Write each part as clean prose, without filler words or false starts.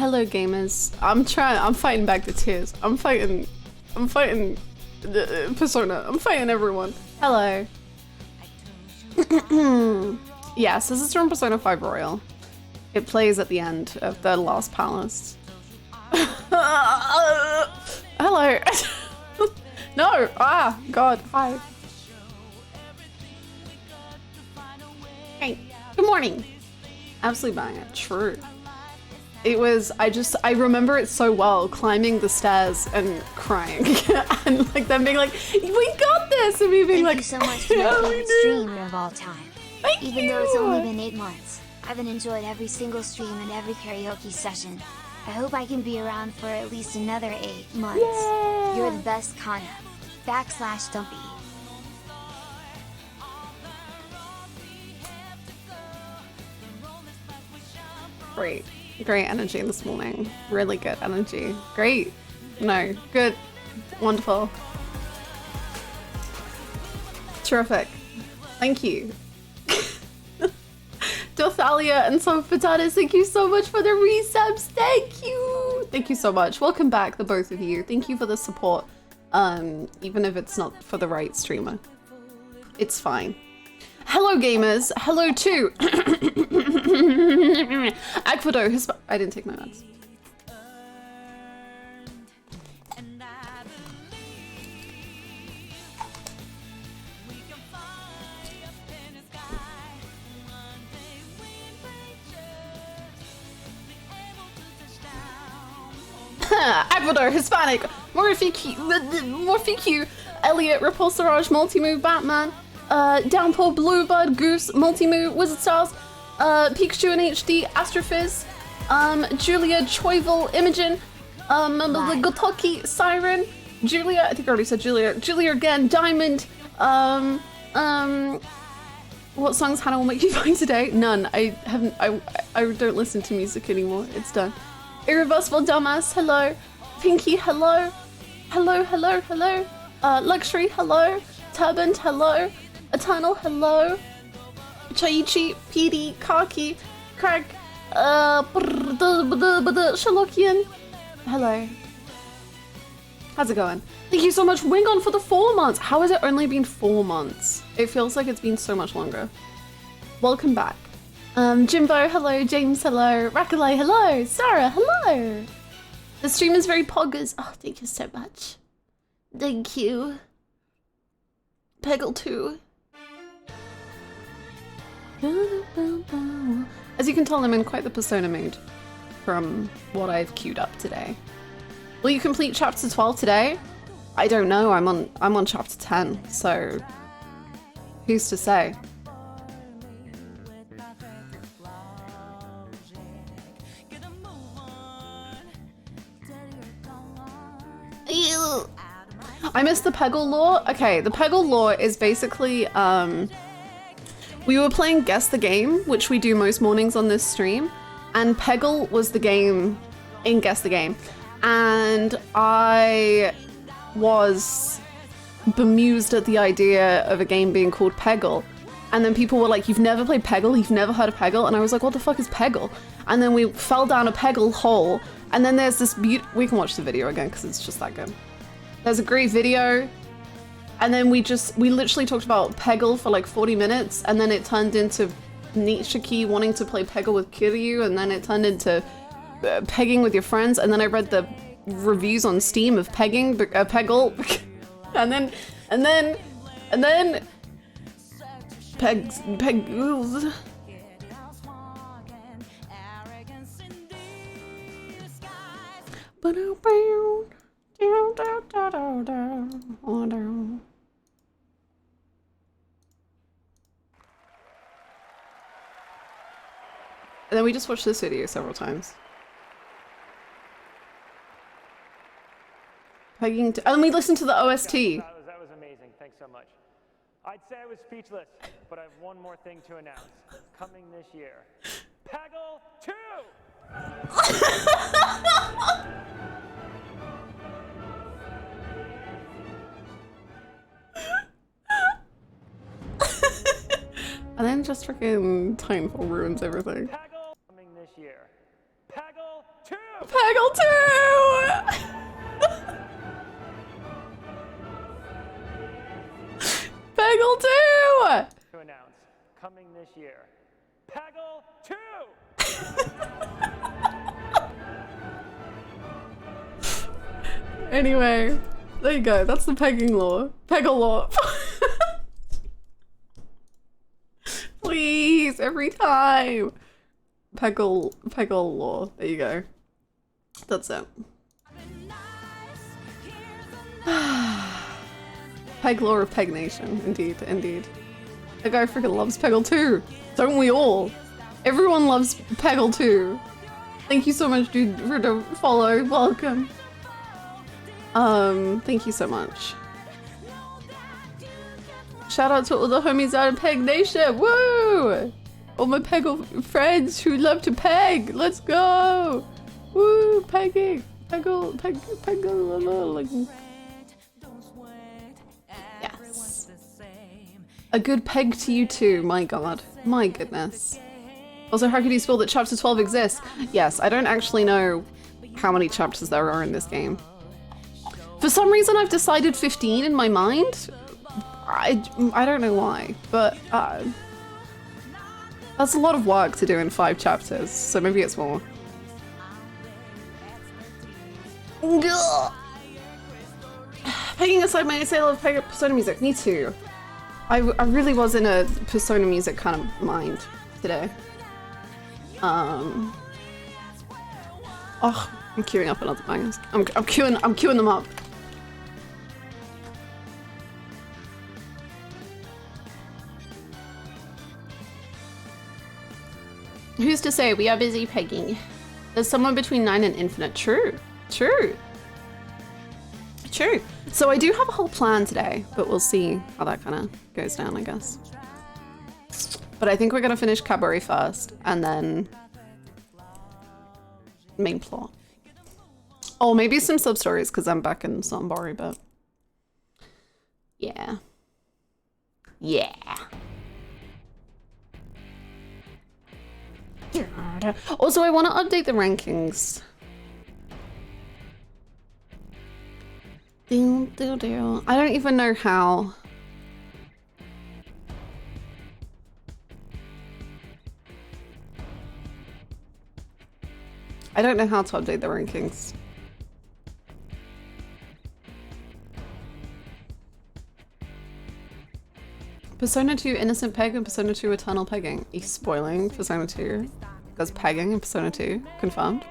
Hello gamers. I'm fighting back the tears. I'm fighting Persona. I'm fighting everyone. Hello. Yes, this is from Persona 5 Royal. It plays at the end of the last palace. Hello. No. Ah, God. Hi. Hey. Good morning. Absolutely bang it. True. It was, I remember it so well, climbing the stairs and crying. And like them being like, we got this! And me being like, thank you so much for my favorite streamer of all time. Even though it's only been 8 months, I've enjoyed every single stream and every karaoke session. I hope I can be around for at least another 8 months. Yeah. You're the best, Kana. /Stumpy. Great energy this morning. Really good energy. Great. No, good. Wonderful. Terrific. Thank you. Dothalia and some potatoes, thank you so much for the resubs. Thank you. Thank you so much. Welcome back, the both of you. Thank you for the support. Even if it's not for the right streamer. It's fine. Hello gamers. Hello too. Ecuador, I didn't take my meds. Ecuador, Hispanic, Morphiq, Elliot, Repulsarage, Multimove, Batman, Downpour, Bluebird, Goose, Multimove, Wizard Stars, Pikachu in HD, Astrophiz, Julia, Choivel, Imogen, Gotoki, Siren, Julia, I think I already said Julia again, Diamond, what songs Hannah will make you find today? None. I don't listen to music anymore. It's done. Irreversible Dumbass, hello. Pinky, hello. Hello. Luxury, hello. Turband, hello. Eternal, hello. Chaichi, PD, Kaki, Craig, Sherlockian, hello. How's it going? Thank you so much, Wingon, for the 4 months. How has it only been 4 months? It feels like it's been so much longer. Welcome back. Jimbo, hello. James, hello. Rakalai, hello. Sarah, hello. The stream is very poggers. Oh, thank you so much. Thank you. Peggle too. As you can tell, I'm in quite the Persona mood from what I've queued up today. Will you complete chapter 12 today? I don't know. I'm on chapter 10, so who's to say? Ew. I missed the Peggle lore. Okay, the Peggle lore is basically we were playing Guess the Game, which we do most mornings on this stream, and Peggle was the game in Guess the Game, and I was bemused at the idea of a game being called Peggle, and then people were like, you've never played Peggle? You've never heard of Peggle? And I was like, what the fuck is Peggle? And then we fell down a Peggle hole, and then there's this we can watch the video again because it's just that good. There's a great video, and then we literally talked about Peggle for like 40 minutes, and then it turned into Nishiki wanting to play Peggle with Kiryu, and then it turned into pegging with your friends, and then I read the reviews on Steam of Peggle, and then Peggles. And then we just watched this video several times. Pegging to, and we listened to the OST. That was amazing. Thanks so much. I'd say I was speechless, but I have one more thing to announce. Coming this year, Peggle 2! And then just freaking Titanfall ruins everything. Peggle coming this year. Peggle 2! this year. Peggle 2! Anyway, there you go. That's the pegging law. Peggle law. Please, every time. Peggle law. There you go. That's it. Peg law of Peg Nation. Indeed, indeed. The guy freaking loves Peggle too. Don't we all? Everyone loves Peggle too. Thank you so much, dude, for the follow. Welcome. Thank you so much. Shout out to all the homies out of Peg Nation. Woo! All my Peggle friends who love to peg. Let's go. Woo! Pegging. Peggle. Yes. A good peg to you too. My god. My goodness. Also, how could you spell that chapter 12 exists? Yes, I don't actually know how many chapters there are in this game. For some reason, I've decided 15 in my mind. I don't know why, but that's a lot of work to do in 5 chapters, so maybe it's more. Pegging aside my sale of Persona music, me too. I really was in a Persona music kind of mind today. Oh, I'm queuing up another bangers. I'm queuing them up. Who's to say we are busy pegging? There's someone between 9 and infinite. True. So I do have a whole plan today, but we'll see how that kind of goes down, I guess. But I think we're gonna finish Cabaret first, and then main plot. Oh, maybe some sub stories because I'm back in Sonbari, but yeah. Also, I want to update the rankings. I don't even know how. I don't know how to update the rankings. Persona 2 Innocent Peg and Persona 2 Eternal Pegging. Are you spoiling Persona 2? Because pegging in Persona 2. Confirmed.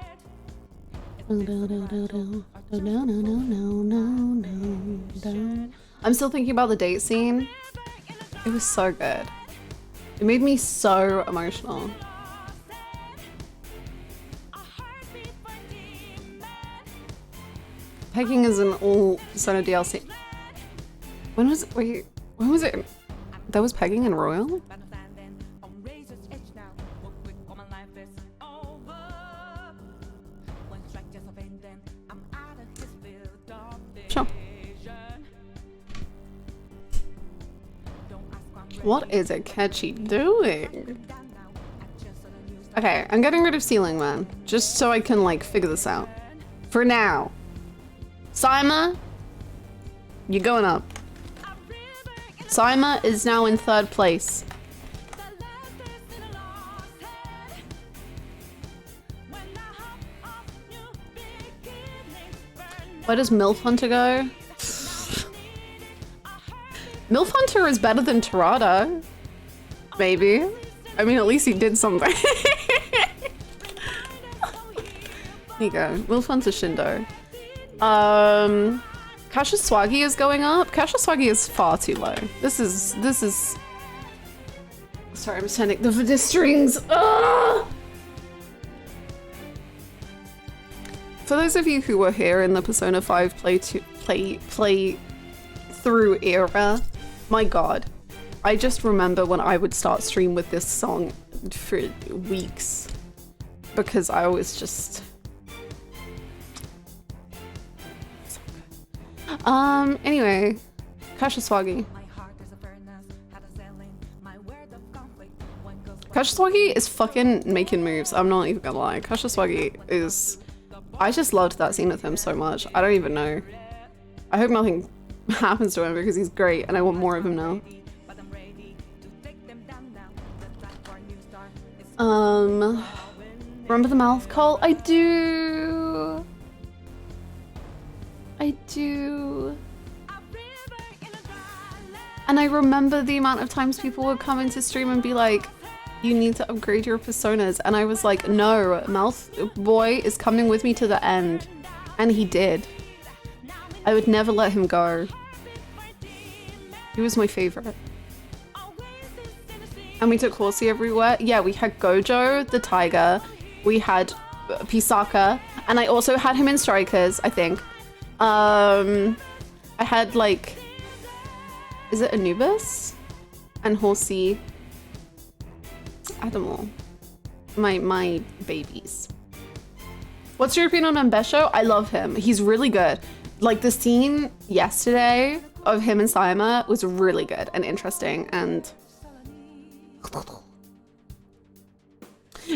I'm still thinking about the date scene. It was so good. It made me so emotional. Pegging is an all Persona DLC. When was it? Wait, when was it? That was pegging in Royal? Sure. What is Akechi doing? Okay, I'm getting rid of Ceiling Man, just so I can like figure this out. For now. Saima, you're going up. Saima is now in 3rd place. Where does MILF Hunter go? MILF Hunter is better than Terada. Maybe. I mean, at least he did something. There you go. MILF Hunter Shindo. Kasha Swaggy is going up. Kasha Swaggy is far too low. This is. Sorry, I'm just turning the strings. Ugh! For those of you who were here in the Persona 5 play through era, my god, I just remember when I would start stream with this song for weeks because I was just. Anyway, Kasha Swaggy. Kasha Swaggy is fucking making moves. I'm not even gonna lie. Kasha Swaggy is. I just loved that scene with him so much. I don't even know. I hope nothing happens to him because he's great and I want more of him now. Remember the mouth call? I do. I do. And I remember the amount of times people would come into stream and be like, you need to upgrade your personas. And I was like, no, Mouth Boy is coming with me to the end. And he did. I would never let him go. He was my favorite. And we took Horsey everywhere. Yeah, we had Gojo, the tiger. We had Pisaka. And I also had him in Strikers, I think. I had like, is it Anubis? And Horsey. I don't know. My babies. What's your opinion on Mbesho? I love him. He's really good. Like the scene yesterday of him and Saima was really good and interesting and...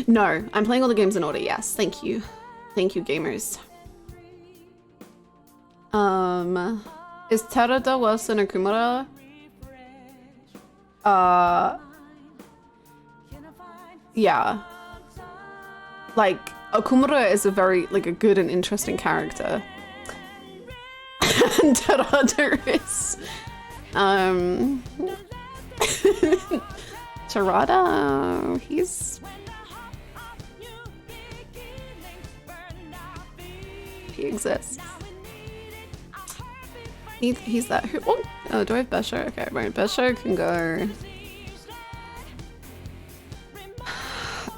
No, I'm playing all the games in order, yes. Thank you. Thank you, gamers. Is Terada worse than Okumura? Yeah. Like, Okumura is a very, like, a good and interesting character. And Terada is... Terada, he's... He exists. He's that. Oh, do I have Besho? Okay, right. Besho can go.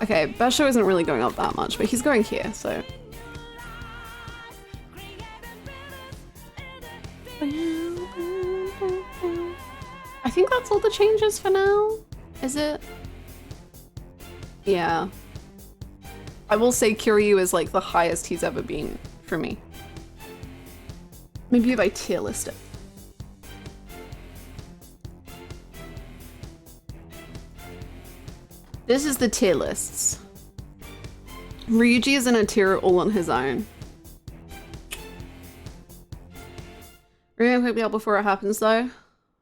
Okay, Besho isn't really going up that much, but he's going here, so. I think that's all the changes for now. Is it? Yeah. I will say Kiryu is like the highest he's ever been for me. Maybe if I tier list it. This is the tier lists. Ryuji is in a tier all on his own. We're gonna pick me up before it happens though.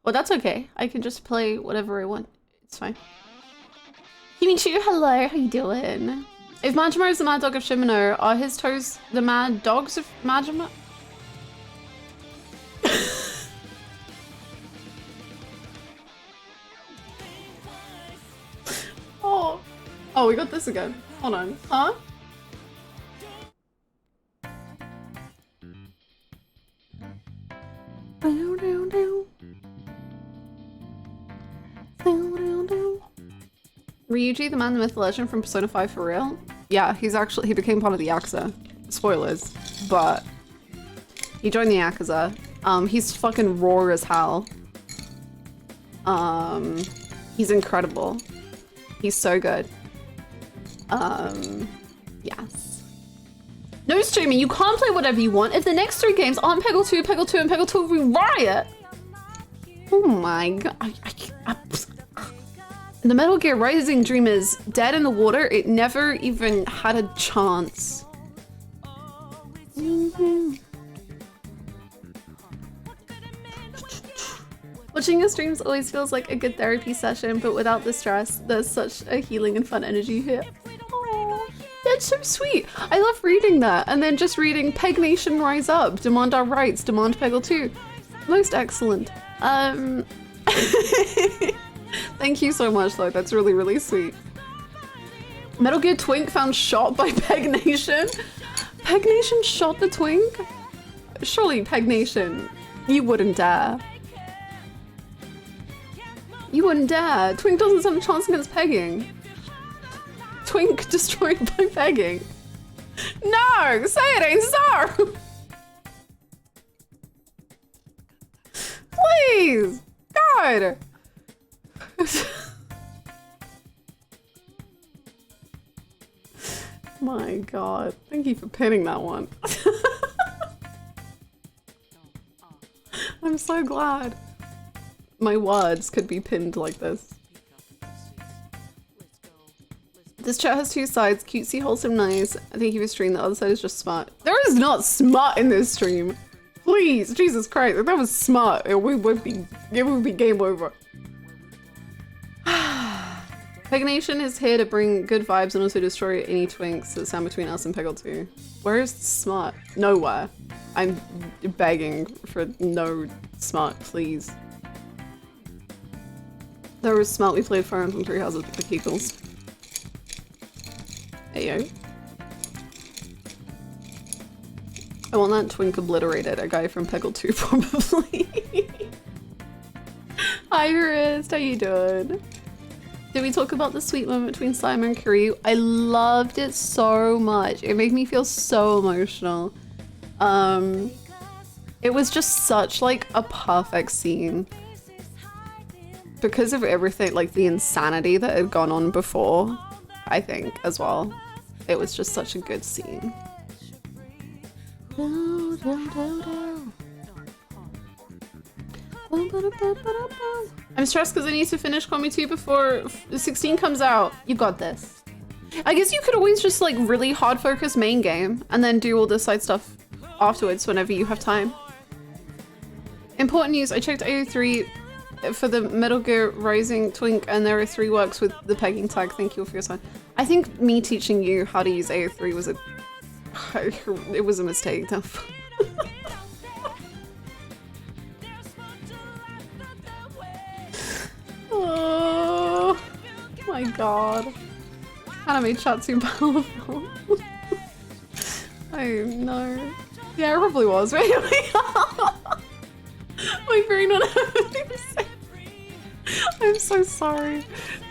Well, that's okay. I can just play whatever I want. It's fine. Kimichu, hello, how you doing? If Majima is the mad dog of Shimano, are his toes the mad dogs of Majima? Oh, we got this again. Hold on. Huh? Ryuji, the man, the myth, the legend from Persona 5 for real? Yeah, he became part of the Yakuza. Spoilers. But he joined the Yakuza. He's fucking raw as hell. He's incredible. He's so good. Yes. No streaming, you can't play whatever you want. If the next 3 games aren't Peggle 2, Peggle 2, and Peggle 2 we riot. Oh my god. The Metal Gear Rising dream is dead in the water. It never even had a chance. Watching your streams always feels like a good therapy session, but without the stress, there's such a healing and fun energy here. Aww, that's so sweet. I love reading that, and then just reading Peg Nation Rise Up, demand our rights, demand Peggle 2. Most excellent. Thank you so much though, that's really, really sweet. Metal Gear Twink found shot by Peg Nation? Peg Nation shot the Twink? Surely Peg Nation, you wouldn't dare. You wouldn't dare. Twink doesn't stand a chance against pegging. Twink destroyed by pegging. No! Say it ain't so! Please! God! My god. Thank you for pinning that one. I'm so glad. My words could be pinned like this. This chat has 2 sides, cutesy, wholesome, nice. I think you were stream, the other side is just smart. There is not smart in this stream. Please, Jesus Christ, if that was smart, it would be game over. Peg Nation is here to bring good vibes and also destroy any twinks that stand between us and Peggle 2. Where is Smart? Nowhere. I'm begging for no Smart, please. There was Smart, we played Fire Emblem Three Houses with the Kegels. Ayo. I want that twink obliterated, a guy from Peggle 2 probably. Hi Rist, how you doing? Did we talk about the sweet moment between Simon and Kiryu? I loved it so much. It made me feel so emotional. It was just such like a perfect scene. Because of everything, like the insanity that had gone on before, I think, as well. It was just such a good scene. I'm stressed because I need to finish Komi 2 before 16 comes out. You got this. I guess you could always just like really hard focus main game and then do all the side stuff afterwards whenever you have time. Important news, I checked AO3 for the Metal Gear Rising Twink and there are 3 works with the pegging tag. Thank you for your time. I think me teaching you how to use AO3 was it was a mistake. Oh my god. Anime chat too powerful. I know. Yeah, it probably was, right? My brain not having to say. I'm so sorry.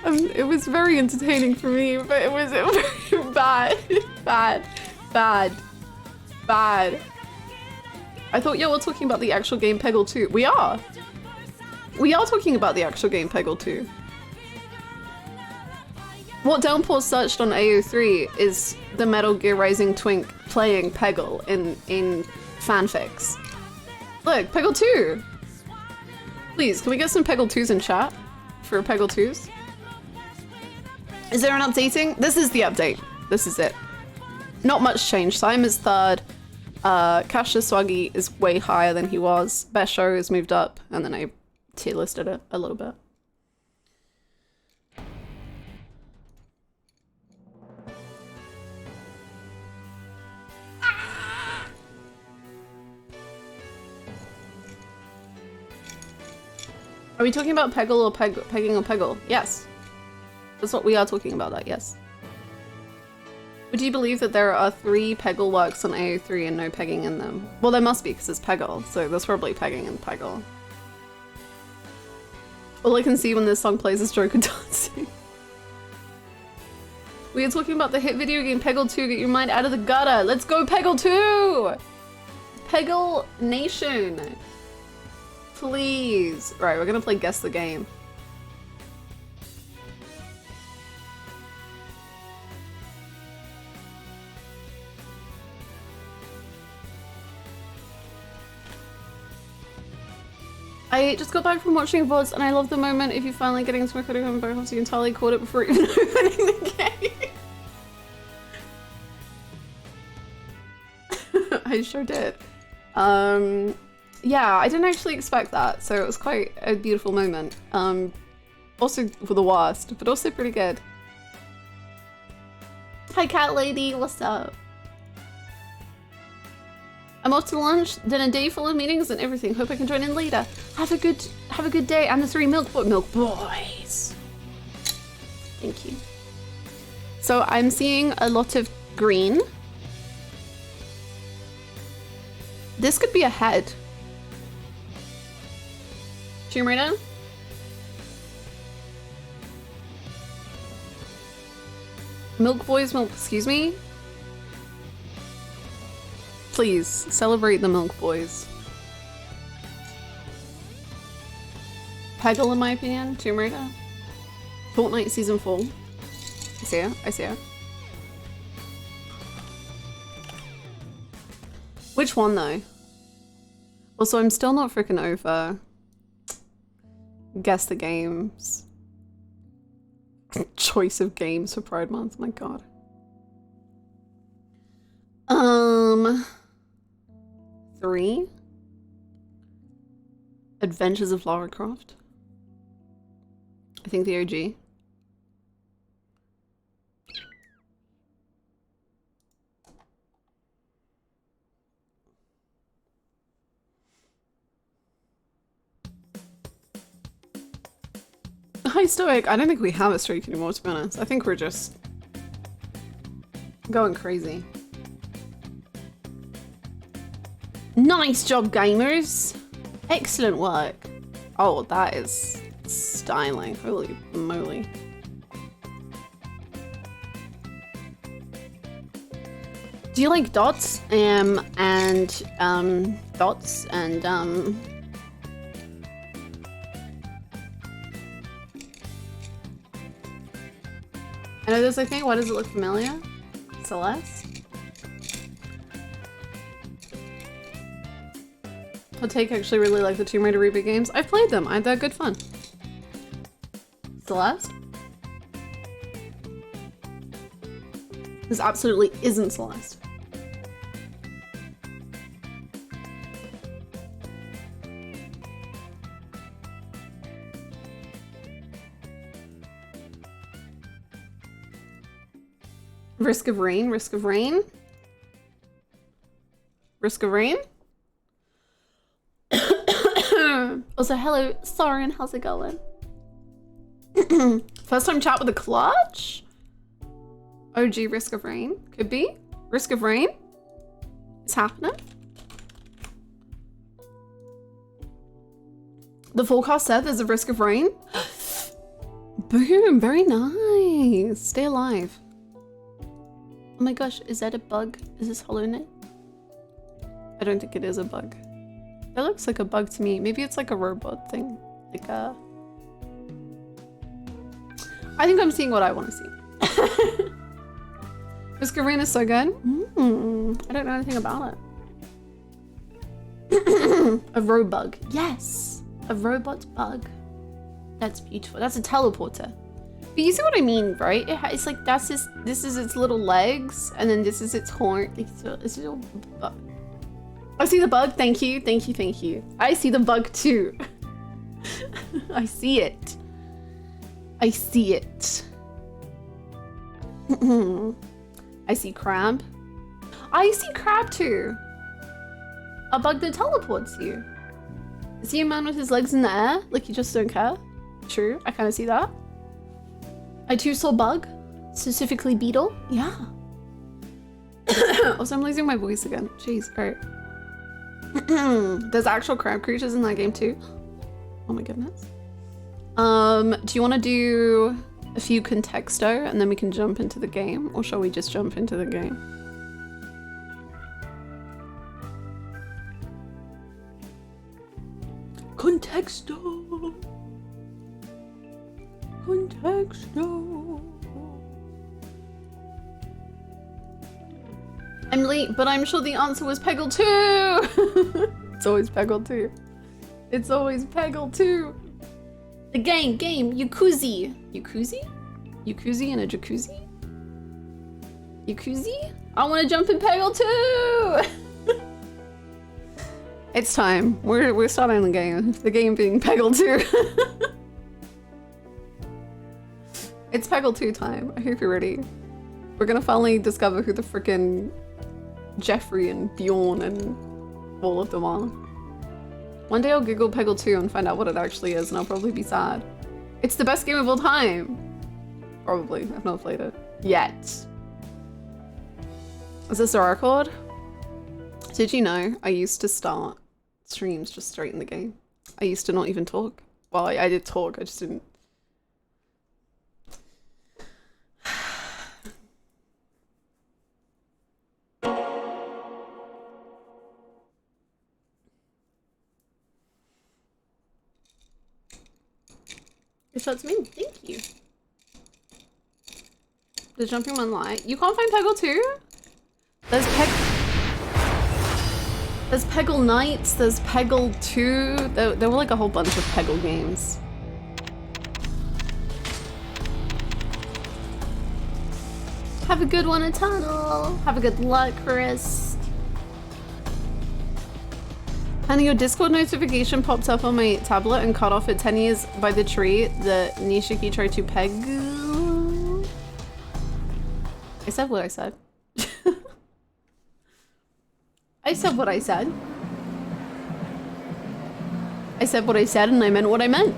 It was very entertaining for me, but it was very bad. Bad. I thought, yeah, we're talking about the actual game Peggle 2. We are talking about the actual game Peggle 2. What Downpour searched on AO3 is the Metal Gear Rising Twink playing Peggle in fanfics. Look, Peggle 2! Please, can we get some Peggle 2s in chat? For Peggle 2s? Is there an updating? This is the update. This is it. Not much change. Simon is 3rd. Kasha Swaggy is way higher than he was. Besho has moved up, and then I tier listed it a little bit. Are we talking about Peggle or pegging or Peggle? Yes. That's what we are talking about, that, yes. Would you believe that there are 3 Peggle works on AO3 and no pegging in them? Well, there must be because it's Peggle, so there's probably pegging in Peggle. All I can see when this song plays is Joker dancing. We are talking about the hit video game Peggle 2, get your mind out of the gutter. Let's go Peggle 2! Peggle Nation. Please. Right, we're gonna play Guess the Game. I just got back from watching VODs and I love the moment if you finally getting into my credit card back so you entirely caught it before even opening the game. I sure did. Yeah, I didn't actually expect that, so it was quite a beautiful moment. Also for the worst, but also pretty good. Hi cat lady, what's up? I'm off to lunch, then a day full of meetings and everything. Hope I can join in later. Have a good day. And the 3 milk boys. Thank you. So I'm seeing a lot of green. This could be a head. Tomb Raider? Milk boys, excuse me? Please, celebrate the Milk Boys. Peggle in my opinion, Tomb Raider. Fortnite Season 4. I see it. Which one though? Also, I'm still not freaking over Guess the Games. Choice of games for Pride Month, my god. 3 Adventures of Lara Croft. I think the OG. Hi, Stoic. I don't think we have a streak anymore, to be honest. I think we're just going crazy. Nice job, gamers. Excellent work. Oh, that is styling. Holy moly. Do you like dots? Dots and I know there's a thing. Why does it look familiar? Celeste? I'll take actually really like the Tomb Raider reboot games. I've played them. They're good fun. Celeste? This absolutely isn't Celeste. Risk of Rain, Risk of Rain. Risk of Rain? Also, hello, Soren, how's it going? First time chat with a clutch? OG Risk of Rain, could be. Risk of Rain? It's happening. The forecast said there's a risk of rain. Boom, very nice. Stay alive. Oh my gosh, is that a bug? Is this Hollow Knight? I don't think it is a bug. That looks like a bug to me. Maybe it's like a robot thing. Like a... I think I'm seeing what I want to see. Risk of Rain is so good. I don't know anything about it. A robug. Yes! A robot bug. That's beautiful. That's a teleporter. But you see what I mean, right? It's like that's this is its little legs, and then this is its horn. It's a little bug. I see the bug. Thank you. Thank you. Thank you. I see the bug too. I see it. I see it. I see crab. I see crab too. A bug that teleports you. I see a man with his legs in the air, like you just don't care. True, I kind of see that. I too saw bug, specifically beetle. Yeah. Also, I'm losing my voice again. Jeez, alright. There's actual crab creatures in that game too. Oh my goodness. Do you want to do a few contexto and then we can jump into the game, or shall we just jump into the game? Contexto. Contexto. I'm late, but I'm sure the answer was Peggle 2. It's always Peggle 2. It's always Peggle 2. The game, Yakuza. Yakuza? Yakuza in a jacuzzi? Yakuza? I want to jump in Peggle 2! It's time. We're starting the game. The game being Peggle 2. It's Peggle 2 time. I hope you're ready. We're gonna finally discover who the frickin' Jeffrey and Bjorn and all of them are. One day I'll Google Peggle 2 and find out what it actually is, and I'll probably be sad. It's the best game of all time! Probably. I've not played it. Yet. Is this a record? Did you know I used to start streams just straight in the game? I used to not even talk. Well, I did talk, I just didn't. It shuts me. Thank you. The jumping one light. You can't find Peggle 2? There's Peggle Knights, there's Peggle 2. There were like a whole bunch of Peggle games. Have a good one, Eternal. Have a good luck, Chris. And your Discord notification popped up on my tablet and cut off at 10 years by the tree that Nishiki tried to peg. I said what I said. I said what I said. I said what I said and I meant what I meant.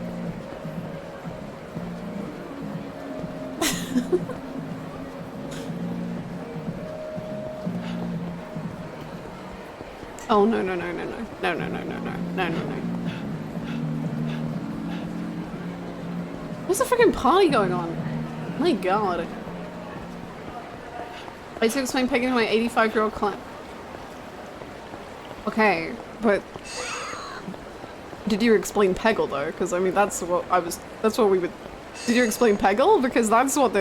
Oh, no, no, no, no, no. No, no, no, no, no. No, no, no. There's a freaking party going on. My god. I need to explain pegging to my 85-year-old client. Okay, but did you explain Peggle though? Because I mean, that's what we would. Did you explain Peggle? Because that's what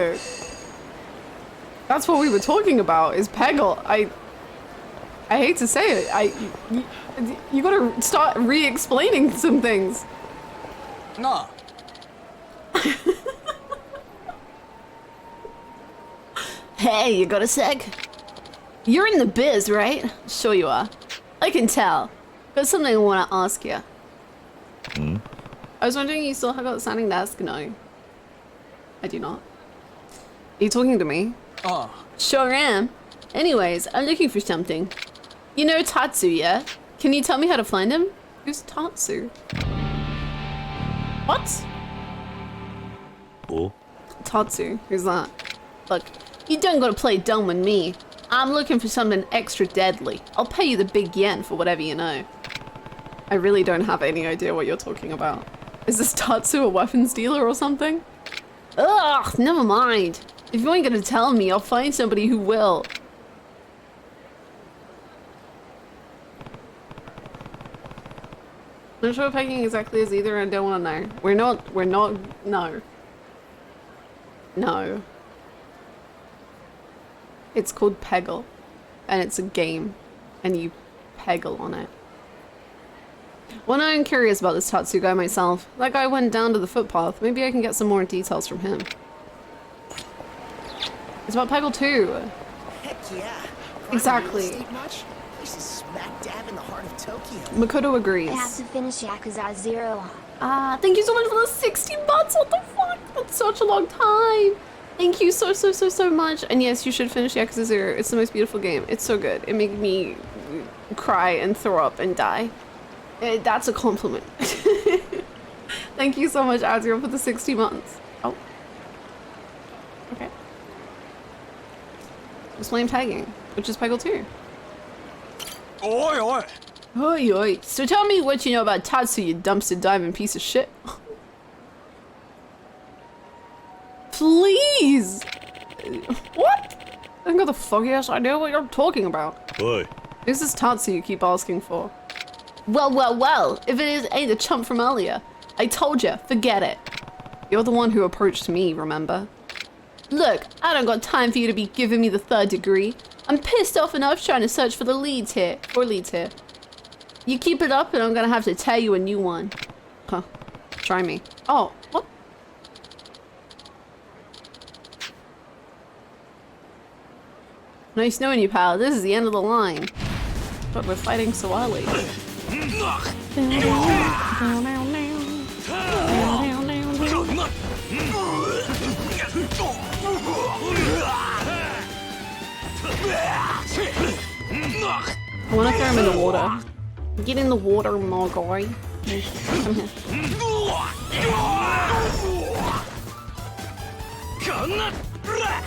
we were talking about. Is Peggle? I hate to say it. You gotta start re-explaining some things. No. Hey, you got a sec? You're in the biz, right? Sure you are. I can tell. Got something I want to ask you. I was wondering, you still have got the standing desk? No. I do not. Are you talking to me? Oh. Sure am. Anyways, I'm looking for something. You know Tatsu, yeah? Can you tell me how to find him? Who's Tatsu? What? Oh. Tatsu, who's that? Look, you don't gotta play dumb with me. I'm looking for something extra deadly. I'll pay you the big yen for whatever you know. I really don't have any idea what you're talking about. Is this Tatsu a weapons dealer or something? Ugh, never mind. If you ain't gonna tell me, I'll find somebody who will. I'm not sure what pegging exactly is either, I don't wanna know. We're not, no. No. It's called Peggle, and it's a game, and you peggle on it. Well, now I'm curious about this Tatsu guy myself. That guy went down to the footpath. Maybe I can get some more details from him. It's about Peggle too. Heck yeah. Exactly. Much? This is smack dab in the heart of Tokyo. Makoto agrees. I have to finish Yakuza 0. Thank you so much for the 60 months. What the fuck? That's such a long time. Thank you so much. And yes, you should finish Yakuza 0. It's the most beautiful game. It's so good. It made me cry and throw up and die. That's a compliment. Thank you so much, Azriel, for the 60 months. Oh. Okay. Explain pegging, which is Peggle 2. Oi, oi. Oi, oi. So tell me what you know about Tatsu, you dumpster diving piece of shit. Please! What? I think got the foggiest idea what you're talking about. Oi. Who's this Tatsu you keep asking for? Well, if it ain't the chump from earlier. I told you, forget it. You're the one who approached me, remember? Look, I don't got time for you to be giving me the 3rd degree. I'm pissed off enough trying to search for the leads here. You keep it up and I'm gonna have to tell you a new one. Huh. Try me. Oh, what? Nice knowing you, pal. This is the end of the line. But we're fighting so early. I want to throw him in the water. Get in the water, my guy. Come here.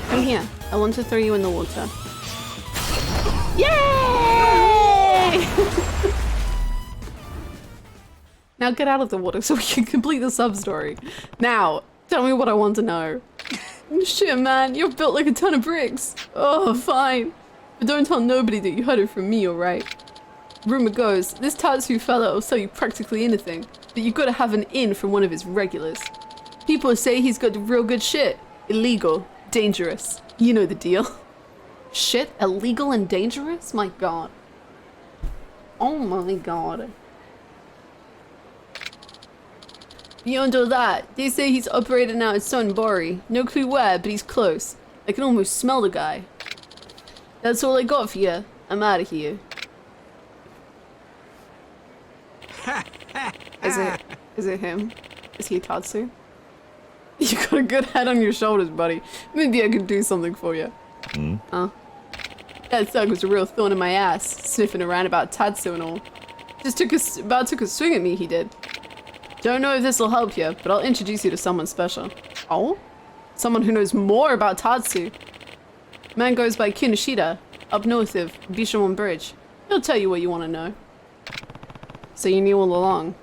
Come here. I want to throw you in the water. Yay! Now get out of the water so we can complete the sub-story. Now, tell me what I want to know. Shit, man, you're built like a ton of bricks. Oh, fine. But don't tell nobody that you heard it from me, alright? Rumor goes, this Tatsu fella will sell you practically anything, but you gotta have an in from one of his regulars. People say he's got real good shit. Illegal, dangerous. You know the deal. Shit, illegal and dangerous? My god. Oh my god. Beyond all that, they say he's operating out at Sunbori. No clue where, but he's close. I can almost smell the guy. That's all I got for you. I'm out of here. Is it him? Is he Tatsu? You got a good head on your shoulders, buddy. Maybe I could do something for you. Huh? That thug was a real thorn in my ass, sniffing around about Tatsu and all. Just took a swing at me, he did. Don't know if this will help you, but I'll introduce you to someone special. Oh? Someone who knows more about Tatsu. Man goes by Kinoshita, up north of Bishamon Bridge. He'll tell you what you want to know. So you knew all along.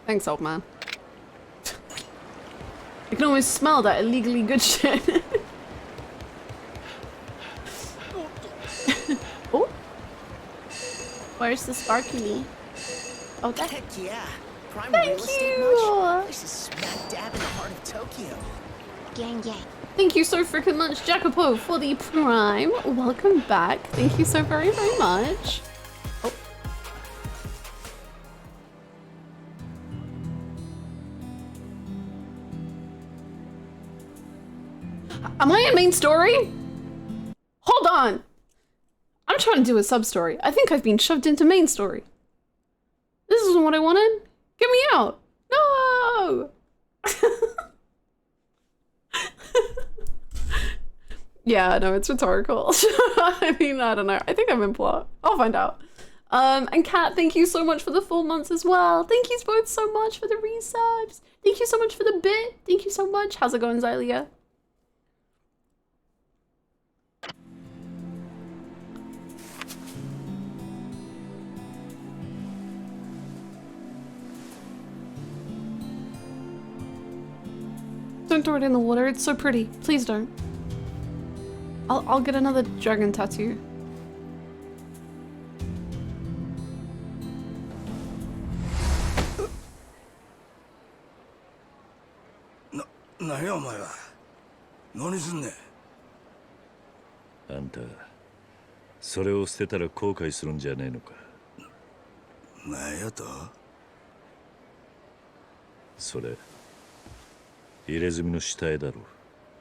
Thanks, old man. I can almost smell that illegally good shit. Oh. Where's the sparkly? Oh, that. Heck yeah. Prime Thank real estate you. much? This is smack dab in the heart of Tokyo. Gang gang. Thank you so freaking much, Jacopo, for the prime. Welcome back. Thank you so very, very much. Oh. Am I in main story? Hold on. I'm trying to do a sub story. I think I've been shoved into main story. This isn't what I wanted. Get me out. No. Yeah, no, it's rhetorical. I mean, I don't know. I think I'm in plot. I'll find out. And Kat, thank you so much for the 4 months as well. Thank you both so much for the resubs. Thank you so much for the bit. Thank you so much. How's it going, Xylia? Don't throw it in the water. It's so pretty. Please don't. I'll get another dragon tattoo.なんやお前は。何すんねん。あんた、それを捨てたら後悔するんじゃねえのか。なんやと？それ、入れ墨の下絵だろ。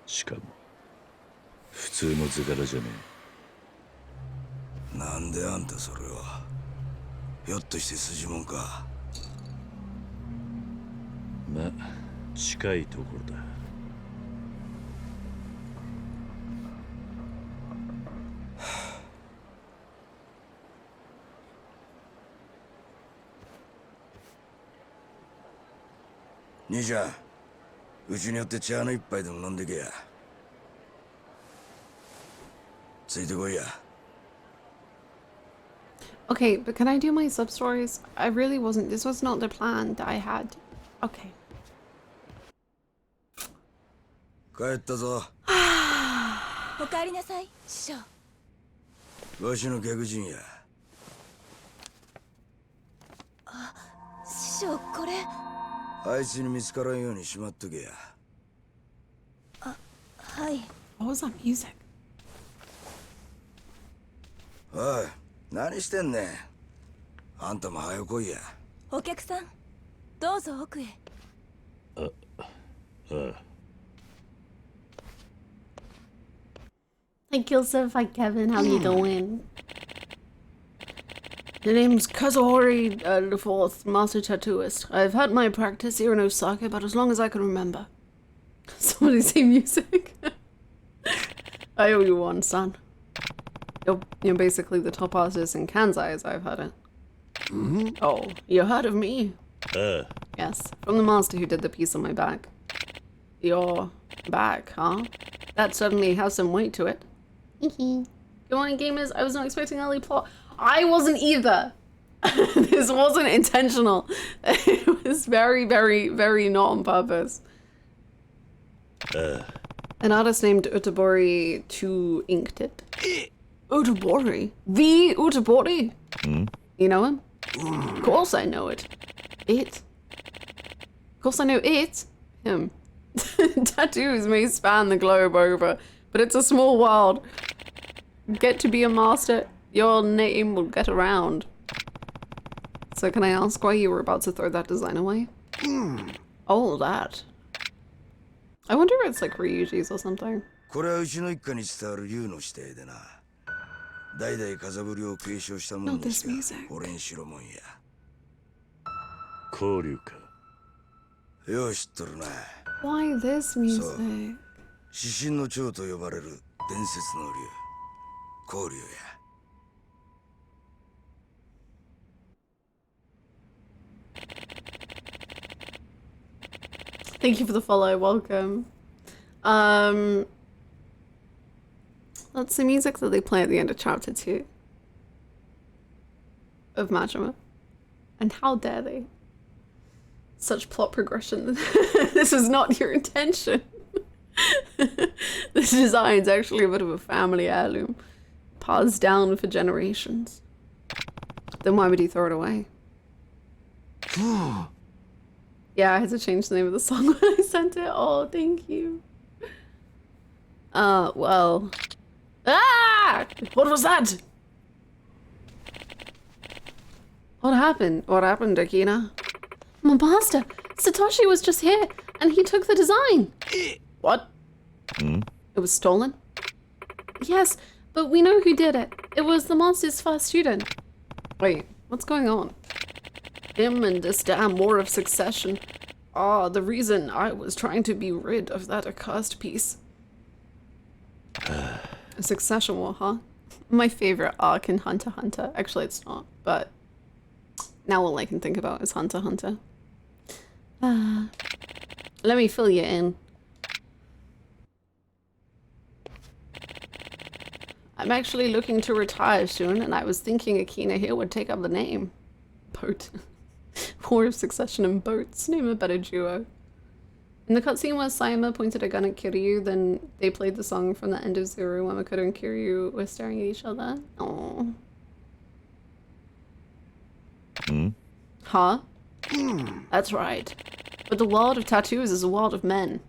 しかも。普通の図柄じゃねえ。なんであんたそれを。ひょっとして筋もんか。まあ、近いところだ。兄ちゃん、うちによって茶の一杯でも飲んでけや。ついてこいや。Okay, but can I do my sub stories? I really wasn't. This was not the plan that I had. Okay. 帰ったぞ。お帰りなさい、師匠。わしの客人や。あ、師匠、これ。あいつに見つからんようにしまっとけや。あ、はい。What was that music? おい、何してんねん。あんたも早来いや。お客さん、どうぞ奥へ。ああ。Thank you so much, Kevin. How you doing? The name's Kazuhori the Fourth, Master Tattooist. I've had my practice here in Osaka about as long as I can remember. Somebody say music. I owe you one, son. You're basically the top artist in Kansai, as I've heard it. Oh, you heard of me? Yes, from the master who did the piece on my back. Your back, huh? That certainly has some weight to it. Good morning, gamers. I was not expecting early plot. I wasn't either. This wasn't intentional. It was very, very, very not on purpose. An artist named Utabori 2 inked it. Utabori? The Utabori? You know him? Of course I know it. It? Of course I know it. Him. Tattoos may span the globe over, but it's a small world. Get to be a master, your name will get around. So can I ask why you were about to throw that design away? Oh, that. I wonder if it's like Ryuji's or something. これはうちの一家に伝わる竜の指定でな。代々風ぶりを継承したもんにしか俺にしろもんや。交流か。よう知っとるな。Why this music? そう。指針の長と呼ばれる伝説の竜。交流や。Thank you for the follow, welcome. That's the music that they play at the end of chapter 2. of Majima. And how dare they? Such plot progression. This is not your intention. This design's actually a bit of a family heirloom. Passed down for generations. Then why would he throw it away? Yeah, I had to change the name of the song when I sent it. Oh, thank you. Well. Ah! What was that? What happened? What happened, Akina? My master, Satoshi was just here, and he took the design. What? It was stolen? Yes, but we know who did it. It was the monster's first student. Wait, what's going on? Him and this damn War of Succession are the reason I was trying to be rid of that accursed piece. A succession war, huh? My favorite arc in Hunter x Hunter. Actually, it's not, but now all I can think about is Hunter x Hunter. Let me fill you in. I'm actually looking to retire soon, and I was thinking Akina here would take up the name. Boat. War of Succession and Boats. Name a better duo. In the cutscene where Saima pointed a gun at Kiryu, then they played the song from the end of Zero when Makoto and Kiryu were staring at each other. Aww. Huh? That's right. But the world of tattoos is a world of men.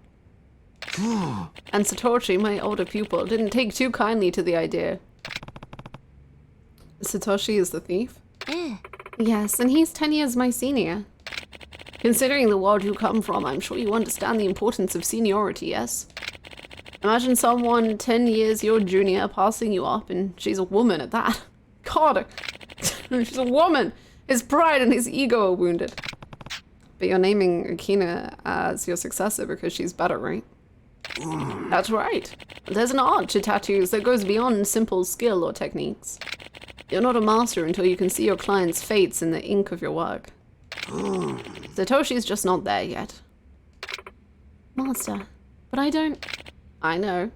And Satoshi, my older pupil, didn't take too kindly to the idea. Satoshi is the thief? Yes, and he's 10 years my senior. Considering the world you come from, I'm sure you understand the importance of seniority, yes? Imagine someone 10 years your junior passing you up, and she's a woman at that. God, she's a woman! His pride and his ego are wounded. But you're naming Akina as your successor because she's better, right? That's right. There's an art to tattoos that goes beyond simple skill or techniques. You're not a master until you can see your client's fates in the ink of your work. Satoshi's just not there yet. Master, but I don't... I know.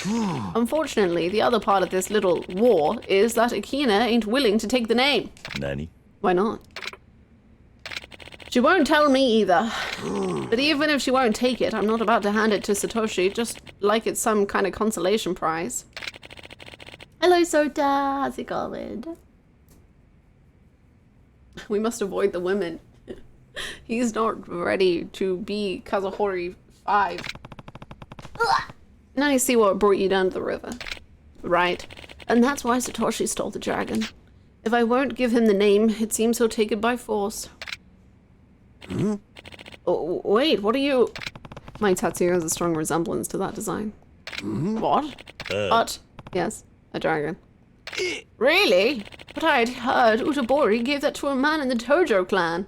Unfortunately, the other part of this little war is that Akina ain't willing to take the name. Nani? Why not? She won't tell me either. But even if she won't take it, I'm not about to hand it to Satoshi, just like it's some kind of consolation prize. Hello, Sota. How's it going? We must avoid the women. He's not ready to be Kazuhori 5. Now you see what brought you down to the river. Right. And that's why Satoshi stole the dragon. If I won't give him the name, it seems he'll take it by force. Oh, wait, what are you... My tattoo has a strong resemblance to that design. What? What? Yes, a dragon. Really? But I had heard Utabori gave that to a man in the Tojo clan.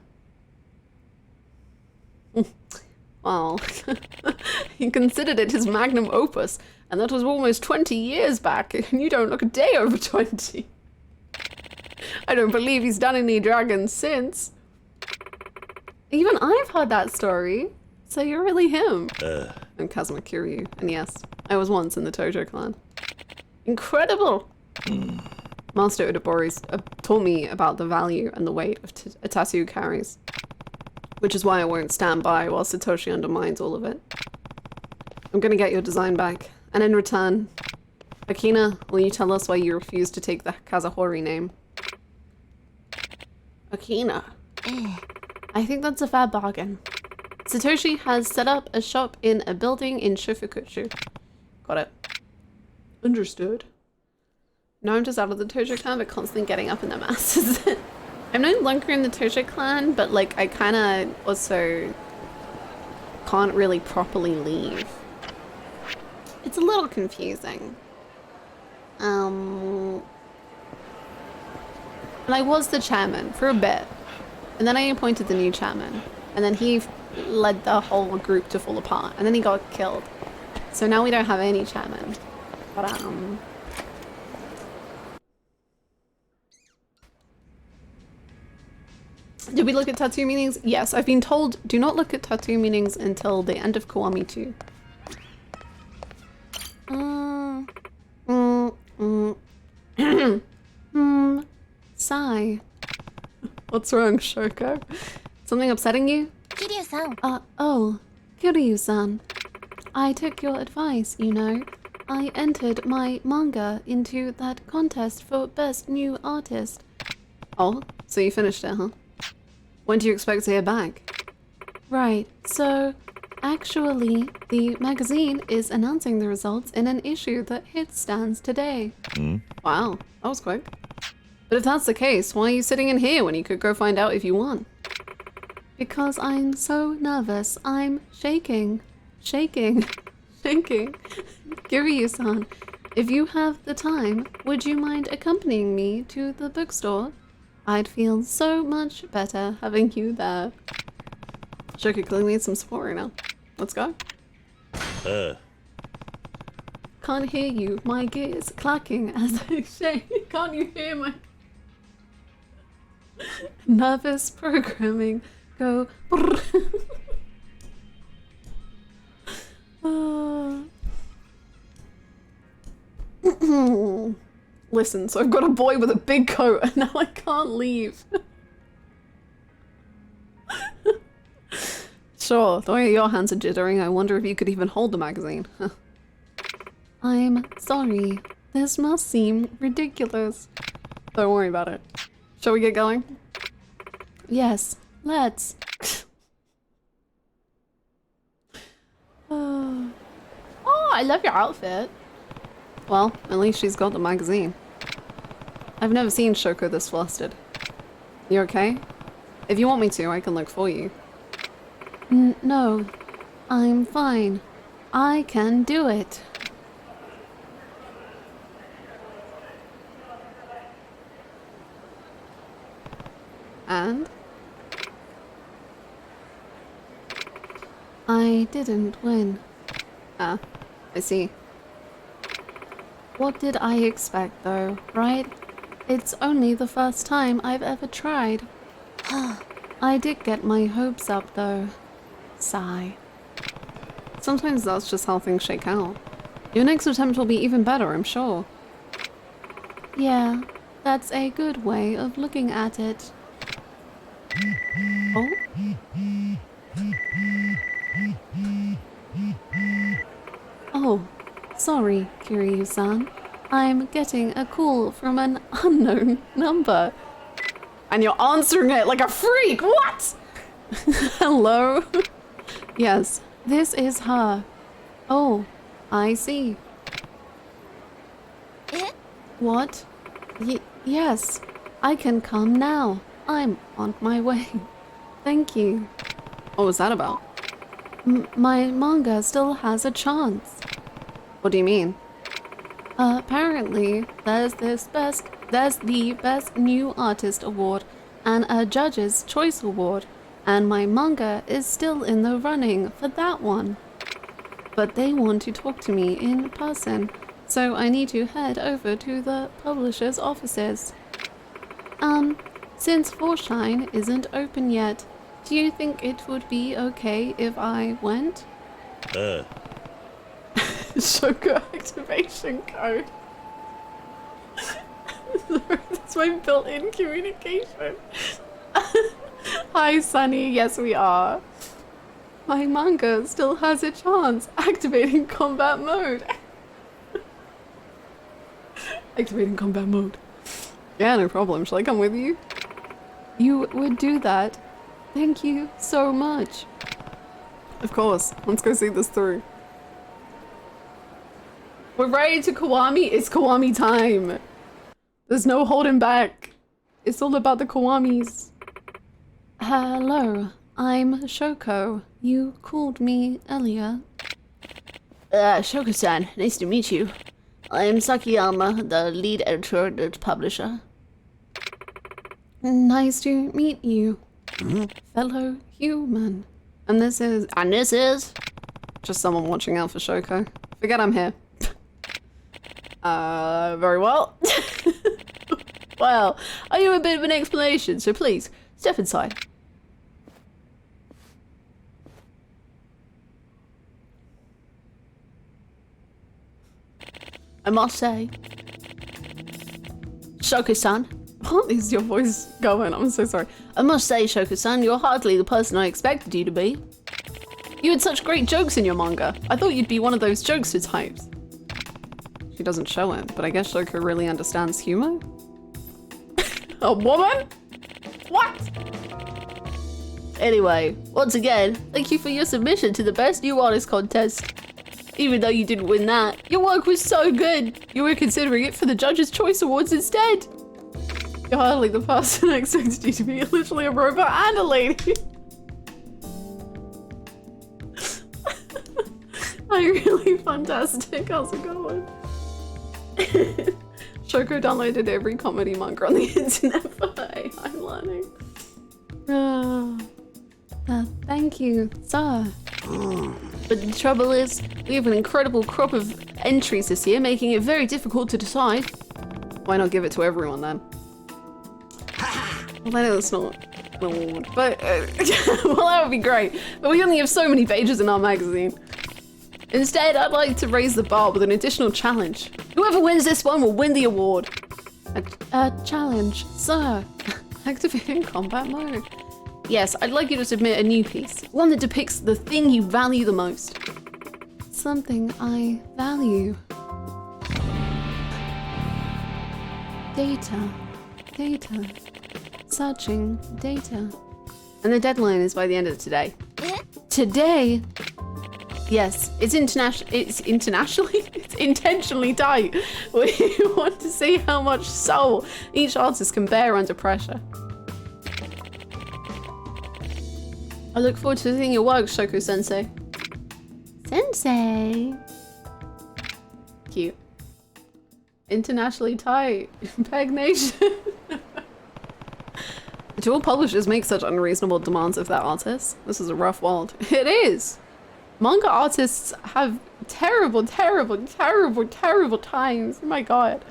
Well, he considered it his magnum opus, and that was almost 20 years back, and you don't look a day over 20. I don't believe he's done any dragons since. Even I've heard that story, so you're really him. I'm Kazuma Kiryu, and yes, I was once in the Tojo clan. Incredible! Master Utabori's told me about the value and the weight of a tattoo carries, which is why I won't stand by while Satoshi undermines all of it. I'm gonna get your design back, and in return, Akina, will you tell us why you refused to take the Kazuhori name? Akina. I think that's a fair bargain. Satoshi has set up a shop in a building in Shofukuchi. Got it. Understood. No, I'm just out of the Tojo clan, but constantly getting up in their masses. I'm no longer in the Tojo clan, but like I kind of also can't really properly leave. It's a little confusing. And I was the chairman for a bit, and then I appointed the new chairman, and then he led the whole group to fall apart, and then he got killed. So now we don't have any chairman. But did we look at tattoo meanings? Yes, I've been told do not look at tattoo meanings until the end of Kiwami 2. Sigh. What's wrong, Shoko? Something upsetting you? Kiryu-san, Oh, Kiryu-san. I took your advice, you know. I entered my manga into that contest for Best New Artist. Oh, so you finished it, huh? When do you expect to hear back? Right, so actually, the magazine is announcing the results in an issue that hits stands today. Wow, that was quick. But if that's the case, why are you sitting in here when you could go find out if you won? Because I'm so nervous. I'm shaking. Shaking. Shaking. Kiryu-san, if you have the time, would you mind accompanying me to the bookstore? I'd feel so much better having you there. Shoko clearly needs some support right now. Let's go. Can't hear you. My gears clacking as I shake. Can't you hear my nervous programming go? Listen, so I've got a boy with a big coat and now I can't leave. Sure, the way your hands are jittering, I wonder if you could even hold the magazine. I'm sorry. This must seem ridiculous. Don't worry about it. Shall we get going? Yes, let's. Oh, I love your outfit. Well, at least she's got the magazine. I've never seen Shoko this flustered. You okay? If you want me to, I can look for you. No, I'm fine. I can do it. And? I didn't win. Ah, I see. What did I expect though, right? It's only the first time I've ever tried. I did get my hopes up though. Sigh. Sometimes that's just how things shake out. Your next attempt will be even better, I'm sure. Yeah, that's a good way of looking at it. Oh? Oh, sorry, Kiryu-san. I'm getting a call from an unknown number. And you're answering it like a freak! What? Hello? Yes, this is her. Oh, I see. What? Yes, I can come now. I'm on my way. Thank you. What was that about? My manga still has a chance. What do you mean? Apparently, there's the Best New Artist Award and a Judge's Choice Award, and my manga is still in the running for that one. But they want to talk to me in person, so I need to head over to the publisher's offices. Since Forshine isn't open yet, do you think it would be okay if I went? Shoko activation code. That's my built-in communication. Hi, Sunny. Yes, we are. My manga still has a chance. Activating combat mode. Activating combat mode. Yeah, no problem. Shall I come with you? You would do that. Thank you so much. Of course. Let's go see this through. We're ready to Kiwami. It's Kiwami time. There's no holding back. It's all about the Kiwamis. Hello. I'm Shoko. You called me earlier. Shoko-san, nice to meet you. I'm Sakiyama, the lead editor at the publisher. Nice to meet you, fellow human. And this is... Just someone watching out for Shoko. Forget I'm here. Very well. Well, I owe a bit of an explanation, so please, step inside. I must say, Shoko-san, What is your voice going? I'm so sorry. I must say, Shoko-san, you're hardly the person I expected you to be. You had such great jokes in your manga. I thought you'd be one of those jokester types. She doesn't show it, but I guess Shoko really understands humor? A woman? What? Anyway, once again, thank you for your submission to the Best New Artist contest. Even though you didn't win that, your work was so good, you were considering it for the Judges' Choice Awards instead. You're hardly the person I expected you to be, literally a robot and a lady. Are you really fantastic? How's it going? Shoko downloaded every comedy manga on the internet for hey, I'm learning. Thank you, sir. But the trouble is, we have an incredible crop of entries this year, making it very difficult to decide. Why not give it to everyone then? Well, then it's not an award, but well, that would be great. But we only have so many pages in our magazine. Instead, I'd like to raise the bar with an additional challenge. Whoever wins this one will win the award. A challenge, sir. Activating combat mode. Yes, I'd like you to submit a new piece. One that depicts the thing you value the most. Something I value. Data. Data. Searching data. And the deadline is by the end of today. Today? Yes, it's internationally, it's intentionally tight. We want to see how much soul each artist can bear under pressure. I look forward to seeing your work, Shoko-sensei. Sensei? Cute. Internationally tight. Peg Nation. Do all publishers make such unreasonable demands of their artists? This is a rough world. It is! Manga artists have terrible, terrible, terrible, terrible times. Oh my god.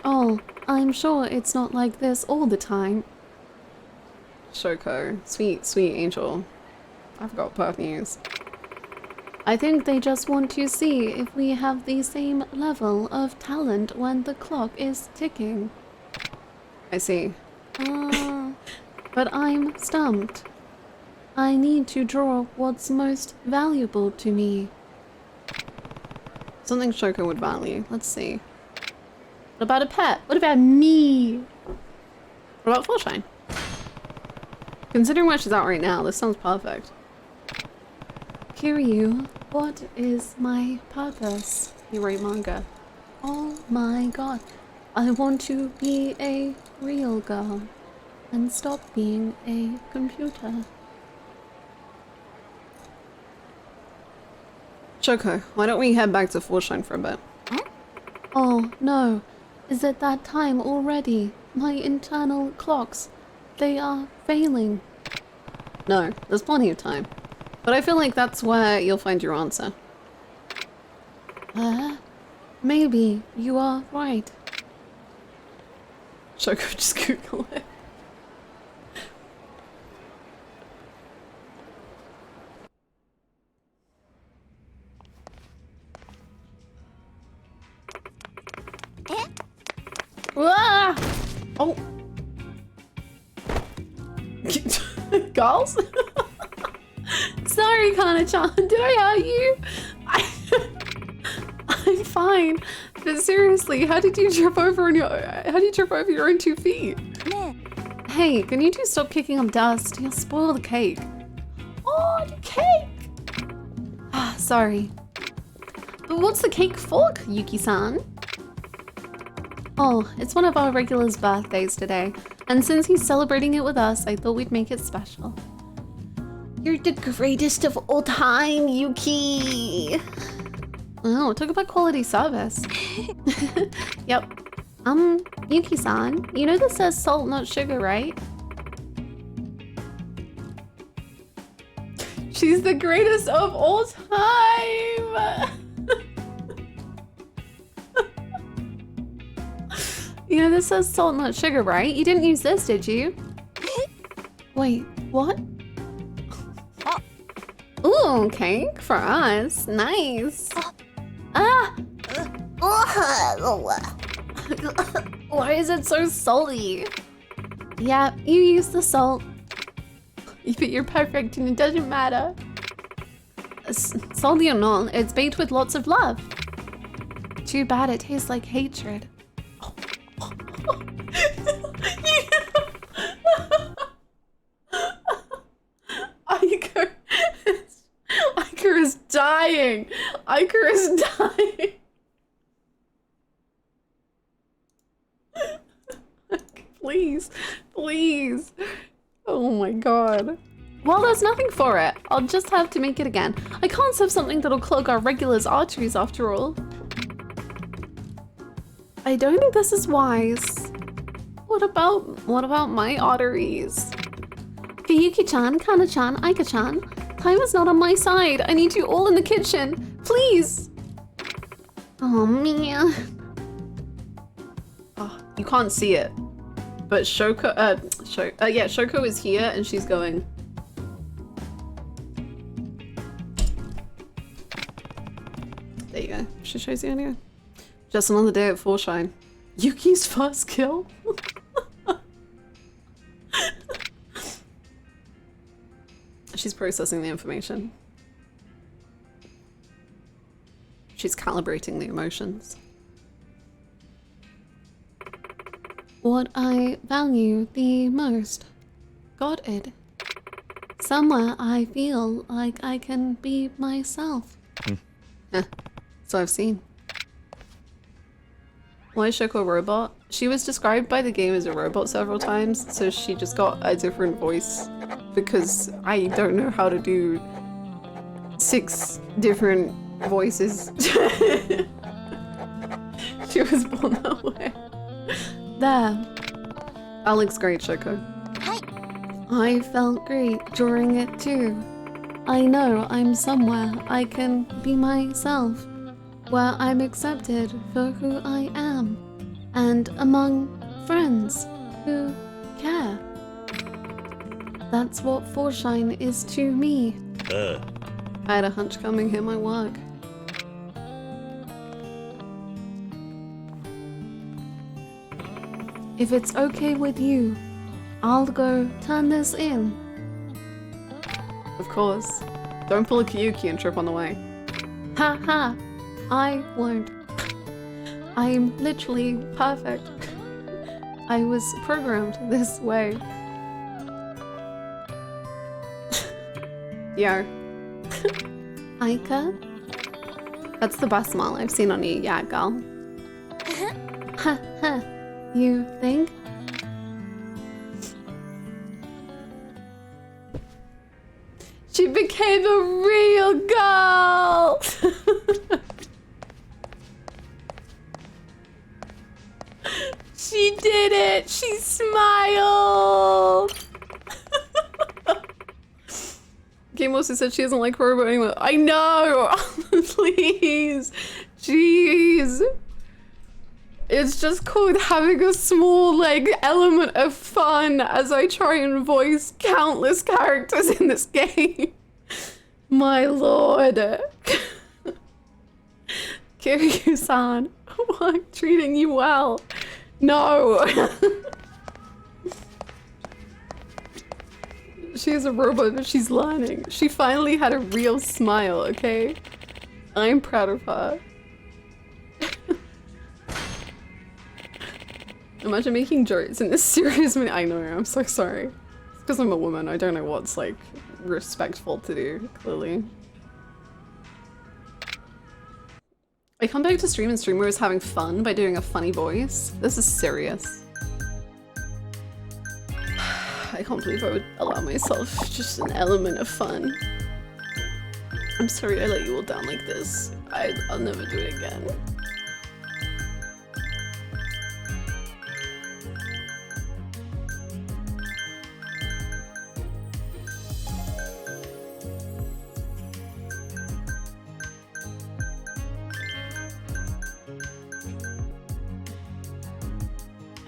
Oh, I'm sure it's not like this all the time. Shoko, sweet, sweet angel. I've got bad news. I think they just want to see if we have the same level of talent when the clock is ticking. I see. But I'm stumped. I need to draw what's most valuable to me. Something Shoko would value. Let's see. What about a pet? What about me? What about Fullshine? Considering where she's at right now, this sounds perfect. Kiryu, what is my purpose? You write manga. Oh my god. I want to be a real girl and stop being a computer. Shoko, why don't we head back to Fullshine for a bit? Huh? Oh no, is it that time already? My internal clocks, they are failing. No, there's plenty of time. But I feel like that's where you'll find your answer. Maybe you are right. Shoko, just Google it. Ah! Oh. Girls? Sorry, Kana-chan. Did I hurt you? I'm fine. But seriously, how did you trip over your own 2 feet? Hey, can you two stop kicking up dust? You'll spoil the cake. Oh, the cake! Ah, sorry. But what's the cake for, Yuki-san? Oh, it's one of our regulars' birthdays today, and since he's celebrating it with us, I thought we'd make it special. You're the greatest of all time, Yuki! Oh, talk about quality service. Yep. Yuki-san, you know this says salt, not sugar, right? She's the greatest of all time! You know this says salt, not sugar, right? You didn't use this, did you? Wait, what? Ooh, cake for us. Nice. Ah! Why is it so salty? Yeah, you use the salt. But you're perfect and it doesn't matter. Salty or not, it's baked with lots of love. Too bad it tastes like hatred. Iker is dying. Iker is dying. Please, please. Oh my god. Well, there's nothing for it. I'll just have to make it again. I can't serve something that'll clog our regulars' arteries after all. I don't think this is wise. What about my arteries? Kiyuki-chan, Kana-chan, Aika-chan. Time is not on my side. I need you all in the kitchen. Please. Oh man. Oh, you can't see it. But Shoko, yeah, Shoko is here and she's going. There you go. She shows you anyway. Just another day at Foreshine. Yuki's first kill? She's processing the information. She's calibrating the emotions. What I value the most. Got it. Somewhere I feel like I can be myself. So I've seen. Why is Shoko a robot? She was described by the game as a robot several times, so she just got a different voice because I don't know how to do 6 different voices. She was born that way. There. That looks great, Shoko. I felt great during it too. I know I'm somewhere I can be myself, where I'm accepted for who I am, and among friends who care. That's what Foreshine is to me. I had a hunch coming here might work. If it's okay with you, I'll go turn this in. Of course. Don't pull a Kiyuki and trip on the way. Ha ha! I won't. I'm literally perfect. I was programmed this way. Yo. Aika? That's the best smile I've seen on you, yeah, girl. Ha ha. You think? She became a real girl! She did it! She smiled! Game also said she doesn't like robot anymore. I know! Please! Jeez! It's just called having a small, like, element of fun as I try and voice countless characters in this game. My lord. Kiryu-san, I'm treating you well. No. She is a robot, but she's learning. She finally had a real smile, okay? I'm proud of her. Imagine making jokes in this serious minute. I know, I'm so sorry. It's because I'm a woman. I don't know what's, like, respectful to do, clearly. I come back to stream and streamer is having fun by doing a funny voice. This is serious. I can't believe I would allow myself just an element of fun. I'm sorry I let you all down like this. I'll never do it again.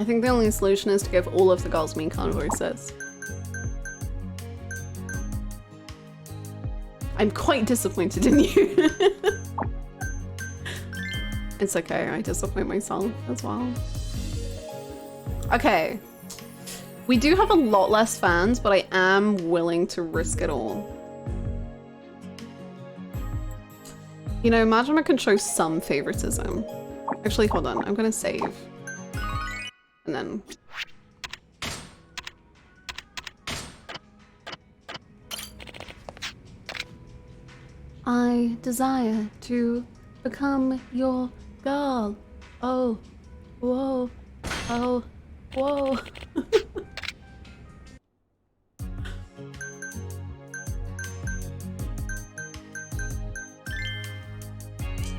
I think the only solution is to give all of the girls mean kind voices. I'm quite disappointed in you. It's okay, I disappoint myself as well. Okay. We do have a lot less fans, but I am willing to risk it all. You know, imagine I can show some favoritism. Actually, hold on. I'm gonna save. And then... I desire to become your girl. Oh, whoa, oh, whoa.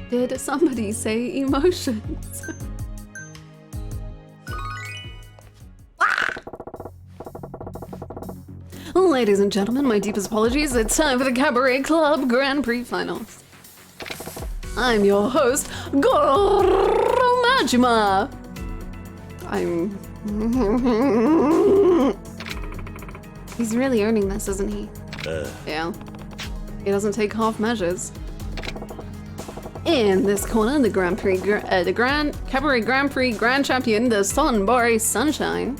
Did somebody say emotions? Ladies and gentlemen, my deepest apologies. It's time for the Cabaret Club Grand Prix Finals. I'm your host, Majima. He's really earning this, isn't he? Yeah. He doesn't take half measures. In this corner, the Cabaret Grand Prix Grand Champion, the Sonbari Sunshine.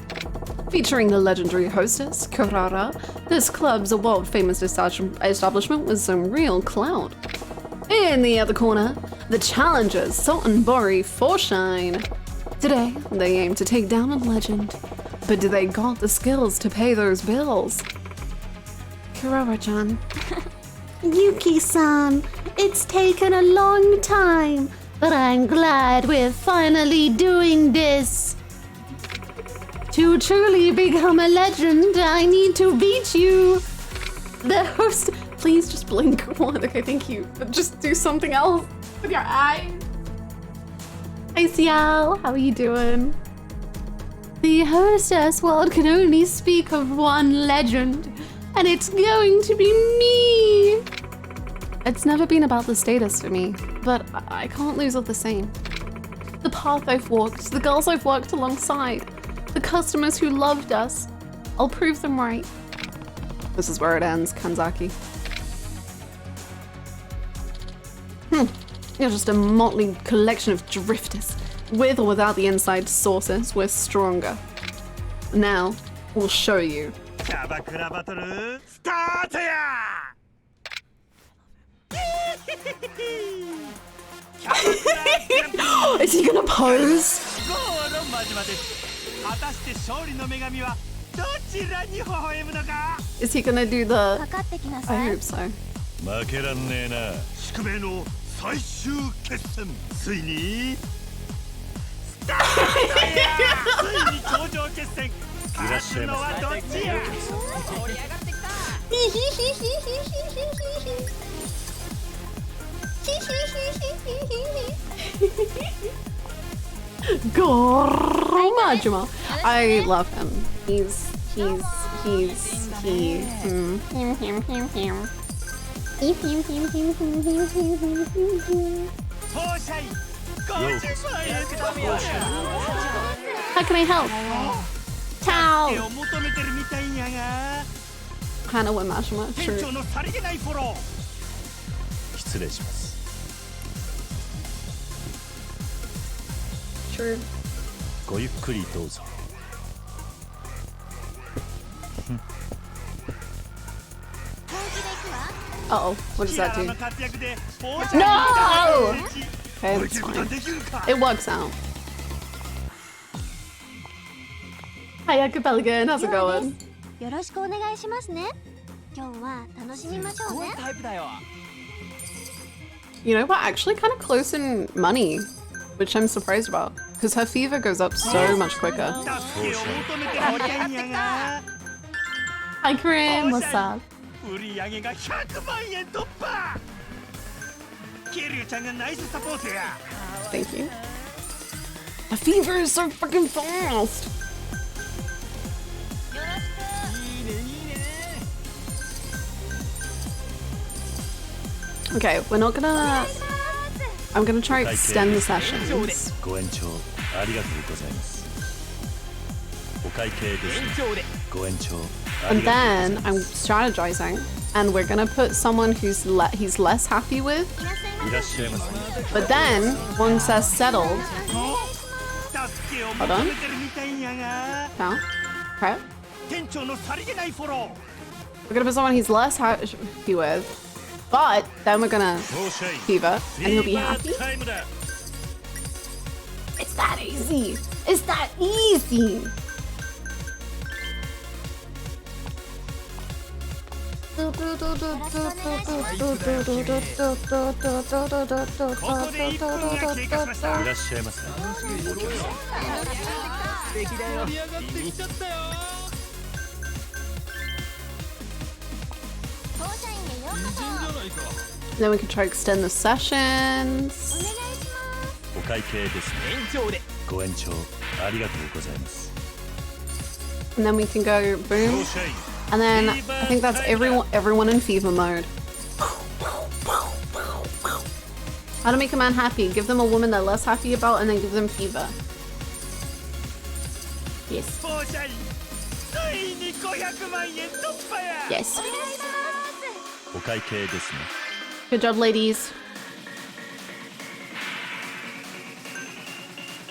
Featuring the legendary hostess, Karara, this club's a world-famous establishment with some real clout. In the other corner, the challengers, Sotenbori Forshine. Today, they aim to take down a legend. But do they got the skills to pay those bills? Karara-chan. Yuki-san, it's taken a long time, but I'm glad we're finally doing this. To truly become a legend, I need to beat you. The host, please just blink one. Okay, thank you. But just do something else with your eye. Hey, Ciel, how are you doing? The hostess world can only speak of one legend, and it's going to be me. It's never been about the status for me, but I can't lose all the same. The path I've walked, the girls I've worked alongside, the customers who loved us. I'll prove them right. This is where it ends, Kanzaki. You're just a motley collection of drifters. With or without the inside sources, we're stronger. Now, we'll show you. Is he gonna pose? Is he gonna do the... I hope so. Majima. I love him. Him. How can I help? Ciao. Hannah with Majima. True. True. Uh-oh, what does that do? No! Okay, that's fine. It works out. Hi, Yakupeligan, how's it going? You know, we're actually kind of close in money, which I'm surprised about, because her fever goes up so much quicker. Hi, Corinne, what's up? Thank you. The fever is so freaking fast. Okay, we're not gonna... I'm gonna try to extend the sessions. And then I'm strategizing, and we're gonna put someone who's he's less happy with. But then, once they're settled... Hold on. No. Okay. We're gonna put someone he's less happy with, but then we're gonna fever and he'll be happy. It's that easy. It's that easy. Then we can try to extend the sessions. And then we can go boom. And then I think that's everyone in fever mode. How to make a man happy. Give them a woman they're less happy about and then give them fever. Yes. Yes. Good job, ladies.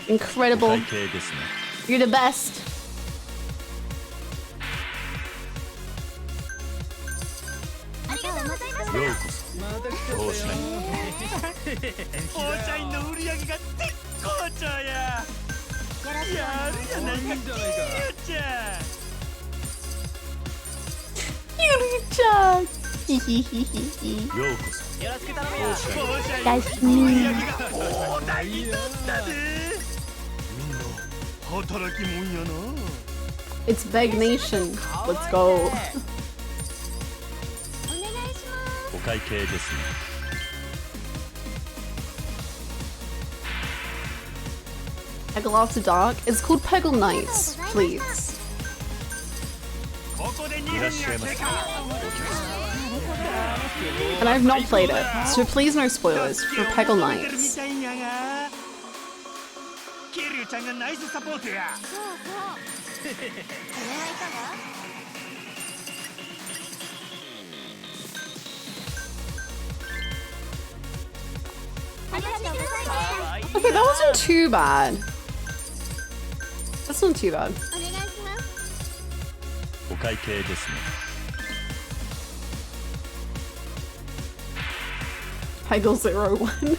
Incredible. You're the best. That's me. It's Beg Nation. Let's go. Peggle After Dark? It's called Peggle Nights, please. And I've not played it, so please no spoilers for Peggle Nights. Okay, that wasn't too bad. That's not too bad. Peggle 01.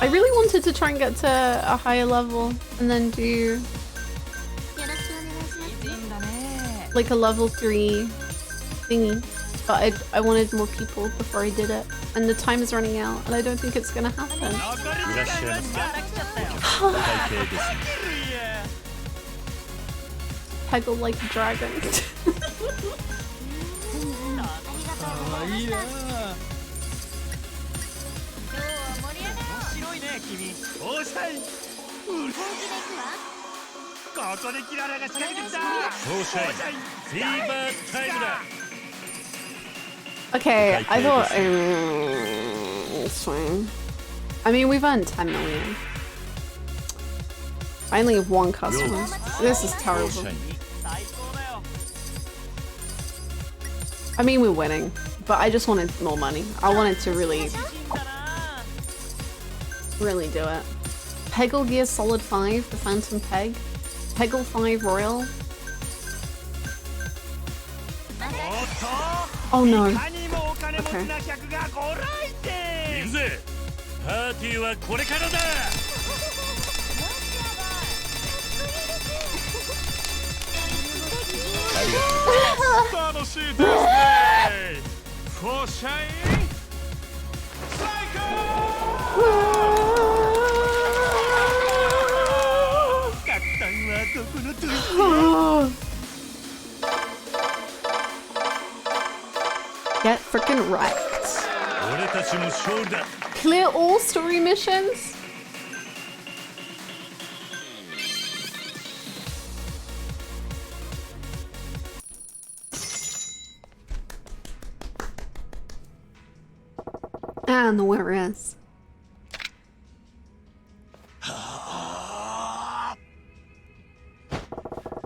I really wanted to try and get to a higher level and then do like a level 3 thingy. But I wanted more people before I did it. And the time is running out and I don't think it's gonna happen. Peggle like a dragon. Okay, I thought it's fine. I mean, we've earned 10 million. I only have one customer. This is terrible. I mean, we're winning, but I just wanted more money. I wanted to really do it. Peggle Gear Solid 5, the Phantom Peg. Peggle 5 Royal. Oh no. Okay. Get frickin' wrecked. Clear all story missions? And the whereas.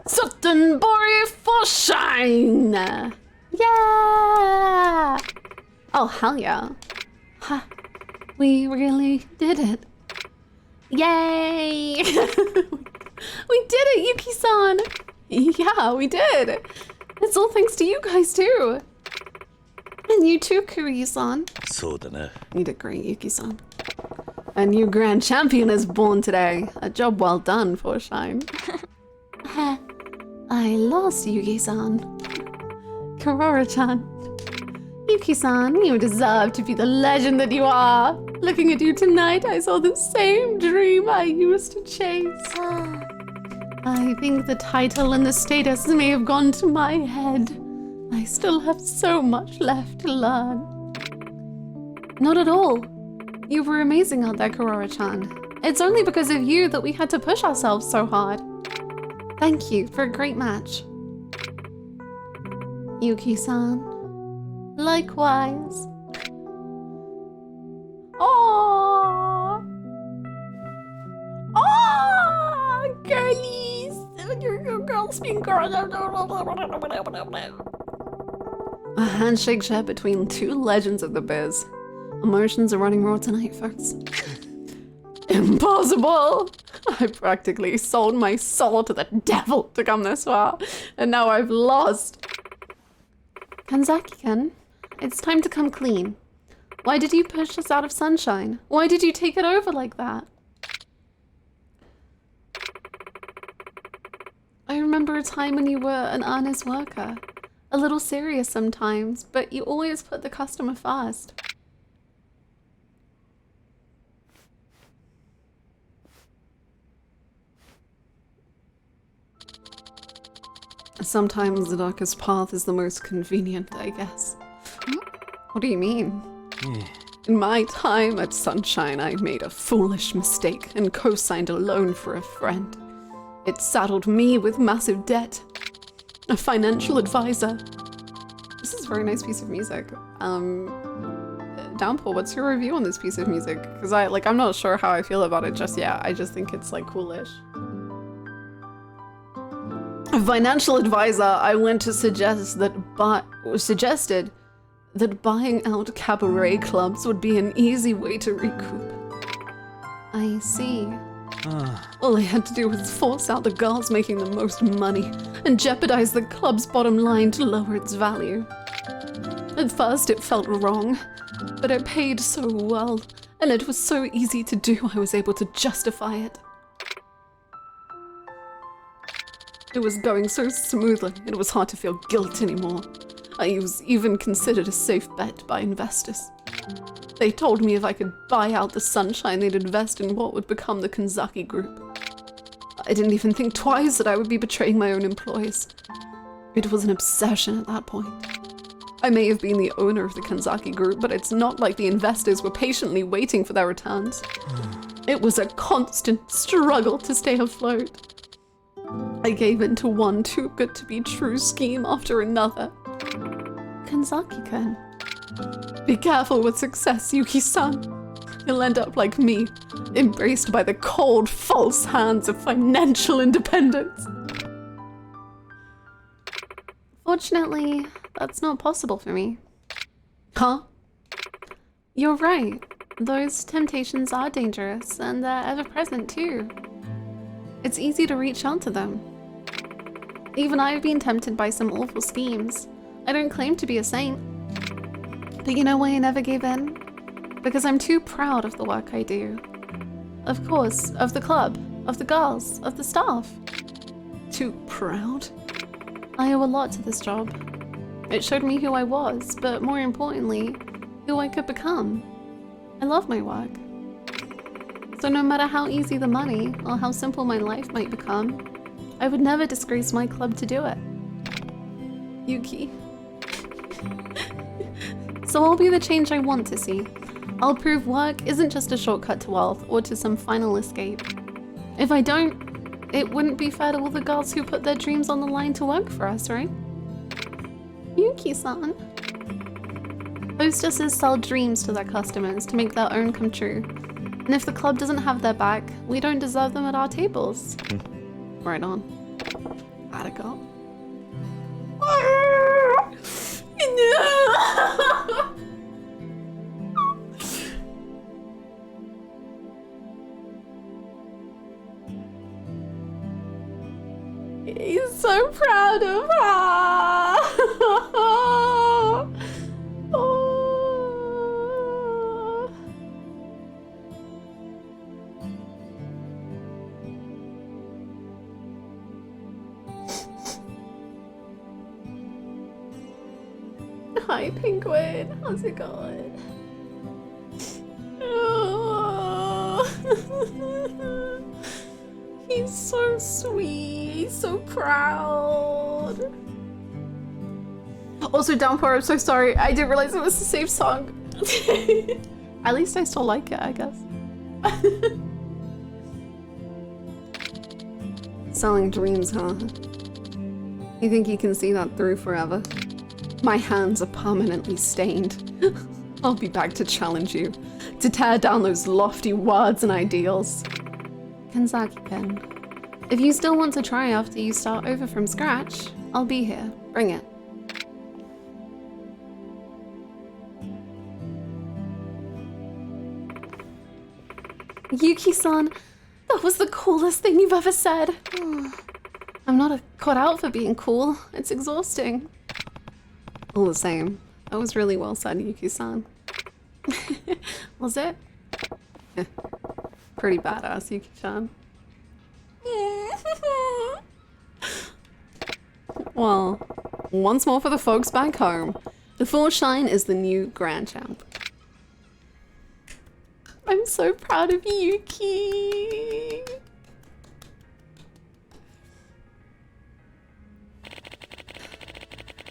Suttonbury for shine! Yeah! Oh, hell yeah. Ha. We really did it. Yay! We did it, Yuki-san! Yeah, we did! It's all thanks to you guys too! And you too, Kuryu-san. そうだな。 You did great, Yuki-san. A new grand champion is born today. A job well done, for Shine. I lost Yuki-san. Kurara-chan. Yuki-san, you deserve to be the legend that you are. Looking at you tonight, I saw the same dream I used to chase. I think the title and the status may have gone to my head. I still have so much left to learn. Not at all. You were amazing out there, Kurara-chan. It's only because of you that we had to push ourselves so hard. Thank you for a great match. Yuki-san. Likewise. Oh, girlies, your girls being girls. A handshake shared between two legends of the biz. Emotions are running raw tonight, folks. Impossible! I practically sold my soul to the devil to come this far, and now I've lost. Kanzaki-kun, it's time to come clean. Why did you push us out of Sunshine? Why did you take it over like that? I remember a time when you were an honest worker. A little serious sometimes, but you always put the customer first. Sometimes the darkest path is the most convenient, I guess. What do you mean? In my time at Sunshine, I made a foolish mistake and co-signed a loan for a friend. It saddled me with massive debt. A financial advisor. This is a very nice piece of music. Downpour, what's your review on this piece of music? Because I'm not sure how I feel about it just yet. I just think it's like coolish. A financial advisor, I went to suggested that buying out cabaret clubs would be an easy way to recoup. I see. All I had to do was force out the girls making the most money and jeopardize the club's bottom line to lower its value. At first it felt wrong, but it paid so well, and it was so easy to do I was able to justify it. It was going so smoothly, it was hard to feel guilt anymore. I was even considered a safe bet by investors. They told me if I could buy out the Sunshine, they'd invest in what would become the Kanzaki Group. I didn't even think twice that I would be betraying my own employees. It was an obsession at that point. I may have been the owner of the Kanzaki Group, but it's not like the investors were patiently waiting for their returns. It was a constant struggle to stay afloat. I gave in to one too-good-to-be-true scheme after another. Kanzaki-kun. Be careful with success, Yuki-san. You'll end up like me, embraced by the cold, false hands of financial independence. Fortunately, that's not possible for me. Huh? You're right. Those temptations are dangerous, and they're ever-present too. It's easy to reach out to them. Even I've been tempted by some awful schemes. I don't claim to be a saint. But you know why I never gave in? Because I'm too proud of the work I do. Of course, of the club, of the girls, of the staff. Too proud? I owe a lot to this job. It showed me who I was, but more importantly, who I could become. I love my work. So no matter how easy the money, or how simple my life might become, I would never disgrace my club to do it. Yuki. So I'll be the change I want to see. I'll prove work isn't just a shortcut to wealth or to some final escape. If I don't, it wouldn't be fair to all the girls who put their dreams on the line to work for us, right? Yuki-san. Hostesses sell dreams to their customers to make their own come true. And if the club doesn't have their back, we don't deserve them at our tables. Right on. Attica. No! He's so proud of her. Oh. Hi, Penguin. How's it going? Oh. He's so sweet. He's so proud. Also, Downpour, I'm so sorry. I didn't realize it was the same song. At least I still like it, I guess. Selling dreams, huh? You think you can see that through forever? My hands are permanently stained. I'll be back to challenge you, to tear down those lofty words and ideals. Kanzaki-pen, if you still want to try after you start over from scratch, I'll be here. Bring it. Yuki-san, that was the coolest thing you've ever said. I'm not cut out for being cool. It's exhausting. All the same, that was really well said, Yuki-san. Was it? Pretty badass, Yuki-chan. Well, once more for the folks back home. The Full Shine is the new Grand Champ. I'm so proud of Yuki.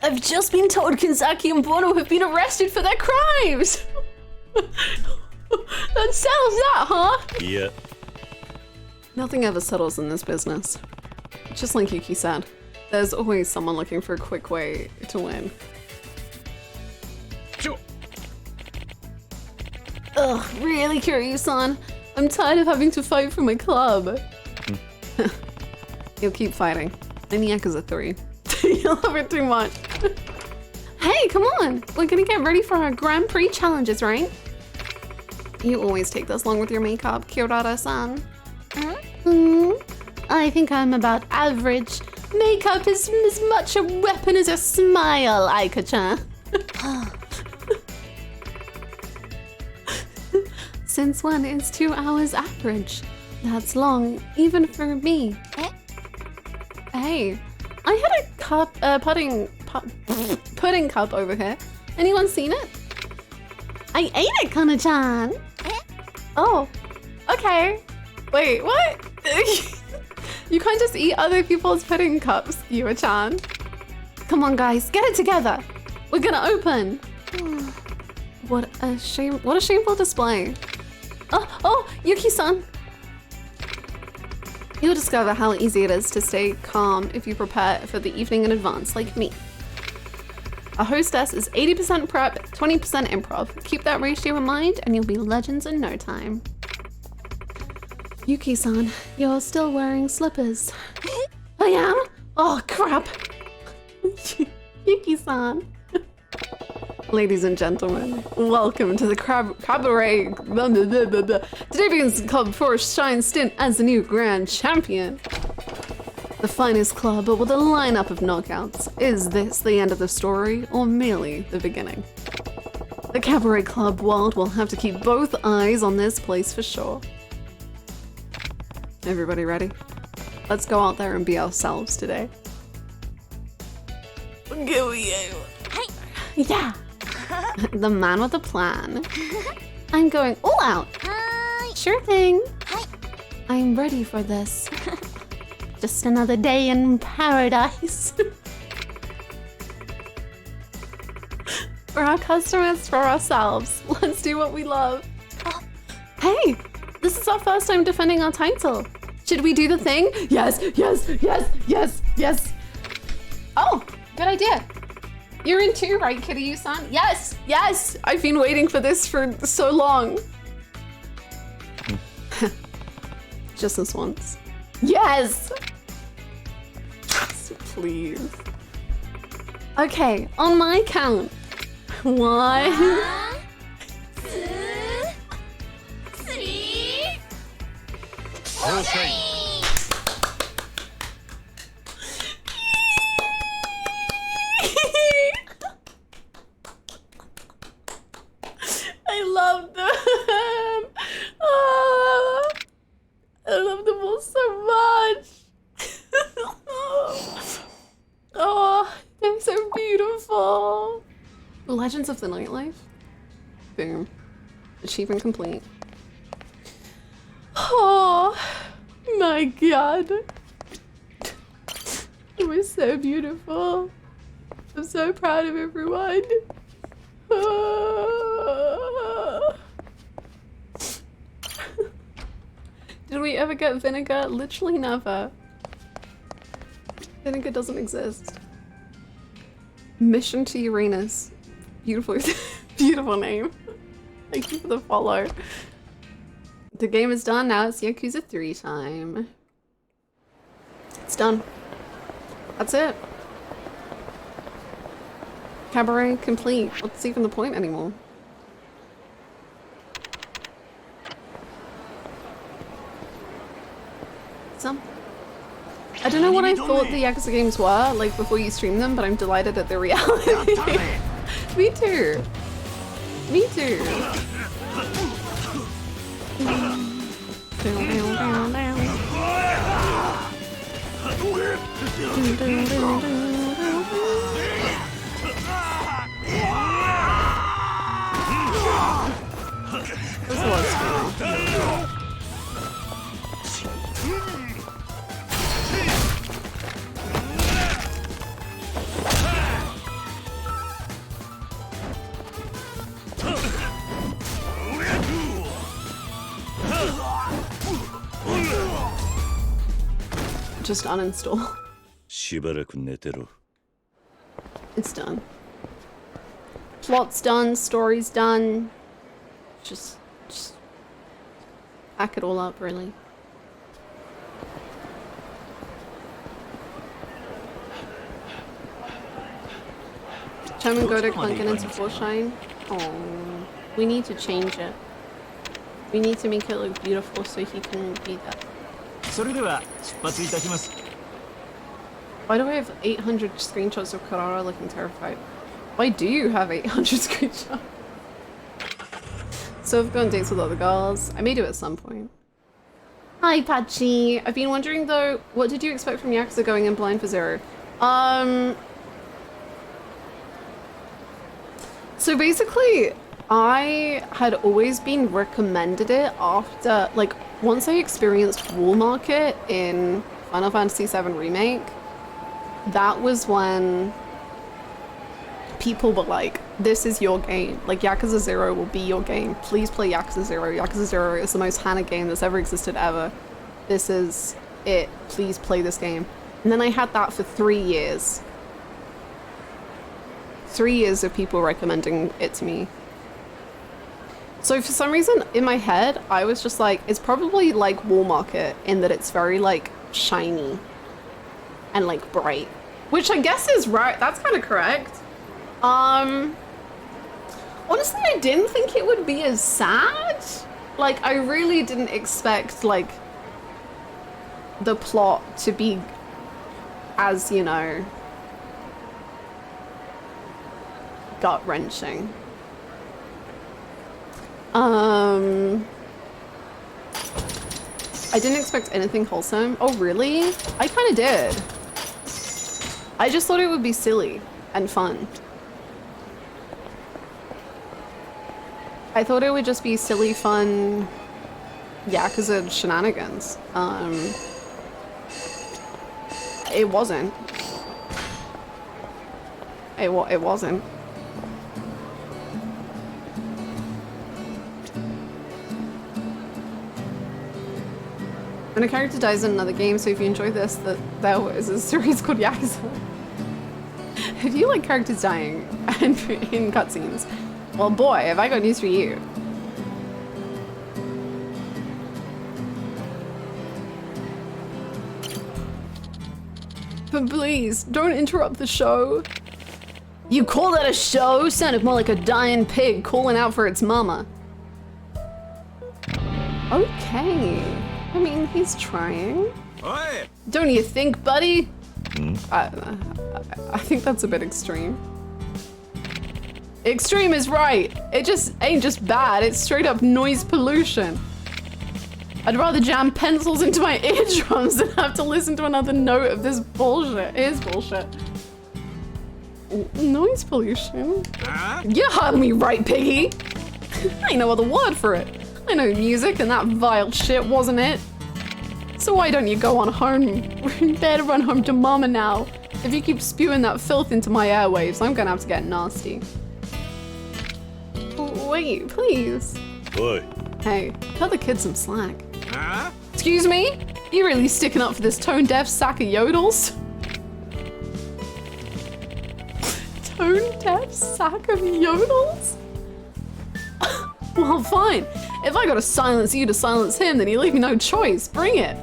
I've just been told Kanzaki and Bono have been arrested for their crimes. That settles that, huh? Yeah. Nothing ever settles in this business. Just like Yuki said, there's always someone looking for a quick way to win. Ugh, really, Kiryu-san? I'm tired of having to fight for my club. You'll keep fighting. In Yakuza 3. You'll love it too much. Hey, come on! We're gonna get ready for our Grand Prix challenges, right? You always take this long with your makeup, Kyorara-san. I think I'm about average. Makeup is as much a weapon as a smile, Aika-chan. Since when is 2 hours average? That's long, even for me. Hey, I had a cup, pudding cup over here. Anyone seen it? I ate it, Kana-chan. Oh, okay. Wait, what? You can't just eat other people's pudding cups, Yua-chan. Come on, guys, get it together. We're gonna open. What a shame! What a shameful display. Oh, Yuki-san. You'll discover how easy it is to stay calm if you prepare for the evening in advance, like me. A hostess is 80% prep, 20% improv. Keep that ratio in mind and you'll be legends in no time. Yuki-san, you're still wearing slippers. I am? Oh, crap. Yuki-san. Ladies and gentlemen, welcome to the cabaret. Today begins the club for Shine's stint as the new Grand Champion. The finest club with a lineup of knockouts. Is this the end of the story or merely the beginning? The cabaret club world will have to keep both eyes on this place for sure. Everybody ready? Let's go out there and be ourselves today. Yeah. The man with a plan. I'm going all out. Sure thing. I'm ready for this. Just another day in paradise. For our customers, for ourselves. Let's do what we love. Hey, this is our first time defending our title. Should we do the thing? Yes, yes, yes, yes, yes. Oh, good idea. You're in too, right, Kiryu-san? Yes, yes! I've been waiting for this for so long. Just this once. Yes! So please. Okay, on my count. 1, 2, 3. Legends of the Nightlife? Boom. Achievement complete. Oh my god. It was so beautiful. I'm so proud of everyone. Did we ever get vinegar? Literally never. Vinegar doesn't exist. Mission to Uranus. Beautiful, beautiful name. Thank you for the follow. The game is done, now it's Yakuza 3 time. It's done. That's it. Cabaret complete. What's even the point anymore? So, I don't know what I thought the Yakuza games were, like, before you stream them, but I'm delighted at the reality. Me too. Me too. That's a lot of screaming. Just uninstall. It's done. Plot's done, story's done. Just pack it all up, really. Chairman Godo can't get into Foreshine. Oh, we need to change it. We need to make it look beautiful so he can be that. Why do I have 800 screenshots of Karara looking terrified? Why do you have 800 screenshots? So I've gone on dates with other girls. I may do it at some point. Hi, Patchy. I've been wondering though, what did you expect from Yakuza going in blind for Zero? So basically, I had always been recommended it after, like, once I experienced Wall Market in Final Fantasy VII Remake, that was when people were like, this is your game. Like, Yakuza 0 will be your game. Please play Yakuza 0. Yakuza 0 is the most Hannah game that's ever existed ever. This is it. Please play this game. And then I had that for 3 years. 3 years of people recommending it to me. So for some reason, in my head, I was just like, it's probably like Wall Market in that it's very, like, shiny and, like, bright. Which I guess is right. That's kind of correct. Honestly, I didn't think it would be as sad. Like, I really didn't expect, like, the plot to be as, you know, gut-wrenching. I didn't expect anything wholesome. Oh, really? I kind of did. I just thought it would be silly and fun. I thought it would just be silly, fun Yakuza shenanigans. It wasn't. It wasn't. When a character dies in another game, so if you enjoy this, there is a series called Yakuza. If you like characters dying in cutscenes, well boy, have I got news for you. But please, don't interrupt the show. You call that a show? Sounded more like a dying pig calling out for its mama. Okay. I mean, he's trying. Oi! Don't you think, buddy? I think that's a bit extreme. Extreme is right. It just ain't just bad. It's straight up noise pollution. I'd rather jam pencils into my eardrums than have to listen to another note of this bullshit. It is bullshit. Noise pollution? You heard me right, piggy! I ain't no other word for it. I know music and that vile shit wasn't it. So why don't you go on home? Better run home to mama now. If you keep spewing that filth into my airwaves, I'm gonna have to get nasty. Wait, please. Oi. Hey, cut the kid some slack. Excuse me? You really sticking up for this tone-deaf sack of yodels? Tone-deaf sack of yodels? Well, fine. If I gotta silence you to silence him, then you leave me no choice. Bring it.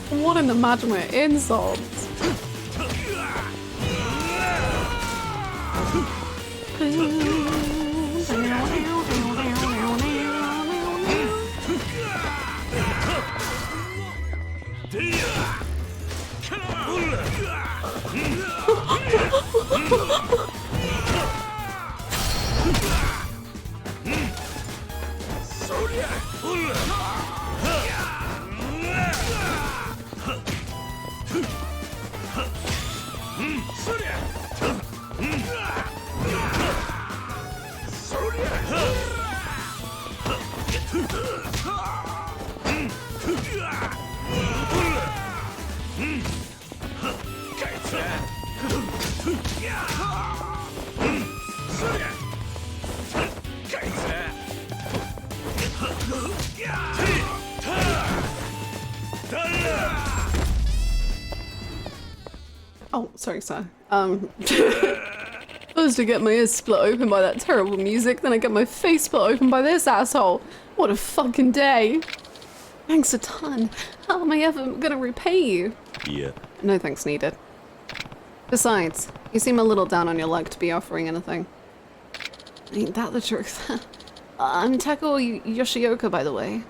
What in the imaginary insults? Oh, sorry, sir. First I get my ears split open by that terrible music, then I get my face split open by this asshole. What a fucking day. Thanks a ton. How am I ever gonna repay you? Yeah. No thanks needed. Besides, you seem a little down on your luck to be offering anything. Ain't that the truth? I'm Tako Yoshioka, by the way.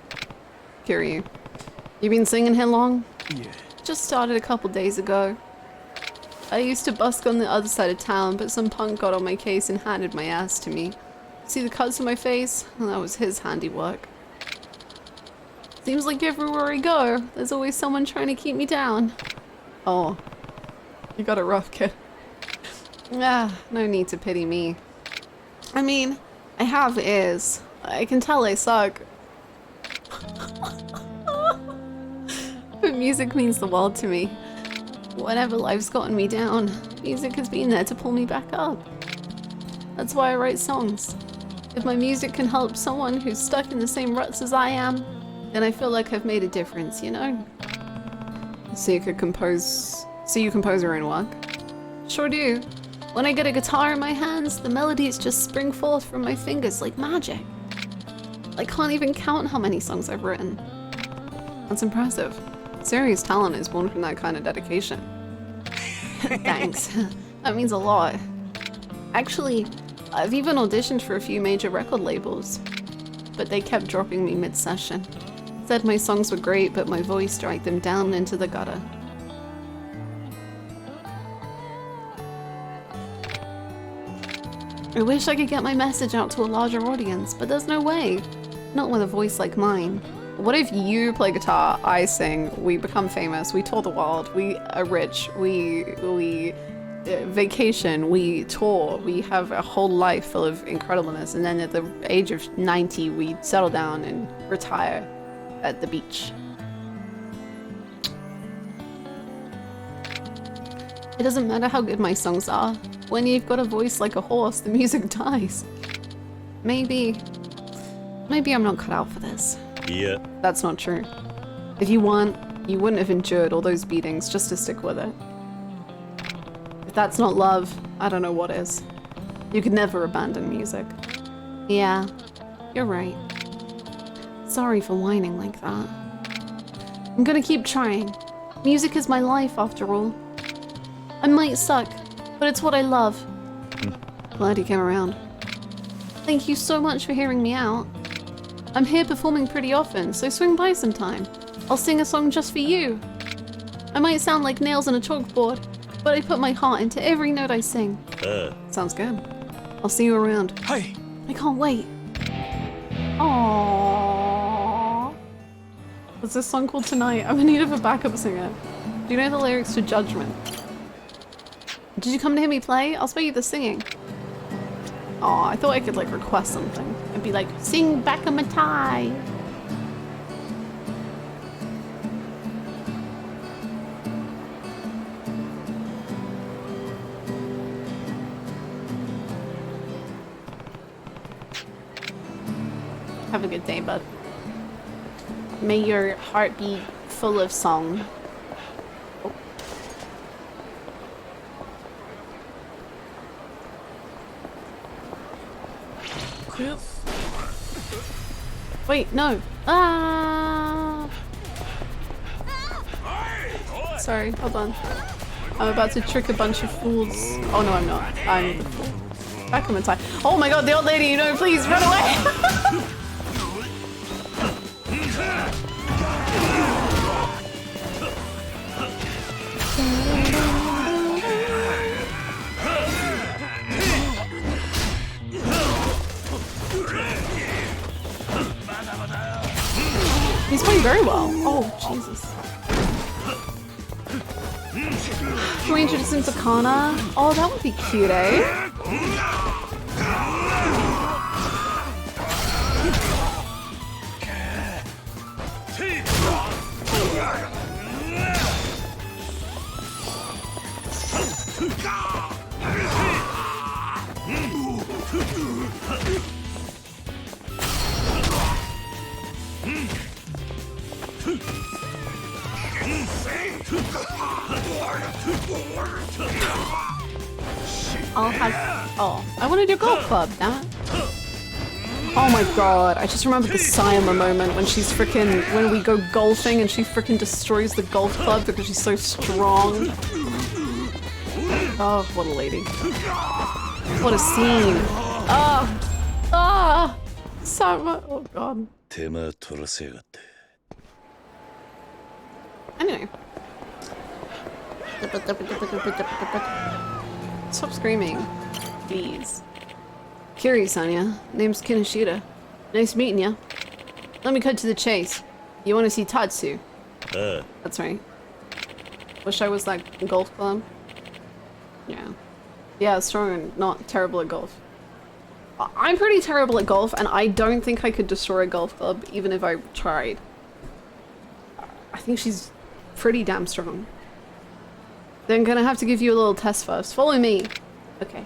Kiryu. You been singing here long? Yeah. Just started a couple days ago. I used to busk on the other side of town, but some punk got on my case and handed my ass to me. See the cuts on my face? Well, that was his handiwork. Seems like everywhere I go, there's always someone trying to keep me down. Oh, you got it rough, kid. Ah, no need to pity me. I mean, I have ears. I can tell I suck. But music means the world to me. Whenever life's gotten me down, music has been there to pull me back up. That's why I write songs. If my music can help someone who's stuck in the same ruts as I am, then I feel like I've made a difference, you know? So you compose your own work? Sure do. When I get a guitar in my hands, the melodies just spring forth from my fingers like magic. I can't even count how many songs I've written. That's impressive. Serious talent is born from that kind of dedication. Thanks. That means a lot. Actually, I've even auditioned for a few major record labels, but they kept dropping me mid-session. Said my songs were great, but my voice dragged them down into the gutter. I wish I could get my message out to a larger audience, but there's no way. Not with a voice like mine. What if you play guitar, I sing, we become famous, we tour the world, we are rich, we vacation, we tour, we have a whole life full of incredibleness, and then at the age of 90 we settle down and retire at the beach. It doesn't matter how good my songs are. When you've got a voice like a horse, the music dies. Maybe I'm not cut out for this. Yeah. That's not true. If you want, you wouldn't have endured all those beatings just to stick with it. If that's not love, I don't know what is. You could never abandon music. Yeah, you're right. Sorry for whining like that. I'm gonna keep trying. Music is my life, after all. I might suck, but it's what I love. Glad you came around. Thank you so much for hearing me out. I'm here performing pretty often, so swing by sometime. I'll sing a song just for you. I might sound like nails on a chalkboard, but I put my heart into every note I sing. Sounds good. I'll see you around. Hey! I can't wait. Aww. What's this song called Tonight? I'm in need of a backup singer. Do you know the lyrics to Judgment? Did you come to hear me play? I'll spare you the singing. Oh, I thought I could like request something. I'd be like, sing back of my tie. Have a good day, bud. May your heart be full of song. Wait, no. Ah! Sorry, hold on. I'm about to trick a bunch of fools. Oh no, I'm not. I'm the fool. Back on the time. Oh my god, the old lady, no, please run away! He's playing very well. Oh, Jesus. Can we introduce him to Kana? Oh, that would be cute, eh? I'll have. Oh, I wanted your golf club, damn it. Oh my god, I just remembered the Sayama moment when she's freaking. When we go golfing and she freaking destroys the golf club because she's so strong. Oh, what a lady. What a scene. Oh. Ah. Sayama. Oh god. Anyway. Stop screaming, please. Curious, Anya. Name's Kinoshita. Nice meeting ya. Let me cut to the chase. You want to see Tatsu? That's right. Wish I was that golf club. Yeah. Yeah, strong and not terrible at golf. I'm pretty terrible at golf, and I don't think I could destroy a golf club even if I tried. I think she's pretty damn strong. Then gonna have to give you a little test first. Follow me. Okay.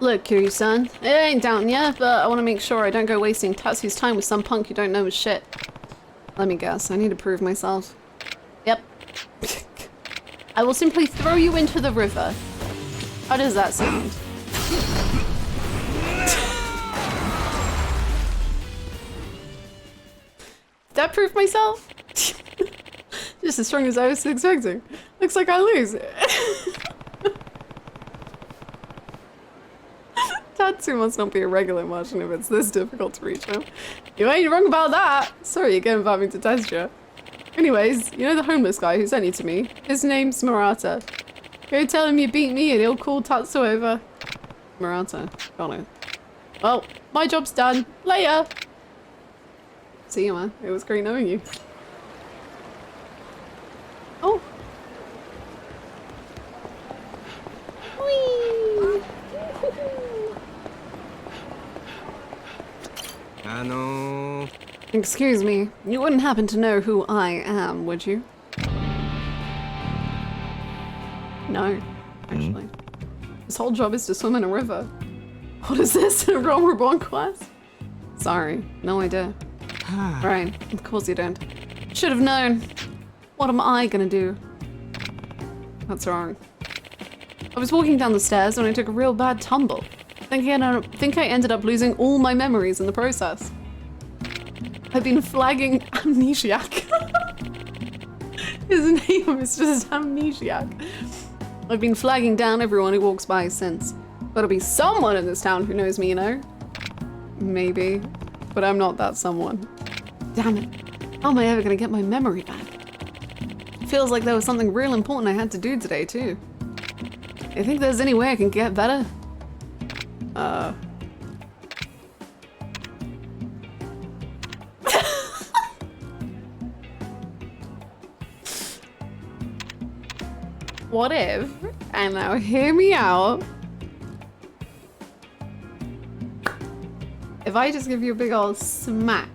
Look, Kiryu-san, it ain't down yet, but I want to make sure I don't go wasting Tatsu's time with some punk you don't know his shit. Let me guess, I need to prove myself. Yep. I will simply throw you into the river. How does that sound? Did that prove myself? Just as strong as I was expecting. Looks like I lose. Tatsu must not be a regular Martian if it's this difficult to reach him. You ain't wrong about that. Sorry again about me to test you. Anyways, you know the homeless guy who sent you to me? His name's Murata. Go tell him you beat me and he'll call Tatsu over. Murata. Got it. Well, my job's done. Later! See you, man. It was great knowing you. Oh. Whee! Excuse me, you wouldn't happen to know who I am, would you? No, actually. His whole job is to swim in a river. What is this? A Realm Reborn quest? Sorry, no idea. Right, of course you don't. Should have known. What am I gonna do? That's wrong. I was walking down the stairs when I took a real bad tumble. I think I ended up losing all my memories in the process. I've been flagging Amnesiac. His name is just Amnesiac. I've been flagging down everyone who walks by since. Gotta be someone in this town who knows me, you know? Maybe. But I'm not that someone. Damn it. How am I ever gonna get my memory back? Feels like there was something real important I had to do today, too. You think there's any way I can get better? What if, and now hear me out, if I just give you a big old smack,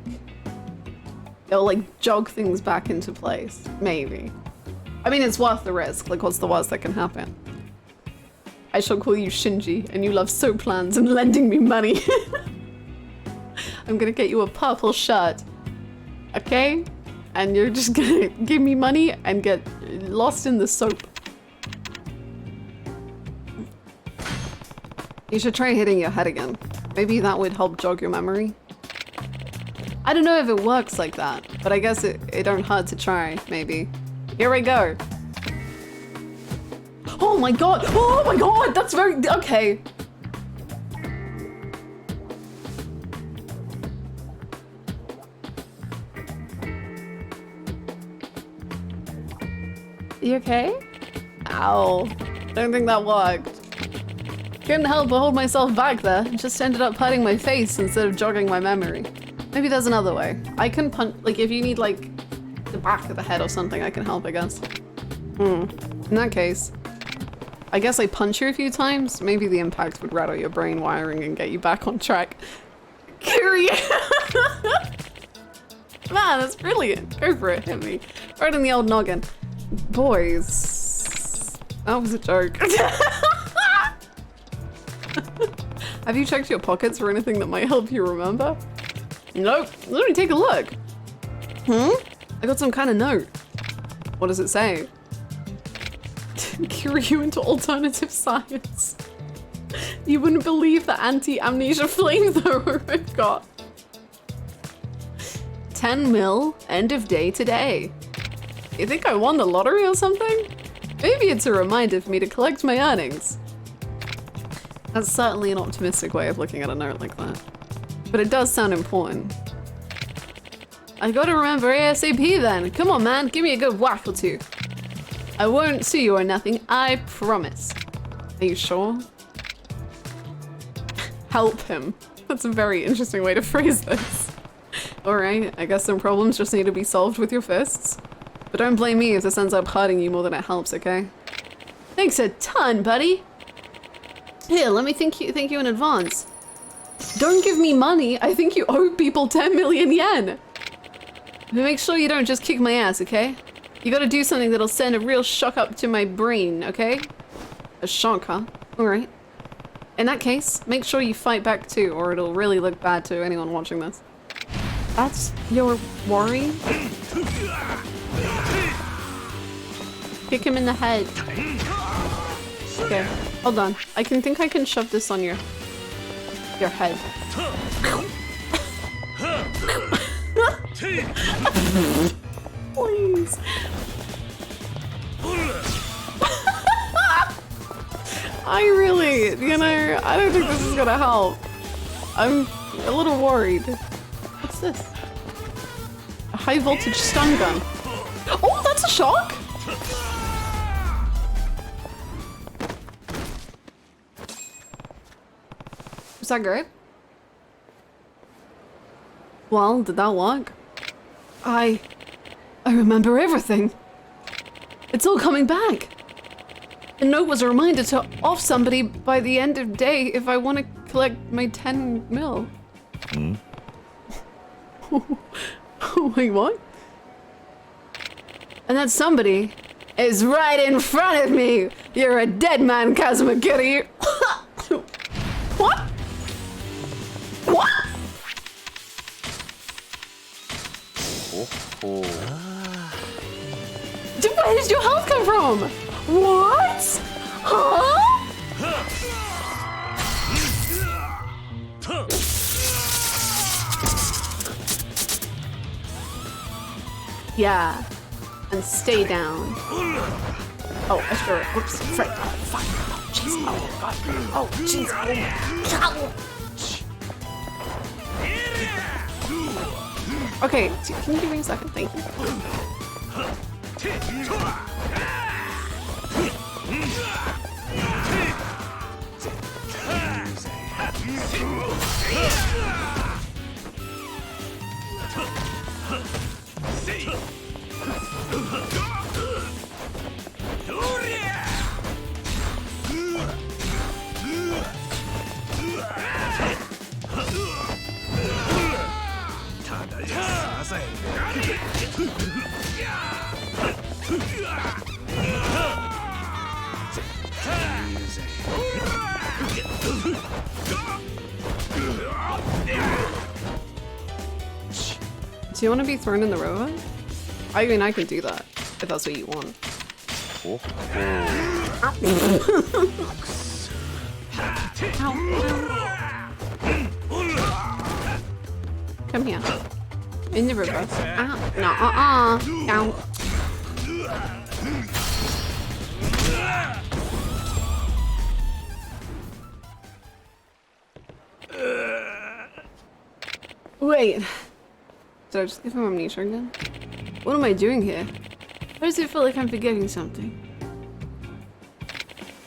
it'll like jog things back into place, maybe. I mean, it's worth the risk, like what's the worst that can happen? I shall call you Shinji, and you love soap plans and lending me money. I'm gonna get you a purple shirt, okay? And you're just gonna give me money and get lost in the soap. You should try hitting your head again. Maybe that would help jog your memory. I don't know if it works like that, but I guess it don't hurt to try, maybe. Here we go. Oh my god! Oh my god! That's very... okay. You okay? Ow. Don't think that worked. Couldn't help but hold myself back there. Just ended up hurting my face instead of jogging my memory. Maybe there's another way. I can punch... like, if you need, like, the back of the head or something, I can help, I guess. In that case, I guess I punch you a few times. Maybe the impact would rattle your brain wiring and get you back on track. Kyrie! Man, that's brilliant. Go for it, hit me. Right in the old noggin. Boys. That was a joke. Have you checked your pockets for anything that might help you remember? Nope. Let me take a look. I got some kind of note. What does it say? Cure you into alternative science. You wouldn't believe the anti-amnesia flamethrower I've got. 10 mil, end of day today. You think I won the lottery or something? Maybe it's a reminder for me to collect my earnings. That's certainly an optimistic way of looking at a note like that. But it does sound important. I gotta remember ASAP then. Come on, man, give me a good whack or two. I won't sue you or nothing, I promise. Are you sure? Help him. That's a very interesting way to phrase this. Alright, I guess some problems just need to be solved with your fists. But don't blame me if this ends up hurting you more than it helps, okay? Thanks a ton, buddy. Here, let me thank you in advance. Don't give me money, I think you owe people 10 million yen. But make sure you don't just kick my ass, okay? You gotta do something that'll send a real shock up to my brain, okay? A shock, huh? Alright. In that case, make sure you fight back too, or it'll really look bad to anyone watching this. That's your worry? Kick him in the head. Okay, hold on. I think I can shove this on your head. Please. I really, I don't think this is gonna help. I'm a little worried. What's this? A high voltage stun gun. Oh, that's a shock? Was that good? Well, did that work? I remember everything. It's all coming back. The note was a reminder to off somebody by the end of day if I want to collect my 10 mil. Wait, what? And that somebody is right in front of me. You're a dead man, Kazumakiri. What? What? Dude, where did your health come from? What? Huh? Yeah, and stay down. Oh, I sure. Whoops. Frick. Oh, fuck. Oh, jeez. Oh, God. Oh, jeez. Oh. Okay, can you give me a second? Thank you. Do you want to be thrown in the river? I mean, I can do that, if that's what you want. Come here. In the river. No, Wait. Did I just give him amnesia again? What am I doing here? Why does it feel like I'm forgetting something?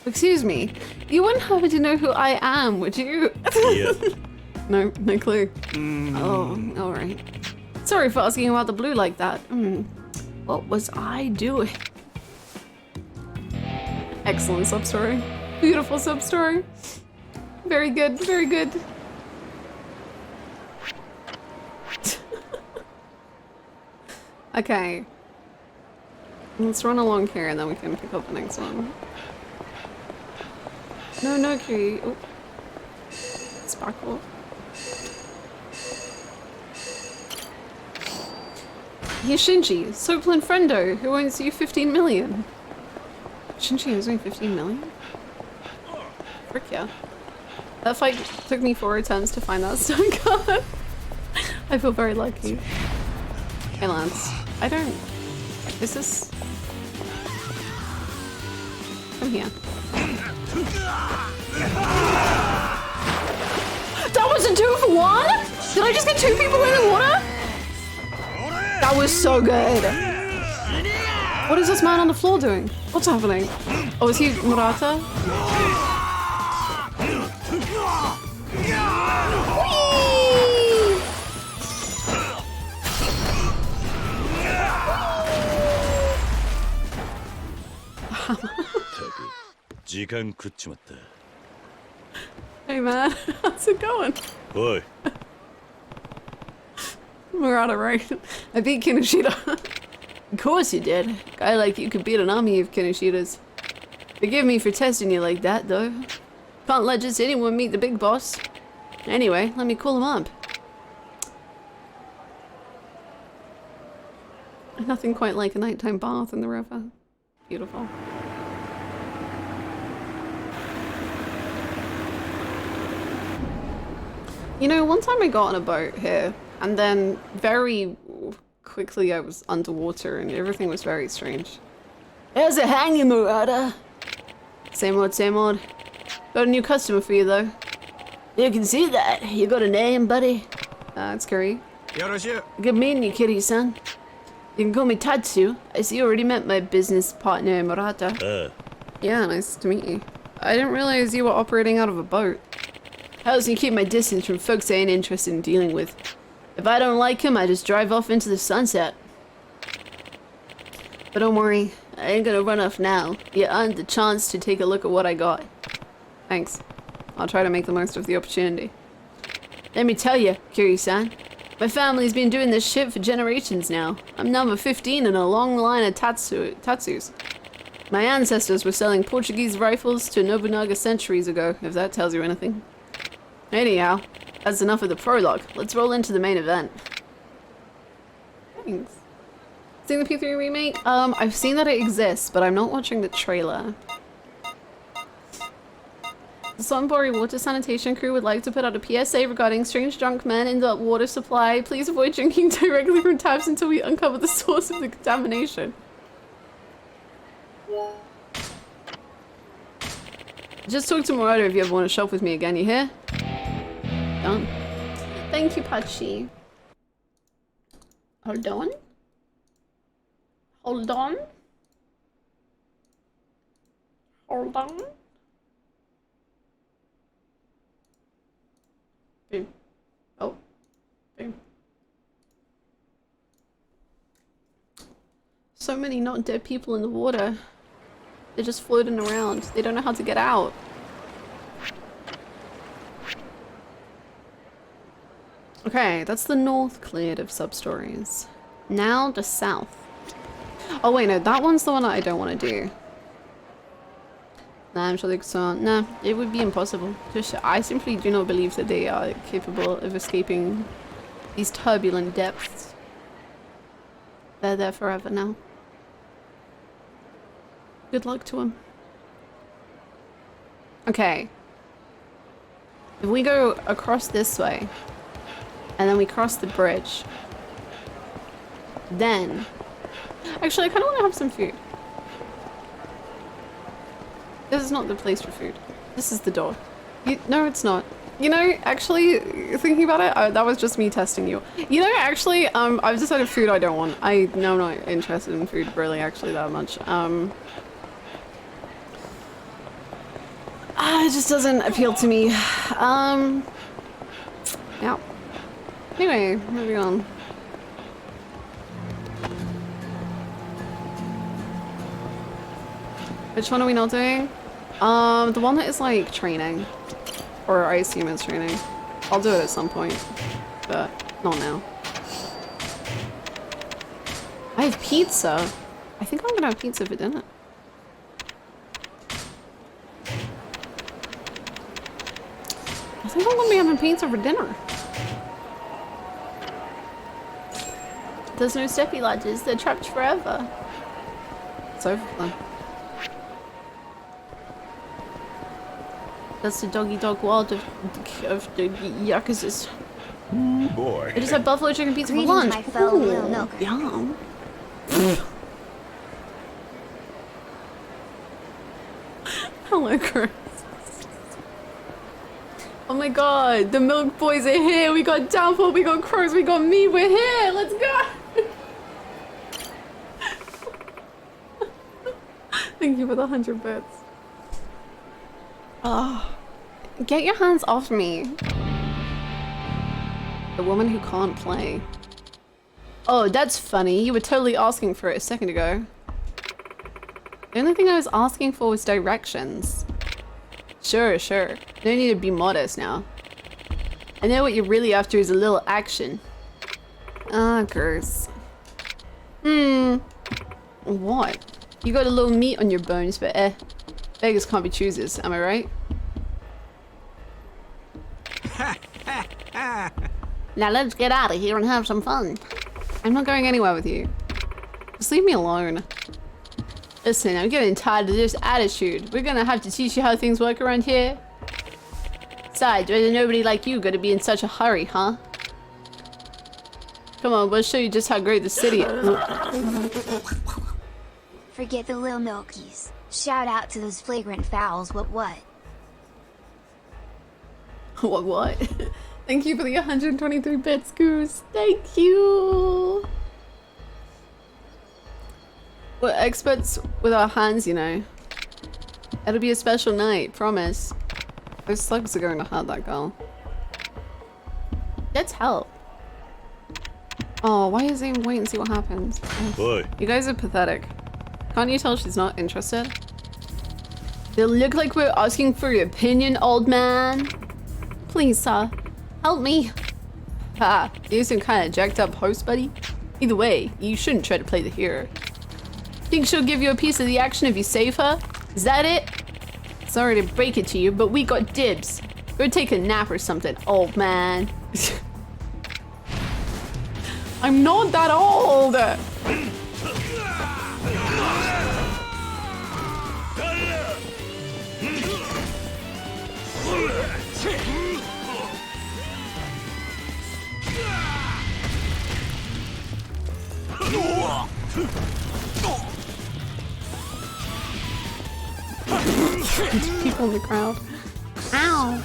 Excuse me. You wouldn't happen to know who I am, would you? Yeah. No clue. Oh, alright. Sorry for asking about the blue like that. What was I doing? Excellent sub-story. Beautiful sub-story. Very good, very good. Okay. Let's run along here and then we can pick up the next one. No, Kiri. Oh. Sparkle. Here's Shinji, Soplan friendo, who owns you 15 million. Shinji owes me 15 million? Frick yeah. That fight took me 4 attempts to find that stone card. I feel very lucky. Hey Lance, I don't... Is this... Come here. That was a 2 for 1? Did I just get 2 people in the water? That was so good. What is this man on the floor doing? What's happening? Oh, is he Murata? Hey man, how's it going? Oi. Murata, right? I beat Kinoshita. Of course you did. A guy like you could beat an army of Kinoshitas. Forgive me for testing you like that, though. Can't let just anyone meet the big boss. Anyway, let me cool him up. Nothing quite like a nighttime bath in the river. Beautiful. You know, one time I got on a boat here, and then very quickly I was underwater, and everything was very strange. How's it hanging, Murata? Same old, same old. Got a new customer for you, though. You can see that. You got a name, buddy? It's Curry. Good meeting you, Kitty-san. You can call me Tatsu. I see you already met my business partner, Murata. Yeah, nice to meet you. I didn't realize you were operating out of a boat. Helps me keep my distance from folks I ain't interested in dealing with. If I don't like him, I just drive off into the sunset. But don't worry, I ain't gonna run off now. You earned the chance to take a look at what I got. Thanks. I'll try to make the most of the opportunity. Let me tell you, Kiri-san, my family's been doing this shit for generations now. I'm number 15 in a long line of Tatsus. My ancestors were selling Portuguese rifles to Nobunaga centuries ago, if that tells you anything. Anyhow, that's enough of the prologue. Let's roll into the main event. Thanks. Seen the P3 remake? I've seen that it exists, but I'm not watching the trailer. The Sunbury Water Sanitation Crew would like to put out a PSA regarding strange drunk men in the water supply. Please avoid drinking directly from taps until we uncover the source of the contamination. Just talk to Murata if you ever want to shop with me again, you hear? Done. Thank you, Pachi. Hold on. Hold on. Hold on. Boom. Oh. Boom. So many not dead people in the water. They're just floating around. They don't know how to get out. Okay, that's the north cleared of sub-stories. Now the south. Oh wait, no, that one's the one that I don't want to do. Nah, I'm sure they can't. Nah, it would be impossible. I simply do not believe that they are capable of escaping these turbulent depths. They're there forever now. Good luck to them. Okay. If we go across this way, and then we cross the bridge, then... Actually, I kind of want to have some food. This is not the place for food. This is the door. No, it's not. You know, actually, thinking about it, that was just me testing you. You know, actually, I've decided food I don't want. I'm not interested in food really, actually, that much. It just doesn't appeal to me. Yeah. Anyway, moving on. Which one are we not doing? The one that is like training. Or I assume it's training. I'll do it at some point, but not now. I have pizza. I think I'm gonna have pizza for dinner. I think I'm gonna be having pizza for dinner. There's no steppy ladders, they're trapped forever. It's over for them. That's the doggy dog world of the Yakuzas. Boy. I just had buffalo chicken pizza for Greetings, lunch. my fellow little milker. Yum. Hello, Chris. Oh my god, the milk boys are here. We got Downfall, we got Crows, we got me. We're here. Let's go. Thank you for the 100 bits. Oh, get your hands off me. The woman who can't play. Oh, that's funny. You were totally asking for it a second ago. The only thing I was asking for was directions. Sure, sure. No need to be modest now. I know what you're really after is a little action. Ah, curse. What? You got a little meat on your bones, but beggars can't be choosers, am I right? Now let's get out of here and have some fun. I'm not going anywhere with you. Just leave me alone. Listen, I'm getting tired of this attitude. We're gonna have to teach you how things work around here. Besides, there's nobody like you gonna be in such a hurry, huh? Come on, we'll show you just how great the city is. Forget the little milkies. Shout out to those flagrant fouls, what? What? Thank you for the 123 bits, Goose. Thank you. We're experts with our hands, you know. It'll be a special night, promise. Those slugs are going to hurt that girl. Let's help. Oh, why is he wait and see what happens? Boy. You guys are pathetic. Can't you tell she's not interested? They look like we're asking for your opinion, old man. Please, sir. Help me. Ha, you're some kind of jacked up host, buddy. Either way, you shouldn't try to play the hero. Think she'll give you a piece of the action if you save her? Is that it? Sorry to break it to you, but we got dibs. Go take a nap or something, old man. I'm not that old! People in the crowd. Ow!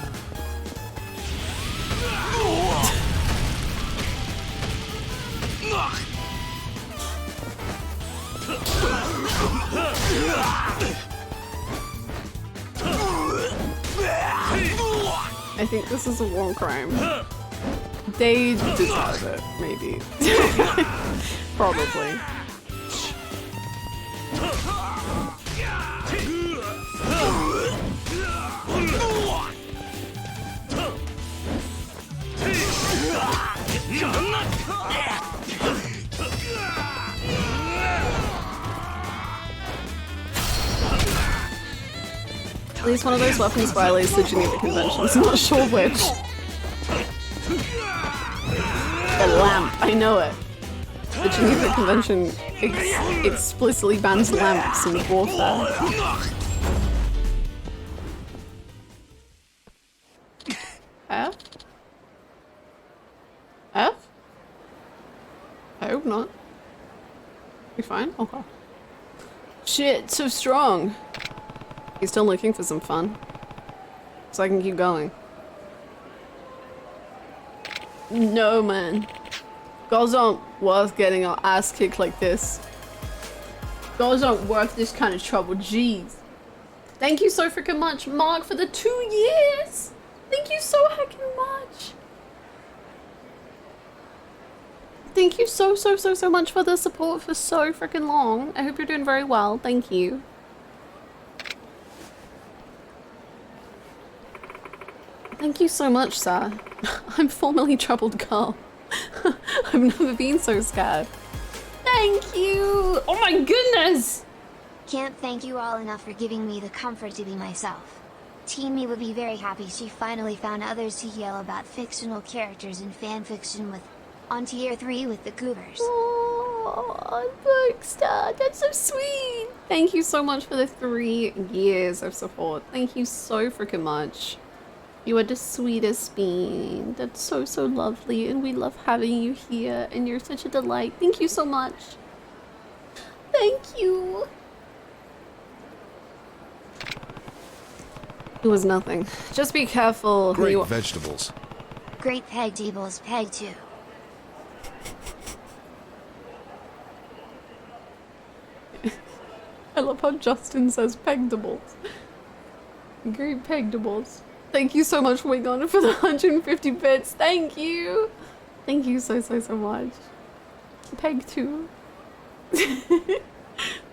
I think this is a war crime. They deserve it, maybe. Probably. least one of those weapons violates the Geneva Conventions. I'm not sure which. The lamp, I know it. The Geneva Convention explicitly bans lamps in warfare. F? F? I hope not. You fine? Okay. Shit, so strong. He's still looking for some fun. So I can keep going. No, man. Girls aren't worth getting our ass kicked like this. Girls aren't worth this kind of trouble, jeez. Thank you so freaking much, Mark, for the 2 years! Thank you so heckin' much! Thank you so much for the support for so freaking long. I hope you're doing very well. Thank you. Thank you so much, sir. I'm formerly troubled girl. I've never been so scared. Thank you! Oh my goodness! Can't thank you all enough for giving me the comfort to be myself. Team Me would be very happy she finally found others to yell about fictional characters in fanfiction with on tier 3 with the Goobers. Oh, Bergstar, that's so sweet! Thank you so much for the 3 years of support. Thank you so freaking much. You are the sweetest being. That's so lovely, and we love having you here, and you're such a delight. Thank you so much. Thank you. It was nothing. Just be careful. Great vegetables. Great Peg Tables, Peg 2. I love how Justin says pegdables. Great pegdables. Thank you so much, Wigon, for the 150 bits. Thank you. Thank you so much. Peg 2.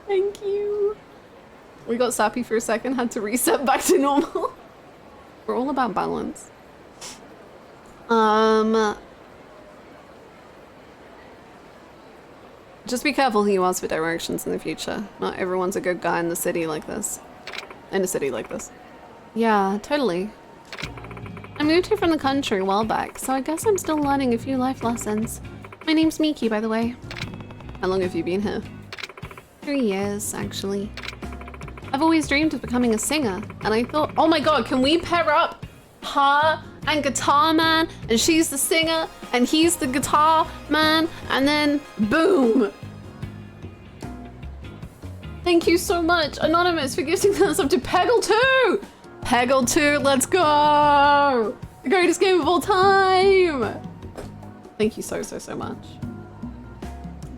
Thank you. We got sappy for a second, had to reset back to normal. We're all about balance. Just be careful who you ask for directions in the future. Not everyone's a good guy in the city like this. In a city like this. Yeah, totally. I moved here from the country a while back, so I guess I'm still learning a few life lessons. My name's Miki, by the way. How long have you been here? 3 years, actually. I've always dreamed of becoming a singer, and I thought, oh my god, can we pair up her and Guitar Man, and she's the singer, and he's the guitar man, and then boom! Thank you so much, Anonymous, for gifting us up to Peggle 2! Peggle 2, let's go! The greatest game of all time! Thank you so much.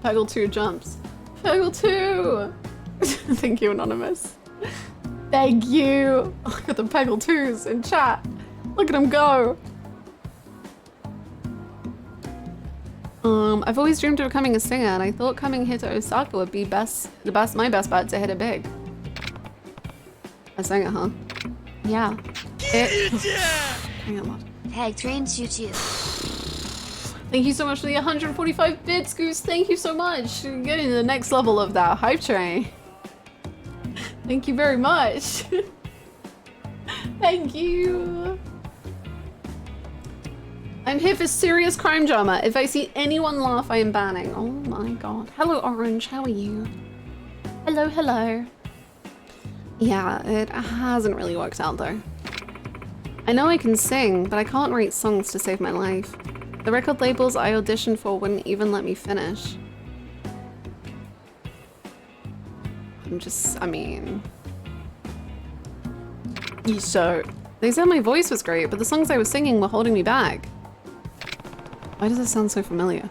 Peggle 2 jumps. Peggle 2! Thank you, Anonymous. Thank you! Oh, look at the Peggle 2s in chat. Look at them go! I've always dreamed of becoming a singer, and I thought coming here to Osaka would be my best bet to hit it big. A singer, huh? Yeah. Hang on. Peg Train Choo Choo. Thank you so much for the 145 bits, Goose. Thank you so much. You're getting to the next level of that hype train. Thank you very much. Thank you. I'm here for serious crime drama. If I see anyone laugh, I am banning. Oh my god. Hello, Orange. How are you? Hello. Yeah, it hasn't really worked out though. I know I can sing, but I can't write songs to save my life. The record labels I auditioned for wouldn't even let me finish. So, they said my voice was great, but the songs I was singing were holding me back. Why does it sound so familiar?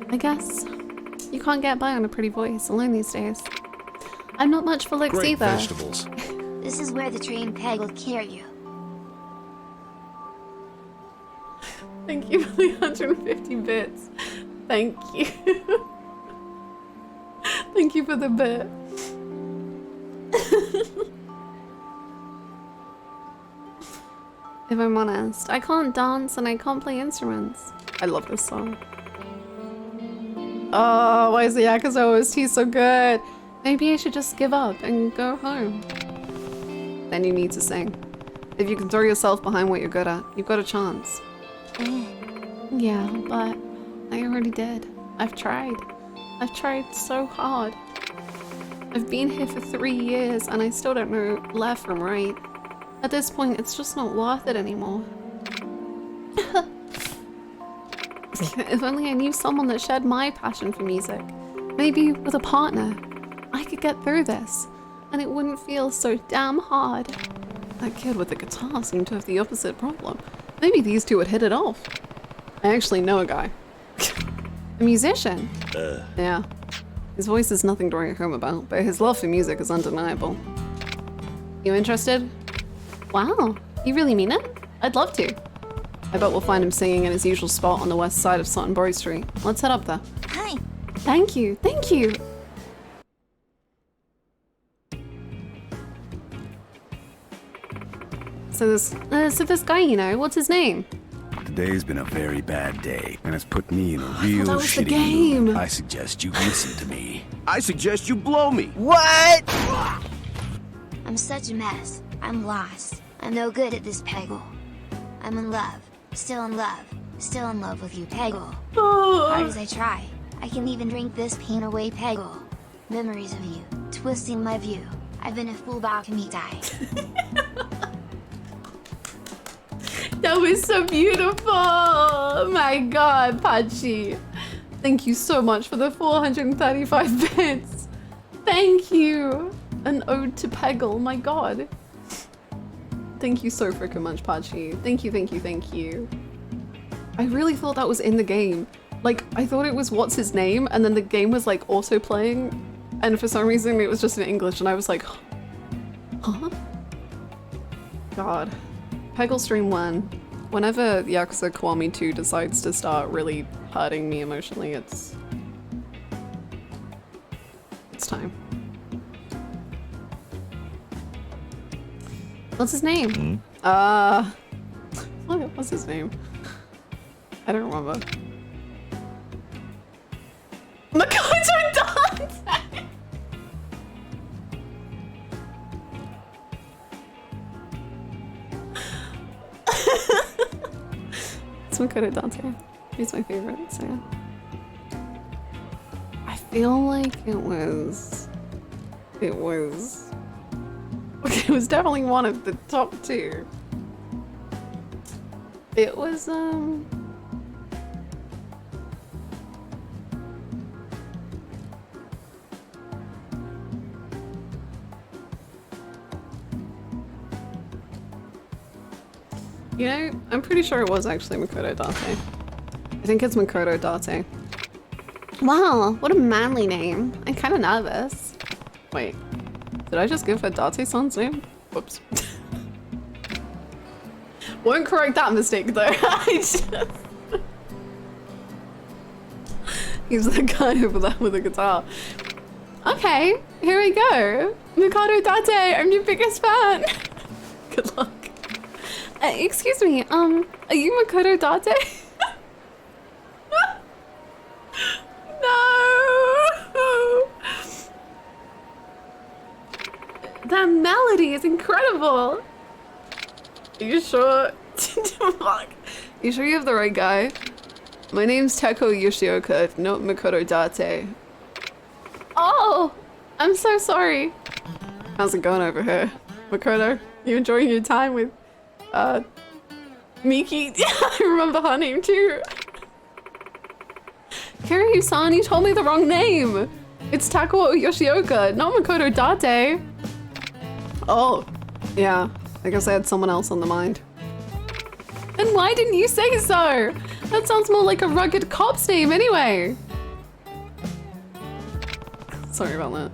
I guess you can't get by on a pretty voice alone these days. I'm not much for looks either. Vegetables. This is where the train Peg will carry you. Thank you for the 150 bits. Thank you. Thank you for the bit. If I'm honest, I can't dance and I can't play instruments. I love this song. Oh, why is the Yakuza OST so good? Maybe I should just give up and go home. then you need to sing. If you can throw yourself behind what you're good at, you've got a chance. Yeah, but I already did. I've tried. I've tried so hard. I've been here for 3 years and I still don't know left from right. At this point, it's just not worth it anymore. If only I knew someone that shared my passion for music. Maybe with a partner. I could get through this, and it wouldn't feel so damn hard. That kid with the guitar seemed to have the opposite problem. Maybe these two would hit it off. I actually know a guy. A musician. Yeah. His voice is nothing to write home about, but his love for music is undeniable. You interested? Wow, you really mean it? I'd love to. I bet we'll find him singing in his usual spot on the west side of Sutton Street. Let's head up there. Hi. Thank you, thank you. So this guy, you know, what's his name? Today's been a very bad day, and it's put me in a real that was shitty the game. mood. I suggest you listen to me. I suggest you blow me. What? I'm such a mess. I'm lost. I'm no good at this, Peggle. I'm in love. Still in love. Still in love with you, Peggle. Hard as I try, I can even drink this pain away, Peggle. Memories of you, twisting my view. I've been a fool about me die. That was so beautiful! Oh my god, Pachi. Thank you so much for the 435 bits. Thank you! An ode to Peggle, my god. Thank you so freaking much, Pachi. Thank you, thank you, thank you. I really thought that was in the game. Like, I thought it was what's his name, and then the game was like also playing, and for some reason it was just in English, and I was like, huh? God. Peggle Stream 1. Whenever Yakuza Kiwami 2 decides to start really hurting me emotionally, it's time. What's his name? What's his name? I don't remember. Makoto Dante! It's Makoto Dante. He's my favorite, so yeah. I feel like it was definitely one of the top 2. It was you know, I'm pretty sure it was actually Makoto Date. I think it's Makoto Date. Wow, what a manly name. I'm kind of nervous. Wait, did I just give her Date-san's name? Whoops. Won't correct that mistake though. He's the guy over there with the guitar. Okay, here we go. Makoto Date, I'm your biggest fan. Good luck. Excuse me, are you Makoto Date? No! That melody is incredible! Are you sure? You sure you have the right guy? My name's Teko Yoshioka, not Makoto Date. Oh! I'm so sorry. How's it going over here? Makoto, you enjoying your time with Miki? I remember her name too. Kiryu-san, you told me the wrong name. It's Tako Yoshioka, not Makoto Date. Oh, yeah. I guess I had someone else on the mind. Then why didn't you say so? That sounds more like a rugged cop's name anyway. Sorry about that.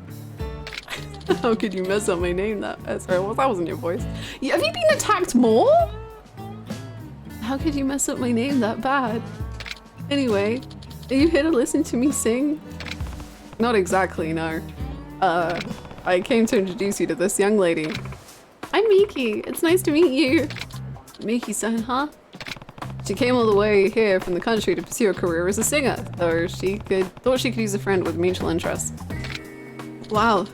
How could you mess up my name that? Sorry, that wasn't your voice. Have you been attacked more? How could you mess up my name that bad? Anyway, are you here to listen to me sing? Not exactly, no. I came to introduce you to this young lady. I'm Miki. It's nice to meet you. Miki-san, huh? She came all the way here from the country to pursue a career as a singer, though thought she could use a friend with mutual interests. Wow.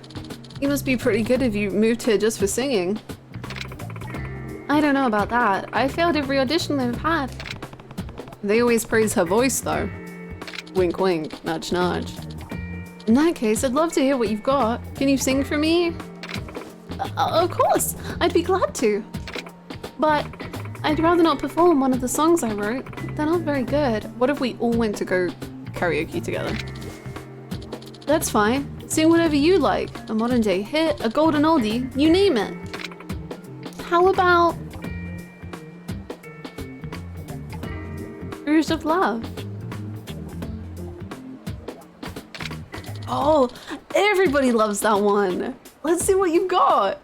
You must be pretty good if you moved here just for singing. I don't know about that. I failed every audition they've had. They always praise her voice though. Wink wink, nudge nudge. In that case, I'd love to hear what you've got. Can you sing for me? Of course, I'd be glad to. But I'd rather not perform one of the songs I wrote. They're not very good. What if we all went to go karaoke together? That's fine. Sing whatever you like. A modern day hit, a golden oldie, you name it. How about Rouge of Love? Oh, everybody loves that one. Let's see what you've got.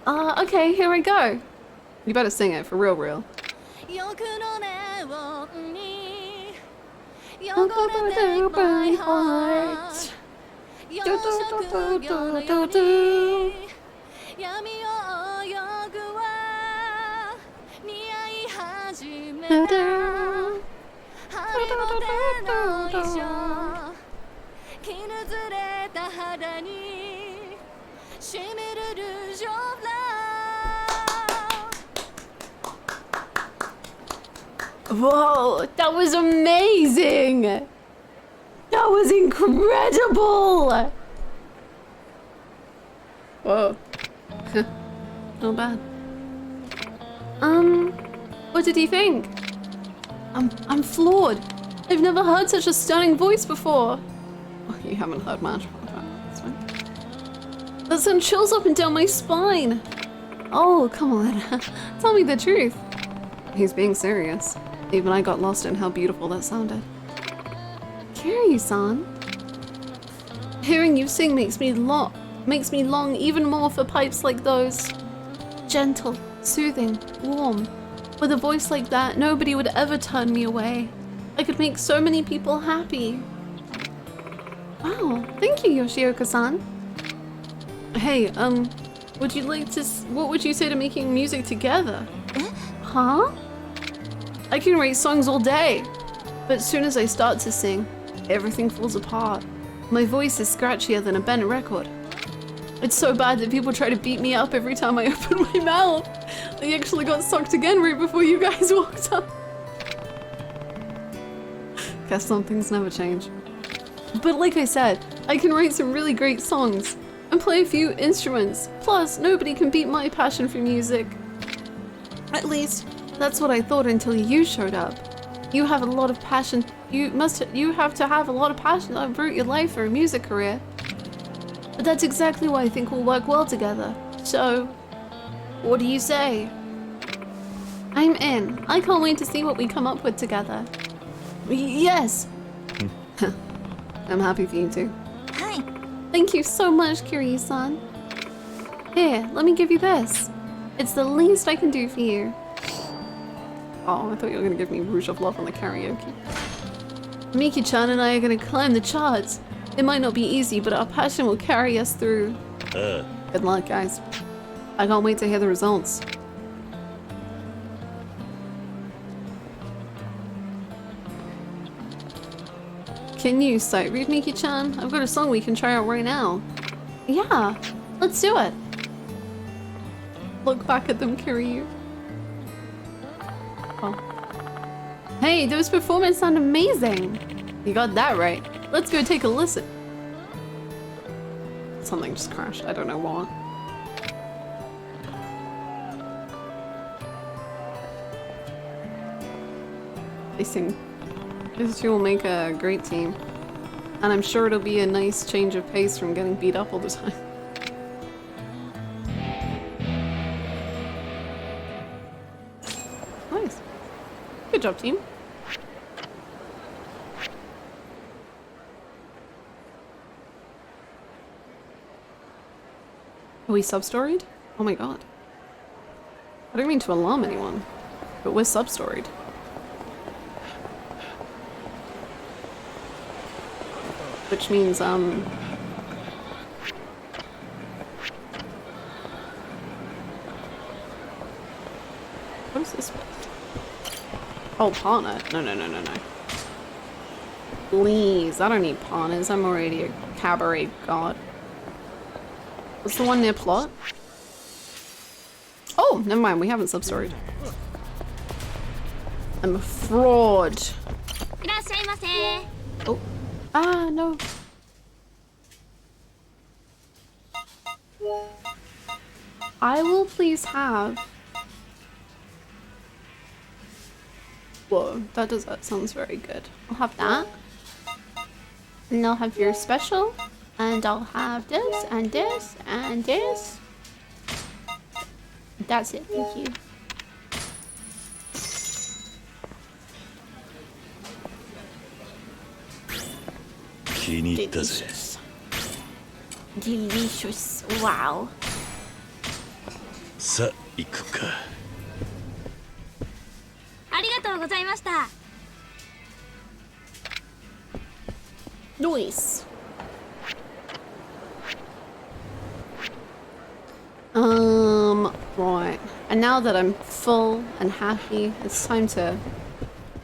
Okay, here I go. You better sing it for real, real. You're gonna take my heart. Whoa, that was amazing! That was incredible! Whoa. Not bad. What did you think? I'm floored. I've never heard such a stunning voice before. Oh, you haven't heard much. That's fine. That sent chills up and down my spine. Oh, come on. Tell me the truth. He's being serious. Even I got lost in how beautiful that sounded. Kiryu-san. Hearing you sing makes me long even more for pipes like those. Gentle, soothing, warm. With a voice like that, nobody would ever turn me away. I could make so many people happy. Wow, thank you, Yoshioka-san. Hey, what would you say to making music together? Huh? I can write songs all day, but as soon as I start to sing, everything falls apart. My voice is scratchier than a bent record. It's so bad that people try to beat me up every time I open my mouth. I actually got sucked again right before you guys walked up. Guess some things never change. But like I said, I can write some really great songs and play a few instruments. Plus, nobody can beat my passion for music. At least, that's what I thought until you showed up. You have a lot of passion. You have to have a lot of passion to uproot your life for a music career. But that's exactly why I think we'll work well together. So, what do you say? I'm in. I can't wait to see what we come up with together. Yes. I'm happy for you too. Hi. Thank you so much, Kiryu-san. Here, let me give you this. It's the least I can do for you. Oh, I thought you were gonna give me Rouge of Love on the karaoke. Miki-chan and I are gonna climb the charts. It might not be easy, but our passion will carry us through. Good luck, guys. I can't wait to hear the results. Can you sight read, Miki-chan? I've got a song we can try out right now. Yeah, let's do it. Look back at them, Kiryu. Oh. Hey, those performances sound amazing. You got that right. Let's go take a listen. Something just crashed. I don't know what. They sing. These two will make a great team. And I'm sure it'll be a nice change of pace from getting beat up all the time. Nice. Good job, team. Are we sub-storied? Oh my god. I don't mean to alarm anyone, but we're sub-storied. Which means, what is this? Oh, partner. No. Please, I don't need partners. I'm already a cabaret god. What's the one near plot? Oh, never mind. We haven't sub-storied. I'm a fraud. Oh. Ah, no. I will please have... Whoa, that sounds very good. I'll have that. And I'll have your special. And I'll have this, and this, and this. That's it, thank you. Delicious. Delicious. Wow. さあ行くか。ありがとうございました。 Nice. Right. And now that I'm full and happy, it's time to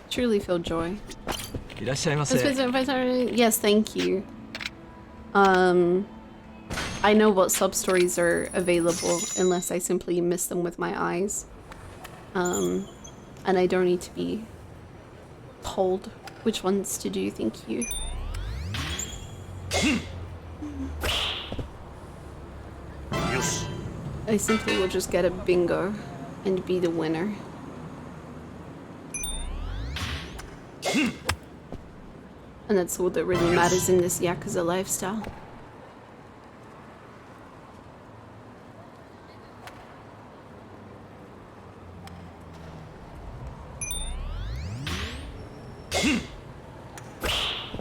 truly feel joy. いらっしゃいませ。 Yes, thank you. I know what sub-stories are available unless I simply miss them with my eyes. And I don't need to be told which ones to do, thank you. I simply will just get a bingo and be the winner. And that's all that really matters in this Yakuza lifestyle.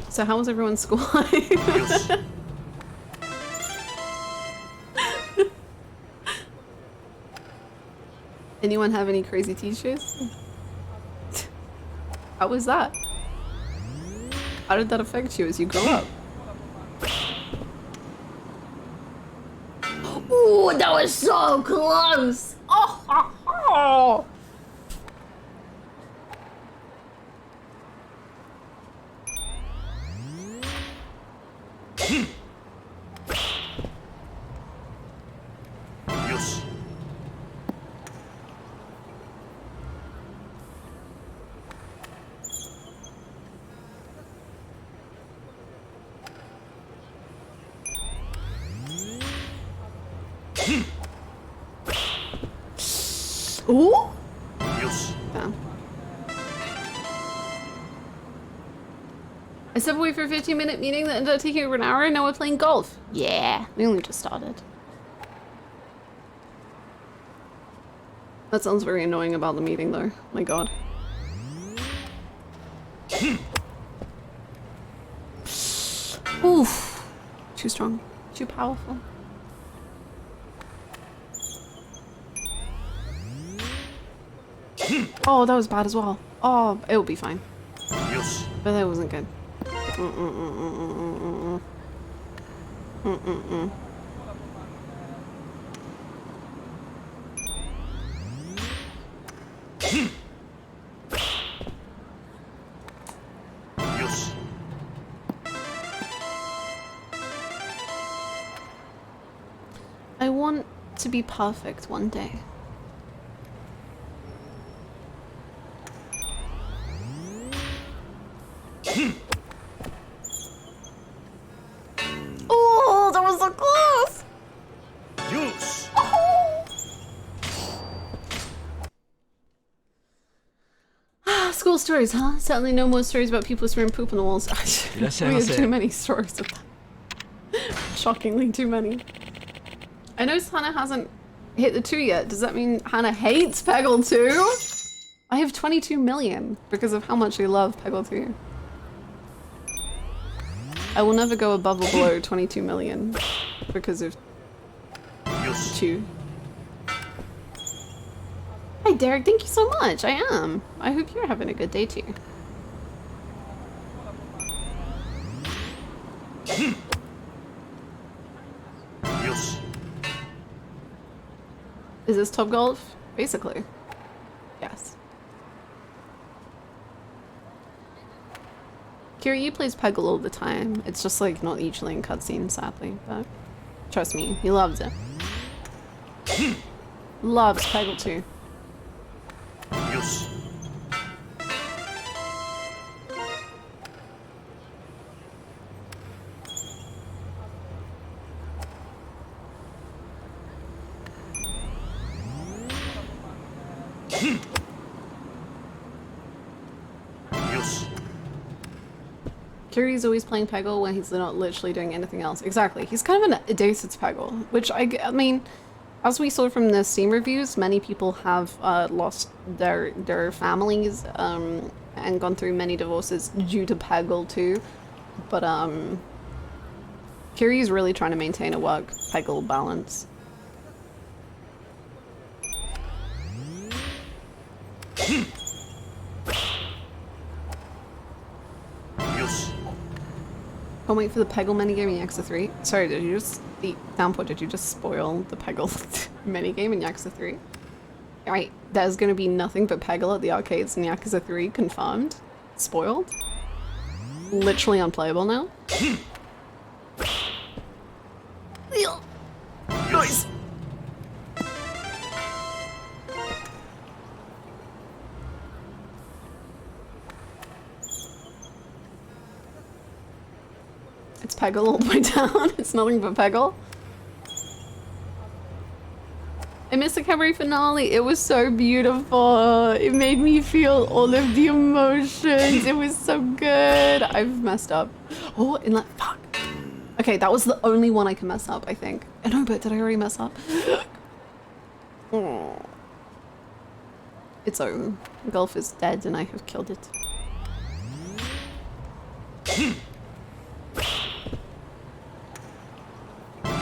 So how was everyone's school life? Anyone have any crazy teachers? How was that? How did that affect you as you grow up? Ooh, that was so close! Oh. Ooh? Damn. I stepped away for a 15-minute meeting that ended up taking over an hour, and now we're playing golf. Yeah, we only just started. That sounds very annoying about the meeting, though. My god. Oof. Too strong. Too powerful. Oh, that was bad as well. Oh, it'll be fine. But that wasn't good. I want to be perfect one day. Oh, that was so close! Yes. School stories, huh? Certainly no more stories about people throwing poop on the walls. We have too many stories of that. Shockingly too many. I noticed Hannah hasn't hit the 2 yet. Does that mean Hannah hates Peggle 2? I have 22 million because of how much I love Peggle 2. I will never go above or below 22 million because of 2. Hi Derek, thank you so much. I am. I hope you're having a good day too. Is this Top Golf? Basically. Yes. Kiryu plays Peggle all the time. It's just like not usually in cutscenes, sadly, but trust me, he loves it. loves Peggle 2. Yes. Kiri's always playing Peggle when he's not literally doing anything else. Exactly. He's kind of an addicted to Peggle, which I mean, as we saw from the Steam reviews, many people have lost their families and gone through many divorces due to Peggle too. But Kiri is really trying to maintain a work-Peggle balance. Can't wait for the Peggle minigame in Yakuza 3. Sorry, did you just... Downpour, did you just spoil the Peggle minigame in Yakuza 3? Alright, there's gonna be nothing but Peggle at the arcades in Yakuza 3, confirmed. Spoiled. Literally unplayable now. Nice! It's Peggle all the way down. It's nothing but Peggle. I missed the cabaret finale. It was so beautiful. It made me feel all of the emotions. It was so good. I've messed up. Oh, in that fuck. Okay, that was the only one I can mess up, I think. No, but did I already mess up? Oh. It's over. Golf is dead and I have killed it.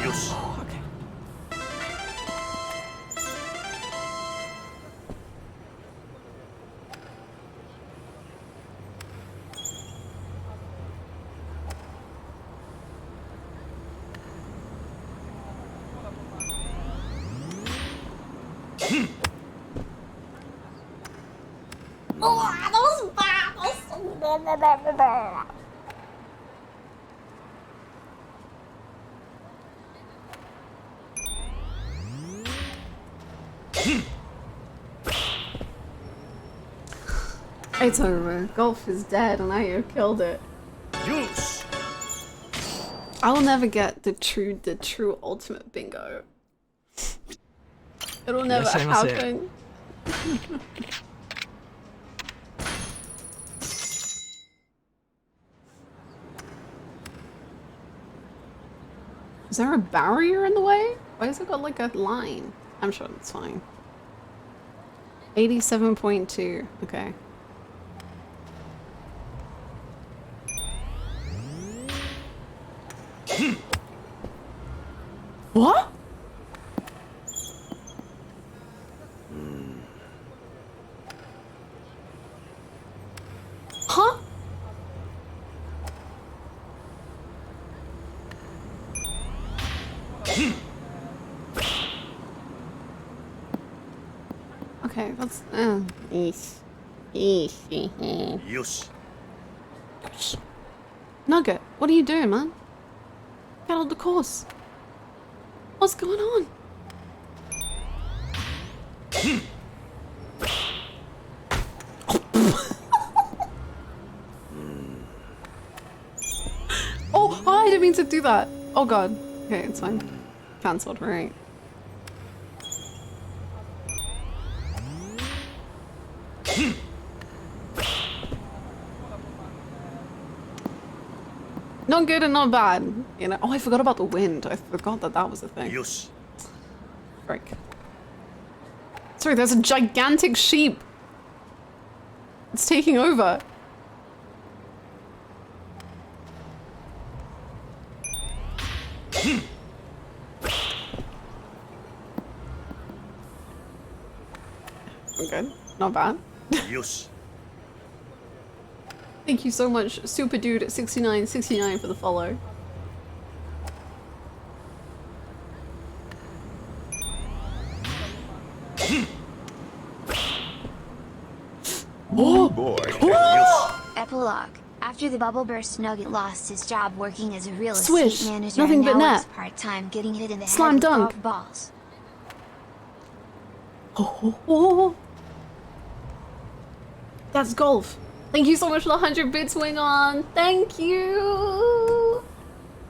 Oh, okay. Oh, that was bad. That was bad. It's over. Golf is dead and I have killed it. Yes. I will never get the true ultimate bingo. It'll never happen. Is there a barrier in the way? Why has it got like a line? I'm sure it's fine. 87.2. Okay. What? Huh? Okay, that's Yes. Nugget, what are you doing, man? Get out of the course. What's going on? Oh, I didn't mean to do that. Oh god. Okay, it's fine. Cancelled, right? Not good and not bad. You know. Oh, I forgot about the wind. I forgot that that was a thing. Yes. Frick. Sorry, there's a gigantic sheep. It's taking over. I'm good. Not bad. Yes. Thank you so much, Super Dude 6969 for the follow. Oh boy. Epilogue. After the bubble burst, Nugget lost his job working as a real Swish. estate manager Nothing and but now net. works part-time getting hit in the Slam head dunk. with golf balls. Oh. That's golf. Thank you so much for the 100 bits, Wing On. Thank you.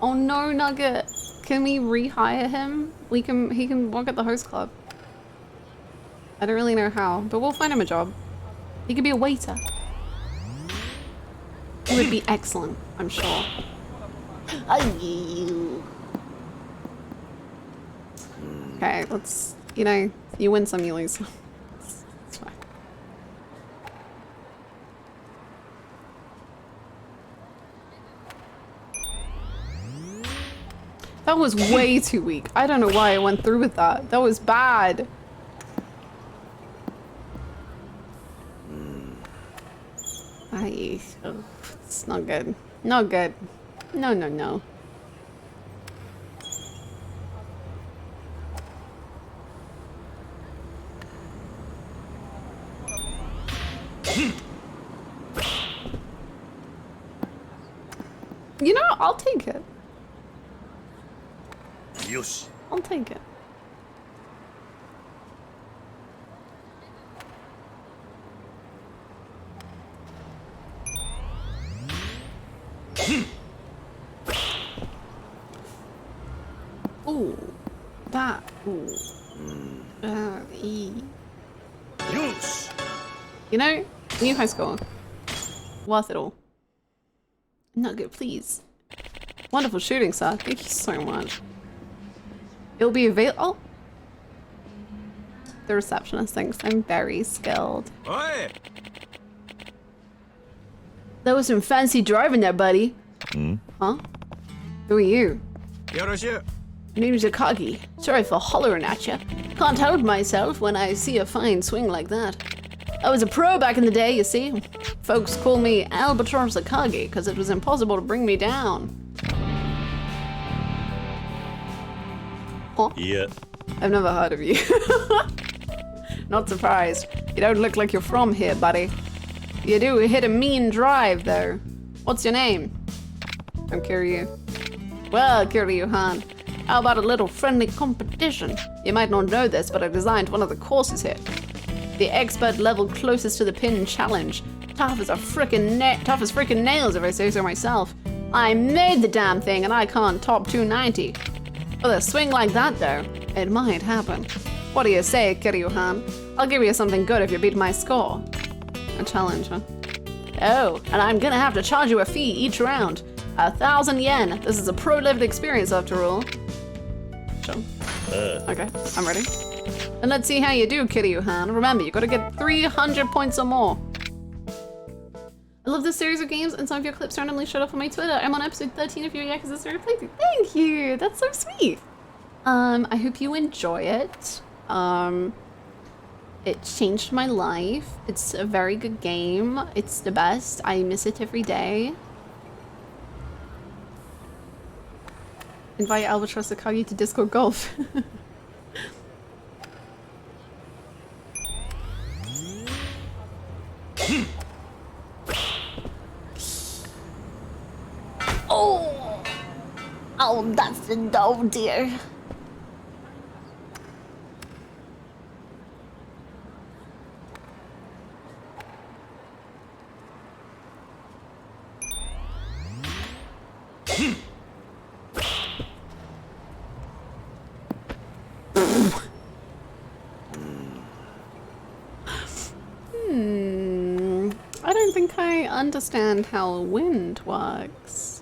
Oh no, Nugget. Can we rehire him? He can work at the host club. I don't really know how, but we'll find him a job. He could be a waiter. He would be excellent, I'm sure. Okay, let's, you know, you win some, you lose some. It's fine. That was way too weak. I don't know why I went through with that. That was bad. It's not good. Not good. No, no, no. You know, I'll take it. Yosh. I'll take it. Ooh, that. Ooh. Yosh. You know, new high score. Worth it all. Nugget, please. Wonderful shooting, sir. Thank you so much. It'll be available. Oh. The receptionist thinks I'm very skilled. Oi. That was some fancy driving there, buddy. Huh? Who are you? Yoroshu. My name's Akagi. Sorry for hollering at you. Can't help myself when I see a fine swing like that. I was a pro back in the day, you see. Folks call me Albatross Akagi because it was impossible to bring me down. Huh? Yeah. I've never heard of you. Not surprised. You don't look like you're from here, buddy. You do hit a mean drive, though. What's your name? I'm Kiryu. Well, Kiryu-han, how about a little friendly competition? You might not know this, but I designed one of the courses here. The expert level closest to the pin challenge. Tough as freaking nails, if I say so myself. I made the damn thing, and I can't top 290. With a swing like that, though, it might happen. What do you say, Kiryu-han? I'll give you something good if you beat my score. A challenge, huh? Oh, and I'm gonna have to charge you a fee each round. 1,000 yen. This is a pro-lived experience, after all. Sure. Okay, I'm ready. And let's see how you do, Kiryu-han. Remember, you gotta get 300 points or more. I love this series of games, and some of your clips randomly showed up on my Twitter. I'm on episode 13 of your Yakuza series playthrough. Thank you! That's so sweet! I hope you enjoy it. It changed my life. It's a very good game. It's the best. I miss it every day. Invite Albatross Akagi to Discord Golf. Oh! Oh, that's the dough, dear. I don't think I understand how wind works.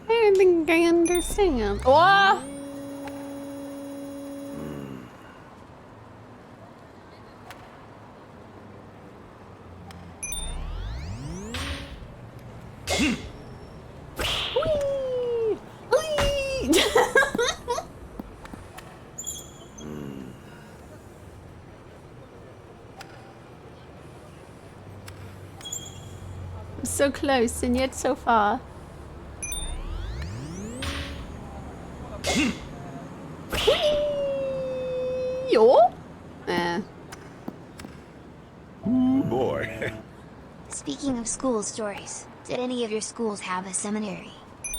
I don't think I understand. Oh! So close and yet so far. Yo? school stories. Did any of your schools have a seminary?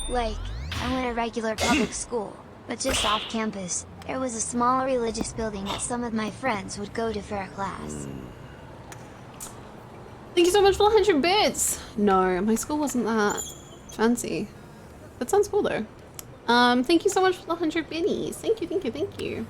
Like, I went to regular public school, but just off campus, there was a small religious building that some of my friends would go to for a class. Thank you so much for 100 bits. No, my school wasn't that fancy. That sounds cool though. Thank you so much for the 100 biddies. Thank you, thank you, thank you.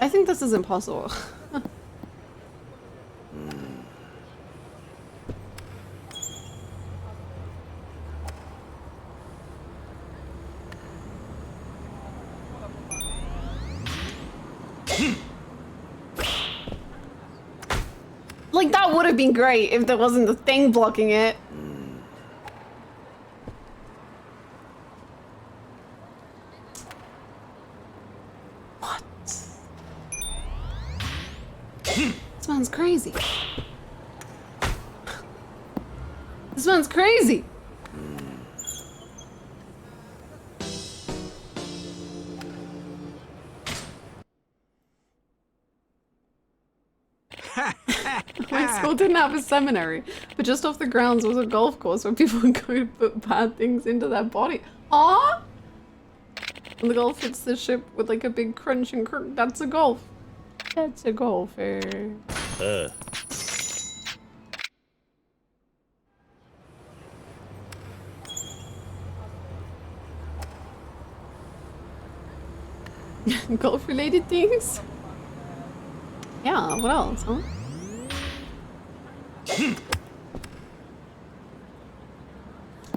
I think this is impossible. Like, that would have been great if there wasn't the thing blocking it. What? This man's crazy. This man's crazy. My school didn't have a seminary, but just off the grounds was a golf course where people would go to put bad things into their body. Ah! And the golf hits the ship with like a big crunch and that's a golf. That's a golfer. Golf related things? Yeah, what else, huh?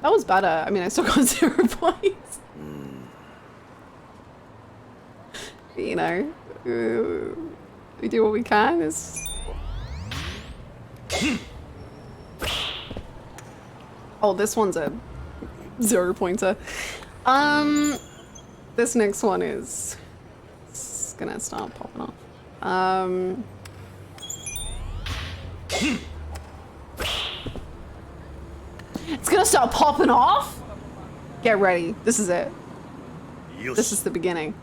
That was better. I mean, I still got 0 points. You know, we do what we can. Oh, this one's a 0 pointer. This next one is it's gonna start popping off. It's gonna start popping off? Get ready. This is it. This is the beginning.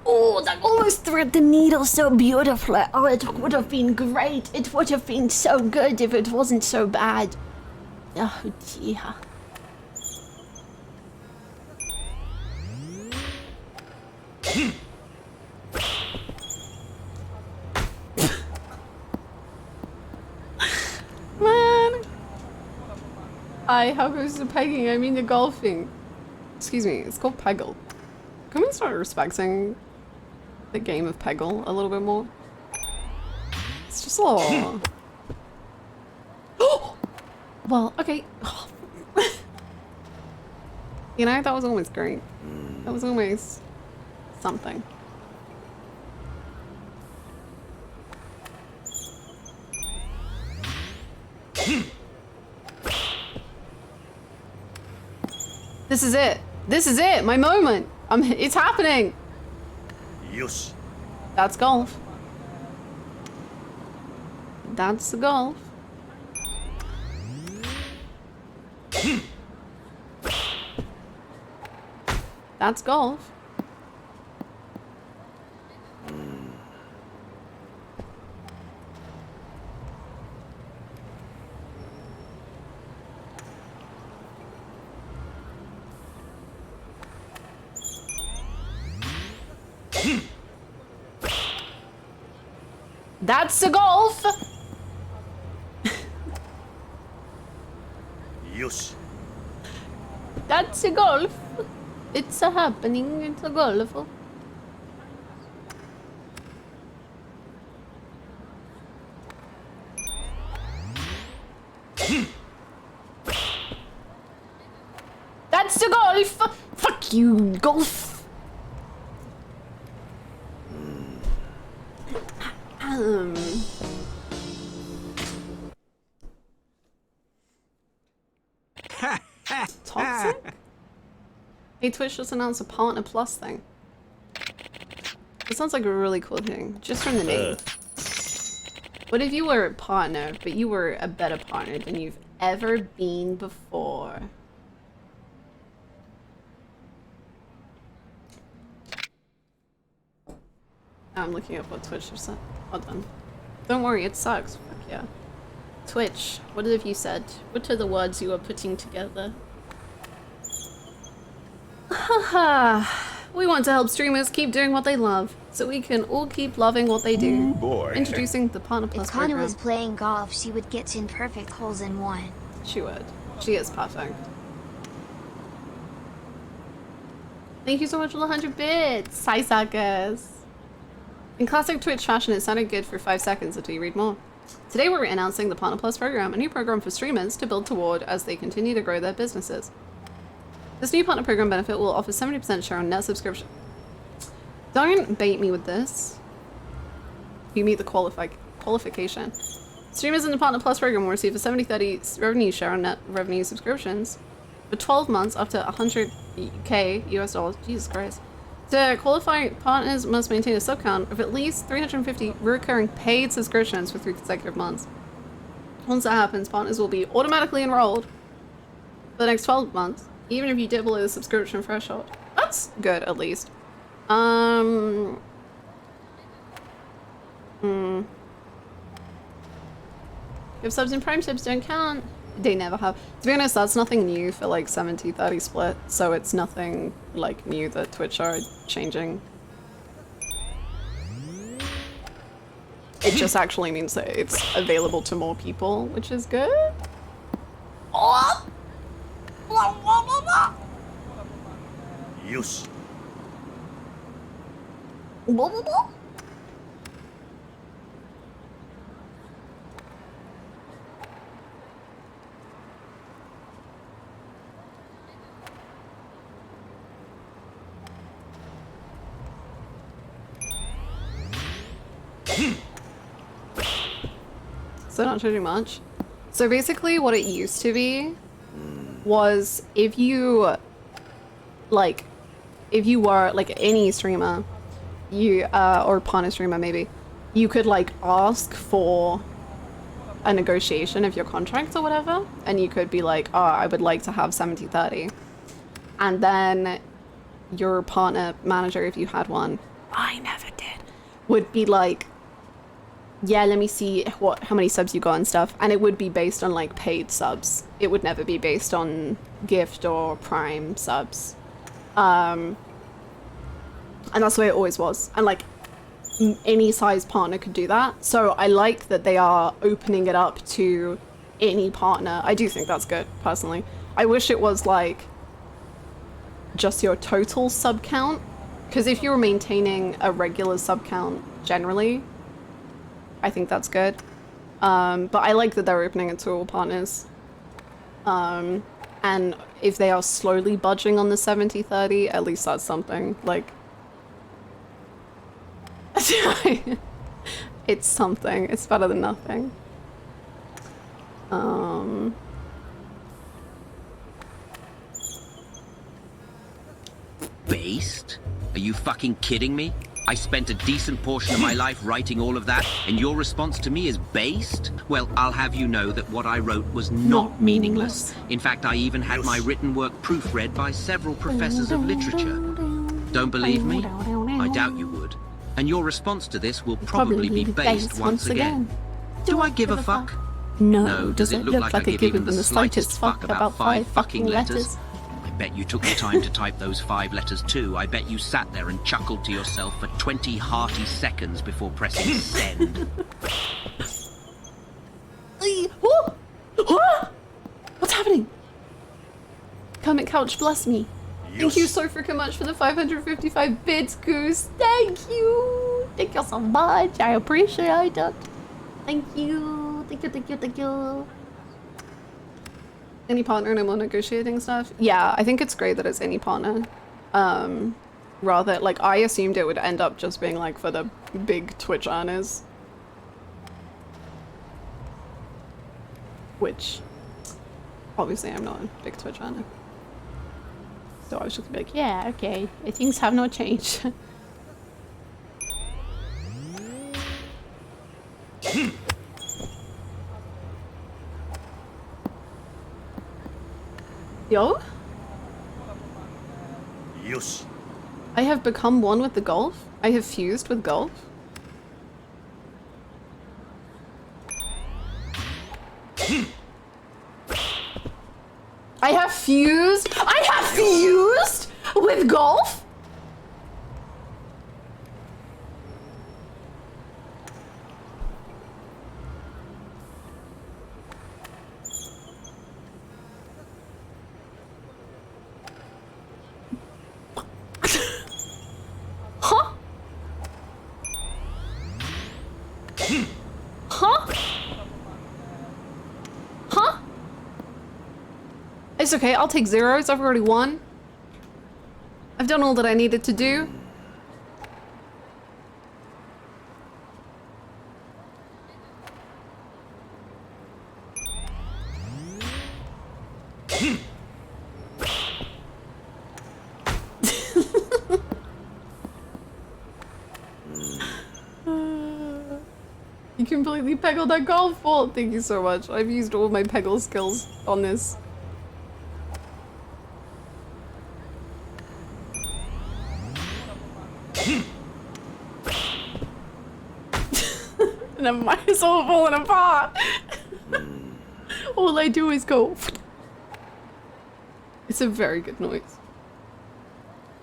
Oh, that almost thread the needle so beautifully. Oh, it would have been great. It would have been so good if it wasn't so bad. Oh, dear. Man. How goes the pegging? I mean the golfing. Excuse me, it's called Peggle. Can we start respecting the game of Peggle a little bit more? It's just a little... Well, okay. You know, that was almost great. That was almost something. This is it. This is it. My moment. It's happening. Yosh. That's golf. That's the golf. That's golf. That's the golf. Yosh. That's a golf. It's a happening. It's a golf. you golf. Toxic? Hey, Twitch just announced a Partner Plus thing. It sounds like a really cool thing, just from the name. What if you were a partner, but you were a better partner than you've ever been before? I'm looking up what Twitch has said. Hold on. Don't worry, it sucks. Fuck yeah. Twitch, what have you said? What are the words you are putting together? Haha. We want to help streamers keep doing what they love, so we can all keep loving what they do. Ooh, boy. Introducing the Partner Plus If Hannah program. was playing golf, she would get 10 perfect holes in one. She would. She is perfect. Thank you so much for the 100 bits. Hi, suckers. In classic Twitch fashion, it sounded good for 5 seconds until you read more. Today we're announcing the Partner Plus program, a new program for streamers to build toward as they continue to grow their businesses. This new partner program benefit will offer 70% share on net subscription. Don't bait me with this. You meet the qualification. Streamers in the Partner Plus program will receive a 70-30 revenue share on net revenue subscriptions for 12 months up to 100k US dollars. Jesus Christ. To qualify, partners must maintain a sub count of at least 350 recurring paid subscriptions for 3 consecutive months. Once that happens, partners will be automatically enrolled for the next 12 months, even if you dip below the subscription threshold. That's good, at least. If subs and prime subs don't count, they never have. To be honest, that's nothing new for like 70-30 split, so it's nothing like new that Twitch are changing. It just actually means that it's available to more people, which is good. Yosh. So not changing much. So basically what it used to be was if you were like any streamer, you or partner streamer maybe, you could like ask for a negotiation of your contract or whatever, and you could be like, oh, I would like to have 70-30, and then your partner manager, if you had one, I never did, would be like, yeah, let me see how many subs you got and stuff, and it would be based on like paid subs. It would never be based on gift or prime subs. And that's the way it always was. And like any size partner could do that. So I like that they are opening it up to any partner. I do think that's good, personally. I wish it was like just your total sub count, because if you're maintaining a regular sub count generally, I think that's good. But I like that they're opening it to all partners. And if they are slowly budging on the 70-30, at least that's something. Like, it's something. It's better than nothing. Based? Are you fucking kidding me? I spent a decent portion of my life writing all of that, and your response to me is based? Well, I'll have you know that what I wrote was not meaningless. In fact, I even had my written work proofread by several professors of literature. Don't believe me? I doubt you would. And your response to this will probably be based once again. Do I give a fuck? No. Does it look like I give even the slightest fuck about 5 fucking letters? I bet you took the time to type those 5 letters too. I bet you sat there and chuckled to yourself for 20 hearty seconds before pressing send. What's happening? Comment couch, bless me. Thank you so freaking much for the 555 bits, Goose. Thank you. Thank you so much. I appreciate it. Thank you. Thank you. Any partner, no more negotiating stuff? Yeah, I think it's great that it's any partner. Rather, like, I assumed it would end up just being like for the big Twitch earners. Which, obviously I'm not a big Twitch earner. So I was just gonna be like, yeah, okay, things have not changed. Yo? Yosh. I have become one with the golf. I have fused with golf. I have fused? I have fused with golf? Huh? Huh? Huh? It's okay, I'll take zeros. I've already won. I've done all that I needed to do. You completely peggled that golf ball. Thank you so much. I've used all my peggle skills on this. And then mine is all falling apart. All I do is go. It's a very good noise.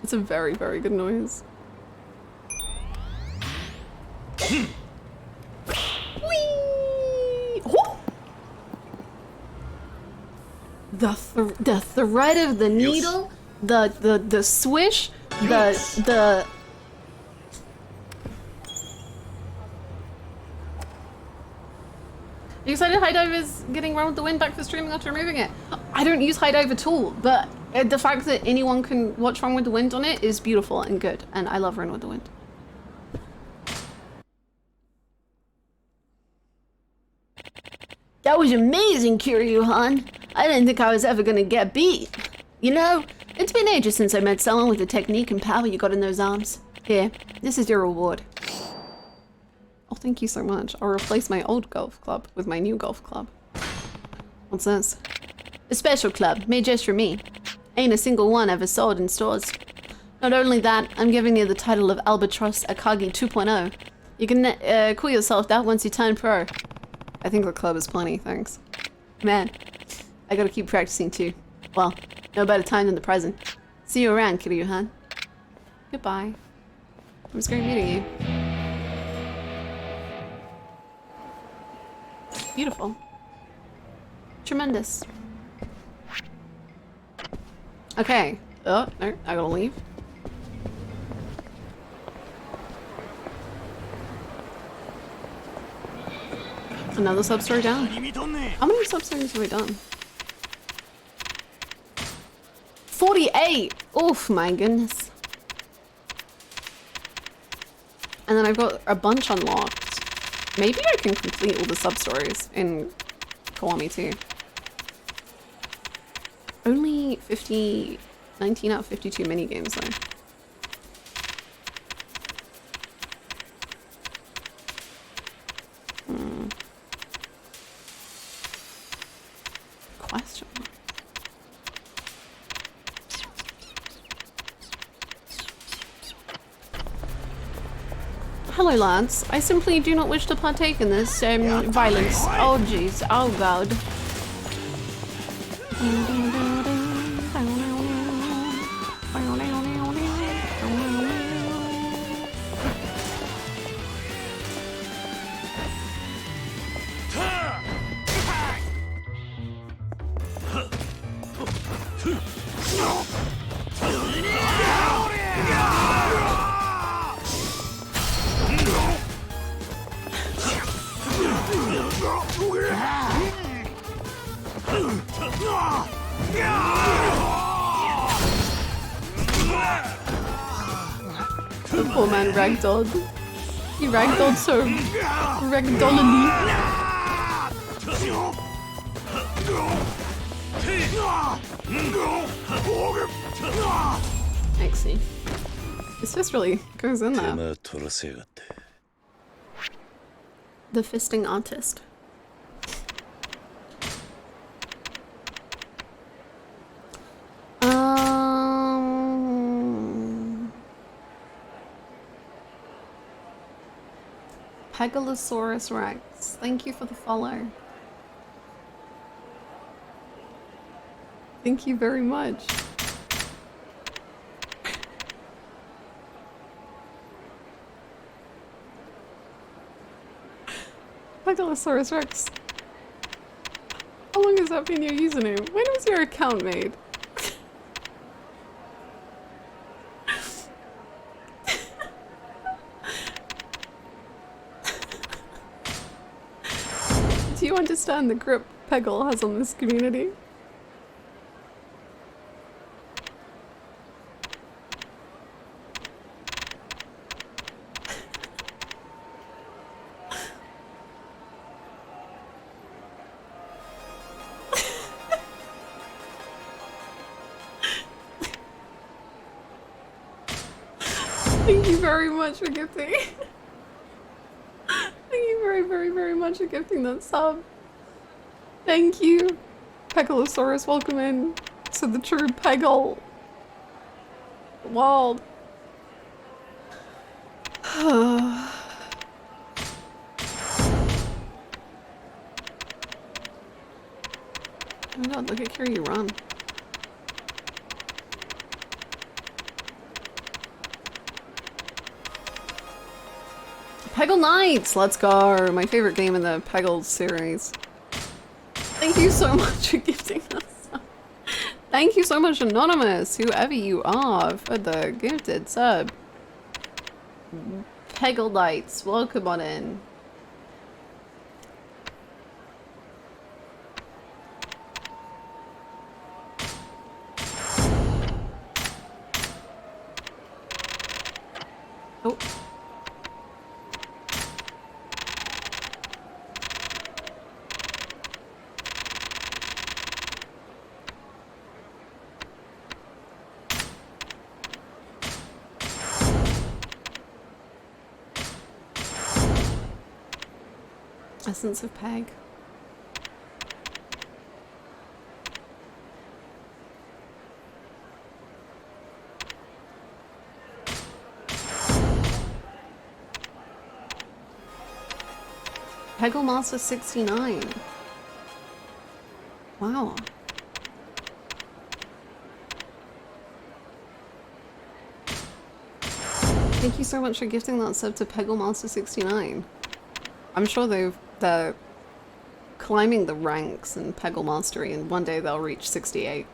It's a very, very good noise. Whee! Oh! The thread of the needle, the swish, the Are you excited High Dive is getting Run with the Wind back for streaming after removing it? I don't use High Dive at all, but the fact that anyone can watch Run with the Wind on it is beautiful and good, and I love Run with the Wind. That was amazing, Kiryu-han. I didn't think I was ever gonna get beat. You know, it's been ages since I met someone with the technique and power you got in those arms. Here, this is your reward. Oh, thank you so much. I'll replace my old golf club with my new golf club. What's this? A special club, made just for me. Ain't a single one ever sold in stores. Not only that, I'm giving you the title of Albatross Akagi 2.0. You can call yourself that once you turn pro. I think the club is plenty, thanks. Man, I gotta keep practicing too. Well, no better time than the present. See you around, Kiryu-han. Goodbye. It was great meeting you. Beautiful. Tremendous. Okay. Oh, no, I gotta leave. Another sub-story down. How many sub-stories have we done? 48! Oof, my goodness. And then I've got a bunch unlocked. Maybe I can complete all the sub-stories in Kiwami too. Only 19 out of 52 minigames though. Question. Hello lads, I simply do not wish to partake in this violence. Oh jeez, oh god. The poor man ragdolled. He ragdolled so ragdollily. I see. This just really goes in there. The fisting artist. Pegalosaurus Rex, thank you for the follow. Thank you very much. Pegalosaurus Rex. How long has that been your username? When was your account made? Do you understand the grip Peggle has on this community? Thank you very much for gifting. Thank you very much for gifting that sub. Thank you. Pegalosaurus, welcome in to the true Peggle world. Oh my god, look at Kiryu run. Peggle Knights! Let's go! My favorite game in the Peggle series. Thank you so much for gifting us. Thank you so much, Anonymous, whoever you are, for the gifted sub. Peggle Knights, welcome on in. Oh. Essence of Peg. Peggle Master 69. Wow. Thank you so much for gifting that sub to Peggle Master 69. I'm sure they're climbing the ranks in Peggle Mastery, and one day they'll reach 68.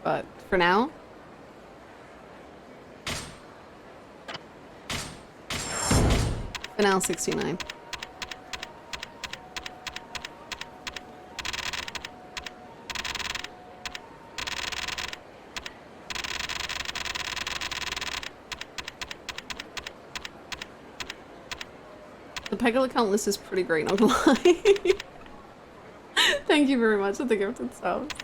But for now, for now, 69. The Peggle account list is pretty great, not gonna lie. Thank you very much for the gifted subs.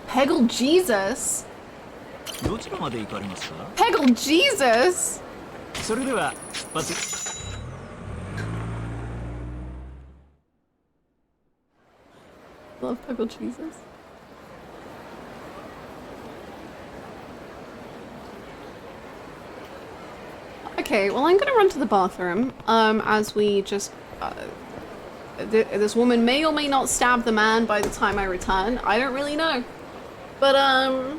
Peggle Jesus? Peggle Jesus? Love Peggle Jesus. Okay, well I'm gonna run to the bathroom as we just This woman may or may not stab the man by the time I return. I don't really know. But,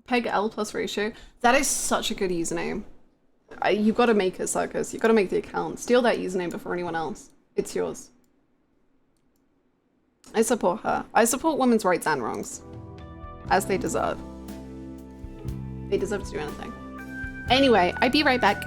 Peg L plus ratio. That is such a good username. You've got to make it, Circus. You've got to make the account. Steal that username before anyone else. It's yours. I support her. I support women's rights and wrongs. As they deserve. They deserve to do anything. Anyway, I'll be right back.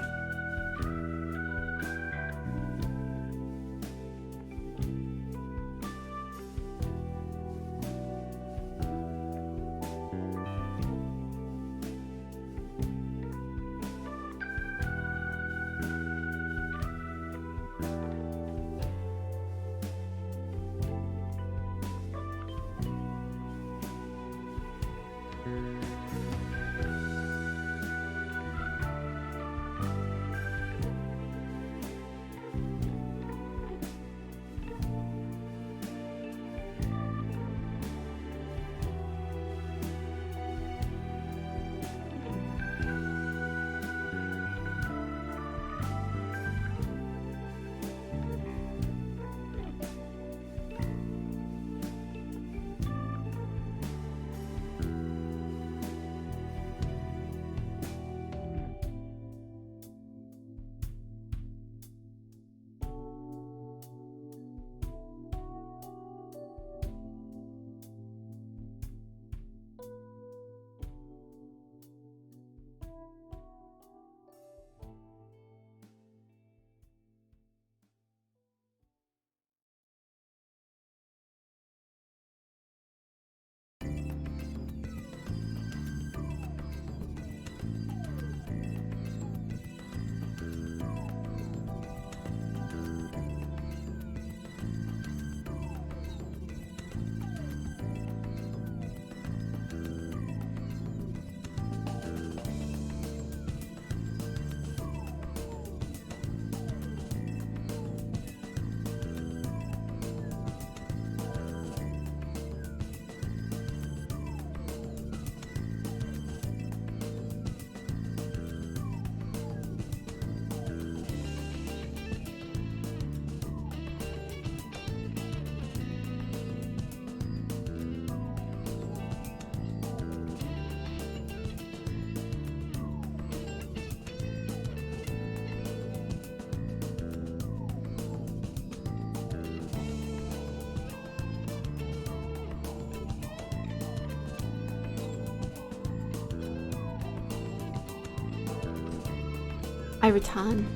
I return.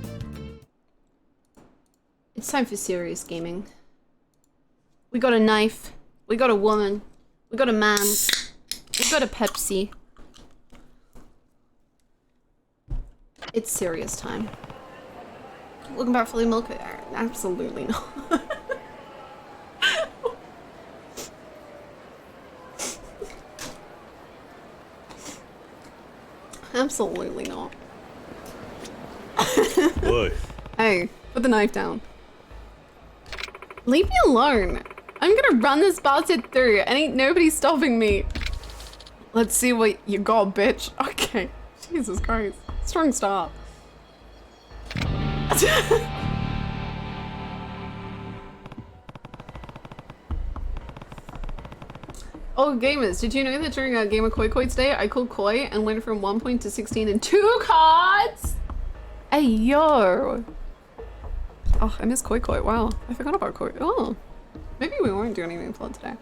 It's time for serious gaming. We got a knife. We got a woman. We got a man. We got a Pepsi. It's serious time. Looking back fully milk? Absolutely not. Absolutely not. Oi. Hey, put the knife down. Leave me alone. I'm gonna run this bastard through and ain't nobody stopping me. Let's see what you got, bitch. Okay. Jesus Christ. Strong start. Oh, gamers, did you know that during a game of Koi Koi today, I called Koi and went from 1 point to 16 in 2 cards? Hey, yo. Oh, I miss Koi Koi. Wow, I forgot about Koi. Oh, maybe we won't do anything fun today.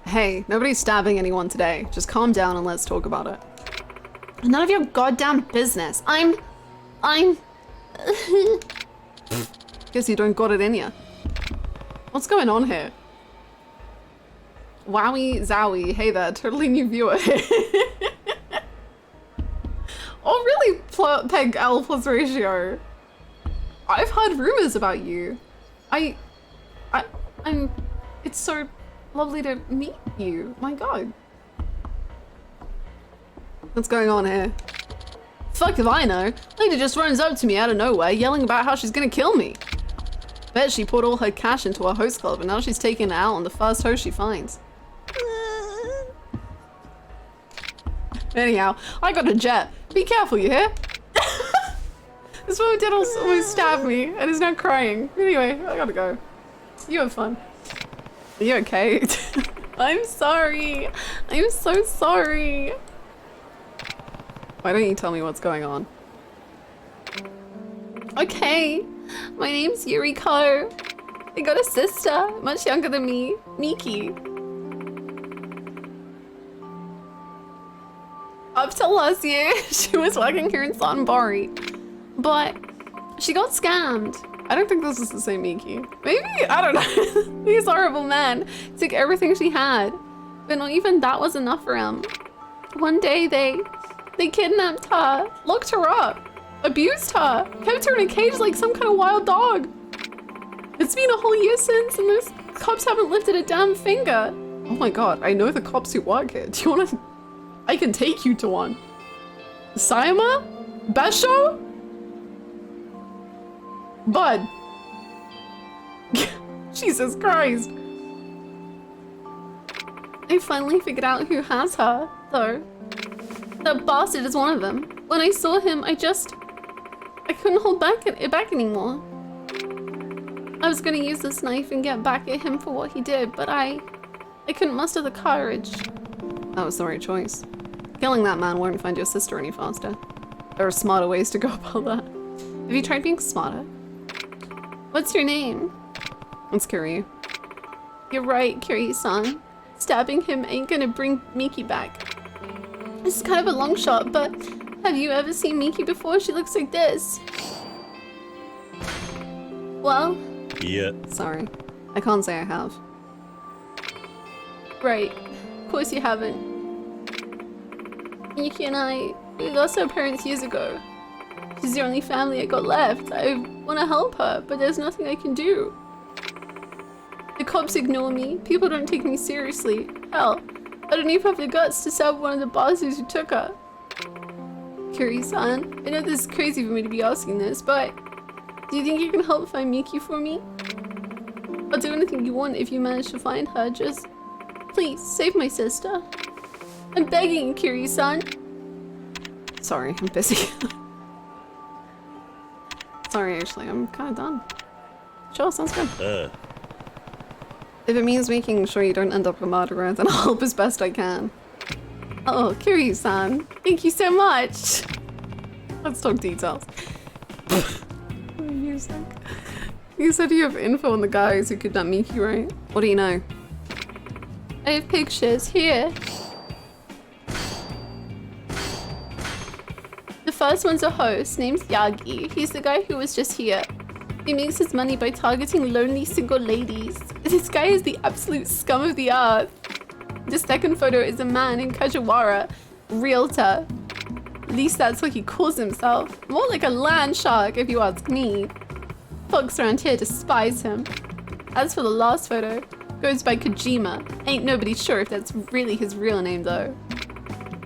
Hey, nobody's stabbing anyone today. Just calm down and let's talk about it. None of your goddamn business. I'm... Guess you don't got it in ya. What's going on here? Wowie zowie. Hey there, totally new viewer. Oh really, Peg L plus ratio. I've heard rumors about you. I'm... It's so lovely to meet you. My god. What's going on here? Fuck if I know. Lady just runs up to me out of nowhere, yelling about how she's gonna kill me. Bet she put all her cash into a host club and now she's taking it out on the first host she finds. Anyhow, I got a jet. Be careful, you hear? This woman did almost stab me and is now crying. Anyway, I gotta go. You have fun. Are you okay? I'm sorry. I'm so sorry. Why don't you tell me what's going on? Okay, my name's Yuriko. I got a sister, much younger than me, Miki. Up till last year, she was working here in Sanbari, but she got scammed. I don't think this is the same Miki. Maybe, I don't know. This horrible man took everything she had, but not even that was enough for him. One day they kidnapped her, locked her up, abused her, kept her in a cage like some kind of wild dog. It's been a whole year since and those cops haven't lifted a damn finger. Oh my god, I know the cops who work here. Do you wanna... I can take you to one. Sayama? Basho? Bud. Jesus Christ. I finally figured out who has her, though. That bastard is one of them. When I saw him, I couldn't hold it back anymore. I was gonna use this knife and get back at him for what he did, but I couldn't muster the courage. That was the right choice. Killing that man won't find your sister any faster. There are smarter ways to go about that. Have you tried being smarter? What's your name? It's Kiryu. You're right, Kiryu-san. Stabbing him ain't gonna bring Miki back. This is kind of a long shot, but have you ever seen Miki before? She looks like this. Well? Yeah. Sorry. I can't say I have. Right. Of course you haven't. Miki and we lost our parents years ago. She's the only family I got left. I want to help her, but there's nothing I can do. The cops ignore me. People don't take me seriously. Hell, I don't even have the guts to stab one of the bosses who took her. Kiryu-san, I know this is crazy for me to be asking this, but do you think you can help find Miki for me? I'll do anything you want if you manage to find her. Just please save my sister. I'm begging you, Kiryu-san. Sorry, I'm busy. Sorry, actually, I'm kind of done. Sure, sounds good. If it means making sure you don't end up a murderer, then I'll help as best I can. Oh, Kiryu-san, thank you so much. Let's talk details. You said you have info on the guys who kidnapped Miki, right? What do you know? I have pictures here. The first one's a host named Yagi. He's the guy who was just here. He makes his money by targeting lonely single ladies. This guy is the absolute scum of the earth. The second photo is a man in Kajiwara, realtor. At least that's what he calls himself. More like a land shark, if you ask me. Folks around here despise him. As for the last photo, goes by Kojima. Ain't nobody sure if that's really his real name though.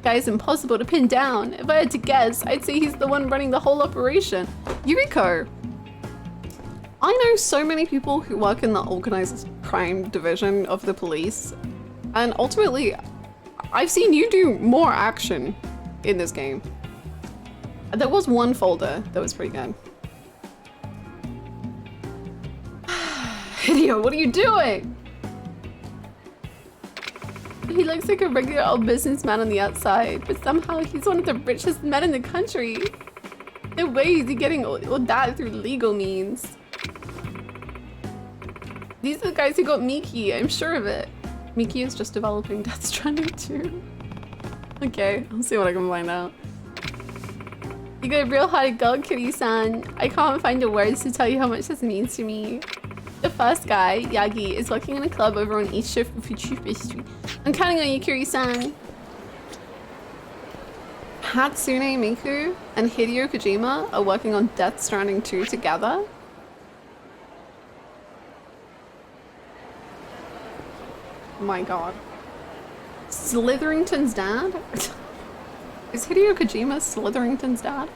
Guy's impossible to pin down. If I had to guess, I'd say he's the one running the whole operation. Yuriko. I know so many people who work in the organized crime division of the police, and ultimately, I've seen you do more action in this game. There was one folder that was pretty good. Hideo, what are you doing? He looks like a regular old businessman on the outside, but somehow he's one of the richest men in the country. No way is he getting all that through legal means. These are the guys who got Miki, I'm sure of it. Miki is just developing Death Stranding too. Okay, I'll see what I can find out. You got a real hearted girl, Kiryu-san. I can't find the words to tell you how much this means to me. The first guy, Yagi, is working in a club over on East Shift of Fuchuba Street. I'm counting on you, Kiryu-san. Hatsune Miku and Hideo Kojima are working on Death Stranding 2 together. Oh my god. Slitherington's dad? Is Hideo Kojima Slitherington's dad?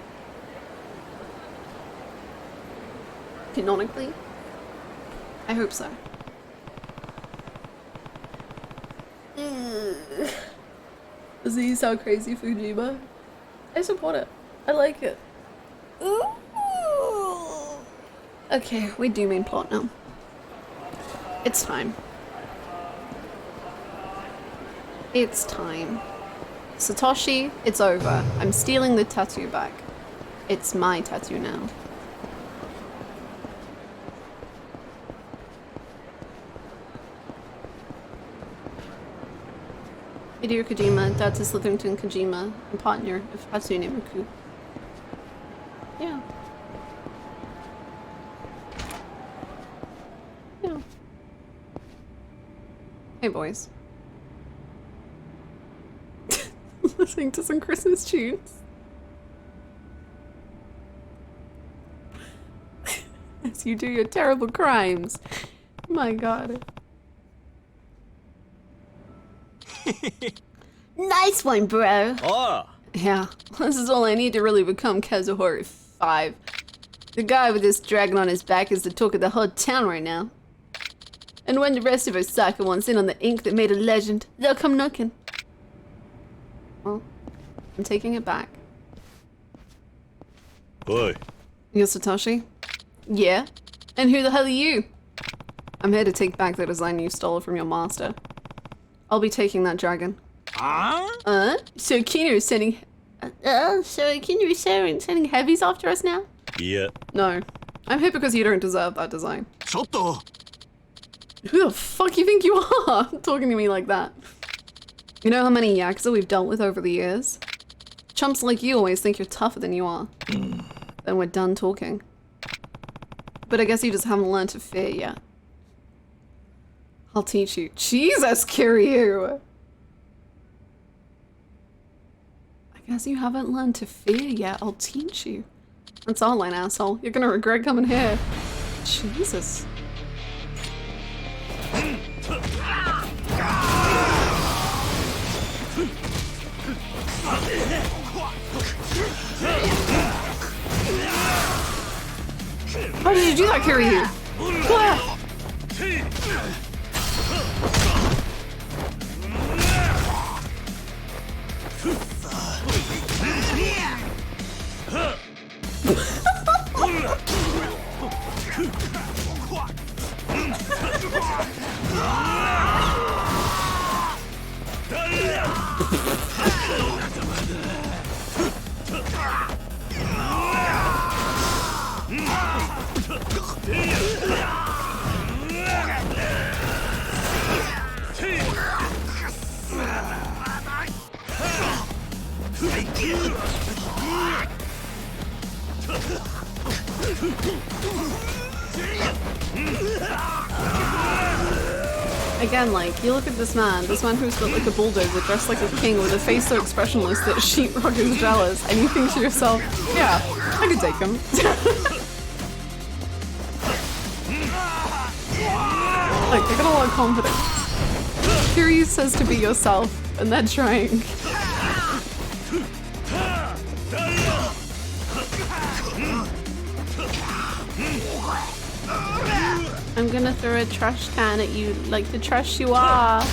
Canonically? I hope so. Does he sound crazy, Fujima? I support it. I like it. Ooh. Okay, we do main plot now. It's time. It's time. Satoshi, it's over. I'm stealing the tattoo back. It's my tattoo now. Hideo Kojima, dad to Slytherington Kojima, and partner of Hatsune Miku. Yeah. Yeah. Hey boys. Listening to some Christmas tunes. As you do your terrible crimes. My god. Nice one, bro. Oh. Yeah, this is all I need to really become Kazuhori 5. The guy with this dragon on his back is the talk of the whole town right now. And when the rest of Osaka wants in on the ink that made a legend, they'll come knocking. Well, I'm taking it back. Oi. You're Satoshi? Yeah? And who the hell are you? I'm here to take back the design you stole from your master. I'll be taking that dragon. So Kinu is sending... sending heavies after us now? Yeah. No. I'm here because you don't deserve that design. ちょっと Who the fuck you think you are? Talking to me like that. You know how many Yakuza we've dealt with over the years? Chumps like you always think you're tougher than you are. Then we're done talking. But I guess you just haven't learned to fear yet. I'll teach you. Jesus, Kiryu! I guess you haven't learned to fear yet. I'll teach you. That's our line, asshole. You're gonna regret coming here. Jesus. How did you do that, Kiryu? Again, like, you look at this man who's got like a bulldozer dressed like a king with a face so expressionless that Sheetrock is jealous, and you think to yourself, yeah, I could take him. Like, I got a lot of confidence. Kiryu says to be yourself, and they're trying. I'm gonna throw a trash can at you like the trash you are.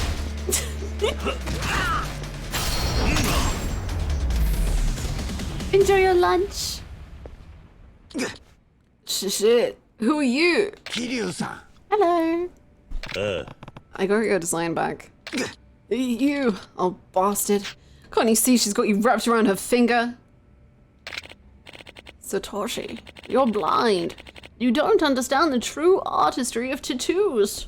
Enjoy your lunch. Shit. Who are you? Kiryu-san. Hello. I got your design back. You, oh bastard. Can't you see she's got you wrapped around her finger? Satoshi, you're blind. You don't understand the true artistry of tattoos.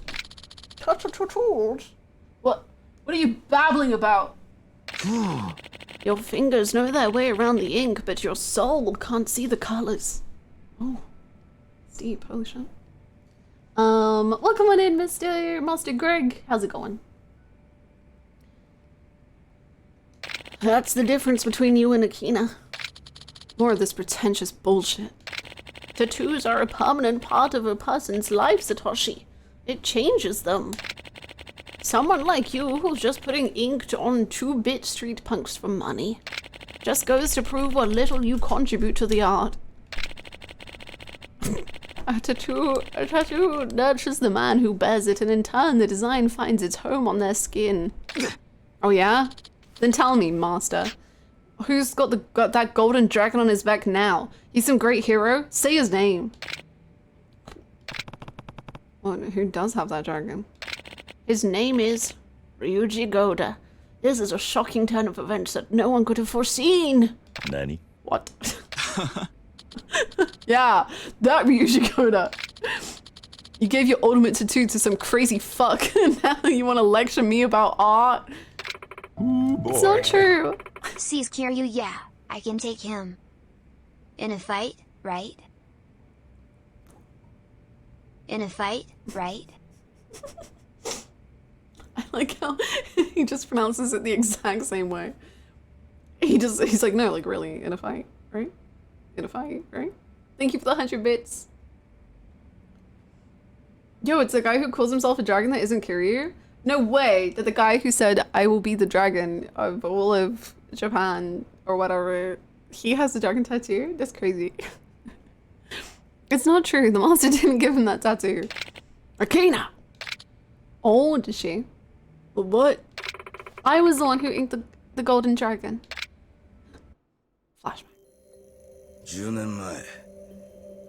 Tattoos? What are you babbling about? Your fingers know their way around the ink, but your soul can't see the colors. Oh, steep, holy shit. Welcome on in, Mr. Master Greg. How's it going? That's the difference between you and Akina. More of this pretentious bullshit. Tattoos are a permanent part of a person's life, Satoshi. It changes them. Someone like you who's just putting ink on 2-bit street punks for money just goes to prove what little you contribute to the art. A tattoo nurtures the man who bears it, and in turn the design finds its home on their skin. Oh yeah? Then tell me, master. Who's got that golden dragon on his back now? He's some great hero? Say his name. Well, who does have that dragon? His name is Ryuji Goda. This is a shocking turn of events that no one could have foreseen. Nani? What? Yeah, that Ryuji Goda. You gave your ultimate tattoo to some crazy fuck, and now you want to lecture me about art? Ooh, boy. It's not true. Sees Kiryu, yeah, I can take him. In a fight, right? In a fight, right? I like how he just pronounces it the exact same way. He's like, no, like really, in a fight, right? In a fight, right? Thank you for the 100 bits. Yo, it's the guy who calls himself a dragon that isn't Kiryu? No way that the guy who said, I will be the dragon of all of Japan or whatever, he has the dragon tattoo? That's crazy. It's not true. The master didn't give him that tattoo. Akina! Oh, did she? But what? I was the one who inked the golden dragon. Flashback. 10年前、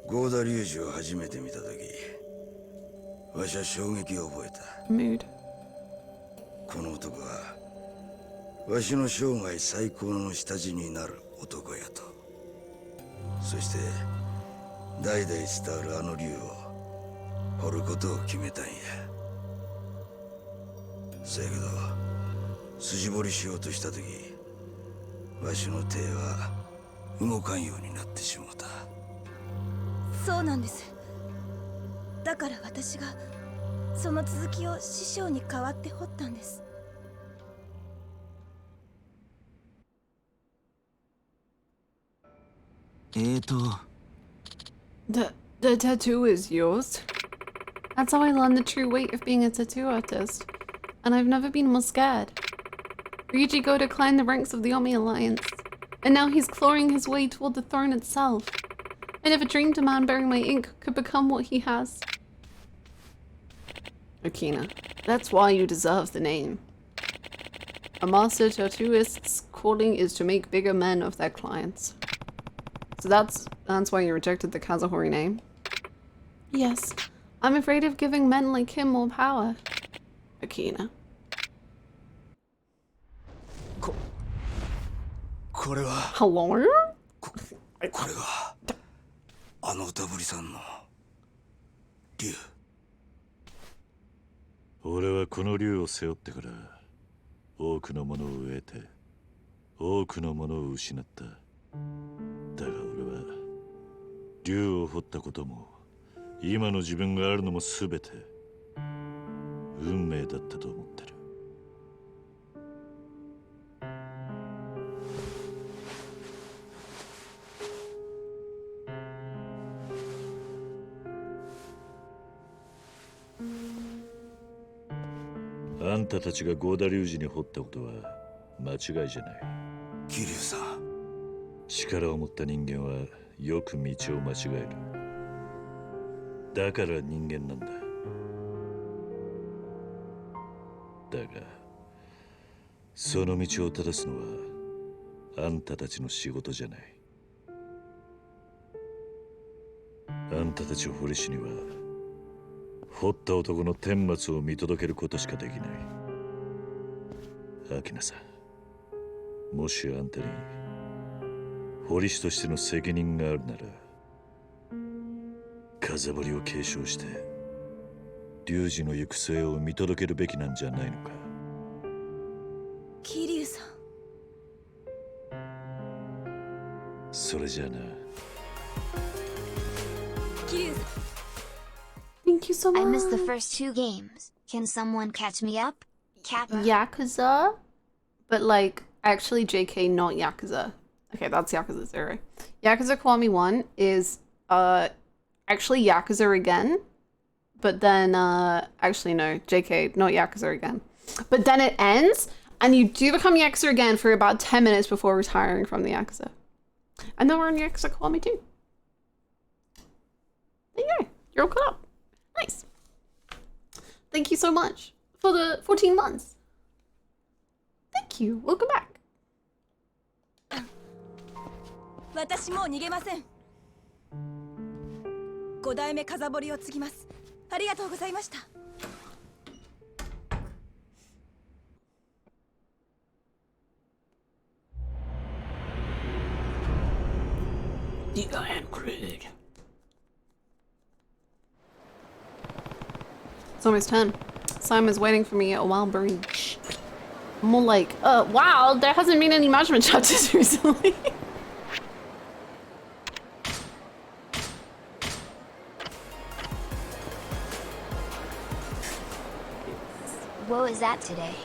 ゴーダ龍二を初めて見たとき、わしは衝撃を覚えた。Mood. この男は、わしの生涯最高の下地になる男やと。そして、代々伝わるあの龍を掘ることを決めたんや。そやけど、筋彫りしようとしたとき、わしの手は動かんようになってしもうた。そうなんです。だから私がその続きを師匠に代わって彫ったんです。The tattoo is yours? That's how I learned the true weight of being a tattoo artist. And I've never been more scared. Ryuji Goda climbed the ranks of the Omi Alliance. And now he's clawing his way toward the throne itself. I never dreamed a man bearing my ink could become what he has. Akina, that's why you deserve the name. A master tattooist's calling is to make bigger men of their clients. So that's why you rejected the Kazuhori name? Yes. I'm afraid of giving men like him more power. Akina. これは Hello? これがあのダブリさんの竜。俺はこの竜を背負ってから多くのものを得て多くのものを失った。だが俺は竜を掘ったことも今の自分があるのも全て運命だったと思ってる。あんたたちがゴーダ龍二に掘ったことは間違いじゃない。桐生さん。力を持った人間はよく道を間違える。だから人間なんだ。だがその道を正すのはあんたたちの仕事じゃない。あんたたちを掘りしには掘った男の顛末を見届けることしかできない。アキナさん、もしあんたに彫り師としての責任があるなら風彫りを継承して龍二の行く末を見届けるべきなんじゃないのか。桐生さん。それじゃあな。桐生さん。Thank you so much. I missed the first 2 games. Can someone catch me up? Kappa. Yakuza? But like, actually JK, not Yakuza. Okay, that's Yakuza 0. Yakuza Kiwami 1 is actually Yakuza again. But then, actually no, JK, not Yakuza again. But then it ends, and you do become Yakuza again for about 10 minutes before retiring from the Yakuza. And then we're in Yakuza Kiwami 2. There you go, you're all caught up. Nice. Thank you so much for the 14 months. Thank Thank you. Welcome back. 私もう逃げません。5代目風堀を継ぎます。ありがとうございました。The Iron Creed. It's almost 10. Simon's waiting for me at a wild bridge. I'm more like, wow, there hasn't been any management chapters recently. What was that today?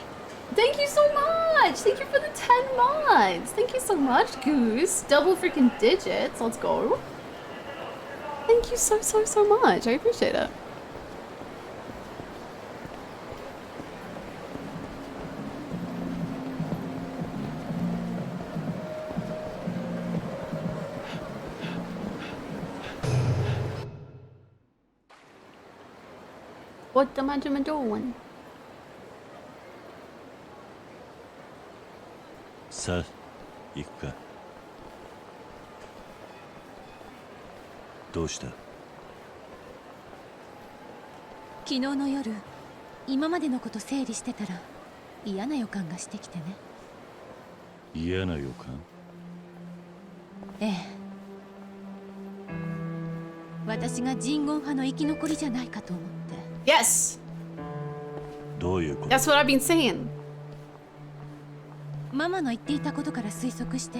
Thank you so much! Thank you for the 10 mods! Thank you so much, Goose. Double freaking digits. Let's go. Thank you so much. I appreciate it. What am I doing? さあ行くか。どうした？昨日の夜、今までのこと整理してたら嫌な予感がしてきてね。嫌な予感？ええ。私が人言派の生き残りじゃないかと思って。Yes! どういうこと？ That's what I've been saying. ママの言っていたことから推測して、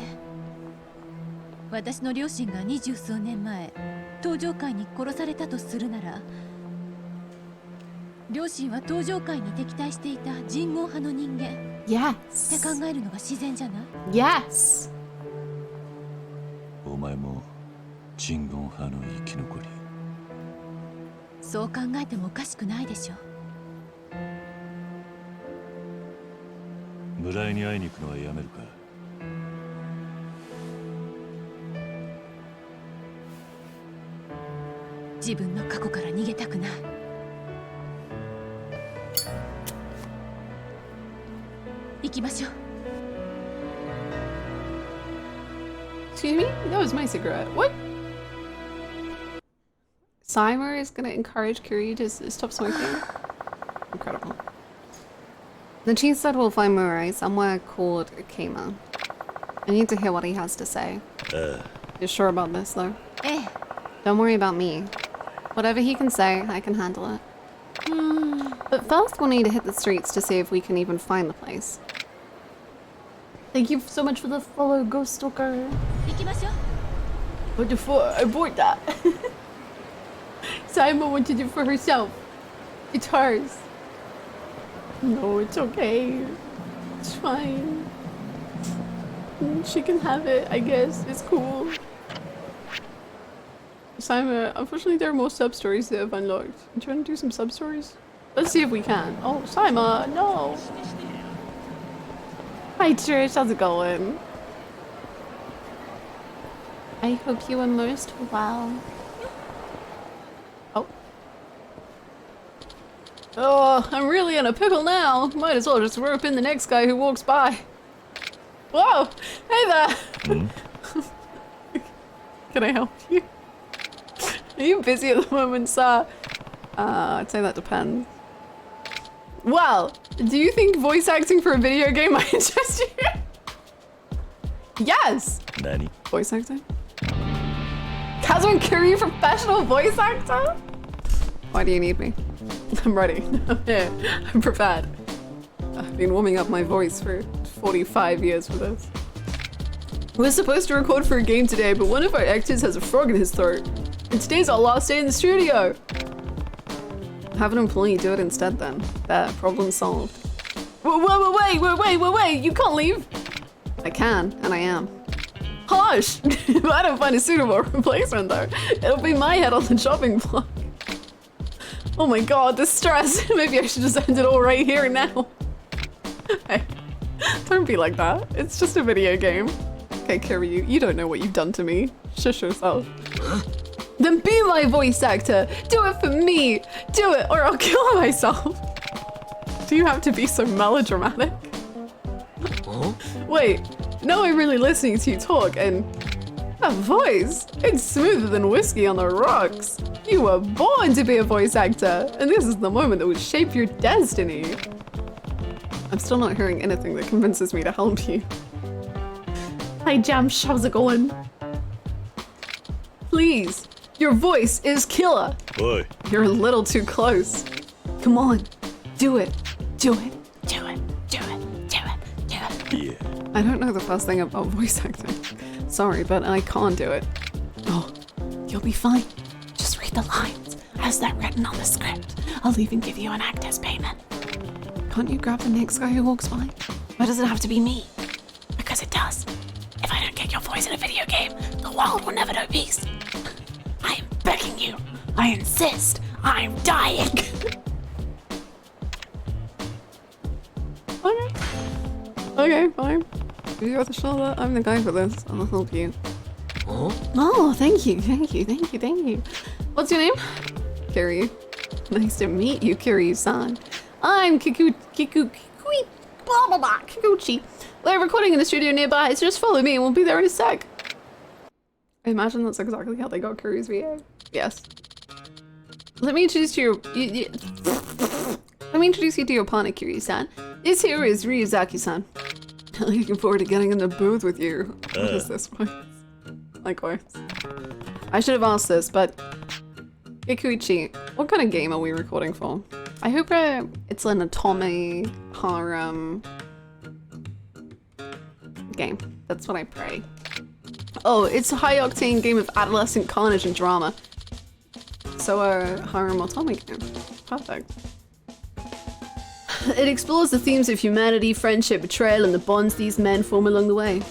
私の両親が20数年前登場界に殺されたとするなら、両親は登場界に敵対していた人言派の人間 Yes って考えるのが自然じゃない？ Yes お前も人言派の生き残り。そう考えてもおかしくないでしょ。村井に会いに行くのはやめるか。自分の過去から逃げたくない。行きましょう。 Excuse me? That was my cigarette. What? Seimer is gonna encourage Kiryu to stop smoking? Incredible. The chief said we'll find Murai somewhere called Akima. I need to hear what he has to say. You're sure about this, though? Don't worry about me. Whatever he can say, I can handle it. But first we'll need to hit the streets to see if we can even find the place. Thank you so much for the follow, Ghost Stalker. 行きましょう。 What the fuck? I bought that. Simon wanted it for herself. It's hers. No, it's okay. It's fine. She can have it, I guess. It's cool. Simon, unfortunately there are more sub-stories that have unlocked. You trying to do some sub-stories? Let's see if we can. Oh, Simon, no! Hi Trish, how's it going? I hope you are most well. Oh. Oh, I'm really in a pickle now. Might as well just rope in the next guy who walks by. Whoa! Hey there! Can I help you? Are you busy at the moment, sir? I'd say that depends. Well, do you think voice acting for a video game might interest you? Yes! Nani? Voice acting? Kazuo and Kiryu, professional voice actor? Why do you need me? I'm ready. I'm here. I'm prepared. I've been warming up my voice for 45 years for this. We're supposed to record for a game today, but one of our actors has a frog in his throat. And today's our last day in the studio. Have an employee do it instead then. There, problem solved. Wait, you can't leave. I can, and I am. Hush! If I don't find a suitable replacement though, it'll be my head on the chopping block. Oh my god, the stress. Maybe I should just end it all right here and now. Hey, don't be like that. It's just a video game. Okay, Kiryu, you don't know what you've done to me. Shush yourself. Then be my voice actor. Do it for me. Do it or I'll kill myself. Do you have to be so melodramatic? Wait, now I'm really listening to you talk, and that voice, it's smoother than whiskey on the rocks. You were born to be a voice actor, and this is the moment that would shape your destiny. I'm still not hearing anything that convinces me to help you. Hi Jamsh, how's it going? Please, your voice is killer. Oi. You're a little too close. Come on, do it, do it, do it, do it, do it, do it. Yeah. I don't know the first thing about voice acting. Sorry, but I can't do it. Oh, you'll be fine. Just read the lines as they're written on the script. I'll even give you an actor's payment. Can't you grab the next guy who walks by? Why does it have to be me? Because it does. If I don't get your voice in a video game, the world will never know peace. I am begging you. I insist. I'm dying. Okay. Okay, fine. You got the shoulder. I'm the guy for this. I'll help you. Oh, thank you, thank you, thank you, thank you. What's your name? Kiryu. Nice to meet you, Kiryu-san. I'm Kikuchi. We're recording in the studio nearby, so just follow me and we'll be there in a sec. I imagine that's exactly how they got Kiryu's VA. Yes. Let me introduce you. Let me introduce you to your partner, Kiryu-san. This here is Ryuzaki-san. Looking forward to getting in the booth with you. What is this one? Likewise. I should have asked this, but Kikuchi, what kind of game are we recording for? I hope it's an Otome harem game. That's what I pray. Oh, it's a high-octane game of adolescent carnage and drama. So a harem Otome game. Perfect. It explores the themes of humanity, friendship, betrayal, and the bonds these men form along the way.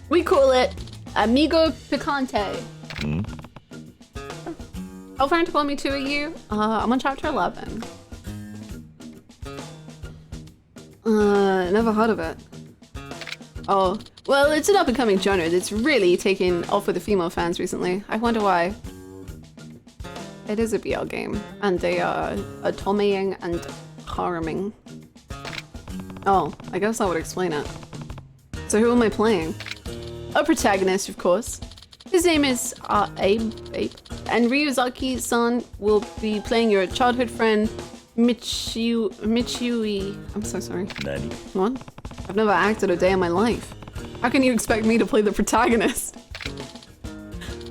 We call it Amigo Picante. How far into me 2 are you? I'm on chapter 11. Never heard of it. Oh, well, it's an up-and-coming genre that's really taken off with the female fans recently. I wonder why. It is a BL game, and they are Otomeing and hareming. Oh, I guess that would explain it. So who am I playing? A protagonist, of course. His name is Abe, and Ryuzaki-san will be playing your childhood friend Michui. I'm so sorry. Nani? What? I've never acted a day in my life. How can you expect me to play the protagonist?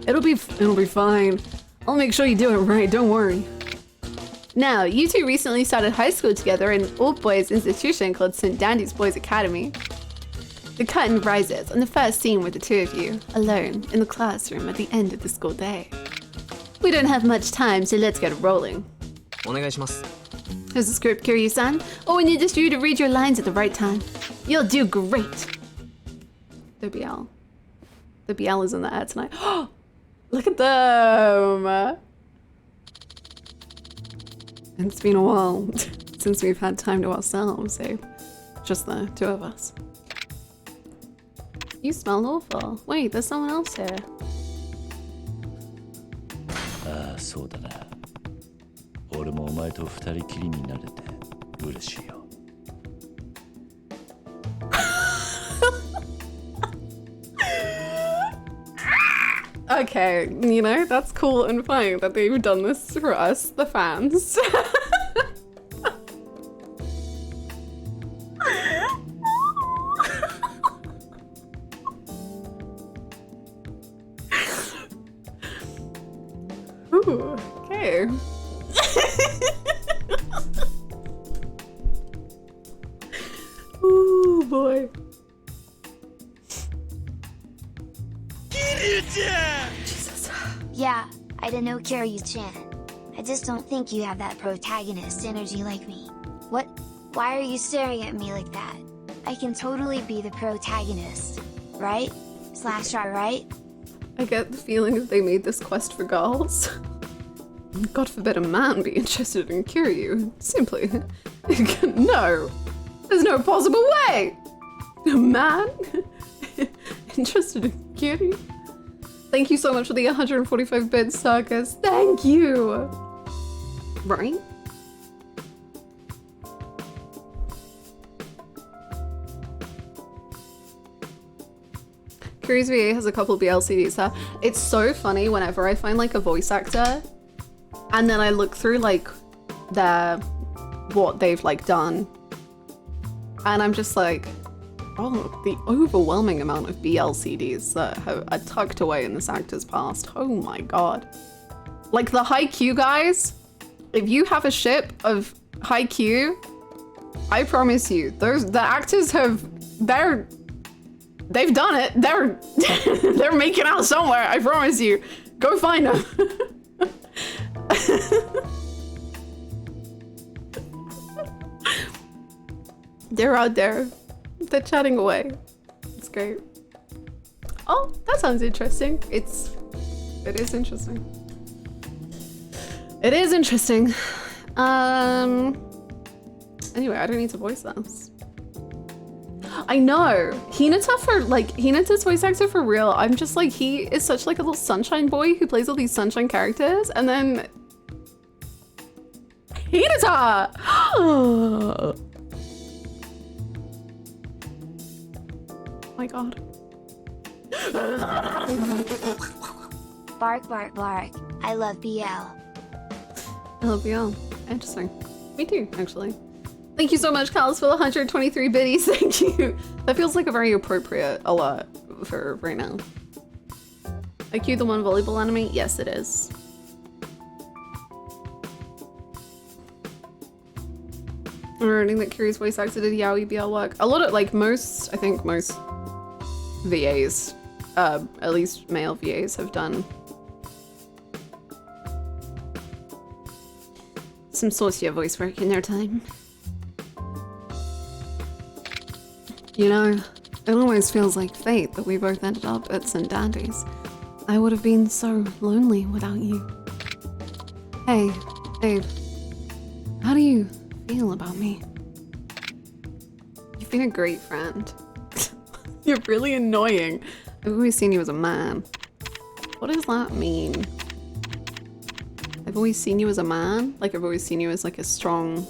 It'll be fine. I'll make sure you do it right, don't worry. Now, you two recently started high school together in an all-boys institution called St. Dandy's Boys Academy. The curtain rises on the first scene with the two of you, alone in the classroom at the end of the school day. We don't have much time, so let's get rolling. Here's the script, Kiryu-san. All we need is for you to read your lines at the right time. You'll do great. The BL. The BL is in the air tonight. Oh, look at them. It's been a while since we've had time to ourselves, so just the two of us. You smell awful. Wait, there's someone else here. ああ、そうだな。俺もお前と二人きりになれて嬉しいよ。Okay, you know, that's cool and fine that they've done this for us, the fans. Ooh, okay. Ooh, boy. Jesus. Yeah, I don't know Kiryu-chan. I just don't think you have that protagonist energy like me. What? Why are you staring at me like that? I can totally be the protagonist, right? Slash R, right? I get the feeling that they made this quest for girls. God forbid a man be interested in Kiryu. Simply. No! There's no possible way! A man? Interested in Kiryu? Thank you so much for the 145 bits, Circus. Thank you! Right? Curious VA has a couple of BLCDs there. It's so funny whenever I find like a voice actor and then I look through like what they've like done and I'm just like, oh, the overwhelming amount of BLCDs that are tucked away in this actor's past. Oh my god. Like the Haikyuu guys, if you have a ship of Haikyuu, I promise you, the actors they've done it. They're making out somewhere, I promise you. Go find them. They're out there. They're chatting away. It's great. Oh, that sounds interesting. It is interesting. It is interesting. Anyway, I don't need to voice this. I know. Hinata's voice actor for real. I'm just like, he is such like a little sunshine boy who plays all these sunshine characters and then Hinata! Oh my god. Bark, bark, bark. I love BL. I love BL. Interesting. Me too, actually. Thank you so much, Callus, for the 123 biddies. Thank you. That feels like a very appropriate alert for right now. IQ the one volleyball anime? Yes, it is. I'm learning that Kiri's voice actor did Yaoi BL work. A lot of, like, I think most VAs, at least male VAs, have done some saucier voice work in their time. You know, it almost feels like fate that we both ended up at St. Dandy's. I would have been so lonely without you. Hey, babe, how do you feel about me? You've been a great friend. You're really annoying. I've always seen you as a man. What does that mean? I've always seen you as a man? Like I've always seen you as like a strong...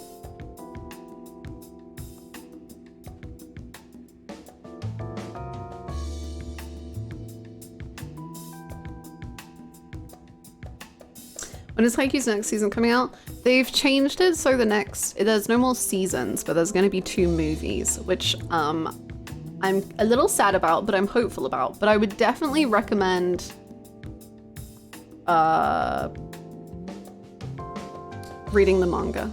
When is Haikyuu's next season coming out? They've changed it so there's no more seasons, but there's going to be 2 movies, which I'm a little sad about, but I'm hopeful about. But I would definitely recommend reading the manga.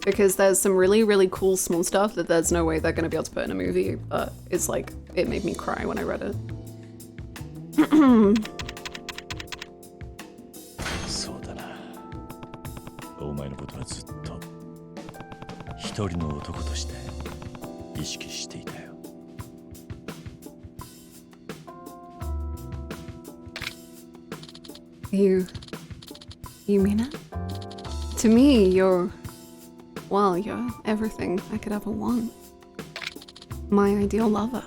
Because there's some really, really cool small stuff that there's no way they're going to be able to put in a movie, but it's like, it made me cry when I read it. そうだな。お前のことはずっと一人の男として意識していたよ。You mean it? To me, you're everything I could ever want. My ideal lover.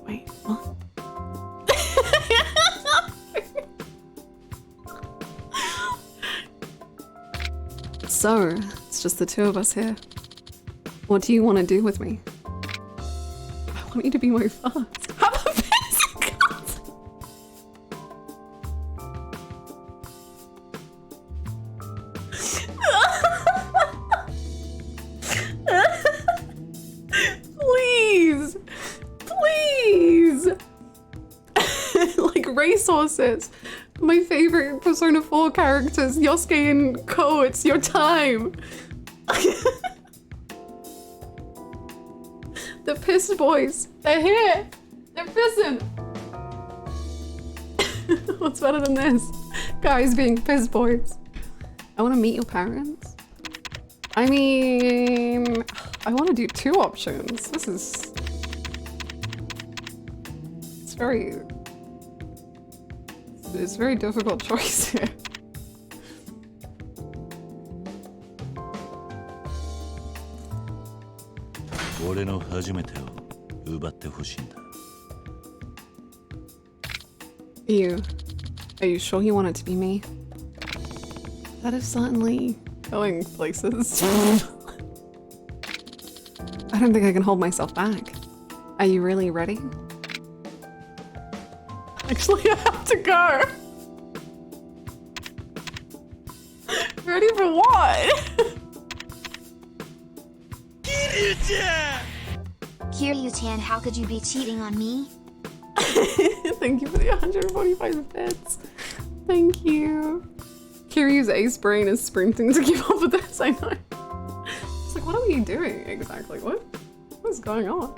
Wait, what? So, it's just the 2 of us here. What do you want to do with me? I want you to be my first. Have a physical. Please! Please! Like racehorses. My favorite Persona 4 characters, Yosuke and Ko, it's your time. The piss boys, they're here. They're pissing. What's better than this? Guys being piss boys. I want to meet your parents. I mean, I want to do 2 options. It's a very difficult choice here. Are you sure you want it to be me? That is certainly going places. I don't think I can hold myself back. Are you really ready? Actually, I have to go. Ready for what? Kiryu-chan, how could you be cheating on me? Thank you for the 145 bits. Thank you. Kiryu's ace brain is sprinting to keep up with this, I know. It's like, what are we doing exactly? What is going on?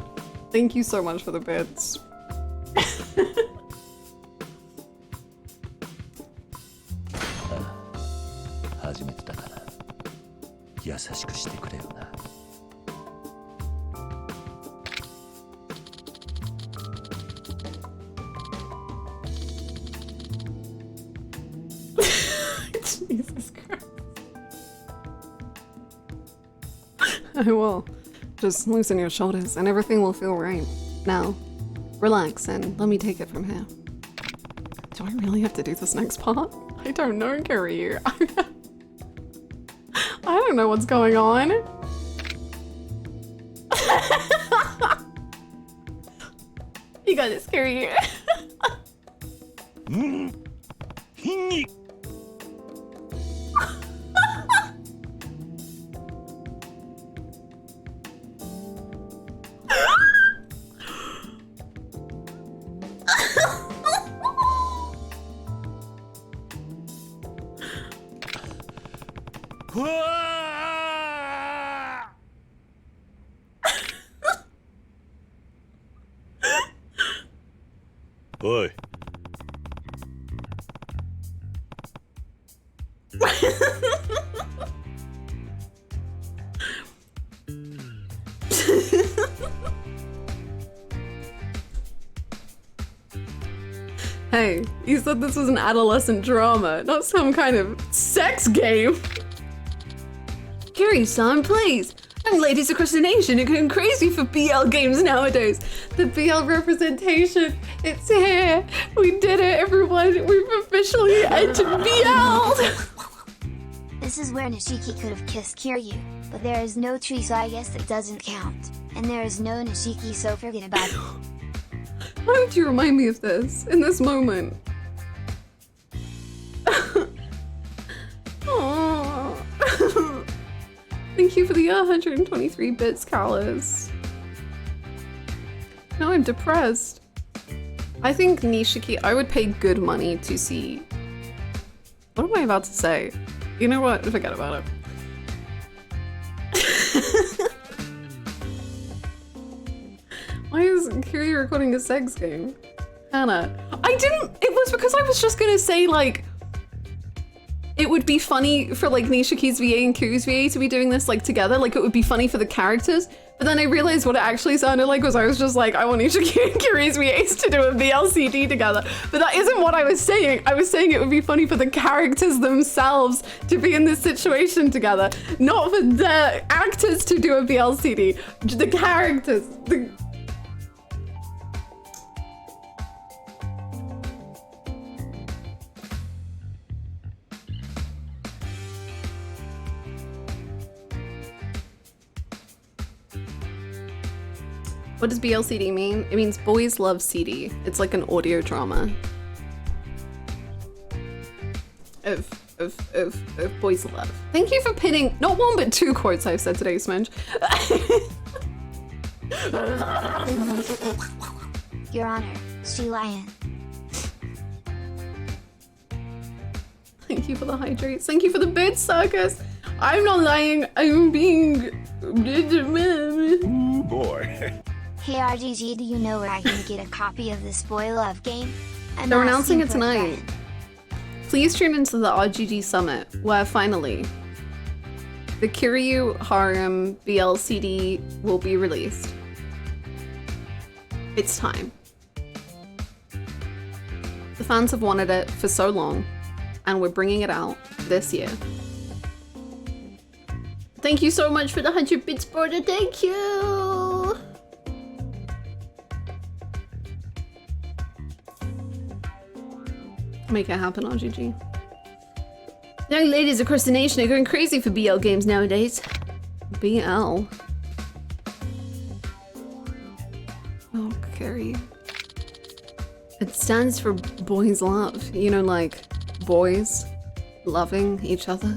Thank you so much for the bits. 初めてだから優しくしてくれよな。Jesus Christ. I will. Just loosen your shoulders and everything will feel right. Now, relax and let me take it from here. Do I really have to do this next part? I don't know, Kiryu. I don't know what's going on. You got this, Kiryu. Oi. Hey, you said this was an adolescent drama, not some kind of sex game. Kiryu-san, please. And ladies across the nation are going crazy for BL games nowadays. The BL representation, it's here. We did it, everyone. We've officially entered BL. This is where Nishiki could have kissed Kiryu, but there is no tree, so I guess it doesn't count. And there is no Nishiki, so forget about it. Why would you remind me of this in this moment? Aww. Thank you for the 123 bits, Callus. Now I'm depressed. I think Nishiki, I would pay good money to see. What am I about to say? You know what? Forget about it. Why is Kiryu recording a sex game? Hannah. It was because I was just gonna say, like, it would be funny for, like, Nishiki's VA and Kiryu's VA to be doing this, like, together. Like, it would be funny for the characters. But then I realized what it actually sounded like was I was just like, I want Nishiki and Kiryu's VAs to do a VLCD together. But that isn't what I was saying. I was saying it would be funny for the characters themselves to be in this situation together. Not for the actors to do a VLCD. The characters. What does BLCD mean? It means boys love CD. It's like an audio drama. Of boys love. Thank you for pinning not one but two quotes I've said today, Smenj. Your Honor, she lying. Thank you for the hydrates. Thank you for the bid circus. I'm not lying. I'm being. Ooh boy. Hey RGG, do you know where I can get a copy of this Boy Love game? They're announcing it tonight. Please tune into the RGG Summit, where finally the Kiryu Harem BLCD will be released. It's time. The fans have wanted it for so long, and we're bringing it out this year. Thank you so much for the 100 bits, border. Thank you! Make it happen, RGG. Young ladies across the nation are going crazy for BL games nowadays. BL. Oh, Carrie. It stands for boys love. You know, like boys loving each other.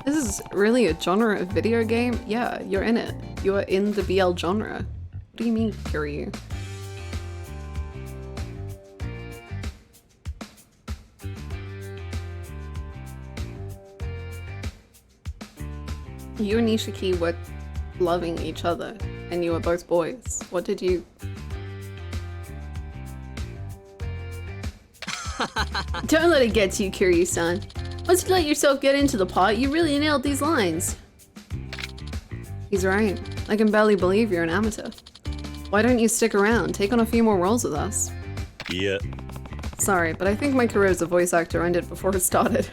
This is really a genre of video game? Yeah, you're in it. You're in the BL genre. What do you mean, Kiryu? You and Nishiki were loving each other, and you were both boys. What did you... Don't let it get to you, Kiryu-san. Once you let yourself get into the part, you really nailed these lines. He's right. I can barely believe you're an amateur. Why don't you stick around? Take on a few more roles with us. Yeah. Sorry, but I think my career as a voice actor ended before it started.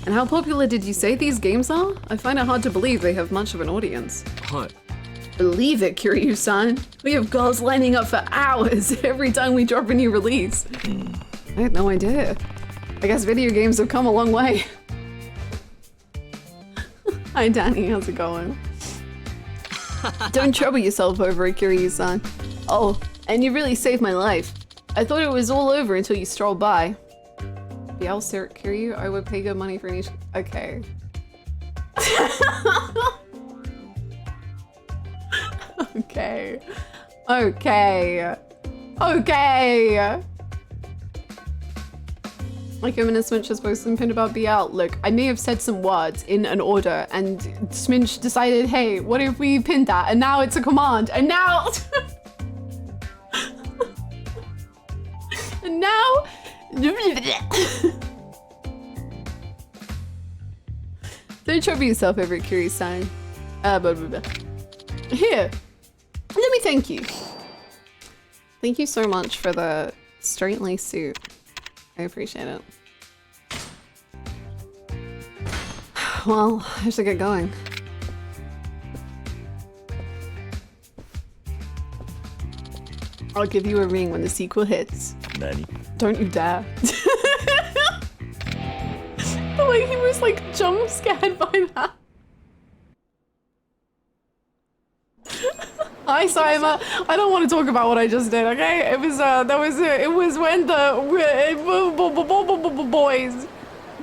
And how popular did you say these games are? I find it hard to believe they have much of an audience. Hi. Believe it, Kiryu-san. We have girls lining up for hours every time we drop a new release. I had no idea. I guess video games have come a long way. Hi Danny, how's it going? Don't trouble yourself over it, Kiryu-san. Oh, and you really saved my life. I thought it was all over until you strolled by. BL Kiryu, I would pay good money for each. Okay. Okay. Okay. Okay. Like I'm in a Sminch has posted something about BL. Look, I may have said some words in an order and Sminch decided, hey, what if we pinned that? And now it's a command. And now... and now... Don't trouble yourself over at Kiryu-san. Here, let me thank you. Thank you so much for the straight-laced suit. I appreciate it. Well, I should get going. I'll give you a ring when the sequel hits. Nani? Don't you dare. The way he was like jump scared by that. Hi Simon, I don't want to talk about what I just did, okay? It was when the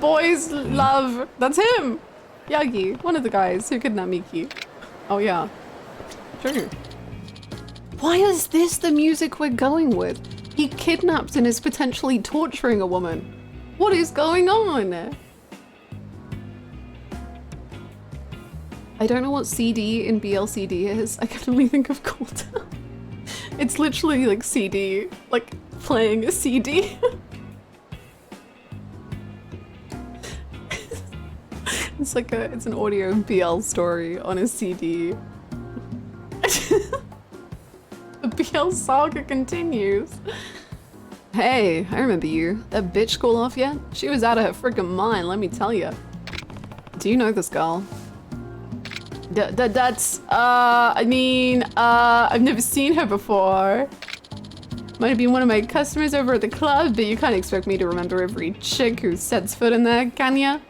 boys love, that's him! Yagi, one of the guys who kidnapped Miki. Oh yeah, true. Why is this the music we're going with? He kidnapped and is potentially torturing a woman. What is going on? I don't know what CD in BLCD is. I can only think of Cold. It's literally like CD, like playing a CD. It's like it's an audio BL story on a CD. The BL saga continues. Hey, I remember you. That bitch cool off yet? She was out of her freaking mind, let me tell you. Do you know this girl? I mean, I've never seen her before. Might have been one of my customers over at the club, but you can't expect me to remember every chick who sets foot in there, can ya?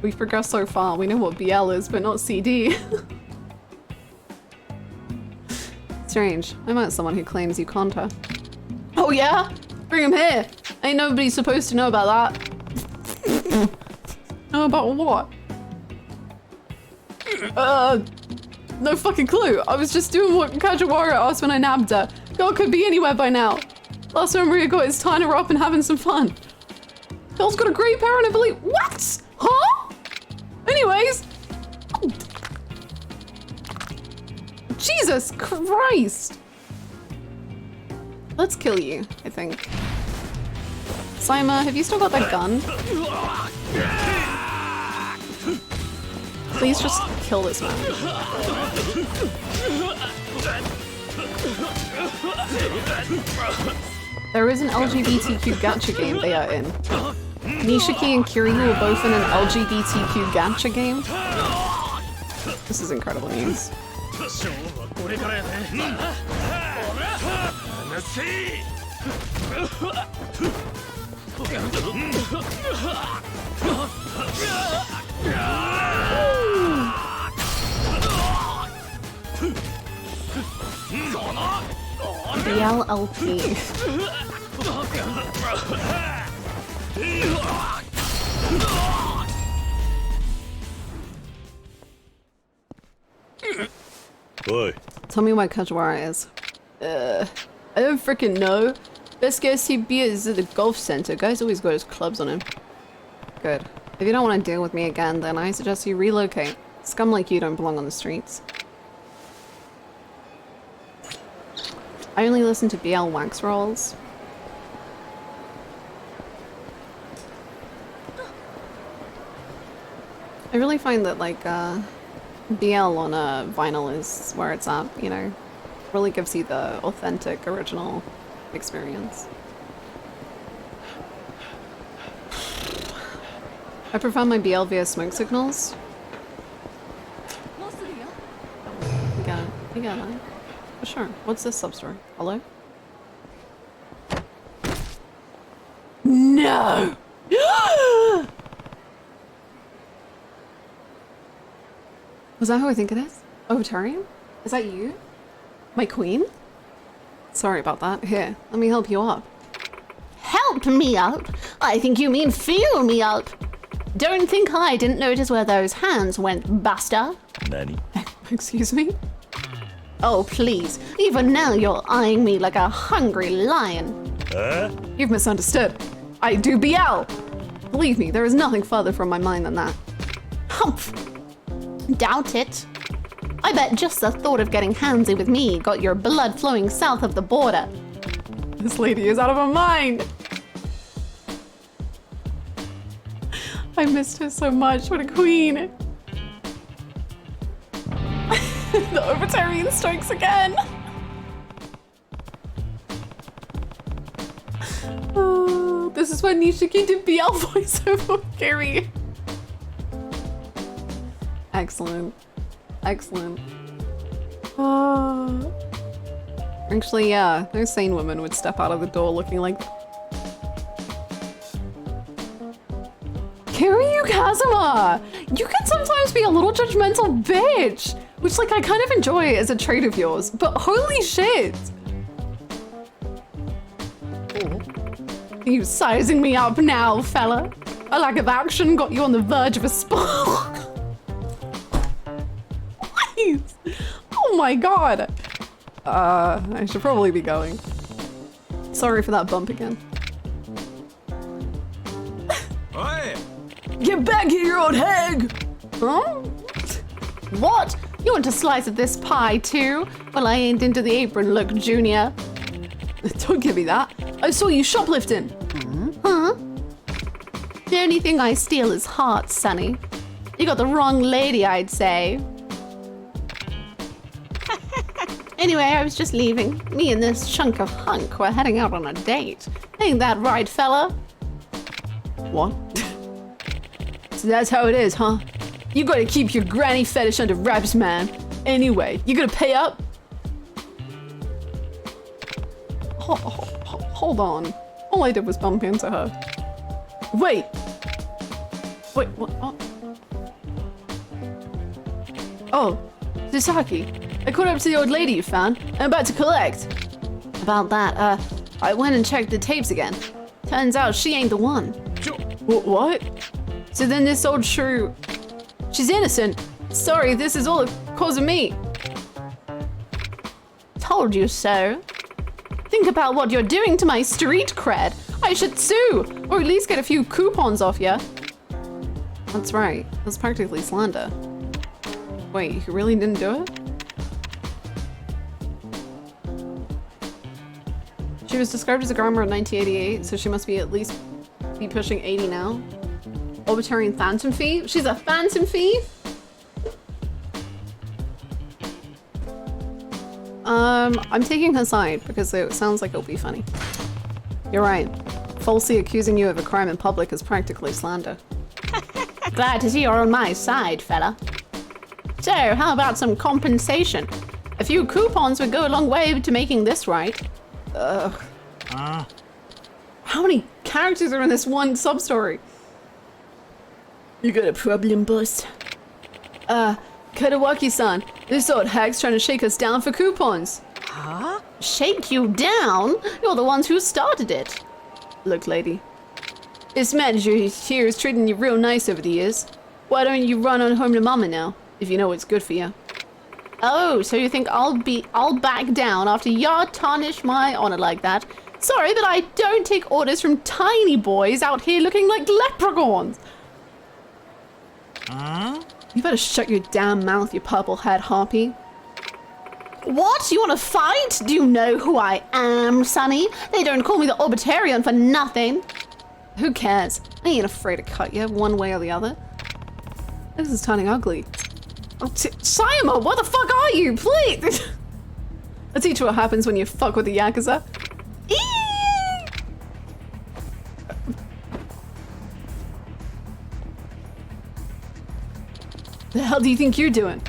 We've progressed so far, we know what BL is, but not CD. Strange, I met someone who claims you conned her. Oh yeah? Bring him here! Ain't nobody supposed to know about that. Know about what? No fucking clue. I was just doing what Kajiwara asked when I nabbed her. Girl could be anywhere by now. Last time Maria got is tying her up and having some fun. Girl's got a great pair and I believe- What? Huh? Anyways. Jesus Christ. Let's kill you, I think. Saima, have you still got that gun? Please just kill this man. There is an LGBTQ gacha game they are in. Nishiki and Kiryu are both in an LGBTQ gacha game. This is incredible news. BLLP. Oi. Tell me what Kajwara is. I don't freaking know. Best go see beers at the golf center. Guy's always got his clubs on him. Good. If you don't want to deal with me again, then I suggest you relocate. Scum like you don't belong on the streets. I only listen to BL wax rolls. I really find that like BL on a vinyl is where it's at, you know. Really gives you the authentic, original experience. I prefer my BL via smoke signals. You got it. You got it. For sure. What's this sub-story? Hello? No! Was that who I think it is? Ovitarium? Is that you? My queen? Sorry about that. Here, let me help you up. Help me up? I think you mean feel me up. Don't think I didn't notice where those hands went, Buster. Nani? Excuse me? Oh, please. Even now you're eyeing me like a hungry lion. Huh? You've misunderstood. I do BL! Believe me, there is nothing further from my mind than that. Humph. Doubt it. I bet just the thought of getting handsy with me got your blood flowing south of the border. This lady is out of her mind! I missed her so much. What a queen! The Ovitarian strikes again! Oh, this is when Nishiki did BL voiceover with Gary. Excellent. Excellent. Actually, yeah, no sane woman would step out of the door looking like... Kiryu Kazuma! You can sometimes be a little judgmental bitch! Which, like, I kind of enjoy as a trait of yours, but holy shit! Are you sizing me up now, fella? A lack of action got you on the verge of a spark. Please! Oh my god! I should probably be going. Sorry for that bump again. Oi! Get back here, you old hag! Huh? What? You want a slice of this pie too? Well, I ain't into the apron look, Junior. Don't give me that. I saw you shoplifting. Huh? The only thing I steal is hearts, Sonny. You got the wrong lady, I'd say. Anyway, I was just leaving. Me and this chunk of hunk were heading out on a date. Ain't that right, fella? What? So that's how it is, huh? You gotta keep your granny fetish under wraps, man. Anyway, you gonna pay up? Hold on. All I did was bump into her. Wait, what? Oh, Sasaki. I caught up to the old lady you found. I'm about to collect. About that, I went and checked the tapes again. Turns out she ain't the one. What? So then this old shrew... She's innocent. Sorry, this is all because of me. Told you so. Think about what you're doing to my street cred. I should sue, or at least get a few coupons off ya. That's right. That's practically slander. Wait, you really didn't do it? She was described as a grandma in 1988, so she must be at least be pushing 80 now. Orbitarian Phantom Thief? She's a Phantom Thief? I'm taking her side because it sounds like it'll be funny. You're right. Falsely accusing you of a crime in public is practically slander. Glad to see you're on my side, fella. So, how about some compensation? A few coupons would go a long way to making this right. Ugh. How many characters are in this one sub-story? You got a problem, boss? Katawaki-san, this old hag's trying to shake us down for coupons. Huh? Shake you down? You're the ones who started it. Look, lady. This manager here is treating you real nice over the years. Why don't you run on home to mama now, if you know what's good for you? Oh, so you think I'll back down after you tarnish my honor like that? Sorry, but I don't take orders from tiny boys out here looking like leprechauns. You better shut your damn mouth, you purple-haired harpy. What? You want to fight? Do you know who I am, Sonny? They don't call me the Orbitarian for nothing. Who cares? I ain't afraid to cut you one way or the other. This is turning ugly. Oh, Sayama, what the fuck are you? Please! I'll teach you what happens when you fuck with the Yakuza. The hell do you think you're doing?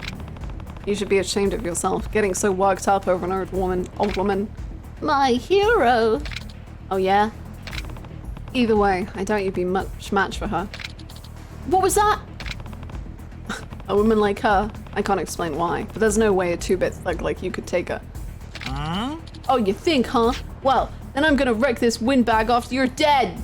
You should be ashamed of yourself, getting so worked up over an old woman. My hero. Oh yeah? Either way, I doubt you'd be much match for her. What was that? A woman like her, I can't explain why, but there's no way a 2-bit thug like you could take her. Oh, you think, huh? Well, then I'm gonna wreck this windbag after you're dead!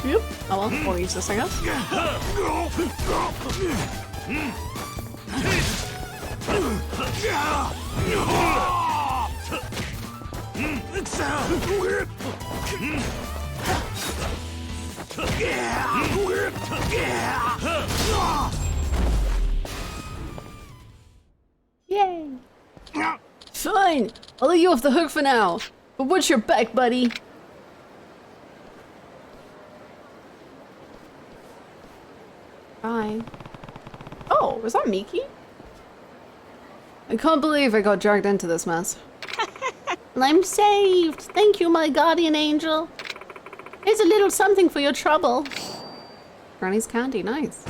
Yep. Oh well, we'll use this, I guess. Yay. Fine, I'll let you off the hook for now. But watch your back, buddy. Bye. Oh, was that Miki? I can't believe I got dragged into this mess. I'm saved. Thank you, my guardian angel. Here's a little something for your trouble. Granny's candy, nice.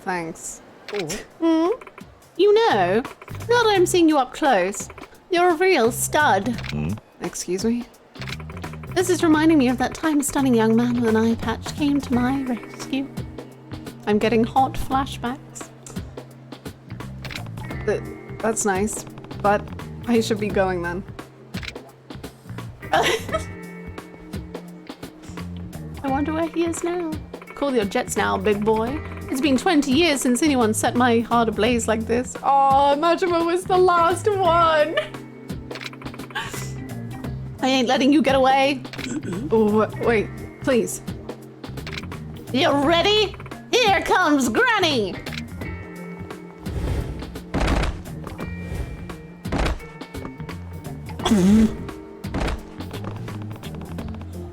Thanks. You know, now that I'm seeing you up close, you're a real stud. Excuse me? This is reminding me of that time a stunning young man with an eye patch came to my rescue. I'm getting hot flashbacks. That's nice, but I should be going then. I wonder where he is now. Call your jets now, big boy. It's been 20 years since anyone set my heart ablaze like this. Oh, Majima was the last one. I ain't letting you get away. Oh, wait, please. You ready? Here comes Granny!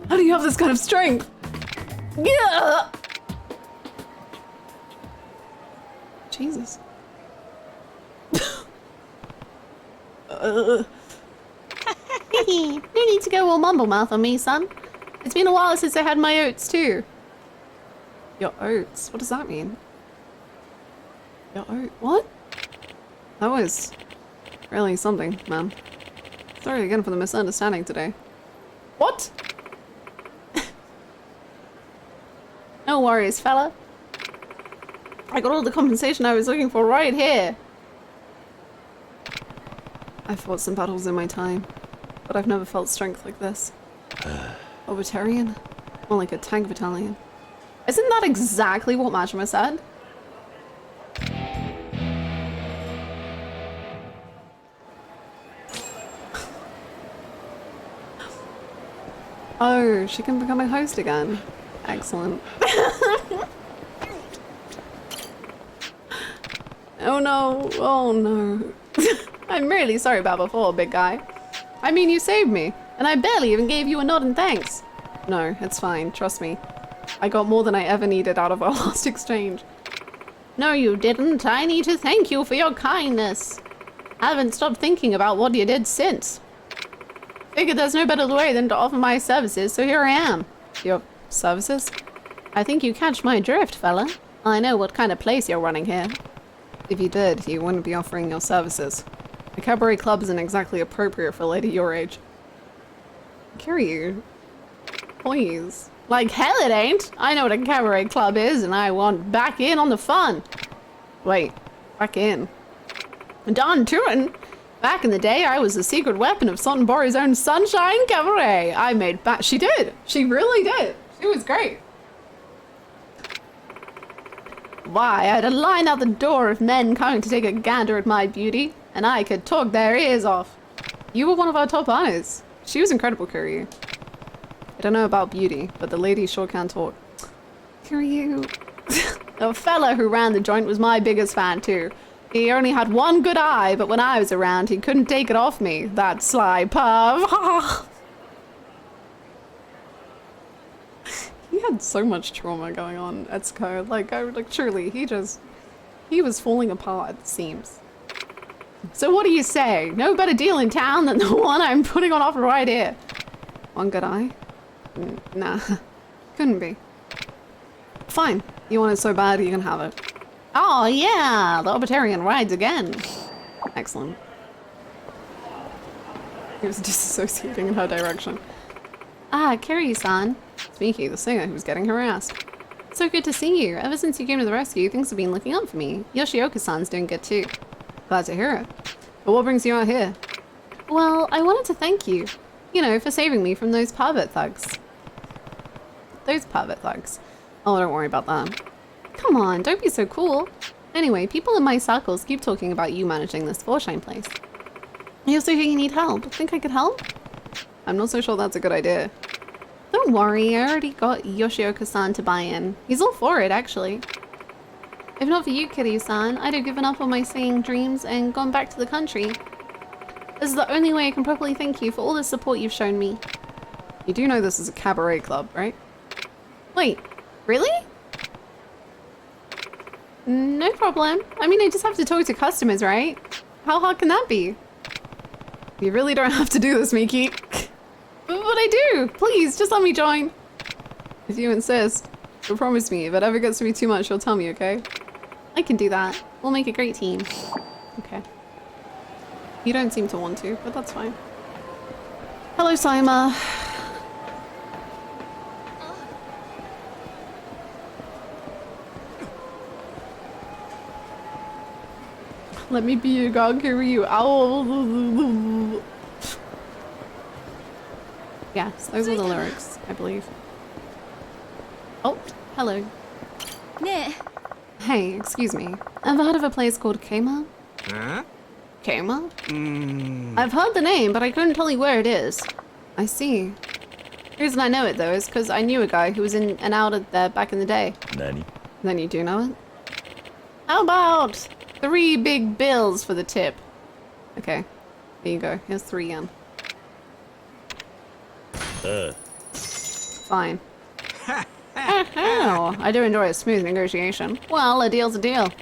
How do you have this kind of strength? Yeah. Jesus. No need to go all mumble mouth on me, son. It's been a while since I had my oats too. Your oats? What does that mean? Your oat? What? That was really something, man. Sorry again for the misunderstanding today. What? No worries, fella. I got all the compensation I was looking for right here. I've fought some battles in my time, but I've never felt strength like this. A battalion? More like a tank battalion. Isn't that exactly what Majima said? Oh, she can become a host again. Excellent. Oh no, oh no. I'm really sorry about before, big guy. I mean, you saved me, and I barely even gave you a nod and thanks. No, it's fine, trust me. I got more than I ever needed out of our last exchange. No, you didn't. I need to thank you for your kindness. I haven't stopped thinking about what you did since. Figured there's no better way than to offer my services, so here I am. Your services? I think you catch my drift, fella. I know what kind of place you're running here. If you did, you wouldn't be offering your services. A cabaret club isn't exactly appropriate for a lady your age. Kiryu, please. Like hell it ain't. I know what a cabaret club is, and I want back in on the fun. Wait, back in? Darn tootin'. Back in the day, I was the secret weapon of Sotenbori's own Sunshine Cabaret. I made back. She did. She really did. She was great. Why, I had a line out the door of men coming to take a gander at my beauty, and I could talk their ears off. You were one of our top buyers. She was incredible, Kiryu. I don't know about beauty, but the lady sure can talk. Kiryu. The fella who ran the joint was my biggest fan, too. He only had one good eye, but when I was around, he couldn't take it off me. That sly perv. He had so much trauma going on at Tsuko. Like truly, he was falling apart at the seams. So what do you say? No better deal in town than the one I'm putting on offer right here. One good eye? Nah, couldn't be. Fine, you want it so bad, you can have it. Oh yeah, the Obertarian rides again. Excellent. He was disassociating in her direction. Ah, Kiryu-san. It's Miki, the singer, who was getting harassed. So good to see you. Ever since you came to the rescue, things have been looking up for me. Yoshioka-san's doing good too. Glad to hear it. But what brings you out here? Well, I wanted to thank you. You know, for saving me from those pervert thugs. Those pervert thugs. Oh, don't worry about that. Come on, don't be so cool. Anyway, people in my circles keep talking about you managing this Forshine place. I also hear you need help. Think I could help? I'm not so sure that's a good idea. Don't worry, I already got Yoshioka-san to buy in. He's all for it, actually. If not for you, Kiryu-san, I'd have given up on my singing dreams and gone back to the country. This is the only way I can properly thank you for all the support you've shown me. You do know this is a cabaret club, right? Wait, really? No problem. I mean, I just have to talk to customers, right? How hard can that be? You really don't have to do this, Miki. But I do! Please, just let me join. If you insist, but promise me, if it ever gets to be too much, you'll tell me, okay? I can do that. We'll make a great team. Okay. You don't seem to want to, but that's fine. Hello, Saima. Let me be your god, Kiryu. Ow. Yes, those were the lyrics, I believe. Oh, hello. Ne. Hey, excuse me. Ever heard of a place called Keima? Huh? Keima? I've heard the name, but I couldn't tell you where it is. I see. The reason I know it, though, is because I knew a guy who was in and out of there back in the day. Nani? Then you do know it? How about 3 big bills for the tip? Okay, here you go. Here's 3 yen. Fine. Oh, I do enjoy a smooth negotiation. Well, a deal's a deal.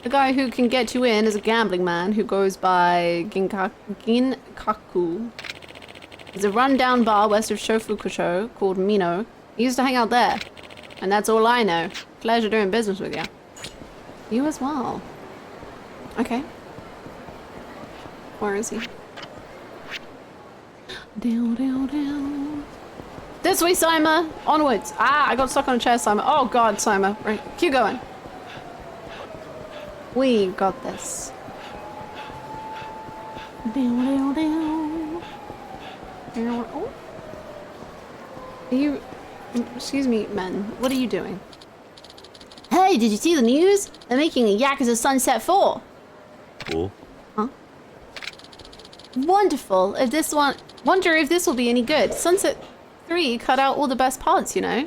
The guy who can get you in is a gambling man who goes by Ginkaku. There's a rundown bar west of Shofukusho called Mino. He used to hang out there. And that's all I know. Pleasure doing business with you. You as well. Okay. Where is he? Down, down, down. This way, Sima! Onwards! Ah, I got stuck on a chair, Sima. Oh god, Sima. Right, keep going. We got this. Down, down, down. Oh. Are you... Excuse me, men. What are you doing? Hey, did you see the news? They're making a Yakuza Sunset 4. Oh? Huh? Wonderful. Wonder if this will be any good. Sunset 3 cut out all the best parts, you know?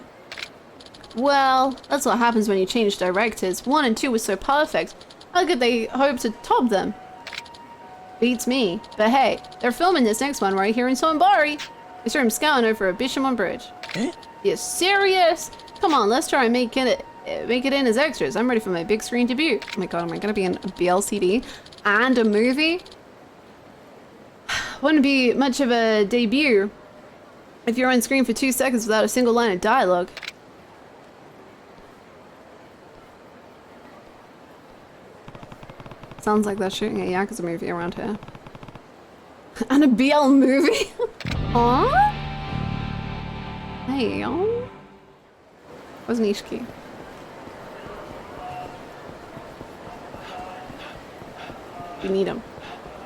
Well, that's what happens when you change directors. 1 and 2 were so perfect. How could they hope to top them? Beats me. But hey, they're filming this next one right here in Sonbari. I saw him scouting over a Bishamon Bridge. Eh? You serious? Come on, let's try and make it in as extras. I'm ready for my big screen debut. Oh my god, am I gonna be in a BLCD and a movie? Wouldn't be much of a debut if you're on screen for 2 seconds without a single line of dialogue. Sounds like they're shooting a Yakuza movie around here. And a BL movie? Aww? Hey, y'all. Where's Nishiki? We need him.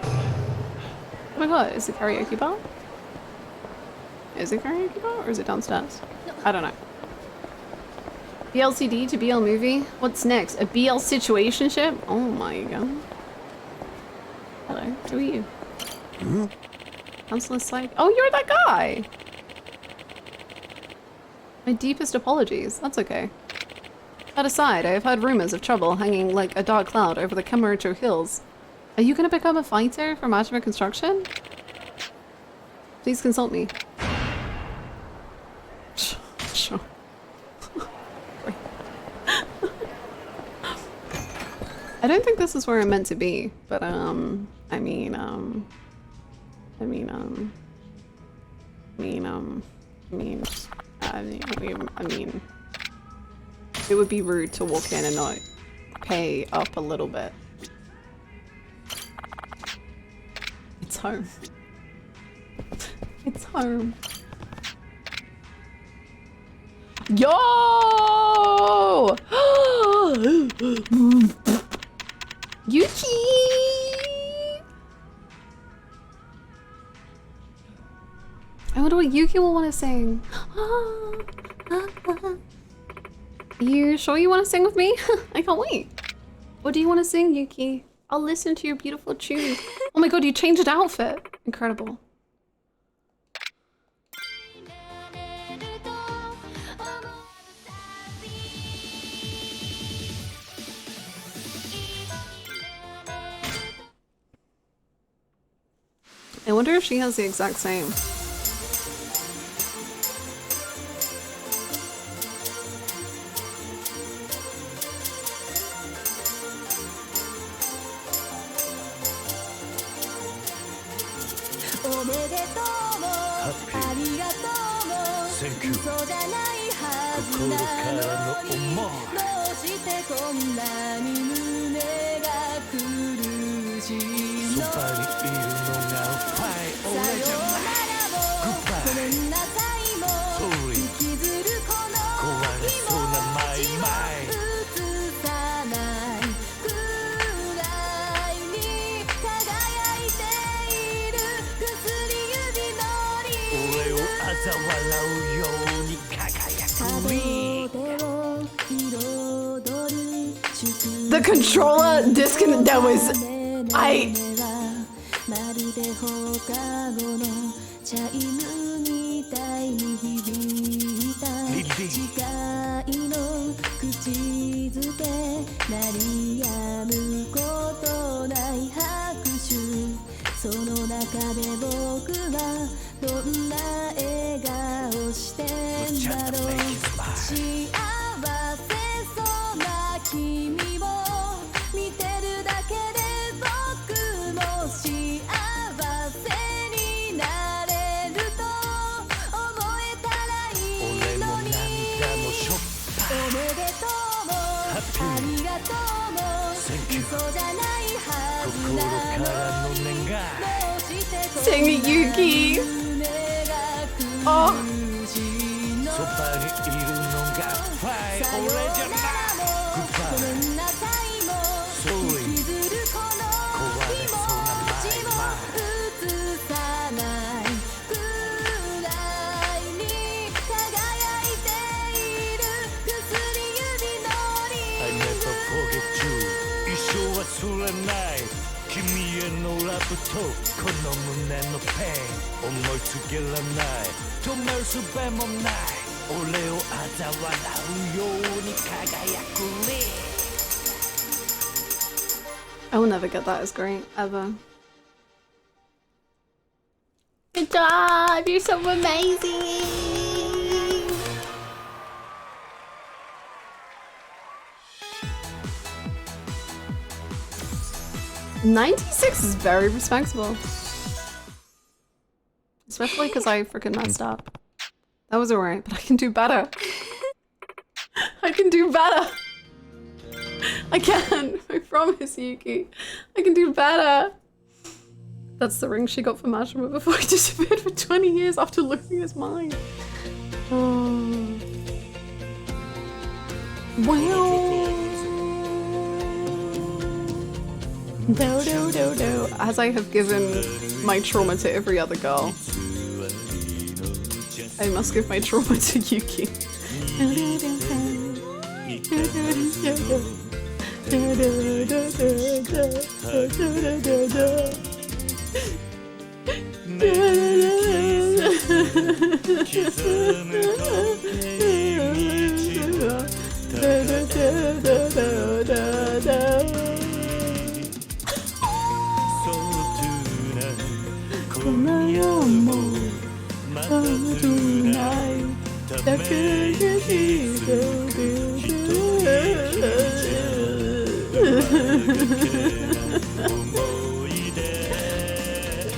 Oh my god, is the karaoke bar? Is it karaoke bar or is it downstairs? I don't know. BLCD to BL movie? What's next? A BL situationship? Oh my god. Hello, who are you? Hmm? Counselor Psych. Oh, you're that guy! My deepest apologies. That's okay. That aside, I have heard rumors of trouble hanging like a dark cloud over the Kamurocho Hills. Are you gonna become a fighter for Majima Construction? Please consult me. Sure. I don't think this is where I'm meant to be, but I mean, it would be rude to walk in and not pay up a little bit. It's home. It's home. Yo! Yuki! I wonder what Yuki will want to sing. You sure you want to sing with me? I can't wait. What do you want to sing, Yuki? I'll listen to your beautiful tune. Oh my god, you changed an outfit. Incredible. I wonder if she has the exact same. Thank you. 心からの思い。そばにいるのがファイ俺じゃない。Goodbye。Sorry。壊れそうなマイマイ。嘲笑うように輝く The controller disconnect. That was I. Sing it, Yuki. Oh. I will never get that as great, ever. Good job! You're so amazing! 96 is very respectable. Especially because I freaking messed up. That was alright, but I can do better. I can do better. I can. I promise, Yuki. I can do better. That's the ring she got for Mashima before he disappeared for 20 years after losing his mind. Oh. Wow. Do, do, do, do. As I have given my trauma to every other girl, I must give my trauma to Yuki.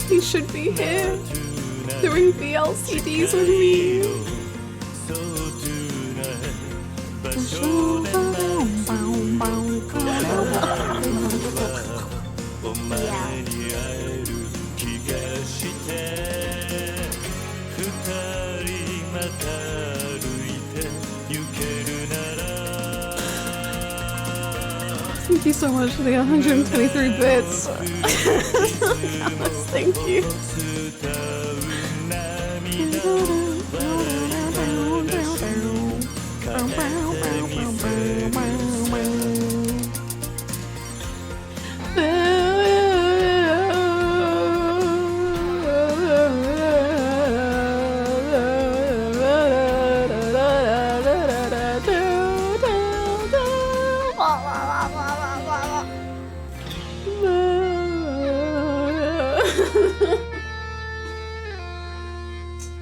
He should be here doing VLCDs with me. Thank you so much for the 123 bits. Thank you.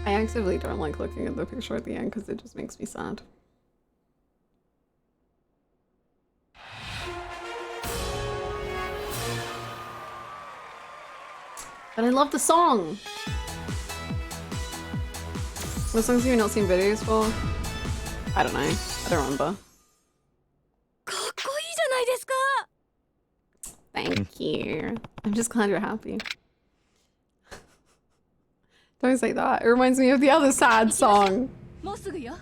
I actively don't like looking at the picture at the end because it just makes me sad. But I love the song! What songs have you not seen videos for? I don't know. I don't remember. Thank you. I'm just glad you're happy. Don't say that. It reminds me of the other sad song.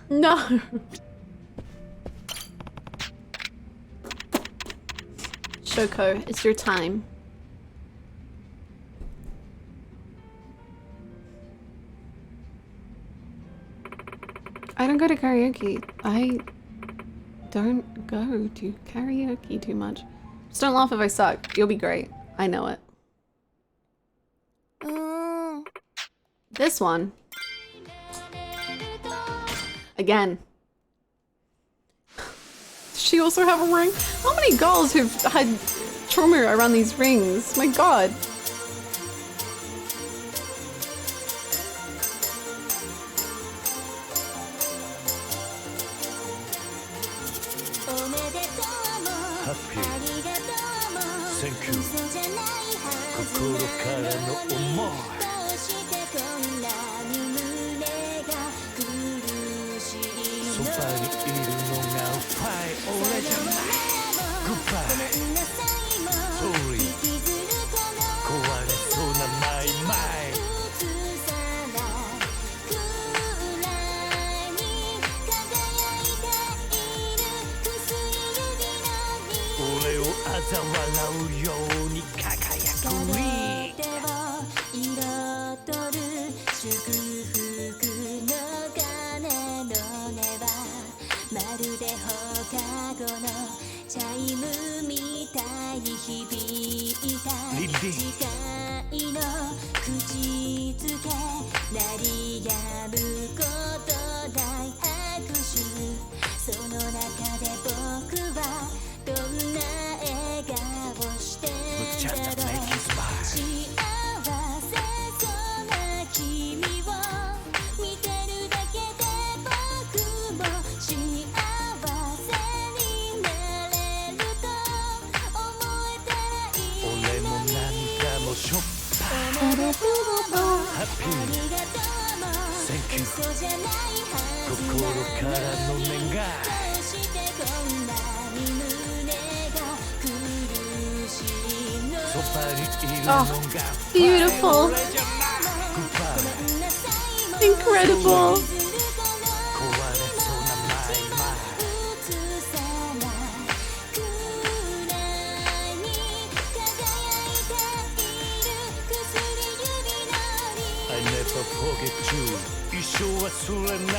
No. Shoko, it's your time. I don't go to karaoke. I don't go to karaoke too much. Just don't laugh if I suck. You'll be great. I know it. This one. Again. Does she also have a ring? How many girls have had trauma around these rings? My god. Thank you. 心からの思い そばにいるのがファイ俺じゃない Goodbye Sorry 壊れそうなマイマイ俺を嘲笑うように輝くリー彩る祝福の鐘の音はまるで放課後のチャイムみたいに響いた誓いの口づけ鳴りやむことない拍手その中で僕はどんな笑顔してんだろう幸せそうな君を見てるだけで僕も幸せになれると思えたらいいのに俺もなんかもしょっぱなハッピー嘘じゃないはずなのどうしてこんなに胸が苦しいの Oh, beautiful. Incredible. I never forget you 一生忘れない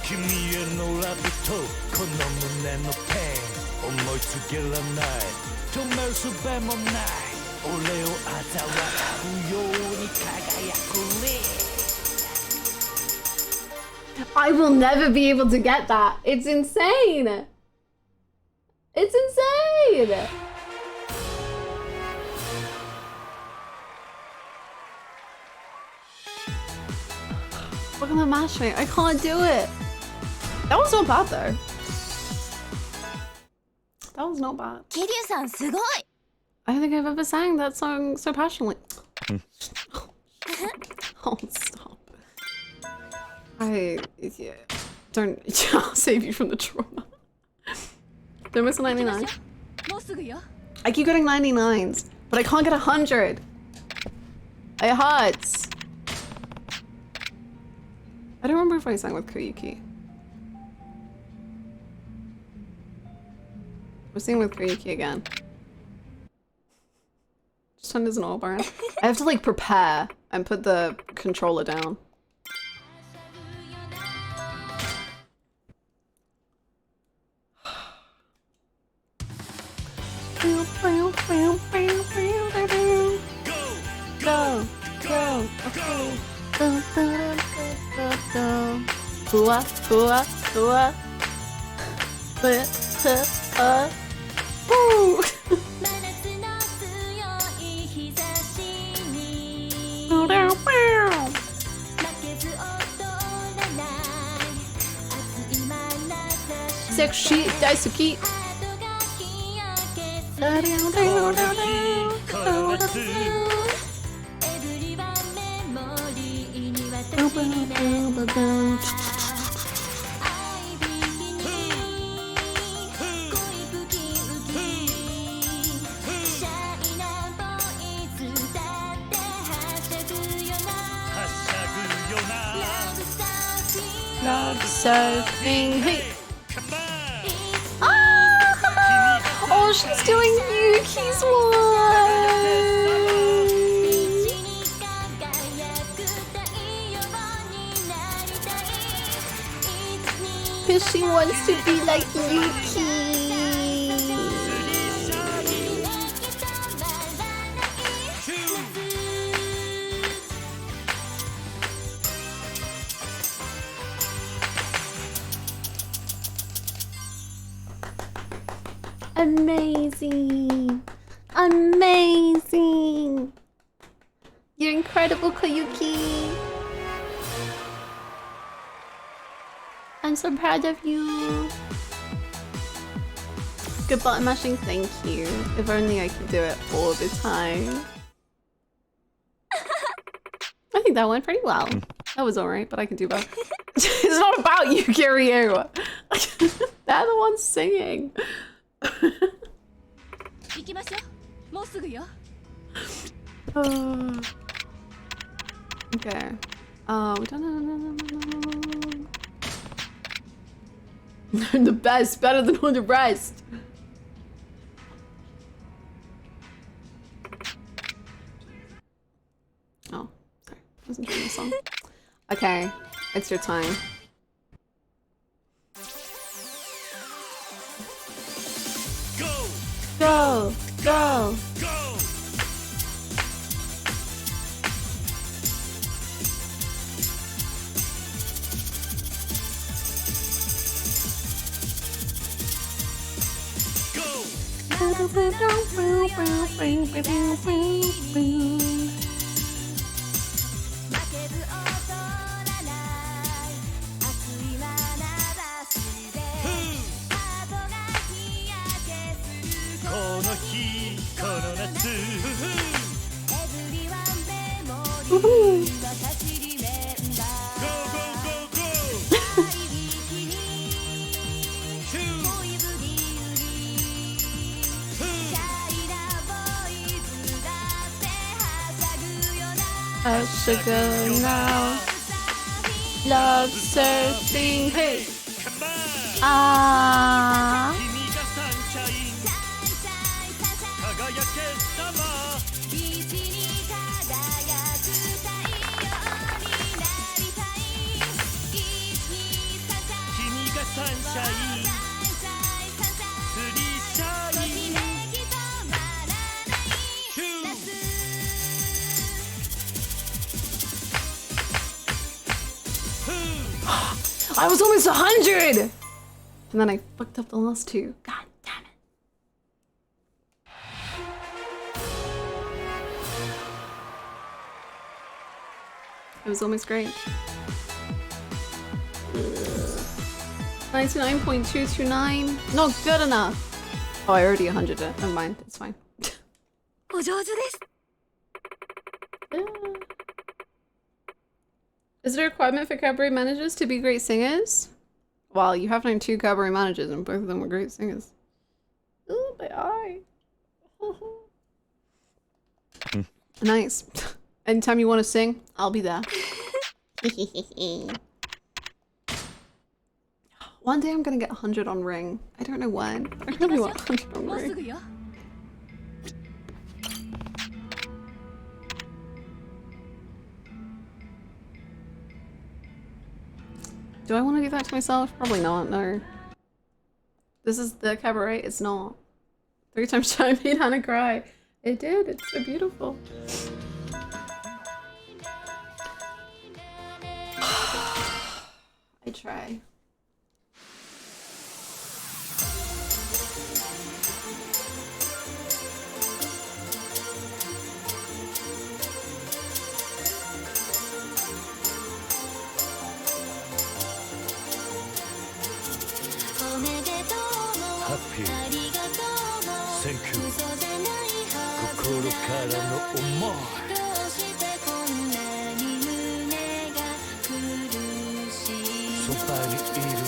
君へのラブとこの胸のペン思いつけらない止める術もない俺を嘲笑うように輝くね I will never be able to get that. It's insane. It's insane. Look at the mashing. I can't do it. That was not bad though. That was not bad. 桐生さんすごい I don't think I've ever sang that song so passionately. Oh, stop. Yeah. Don't. I'll save you from the trauma. Don't miss a 99. もうすぐよ I keep getting 99s, but I can't get 100. It hurts. I don't remember if I sang with Koyuki. We're singing with Koyuki again. Just turn this an all bar. I have to like prepare and put the controller down. Go, go, okay. Hua, hua, hua. Woo! Sexy, daisuki. Love surfing, hey. Ah! Oh, she's doing Yuki's one. Because she wants to be like Yuki. Amazing. Amazing. You're incredible, Koyuki. I'm so proud of you. Good button mashing, thank you. If only I could do it all the time. I think that went pretty well. That was alright, but I can do both. It's not about you, Kiryu. They're the ones singing. Okay. We done. The best, better than all the rest. Oh, sorry. I wasn't doing the song. Okay, it's your time. Go! Go! a sugar now. Love surfing, hey. Ah. I was almost 100! And then I fucked up the last two. God damn it. It was almost great. 99.229. Not good enough. Oh, I already 100'd it. Never mind. It's fine. Is it a requirement for cabaret managers to be great singers? Well, you have known 2 cabaret managers and both of them were great singers. Ooh, my eye. Nice. Anytime you want to sing, I'll be there. One day I'm gonna get 100 on Ring. I don't know when. I really want 100 on Ring. Do I want to do that to myself? Probably not, no. This is the cabaret, it's not. 3 times shy made Hannah cry. It did, it's so beautiful. I try. Happy. Thank you. 心からの思い。そばにいる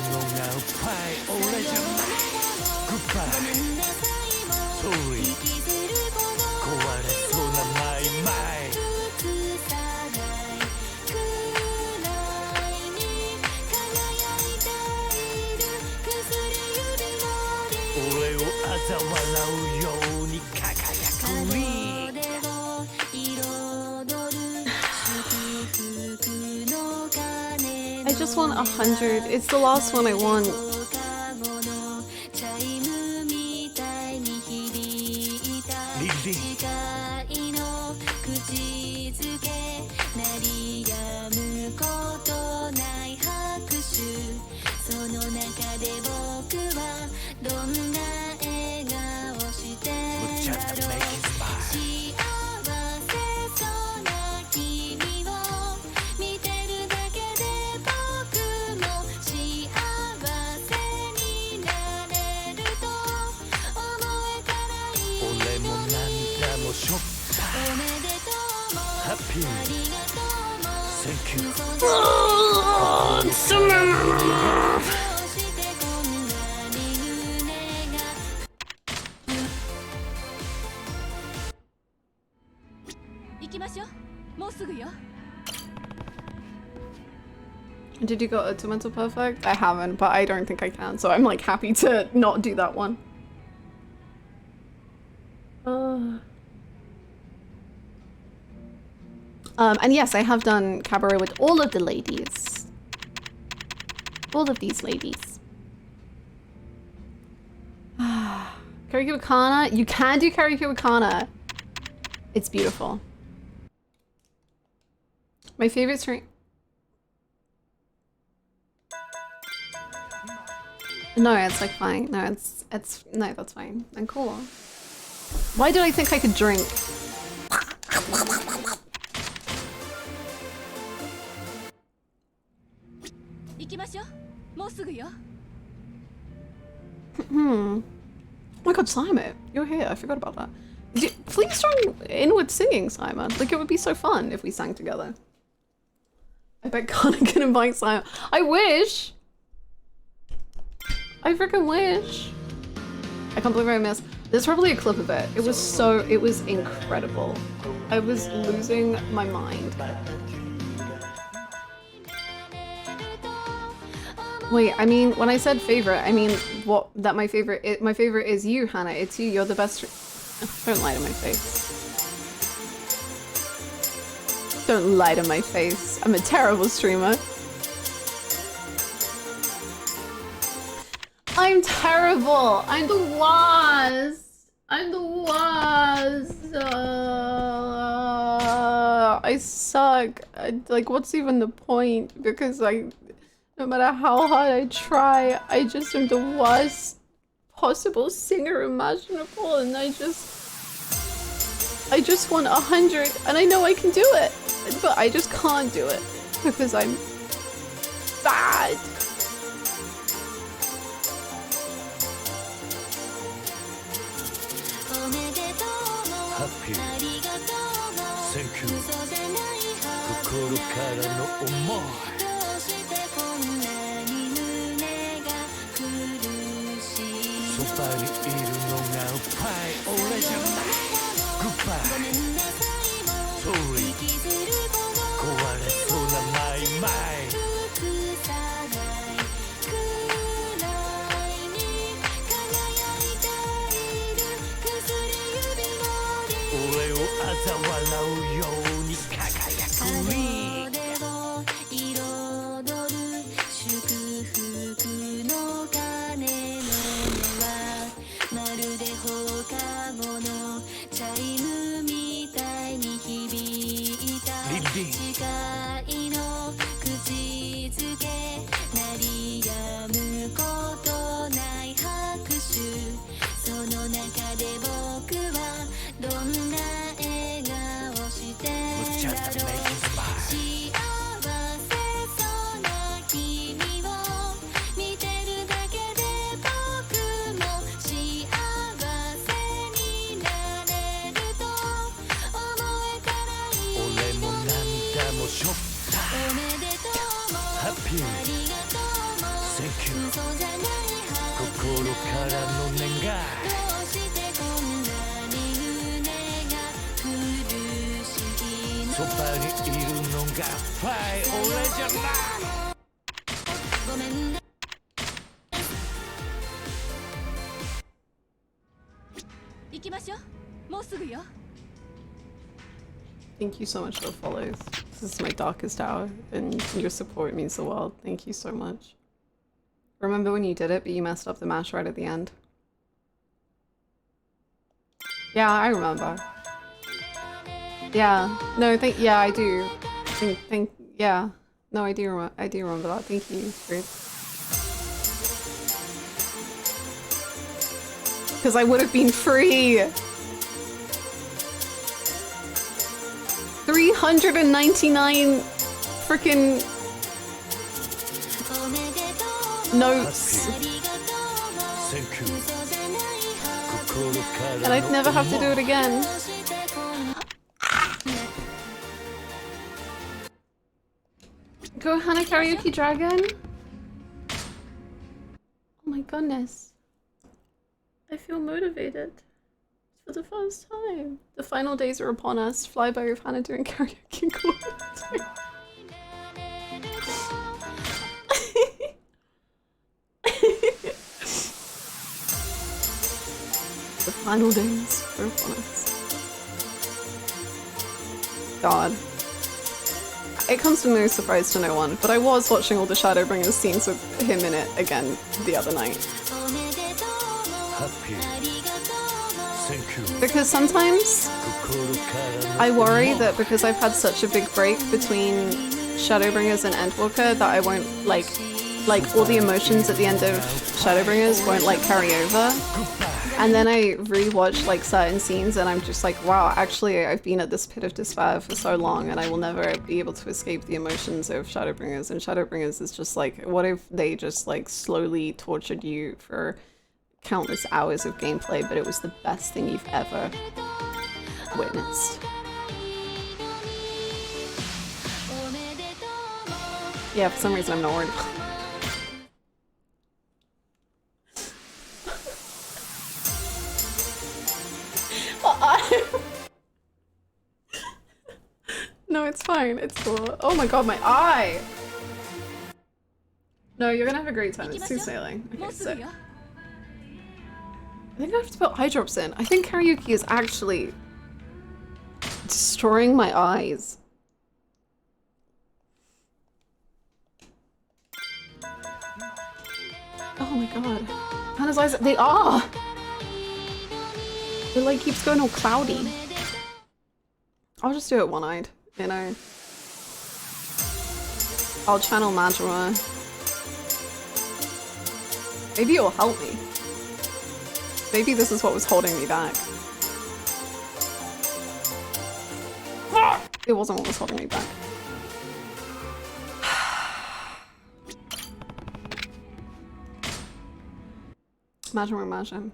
のがファイ俺じゃない。Goodbye. Sorry. 壊れそうなマイマイ。俺を嘲笑うように輝くリー I just want 100. It's the last one I want. Happy. Thank you. Oh, summer. 行きましょう。もうすぐよ。 Did you go Ultimental Perfect? I haven't, but I don't think I can, so I'm like happy to not do that one. And yes, I have done cabaret with all of the ladies. All of these ladies. Karaoke with Kana? You can do karaoke with Kana. It's beautiful. My favorite stream. No, it's like fine. No, no, that's fine. I'm cool. Why did I think I could drink? Oh my god, Simon, you're here. I forgot about that. Please join in with singing, Simon. Like, it would be so fun if we sang together. I bet Connor can invite Simon. I wish! I freaking wish! I can't believe I missed. There's probably a clip of it. It was incredible. I was losing my mind. Wait, I mean, when I said favorite, I mean my favorite is you, Hannah. It's you. You're the best. Don't lie to my face. Don't lie to my face. I'm a terrible streamer. I'm terrible. I'm the worst. I'm the worst. I suck. Like, what's even the point? Because no matter how hard I try, I just am the worst possible singer imaginable, and I just want 100, and I know I can do it, but I just can't do it because I'm bad. Happy. Thank you. 心からの思い。そばにいるのがファイ俺じゃない。Goodbye. Sorry. 壊れそうなマイマイ。俺を嘲笑うように輝くリング祝福の鐘の音はまるで放課後のチャイムみたいに響いた誓いの口づけ鳴りやむことない拍手その中で僕はどんな笑顔してんだろう幸せそうな君を見てるだけで僕も幸せになれると思えたらいい俺も涙もしょったおめでとうもありがとうも Thank you 嘘じゃない心からの願いどうしてこんなに胸が苦しいのそばにいるのがファイ俺じゃないごめんね行きましょうもうすぐよ Thank you so much for the follows. This is my darkest hour, and your support means the world. Thank you so much. Remember when you did it, but you messed up the match right at the end? Yeah, I remember. Yeah, no, yeah, I do. Yeah, no, I do remember that. Thank you, Ruth. Because I would have been free. 399 freaking notes. And I'd never have to do it again. Go Hannah Karaoke Dragon? Oh my goodness. I feel motivated. For the first time. The final days are upon us. Flyby of Hannah doing karaoke chords. The final days are upon us. God. It comes to no surprise to no one, but I was watching all the Shadowbringers scenes with him in it again the other night. Happy. Because sometimes I worry that because I've had such a big break between Shadowbringers and Endwalker that I won't like all the emotions at the end of Shadowbringers won't like carry over. And then I rewatch like certain scenes and I'm just like, wow, actually I've been at this pit of despair for so long and I will never be able to escape the emotions of Shadowbringers. And Shadowbringers is just like, what if they just like slowly tortured you for countless hours of gameplay, but it was the best thing you've ever witnessed. Yeah, for some reason I'm not worried. No, it's fine. It's cool. Oh my god, my eye! No, you're gonna have a great time. It's smooth sailing. Okay, so I think I have to put eye drops in. I think karaoke is actually destroying my eyes. Oh my god. Hannah's eyes, they are! It like keeps going all cloudy. I'll just do it one-eyed, you know. I'll channel Majora. Maybe it'll help me. Maybe this is what was holding me back. It wasn't what was holding me back. Imagine.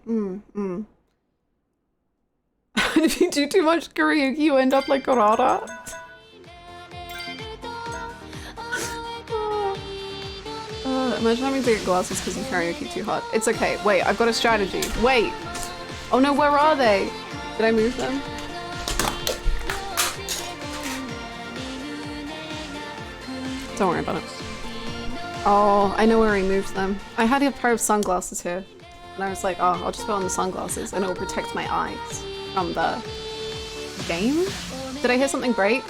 If you do too much karaoke, you end up like Gorara. Imagine having bigger glasses because you karaoke too hard. It's okay. Wait, I've got a strategy. Wait. Oh no, where are they? Did I move them? Don't worry about it. Oh, I know where he moved them. I had a pair of sunglasses here. And I was like, oh, I'll just put on the sunglasses and it'll protect my eyes from the game? Did I hear something break?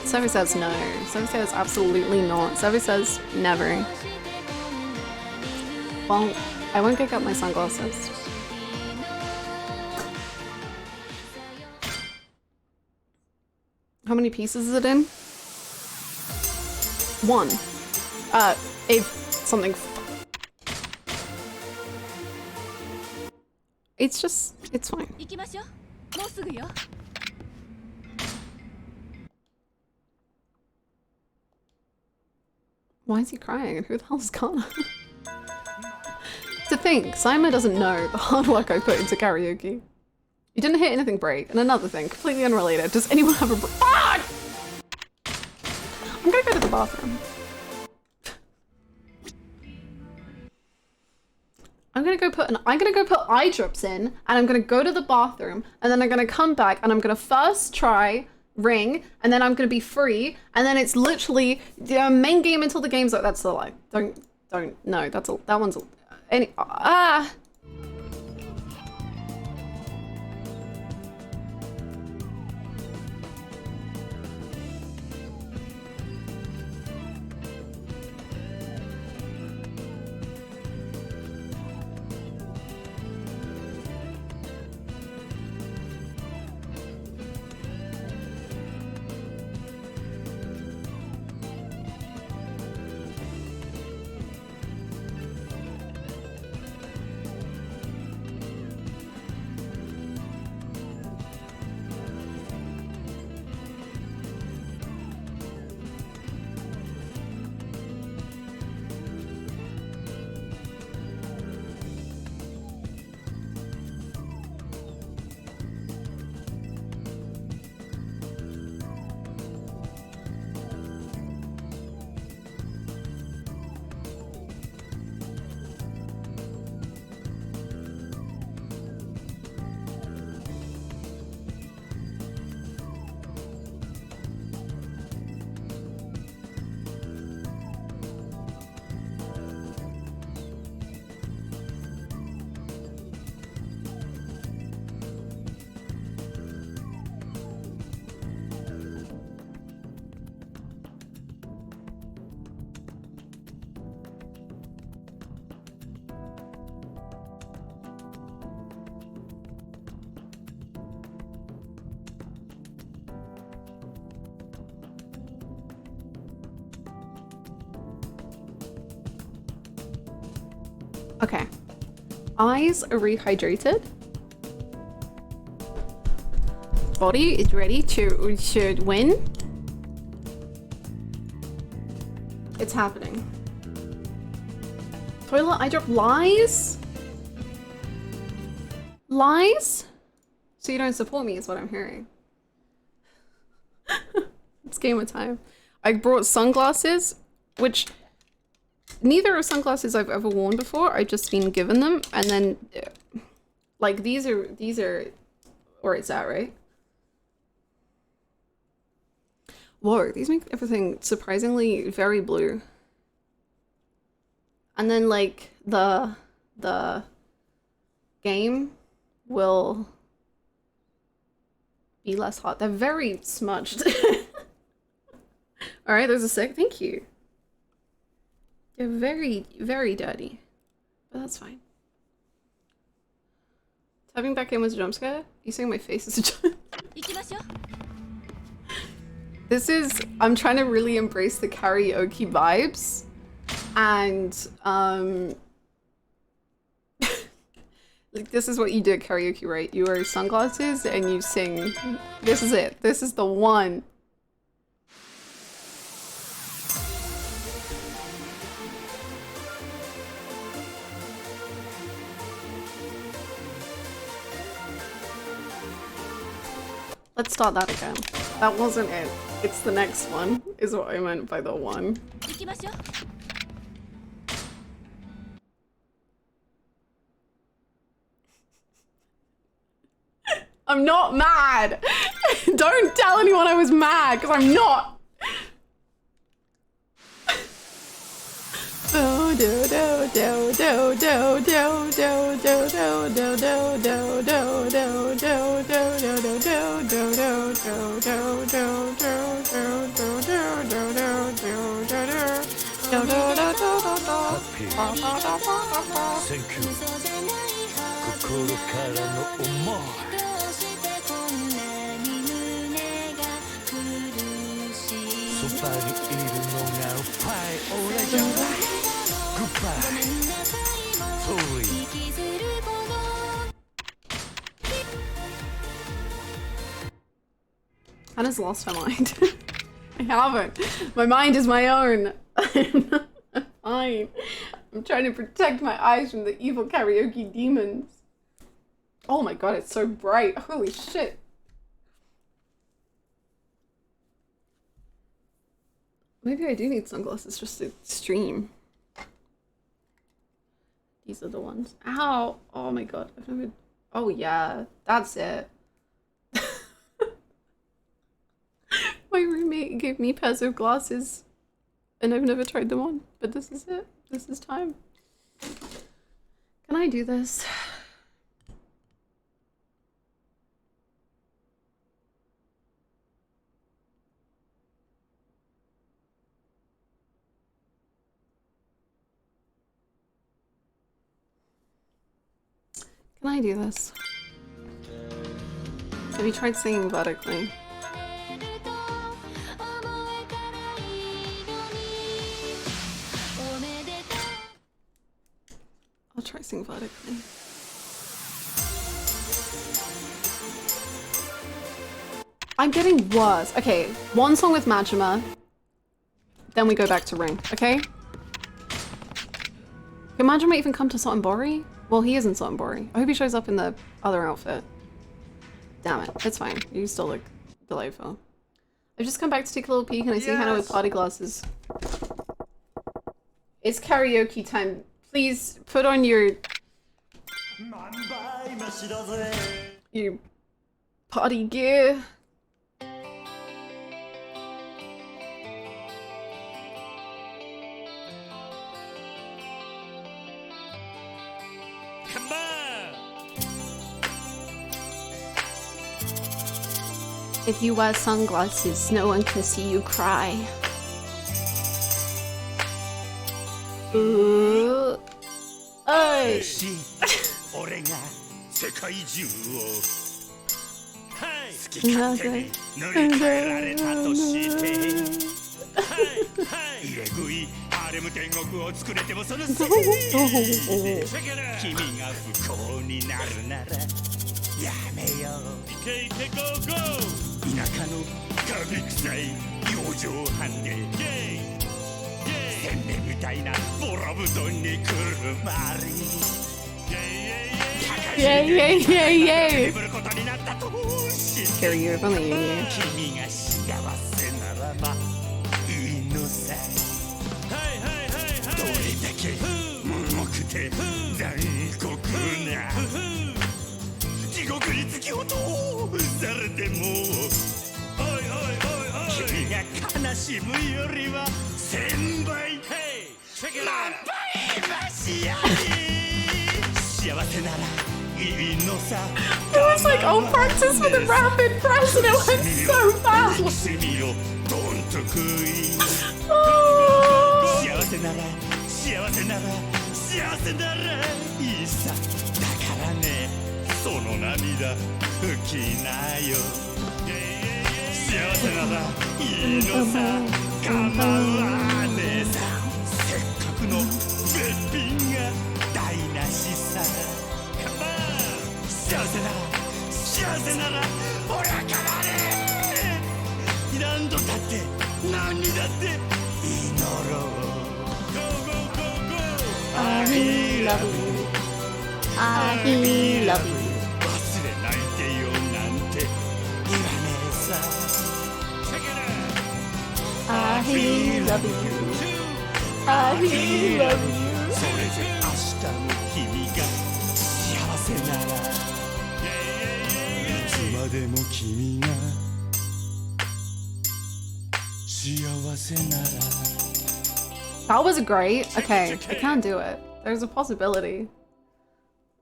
Sevi says no. Sevi says absolutely not. Sevi says never. Well, I won't pick up my sunglasses. How many pieces is it in? One. If something... It's just... it's fine. Why is he crying? Who the hell is Kana? To think, Simon doesn't know the hard work I put into karaoke. You didn't hear anything break. And another thing, completely unrelated. Does anyone have a ah! I'm gonna go to the bathroom. I'm gonna go put eye drops in, and I'm gonna go to the bathroom, and then I'm gonna come back, and I'm gonna first try Ring, and then I'm gonna be free, and then it's literally the main game until the game's up. That's the lie. Don't, no, that one's, okay. Eyes are rehydrated. Body is ready to win. It's happening. Toilet eye drop lies? Lies? So you don't support me is what I'm hearing. It's gamer time. I brought sunglasses, which neither are sunglasses I've ever worn before. I've just been given them, and then Like these are where it's at, right? Whoa, these make everything surprisingly very blue. And then like the game will be less hot. They're very smudged. All right, there's a sec. Thank you. They're very, very dirty, but that's fine. Typing back in was a jump scare? You saying my face is a jump? This is, I'm trying to really embrace the karaoke vibes, and like this is what you do at karaoke, right? You wear sunglasses and you sing. This is it. This is the one. Let's start that again. That wasn't it. It's the next one, is what I meant by the one. I'm not mad! Don't tell anyone I was mad, because I'm not! Hannah's lost her mind. I haven't. My mind is my own. I'm fine. I'm trying to protect my eyes from the evil karaoke demons. Oh my god, it's so bright. Holy shit. Maybe I do need sunglasses just to stream. These are the ones. Ow! Oh my god. I've never... Oh yeah, that's it. My roommate gave me pairs of glasses and I've never tried them on, but this is it. This is time. Can I do this? Can I do this? Have you tried singing vertically? I'll try singing vertically. I'm getting worse. Okay, one song with Majima, then we go back to Ring, okay? Can Majima even come to Sotenbori? Well, he is in Sotenbori. I hope he shows up in the other outfit. Damn it, it's fine. You still look delightful. I've just come back to take a little peek and I see Hannah with party glasses. It's karaoke time. Please put on your party gear. Come on! If you wear sunglasses, no one can see you cry. Ooh. Hey. Yay, yay, yay, yay! Carry you from the union. 国立教頭されてもおいおいおいおい君が悲しむよりは1000倍万倍マシやで幸せならいいのさ It was like, oh, practice for the rapid press and it went so fast. どんとくい Oh. 幸せなら幸せなら幸せならいいさだからねその涙拭きなよ幸せならいいのさ構わねえさせっかくの別品が台無しさ幸せなら俺は構わねえ何度だって何にだって祈ろう I love you. I love you. 忘れないでよなんて言わねえさ I love you. I love you. それで明日の君が幸せならいつまでも君が幸せなら That was great. Okay, I can't do it. There's a possibility.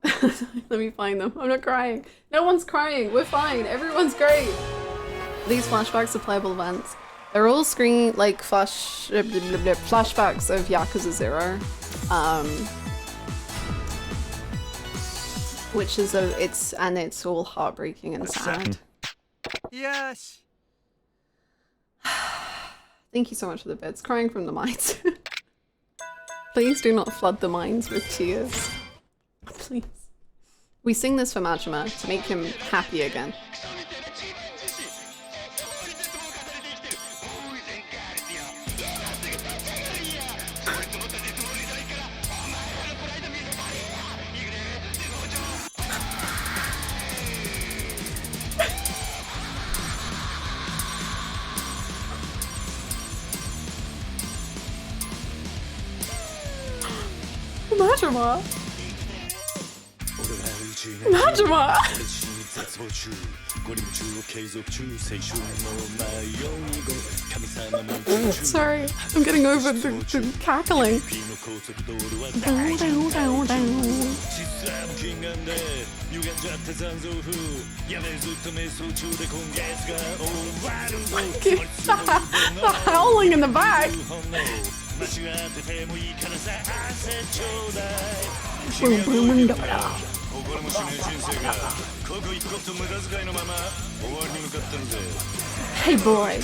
Let me find them. I'm not crying. No one's crying. We're fine. Everyone's great. These flashbacks are playable events. They're all screen like flashbacks of Yakuza 0. Which is it's all heartbreaking and sad. Yes. Thank you so much for the bits. Crying from the mines. Please do not flood the mines with tears. Please. We sing this for Majima to make him happy again. Majima! Majima! Sorry, I'm getting over the cackling. The howling in the back! Hey boy.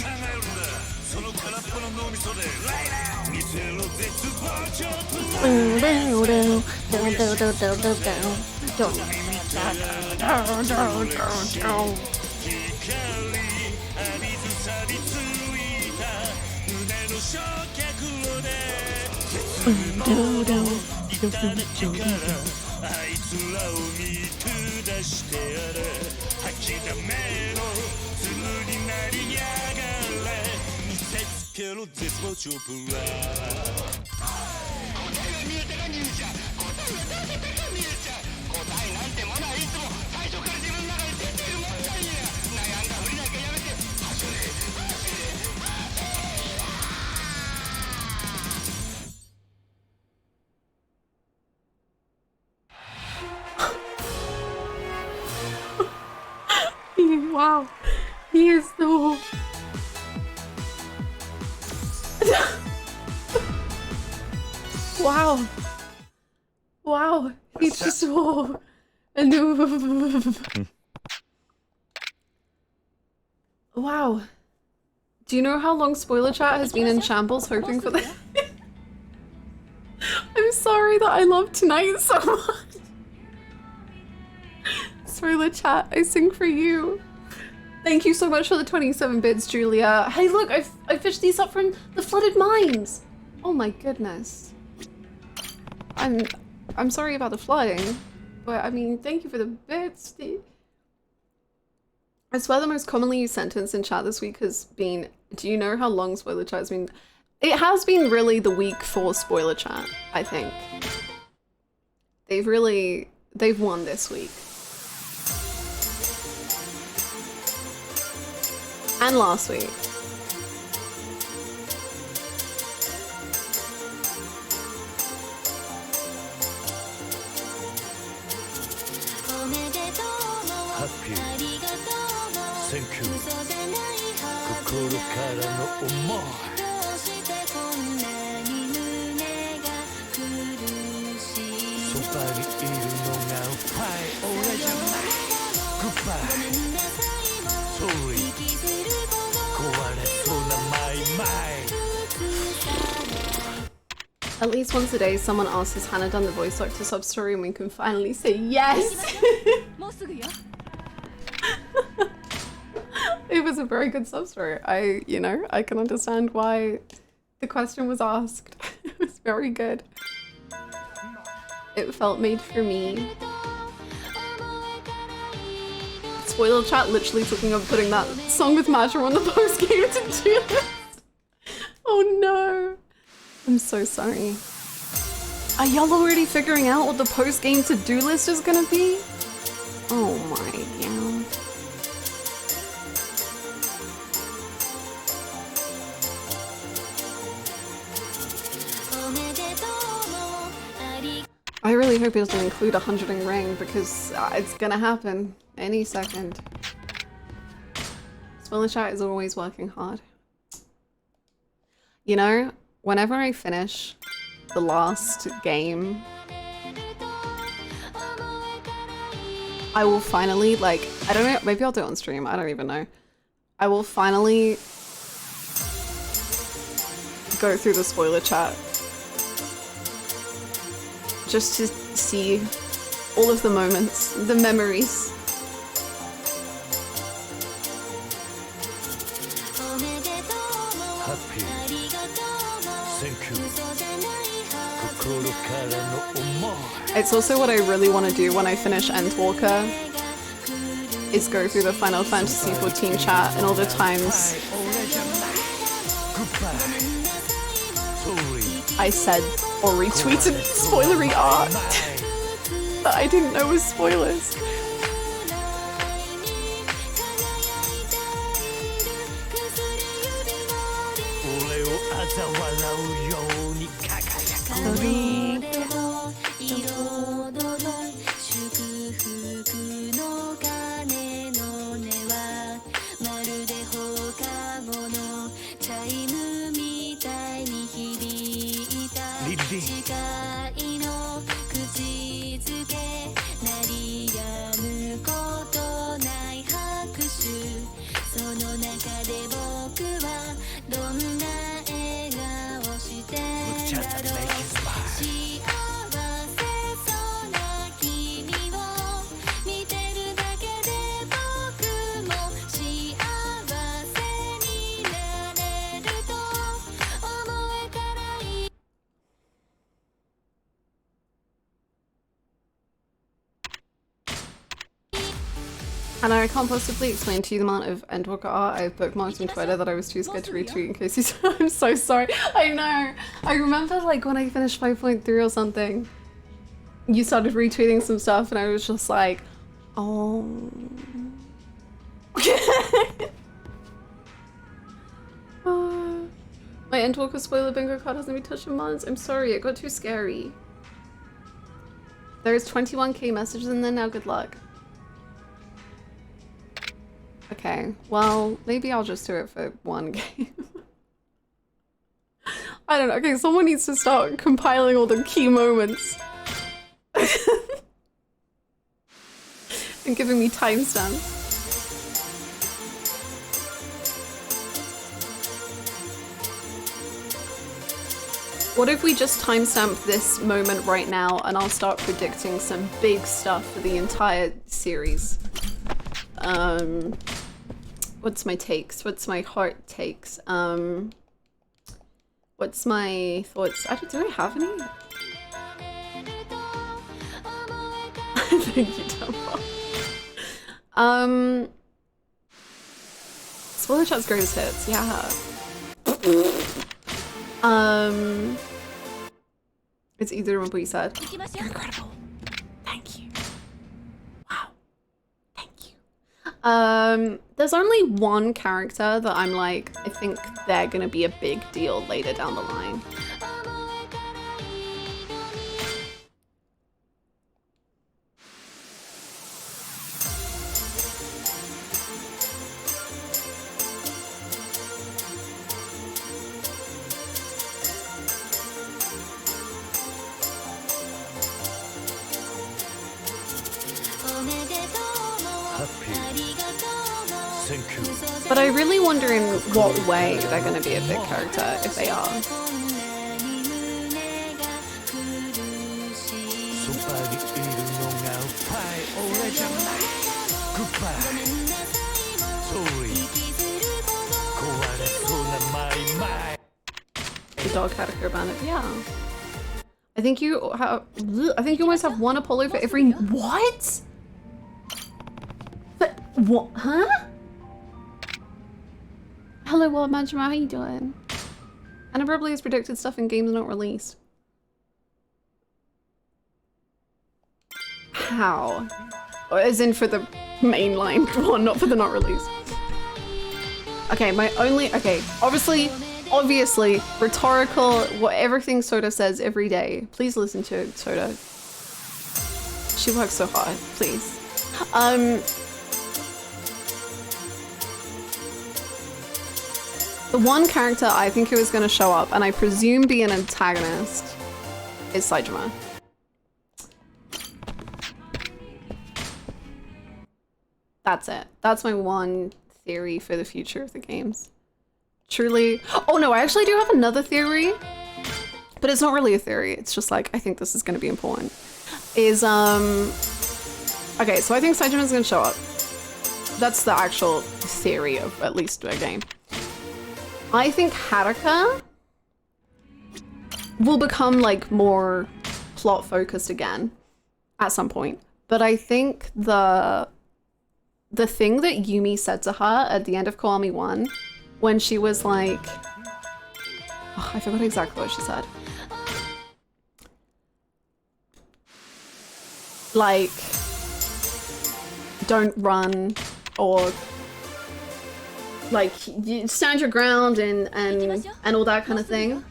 Wow, he is so... Wow. Wow, he's just so... Wow. Do you know how long Spoiler Chat has been in shambles hoping for this? I'm sorry that I love tonight so much. Spoiler Chat, I sing for you. Thank you so much for the 27 bits, Julia. Hey, look, I fished these up from the flooded mines. Oh my goodness. I'm sorry about the flooding, but I mean, thank you for the bits. I swear the most commonly used sentence in chat this week has been, do you know how long Spoiler Chat has been? It has been really the week for Spoiler Chat, I think. They've won this week. And last week. Happy Thank you 心からの思いそばにいるのがファイ俺じゃない Goodbye Sorry 壊れそうなマイマイ At least once a day, someone asks, has Hannah done the voice actor sub story? And we can finally say yes! It was a very good sub story. I can understand why the question was asked. It was very good. It felt made for me. Spoiler chat literally talking of putting that song with Masha on the post game to-do list. Oh no. I'm so sorry. Are y'all already figuring out what the post-game to-do list is gonna be? Oh my god. I really hope it doesn't include 100 in Ring because it's gonna happen any second. Spoiler chat is always working hard. You know, whenever I finish the last game, I will finally, like, I don't know, maybe I'll do it on stream, I don't even know. I will finally go through the spoiler chat just to see all of the moments, the memories. Happy Thank you It's also what I really want to do when I finish Endwalker, is go through the Final Fantasy XIV chat and all the times I said or retweeted spoilery art that I didn't know was spoilers. And I can't possibly explain to you the amount of Endwalker art I've bookmarked on Twitter that I was too scared to retweet in case you saw. I'm so sorry. I know. I remember like when I finished 5.3 or something, you started retweeting some stuff and I was just like, oh. My Endwalker spoiler bingo card hasn't been touched in months. I'm sorry, it got too scary. There's 21k messages in there now, good luck. Okay, well, maybe I'll just do it for one game. I don't know. Okay, someone needs to start compiling all the key moments. And giving me timestamps. What if we just timestamp this moment right now and I'll start predicting some big stuff for the entire series? What's my takes? What's my heart takes? What's my thoughts? Do I have any? Thank you, Temple. Spoiler chat's greatest hits, yeah. It's easy to remember what you said. You're incredible. Thank you. Wow. Thank you. There's only one character that I'm like, I think they're gonna be a big deal later down the line. But I really wonder in what way they're going to be a big character, if they are. The dog character bandit, yeah. I think you almost have one Apollo for every— what? But what? Huh? Hello, World Majima, how you doing? And it probably has predicted stuff in games not released. How? As in for the mainline one, not for the not released. Okay, okay, obviously, rhetorical, what everything Soda says every day. Please listen to Soda. She works so hard, please. The one character I think who is going to show up, and I presume be an antagonist, is Saitama. That's it. That's my one theory for the future of the games. Truly— oh no, I actually do have another theory, but it's not really a theory. It's just like, I think this is going to be important. Okay, so I think Saitama is going to show up. That's the actual theory of at least a game. I think Haruka will become like more plot focused again at some point. But I think the thing that Yumi said to her at the end of Kiwami 1, when she was like— oh, I forgot exactly what she said. Like, don't run, or like, you stand your ground and all that kind of thing.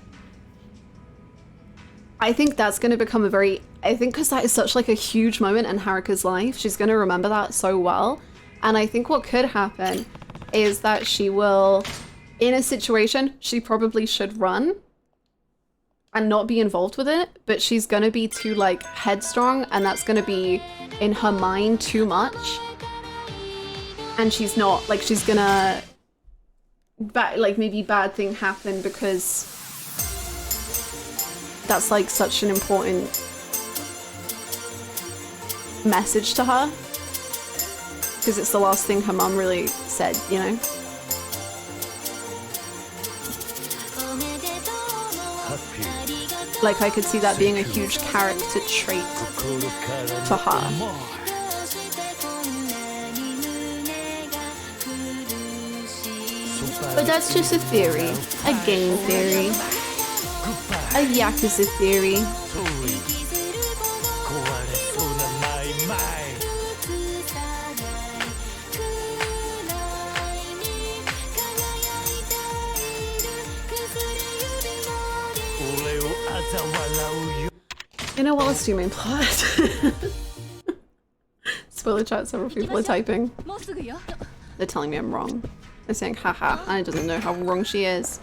I think that's going to become a very— I think because that is such like a huge moment in Haruka's life, she's going to remember that so well. And I think what could happen is that she will, in a situation, she probably should run and not be involved with it, but she's going to be too like headstrong, and that's going to be in her mind too much. And she's not, like, she's gonna like maybe bad thing happen because that's like such an important message to her, because it's the last thing her mum really said, you know? Like, I could see that being a huge character trait to her. But that's just a theory. A game theory. A Yakuza theory. You know what, let's do main plot. Spoiler chat, several people are typing. They're telling me I'm wrong. They're saying, haha, Anna doesn't know how wrong she is.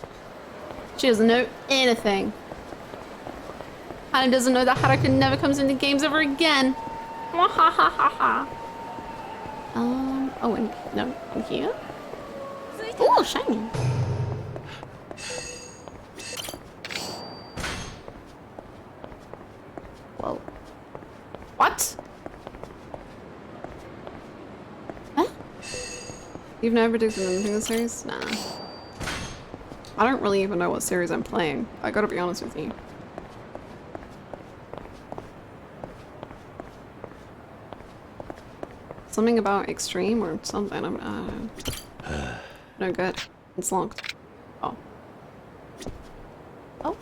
She doesn't know anything. Anna doesn't know that Haruka never comes into games ever again. Oh, and no, in here? Oh, shiny. Whoa. What? Huh? You've never predicted anything in the series? Nah. I don't really even know what series I'm playing. I gotta be honest with you. Something about extreme or something. I'm no good. It's locked. Oh. Oh.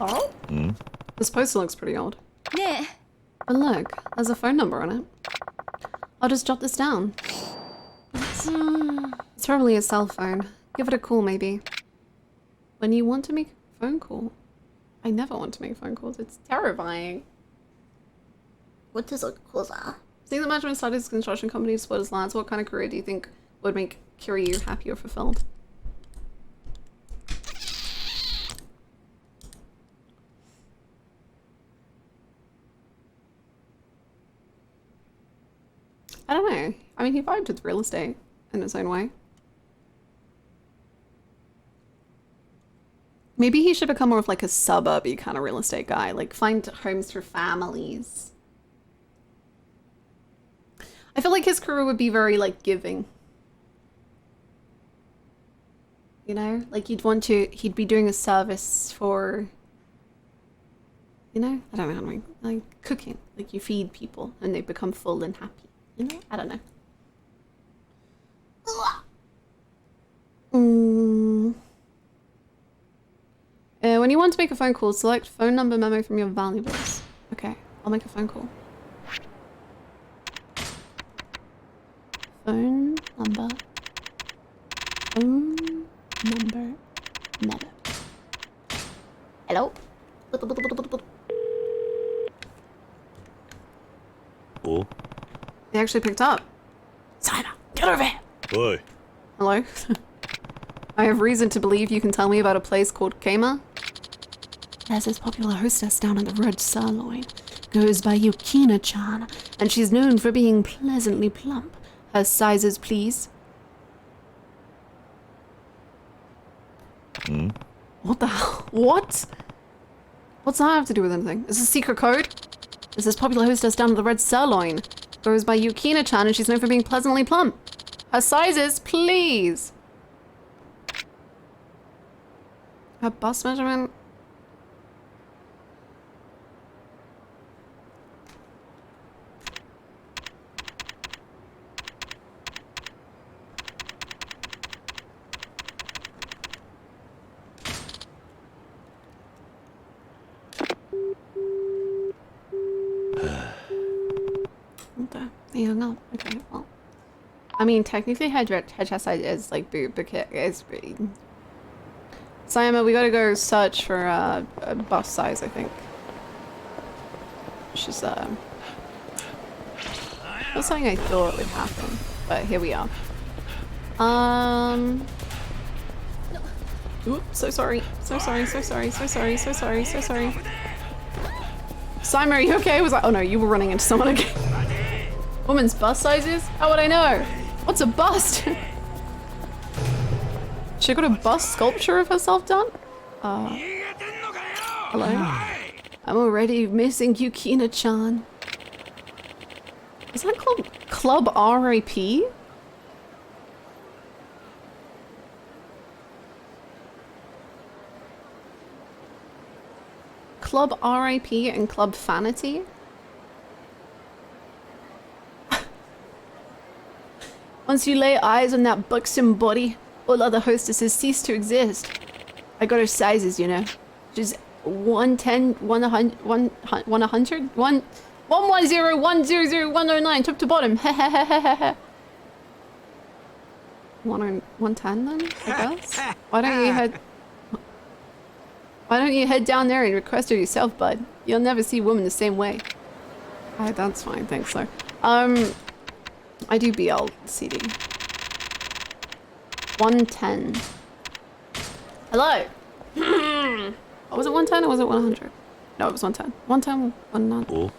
Oh? Mm. This poster looks pretty old. Yeah. But look, there's a phone number on it. I'll just jot this down. It's probably a cell phone. Give it a call, maybe. When you want to make a phone call. I never want to make phone calls. It's terrifying. What is a cosa? Seeing that management started his construction company to support his lands, what kind of career do you think would make Kiryu happy or fulfilled? I don't know. I mean, he vibed with real estate in his own way. Maybe he should become more of like a suburby kind of real estate guy. Like find homes for families. I feel like his career would be very like giving. You know, like he'd be doing a service for, you know, I don't know how to make, like cooking. Like you feed people and they become full and happy. You know, I don't know. When you want to make a phone call, select phone number memo from your valuables. Okay, I'll make a phone call. Phone number memo. Hello? Oh? They actually picked up. Simon, get over here! Oi. Hello? I have reason to believe you can tell me about a place called Kama. There's this popular hostess down at the Red Sirloin. Goes by Yukina-chan, and she's known for being pleasantly plump. Her sizes, please. Hmm? What the hell? What? What's that have to do with anything? Is this a secret code? There's this popular hostess down at the Red Sirloin. Goes by Yukina-chan, and she's known for being pleasantly plump. Her sizes, please. Her bust measurement. Okay, he hung up. Okay, well. I mean, technically, her chest size is like boob, but it's pretty. Sayama, we gotta go search for a bust size, I think. Which is, not something I thought would happen, but here we are. Oops, so sorry. So sorry, so sorry, so sorry, so sorry, so sorry. Simon, are you okay? Was I? Oh no, you were running into someone again. Woman's bust sizes? How would I know? What's a bust? She got a bust sculpture of herself done? Hello? I'm already missing Yukina-chan. Is that Club RIP? Club RIP and Club Fanity? Once you lay eyes on that buxom body, all other hostesses cease to exist. I got her sizes, you know. She's 110, 100, 110, 110, 100, 109, top to bottom. 110 then, I guess? Why don't you head down there and request her yourself, bud? You'll never see women the same way. Alright, that's fine, thanks, sir. I do BL CD. 110. Hello? Oh, was it 110 or was it 100? No, it was 110. 110, 109. Oh.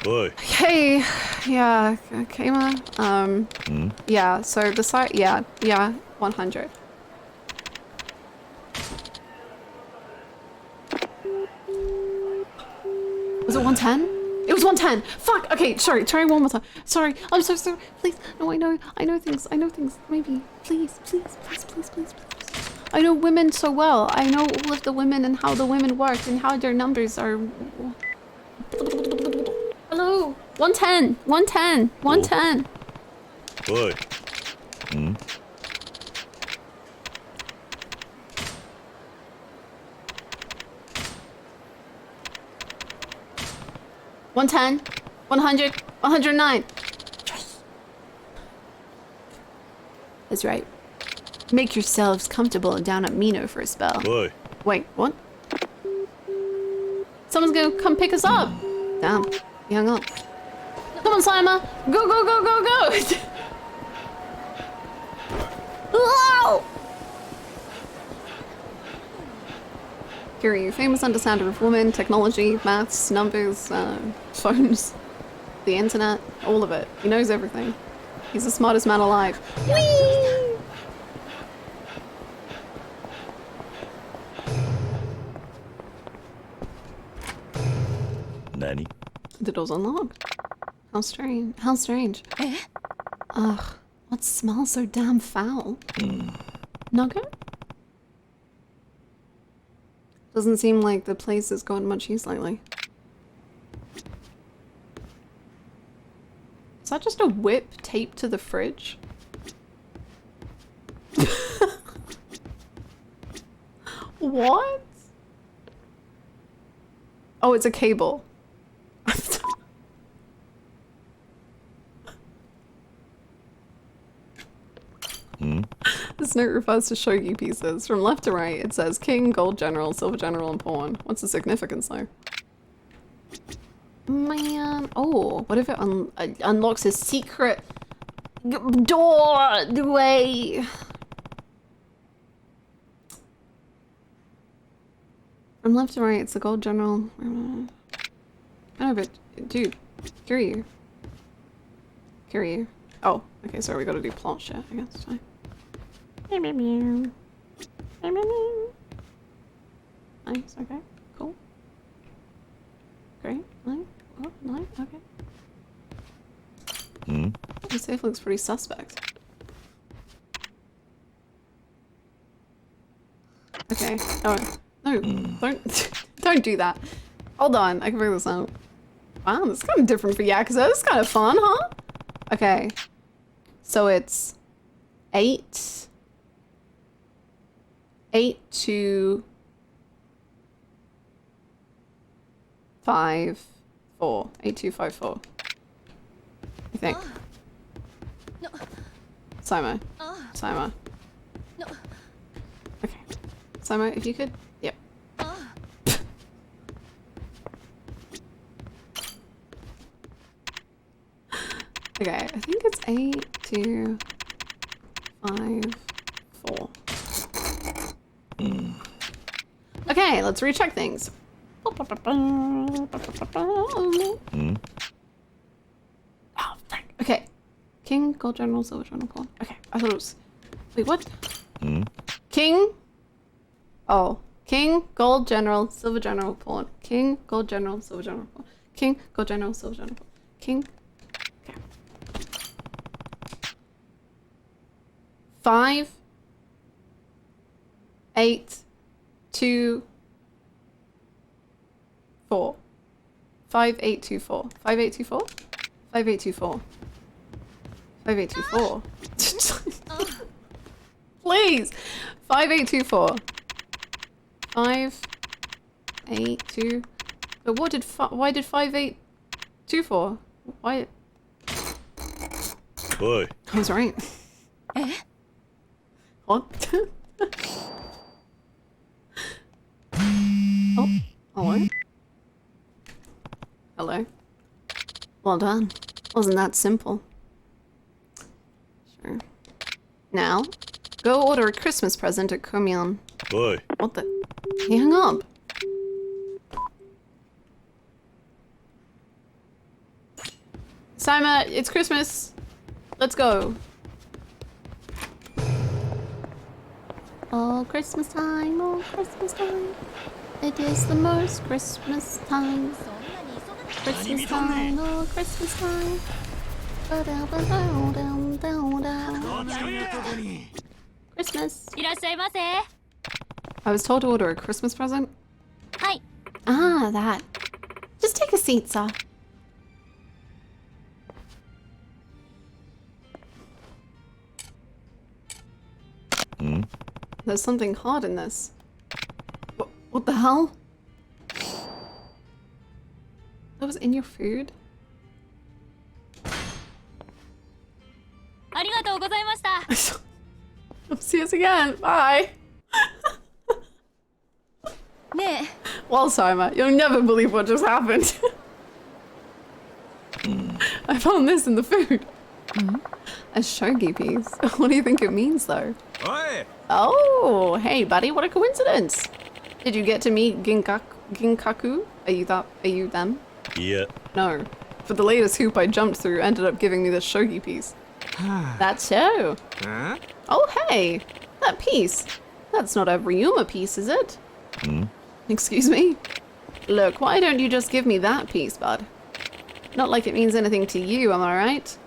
Oi. Hey, yeah, Kama. Yeah, so the site, yeah, 100. Was it 110? It was 110. Fuck. Okay, sorry. Try one more time. Sorry. I'm so sorry. Please. No, I know things. Maybe. Please. I know women so well. I know all of the women and how the women work and how their numbers are. Hello. 110. 110. Oi. Hmm? 110, 100, 109. That's right. Make yourselves comfortable down at Mino for a spell. Oi. Wait, what? Someone's gonna come pick us up. Damn, he hung up. Come on, Slimer. Go, go, go, go, go. Whoa! Kiri, famous understander of women, technology, maths, numbers, phones, the internet, all of it. He knows everything. He's the smartest man alive. Whee! Nani? The door's unlocked. How strange. How strange. Ugh, what smells so damn foul? Nugget? Doesn't seem like the place has gotten much use lately. Is that just a whip taped to the fridge? What? Oh, it's a cable. This note refers to shogi pieces. From left to right, it says King, Gold General, Silver General, and Pawn. What's the significance though? Man, oh, what if it unlocks a secret doorway? From left to right, it's the Gold General. I know, but dude, Kiryu. Oh, okay, so we gotta do plot shit, I guess. Fine. Nice, okay, cool. Great, nice, oh, nice, okay. The safe looks pretty suspect. Okay, oh, no, don't do that. Hold on, I can figure this out. Wow, this is kind of different for Yakuza. This is kind of fun, huh? Okay, so it's 8 to 5 4. 8254. I think. No. Simo. Simo. No. Okay. Simo, if you could. Yep. Okay, I think it's 8 to 5 4. Okay, let's recheck things. Oh, frick. Okay. King, Gold General, Silver General, Pawn. Okay, I thought it was... Wait, what? King? Oh. King, Gold General, Silver General, Pawn. King, Gold General, Silver General, Pawn. King, Gold General, Silver General, Pawn. King. Okay. 5, 8, 2, 4. 5, 8, 2, 4. 5, 8, 2, 4? 5, 8, 2, 4. 5, 8, 2, 4. Please! 5, 8, 2, 4. 5, 8, 2. But what did why did 5, 8, 2, 4? Why? Boy. I was right. What? Oh, hello? Hello? Well done. Wasn't that simple? Sure. Now, go order a Christmas present at Komyon. Boy. What the? He hung up. Sima, it's Christmas. Let's go. Oh, Christmas time, oh, Christmas time. It is the most Christmas time. Christmas time, oh, Christmas time. Christmas. I was told to order a Christmas present. Hi. Ah, that. Just take a seat, sir. There's something hard in this. What the hell? That was in your food? I'll see us again. Bye. Well, Simon, you'll never believe what just happened. I found this in the food. A shogi piece. What do you think it means, though? Oi! Oh, hey, buddy, what a coincidence. Did you get to meet Ginkaku? Are you them? Yeah. No. For the latest hoop I jumped through ended up giving me this shogi piece. That's so. Huh? Oh, hey, that piece. That's not a Ryuma piece, is it? Excuse me? Look, why don't you just give me that piece, bud? Not like it means anything to you, am I right?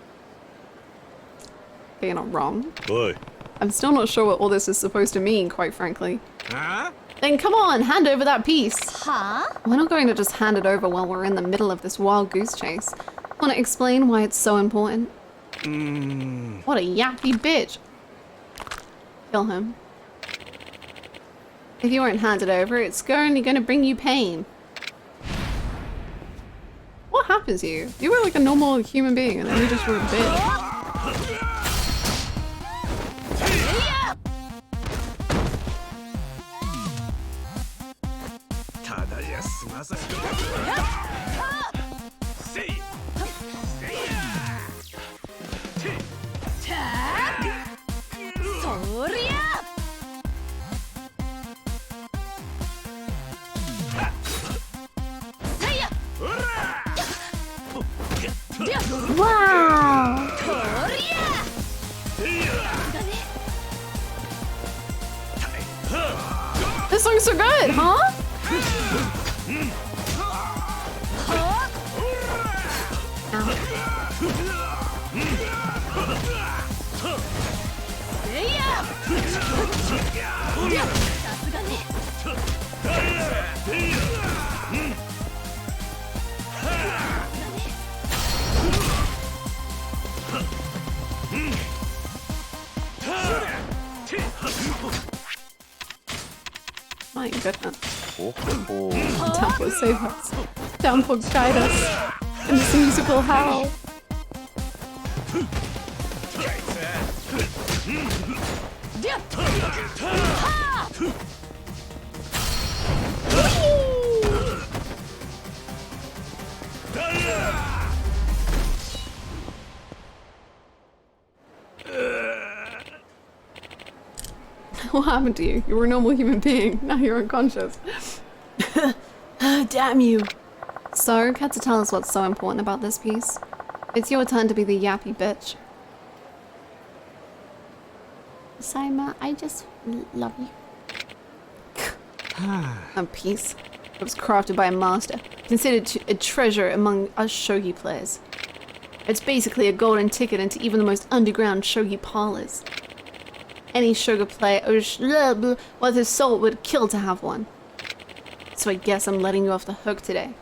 Okay, you're not wrong. Oi. I'm still not sure what all this is supposed to mean, quite frankly. Huh? Then come on, hand over that piece. Huh? We're not going to just hand it over while we're in the middle of this wild goose chase. Want to explain why it's so important? What a yappy bitch. Kill him. If you weren't handed over, it's only going to bring you pain. What happens to you? You were like a normal human being and then you just were a bitch. Wow! This song's so good, huh? My goodness. Downpour save us. Downpour guide us in this musical howl. What happened to you? You were a normal human being. Now you're unconscious. Damn you. So, had to tell us what's so important about this piece. It's your turn to be the yappy bitch. Saima, I just love you. A piece. It was crafted by a master, considered a treasure among us shogi players. It's basically a golden ticket into even the most underground shogi parlors. Any shogi player worth his soul would kill to have one. So I guess I'm letting you off the hook today.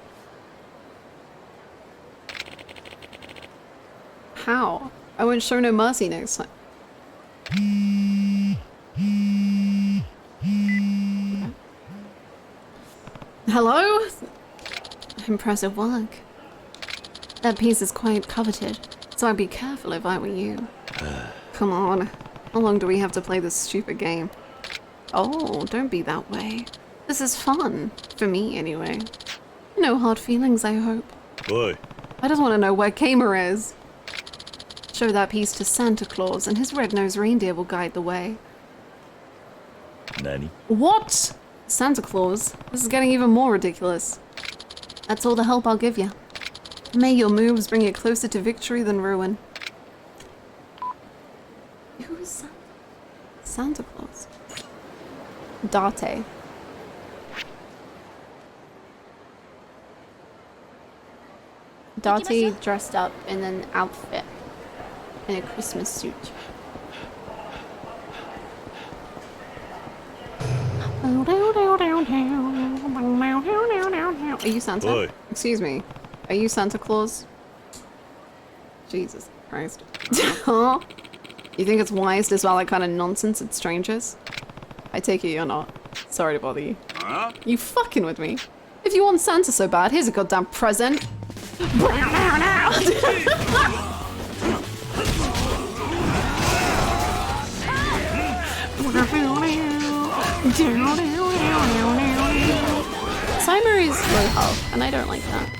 How? I won't show no mercy next time. Hello? Impressive work. That piece is quite coveted, so I'd be careful if I were you. Come on. How long do we have to play this stupid game? Oh, don't be that way. This is fun. For me, anyway. No hard feelings, I hope. Oi. I just want to know where Kamer is. Show that piece to Santa Claus, and his red-nosed reindeer will guide the way. Nani? What? Santa Claus? This is getting even more ridiculous. That's all the help I'll give you. May your moves bring you closer to victory than ruin. Who is Santa? Santa Claus? Date. Date dressed up in an outfit. In a Christmas suit. Are you Santa? Oi. Excuse me. Are you Santa Claus? Jesus Christ. You think it's wise to swallow that kind of nonsense at strangers? I take it you're not. Sorry to bother you. Huh? You fucking with me? If you want Santa so bad, here's a goddamn present. Cyber is low health, and I don't like that.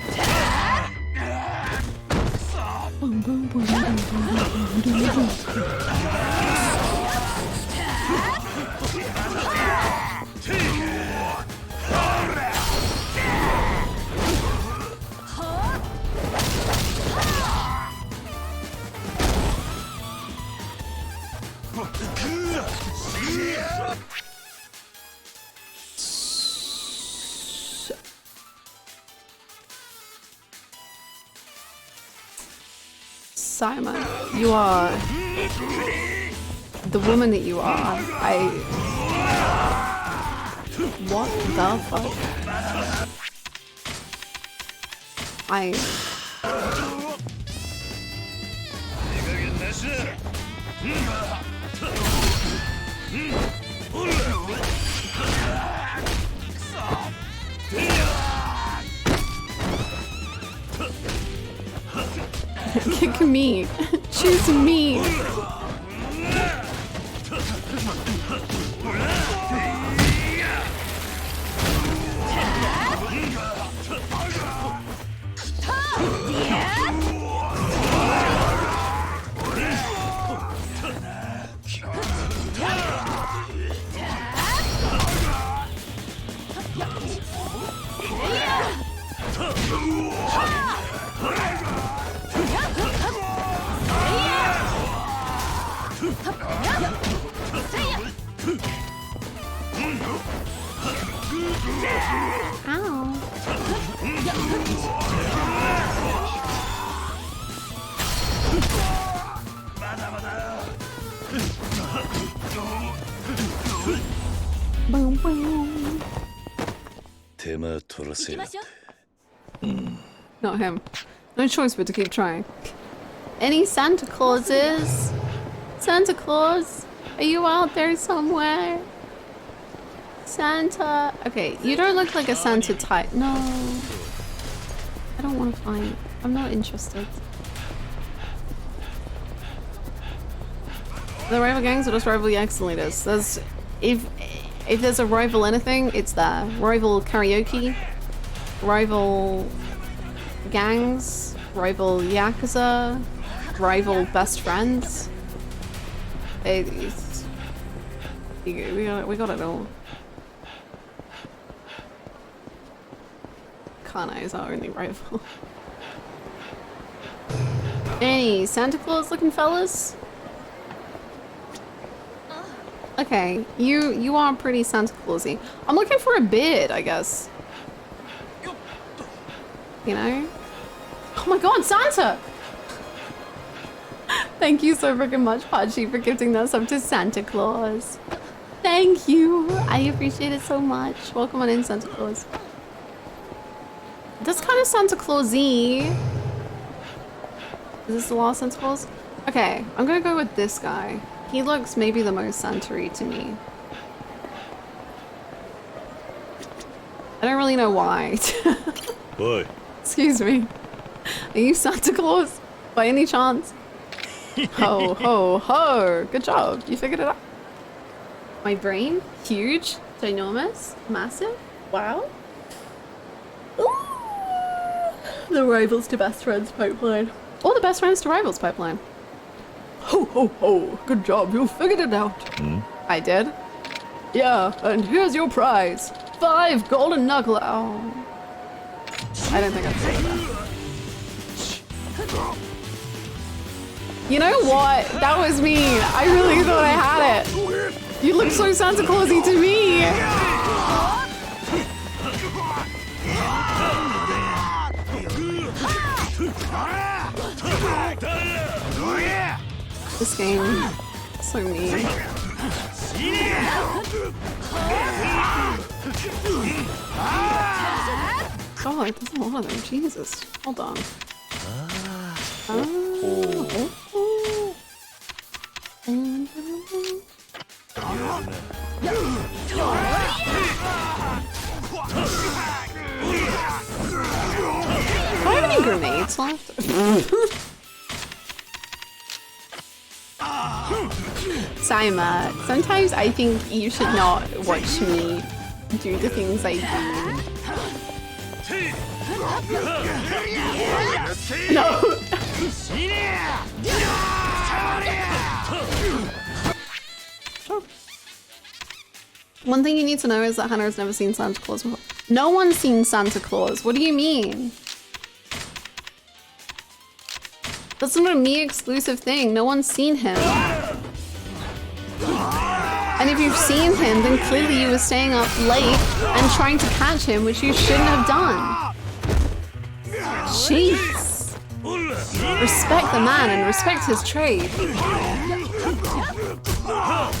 Simon, you are the woman that you are. What the fuck? Kick me. Choose me. Boom, boom. Not him. No choice but to keep trying. Any Santa Clauses? Santa Claus? Are you out there somewhere? Santa? Okay, you don't look like a Santa type. No. I don't want to fight. I'm not interested. The rival gangs or just rival Yaks leaders? There's... If there's a rival anything, it's there. Rival karaoke, rival gangs, rival Yakuza, rival best friends. We got it all. Kana is our only rival. Any Santa Claus looking fellas? Okay, you are pretty Santa Clausy. I'm looking for a beard, I guess. You know? Oh my god, Santa! Thank you so freaking much, Pachi, for gifting that sub to Santa Claus. Thank you. I appreciate it so much. Welcome on in, Santa Claus. That's kind of Santa Clausy. Is this the last Santa Claus? Okay, I'm gonna go with this guy. He looks maybe the most Santa-y to me. I don't really know why. Boy. Excuse me. Are you Santa Claus? By any chance? Ho, ho, ho! Good job. You figured it out. My brain? Huge? Ginormous? Massive? Wow. Ooh. The rivals to best friends pipeline. Or the best friends to rivals pipeline. Ho, ho, ho. Good job. You figured it out. I did. Yeah, and here's your prize. 5 golden knuckle. Oh. I don't think I figured that. You know what? That was me. I really thought I had it. You look so Santa Clausy to me. This game, so mean. God, there's a lot of them. Jesus, hold on. Do I have any grenades left? Saima, sometimes I think you should not watch me do the things I do. No. One thing you need to know is that Hannah has never seen Santa Claus before. No one's seen Santa Claus. What do you mean? That's not a me exclusive thing. No one's seen him. And if you've seen him, then clearly you were staying up late and trying to catch him, which you shouldn't have done. Jeez. Respect the man and respect his trade.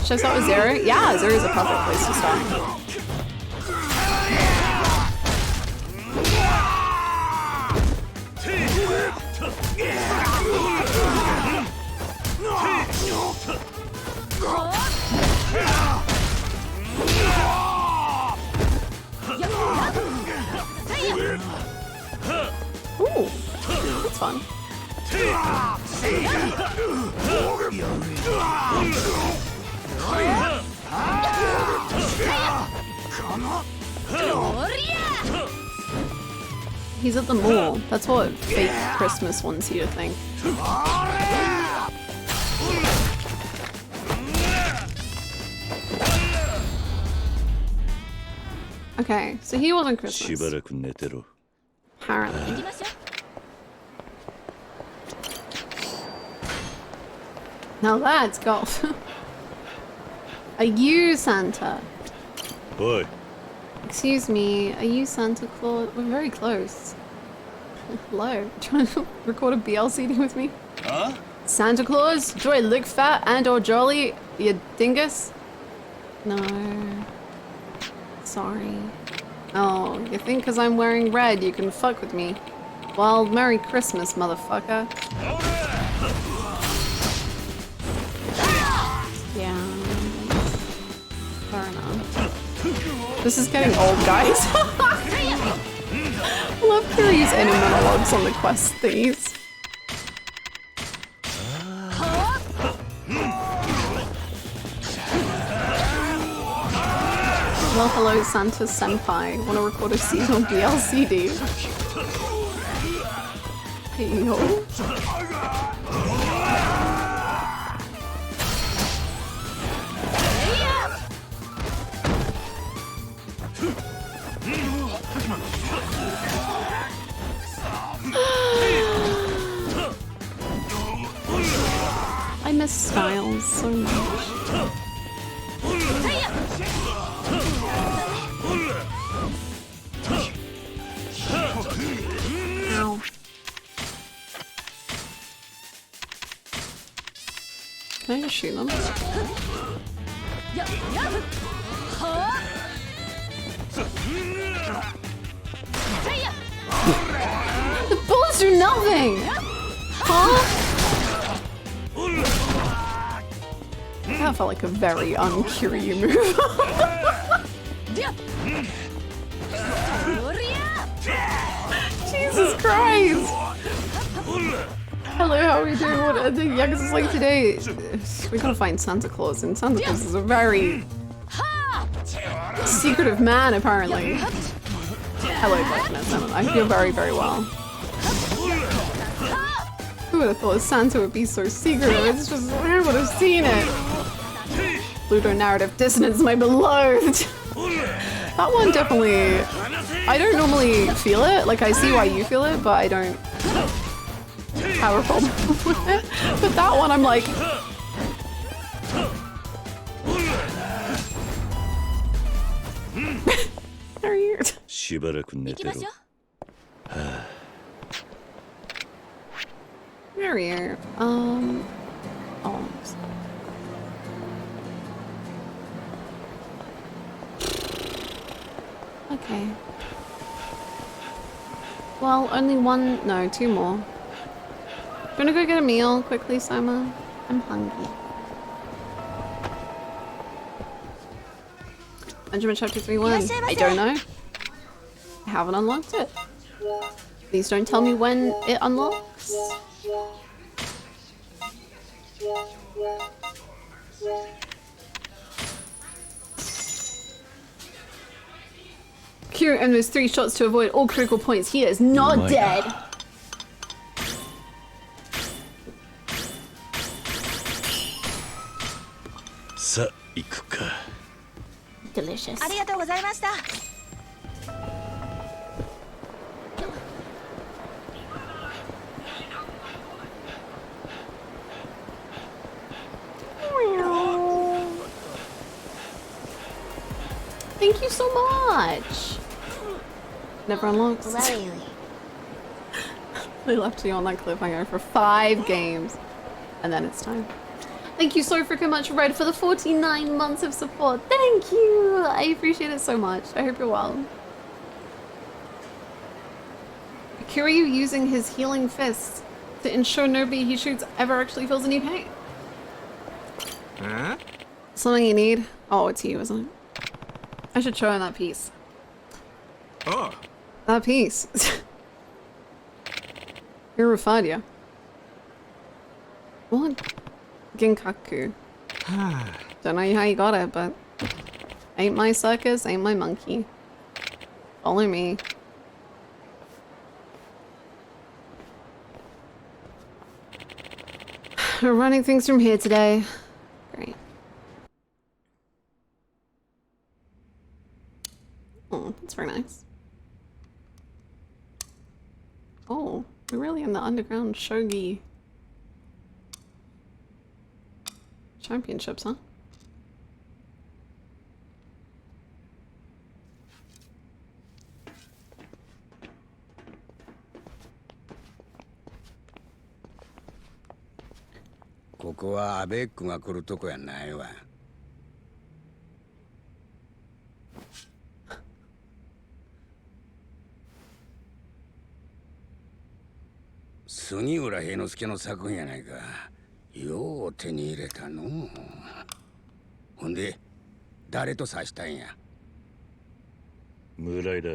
Should I start with Zero? Yeah, Zero is a perfect place to start. Ooh, that's fun. He's at the mall. That's what fake Christmas wants you to think. Okay, so he wasn't Christmas. Apparently. Now that's golf. Are you Santa? Boy. Excuse me, are you Santa Claus? We're very close. Hello, trying to record a BLCD with me? Huh? Santa Claus? Do I look fat and or jolly, you dingus? No. Sorry. Oh, you think because I'm wearing red you can fuck with me? Well, Merry Christmas, motherfucker. Yeah. Fair enough. This is getting old, guys. Love Curry's inner monologues on the quest thieves. Well, hello, Santa Senpai. Want to record a scene on BLCD? Hey, yo. I miss Styles so much. Ow. Can I just shoot them? The bullets do nothing! Huh? That felt like a very un-Kiryu move. Jesus Christ! Hello, how are we doing? What are the Yakuza's like today? We gotta find Santa Claus, and Santa Claus is a very secretive man, apparently. Hello, Blackness. I feel very, very well. Who would have thought Santa would be so secretive? It's just, I would have seen it. Pluto narrative dissonance, my beloved. That one definitely, I don't normally feel it. Like, I see why you feel it, but I don't have a problem with it. But that one, I'm like, weird. Very weird. Almost. Okay. Well, only one, no, two more. Do you wanna go get a meal quickly, Soma? I'm hungry. Benjamin chapter 3-1. I don't know. I haven't unlocked it. Please don't tell me when it unlocks. Hero aims 3 shots to avoid all critical points. He is not dead. Sa, iku ka. Delicious. ありがとうございました。Thank you so much. Never unlocks. They left you on that cliffhanger for 5 games. And then it's time. Thank you so freaking much, Red, for the 49 months of support. Thank you. I appreciate it so much. I hope you're well. Kiryu using his healing fists to ensure nobody he shoots ever actually feels any pain. Huh? Something you need? Oh, it's you, isn't it? I should show him that piece. Oh. That piece. Hirufadia. What? Ginkaku. Don't know how you got it, but ain't my circus, ain't my monkey. Follow me. We're running things from here today. Great. Oh, that's very nice. Oh, we're really in the underground shogi championships, huh? Koko wa Abeku ga kuru toko ya nai wa. 杉浦平之助の作品やないか。よう手に入れたの。ほんで、誰と指したんや。村井だ。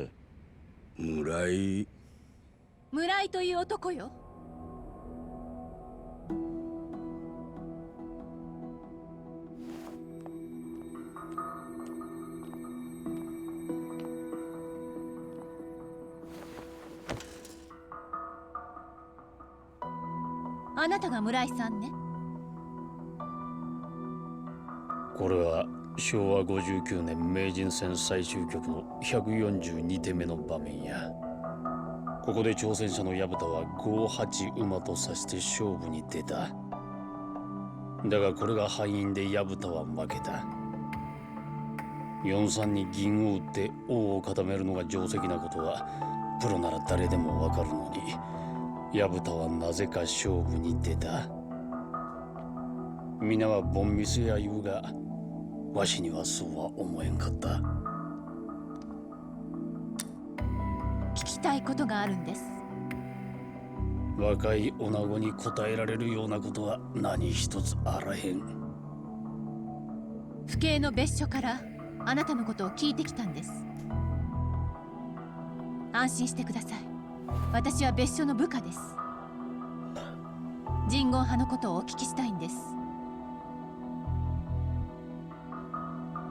村井。村井という男よ。あなたが村井さんね。これは昭和59年名人戦最終局の142手目の場面や。ここで挑戦者の薮田は5-8馬と指して勝負に出た。だがこれが敗因で薮田は負けた。4-3に銀を打って王を固めるのが定石なことはプロなら誰でもわかるのに、薮田はなぜか勝負に出た。皆はボンミスや言うが、わしにはそうは思えんかった。聞きたいことがあるんです。若い女子に答えられるようなことは何一つあらへん。府警の別所からあなたのことを聞いてきたんです。安心してください。私は別所の部下です。人言派のことをお聞きしたいんです。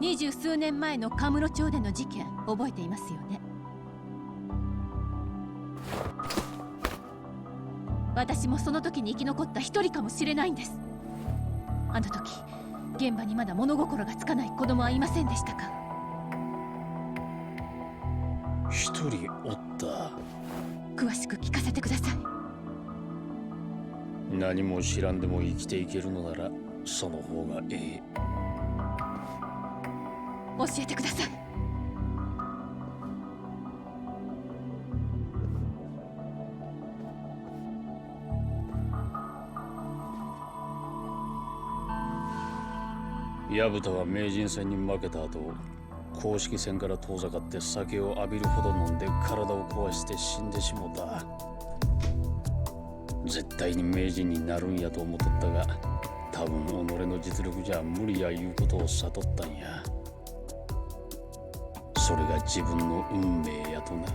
20数年前のカムロ町での事件覚えていますよね。私もその時に生き残った一人かもしれないんです。あの時現場にまだ物心がつかない子供はいませんでしたか？一人おった。詳しく聞かせてください。何も知らんでも生きていけるのならその方がええ。教えてください。薮田は名人戦に負けた後、公式戦から遠ざかって酒を浴びるほど飲んで体を壊して死んでしもた。絶対に名人になるんやと思っとったが、多分己の実力じゃ無理やいうことを悟ったんや。それが自分の運命やとな。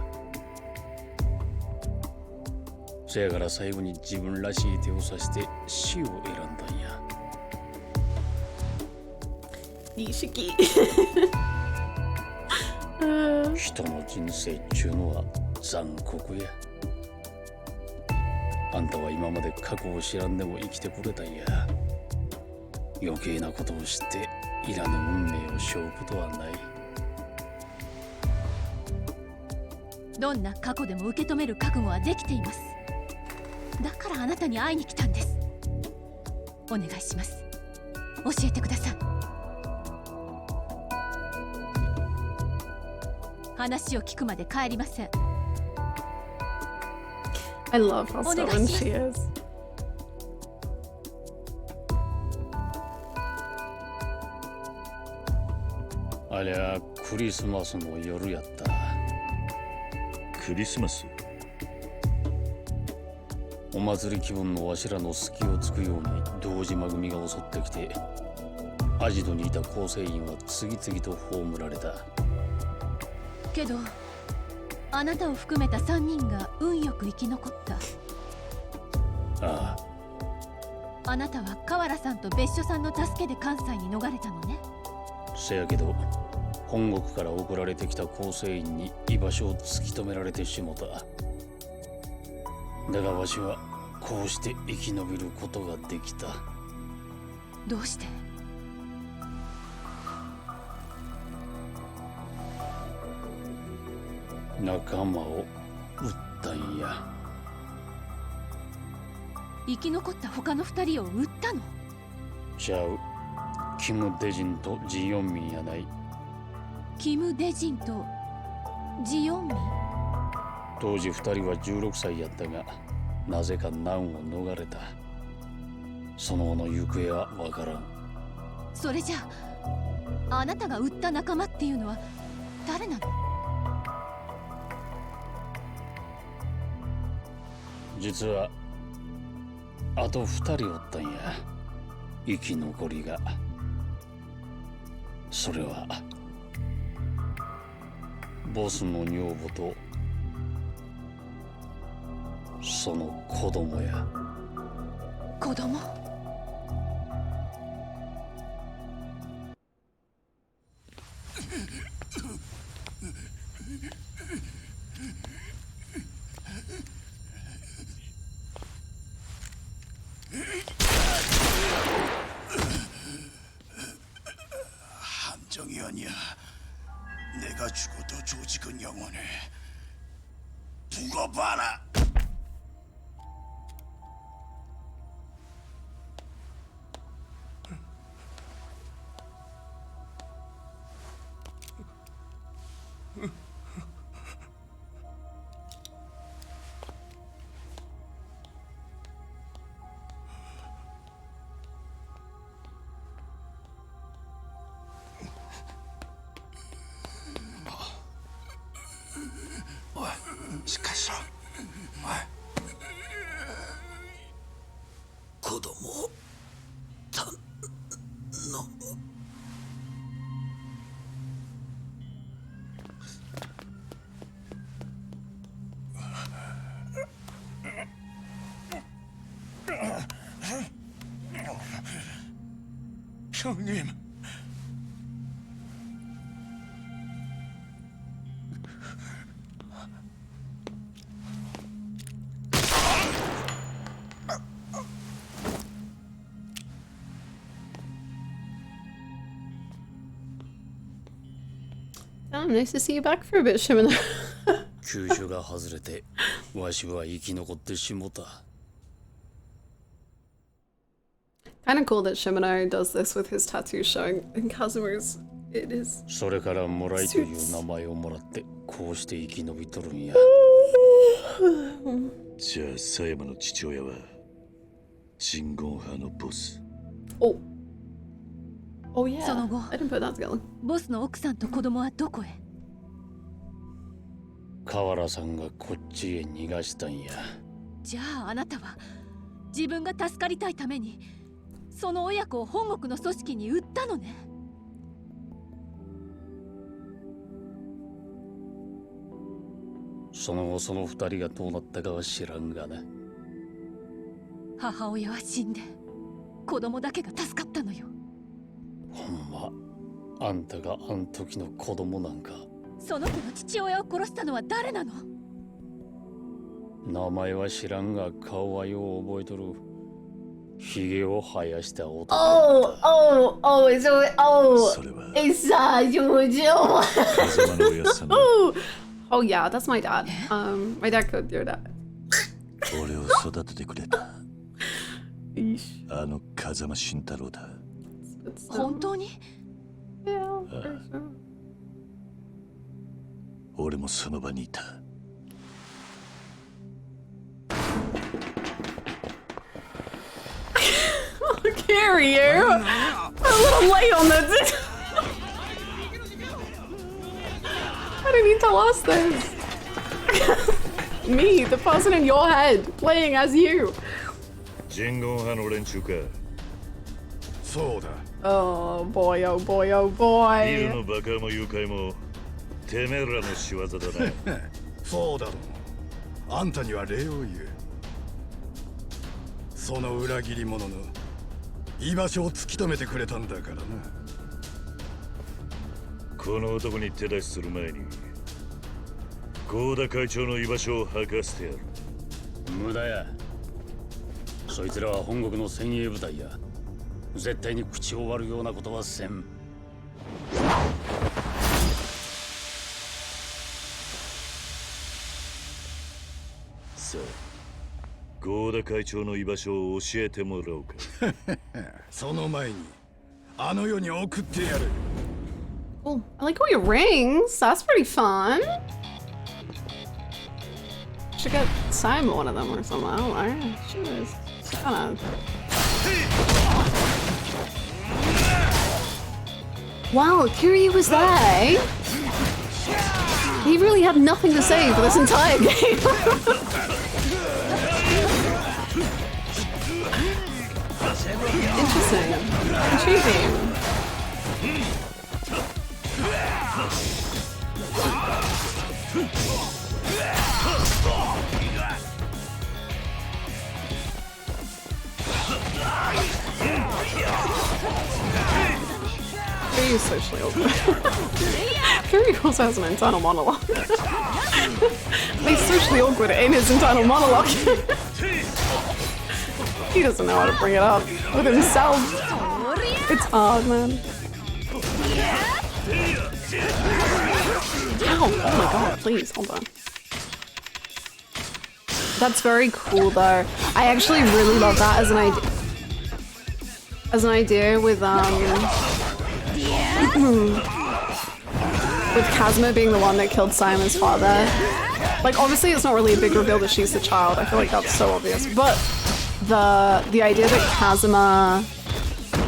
せやから最後に自分らしい手を指して死を選んだんや。錦人の人生っちゅうのは残酷や。あんたは今まで過去を知らんでも生きてくれたんや。余計なことを知っていらぬ運命を背負うことはない。どんな過去でも受け止める覚悟はできています。だからあなたに会いに来たんです。お願いします。教えてください。話を聞くまで帰りません。I love how stubborn she is. ありゃクリスマスの夜やった。クリスマス？お祭り気分のわしらの隙をつくように堂島組が襲ってきて、アジトにいた構成員は次々と葬られた。けどあなたを含めた3人が運よく生き残った。ああ。あなたは河原さんと別所さんの助けで関西に逃れたのね。せやけど本国から送られてきた構成員に居場所を突き止められてしもた。だがわしはこうして生き延びることができた。どうして？仲間を撃ったんや。生き残った他の2人を撃ったの？ちゃう。キム・デジンとジヨンミンやない。キム・デジンとジヨンミン？当時2人は16歳やったが、なぜか難を逃れた。その後の行方はわからん。それじゃあ、あなたが撃った仲間っていうのは誰なの？実はあと2人おったんや、生き残りが。それはボスの女房とその子供や。子供？함정이 아니야. 내가 죽어도 조직은 영원해. 두고 봐라. 형님. Oh, nice to see you back for a bit, Shimano. 急所が外れてわしは生き残ってしもた。Kind of cool that Shimano does this with his tattoo showing in Kazuma's. It is. それからモライという名前をもらってこうして生き延びとるんや。じゃあ狭山の父親は真言派のボス。Oh. Oh yeah. その後、 I didn't put that together. ボスの奥さんと子供はどこへ？河原さんがこっちへ逃がしたんや。じゃああなたは自分が助かりたいためにその親子を本国の組織に売ったのね。その後その2人がどうなったかは知らんがな。母親は死んで子供だけが助かったのよ。ほんまあんたがあん時の子供なんか。その子の父親を殺したのは誰なの？名前は知らんが顔はよう覚えとる。ひげを生やした男。it's Jojo. Oh yeah, that's my dad. My dad could do that. 俺を育ててくれた Eesh. あの風間慎太郎だ。本当に？ Yeah, for sure. 俺もその場にいた。Carry you. I'm a little late on this. Why didn't you tell us this? Me, the person in your head, playing as you. 人言派の連中か。そうだ。 Oh boy, oh boy, oh ビル boy. のバカも誘拐もてめえらの仕業だな。そうだろう。あんたには礼を言う。その裏切り者の居場所を突き止めてくれたんだからな。この男に手出しする前に合田会長の居場所を吐かせてやる。無駄や。そいつらは本国の精鋭部隊や。絶対に口を割るようなことはせん。さあ、合田会長の居場所を教えてもらおうか。その前にあの世に送ってやる。 Oh, I like all your rings. That's pretty fun. Should get Simon one of them or something. I don't know. She was kind of. Wow, Kiryu was there. He really had nothing to say for this entire game. Interesting. Intriguing. Kiryu's socially awkward. Kiryu also has an internal monologue. He's socially awkward in his internal monologue. He doesn't know how to bring it up with himself. It's hard, man. Ow, oh my god, please, hold on. That's very cool though. I actually really love that as an idea. As an idea with Kazuma being the one that killed Simon's father. Like obviously it's not really a big reveal that she's the child. I feel like that's so obvious. But the idea that Kazuma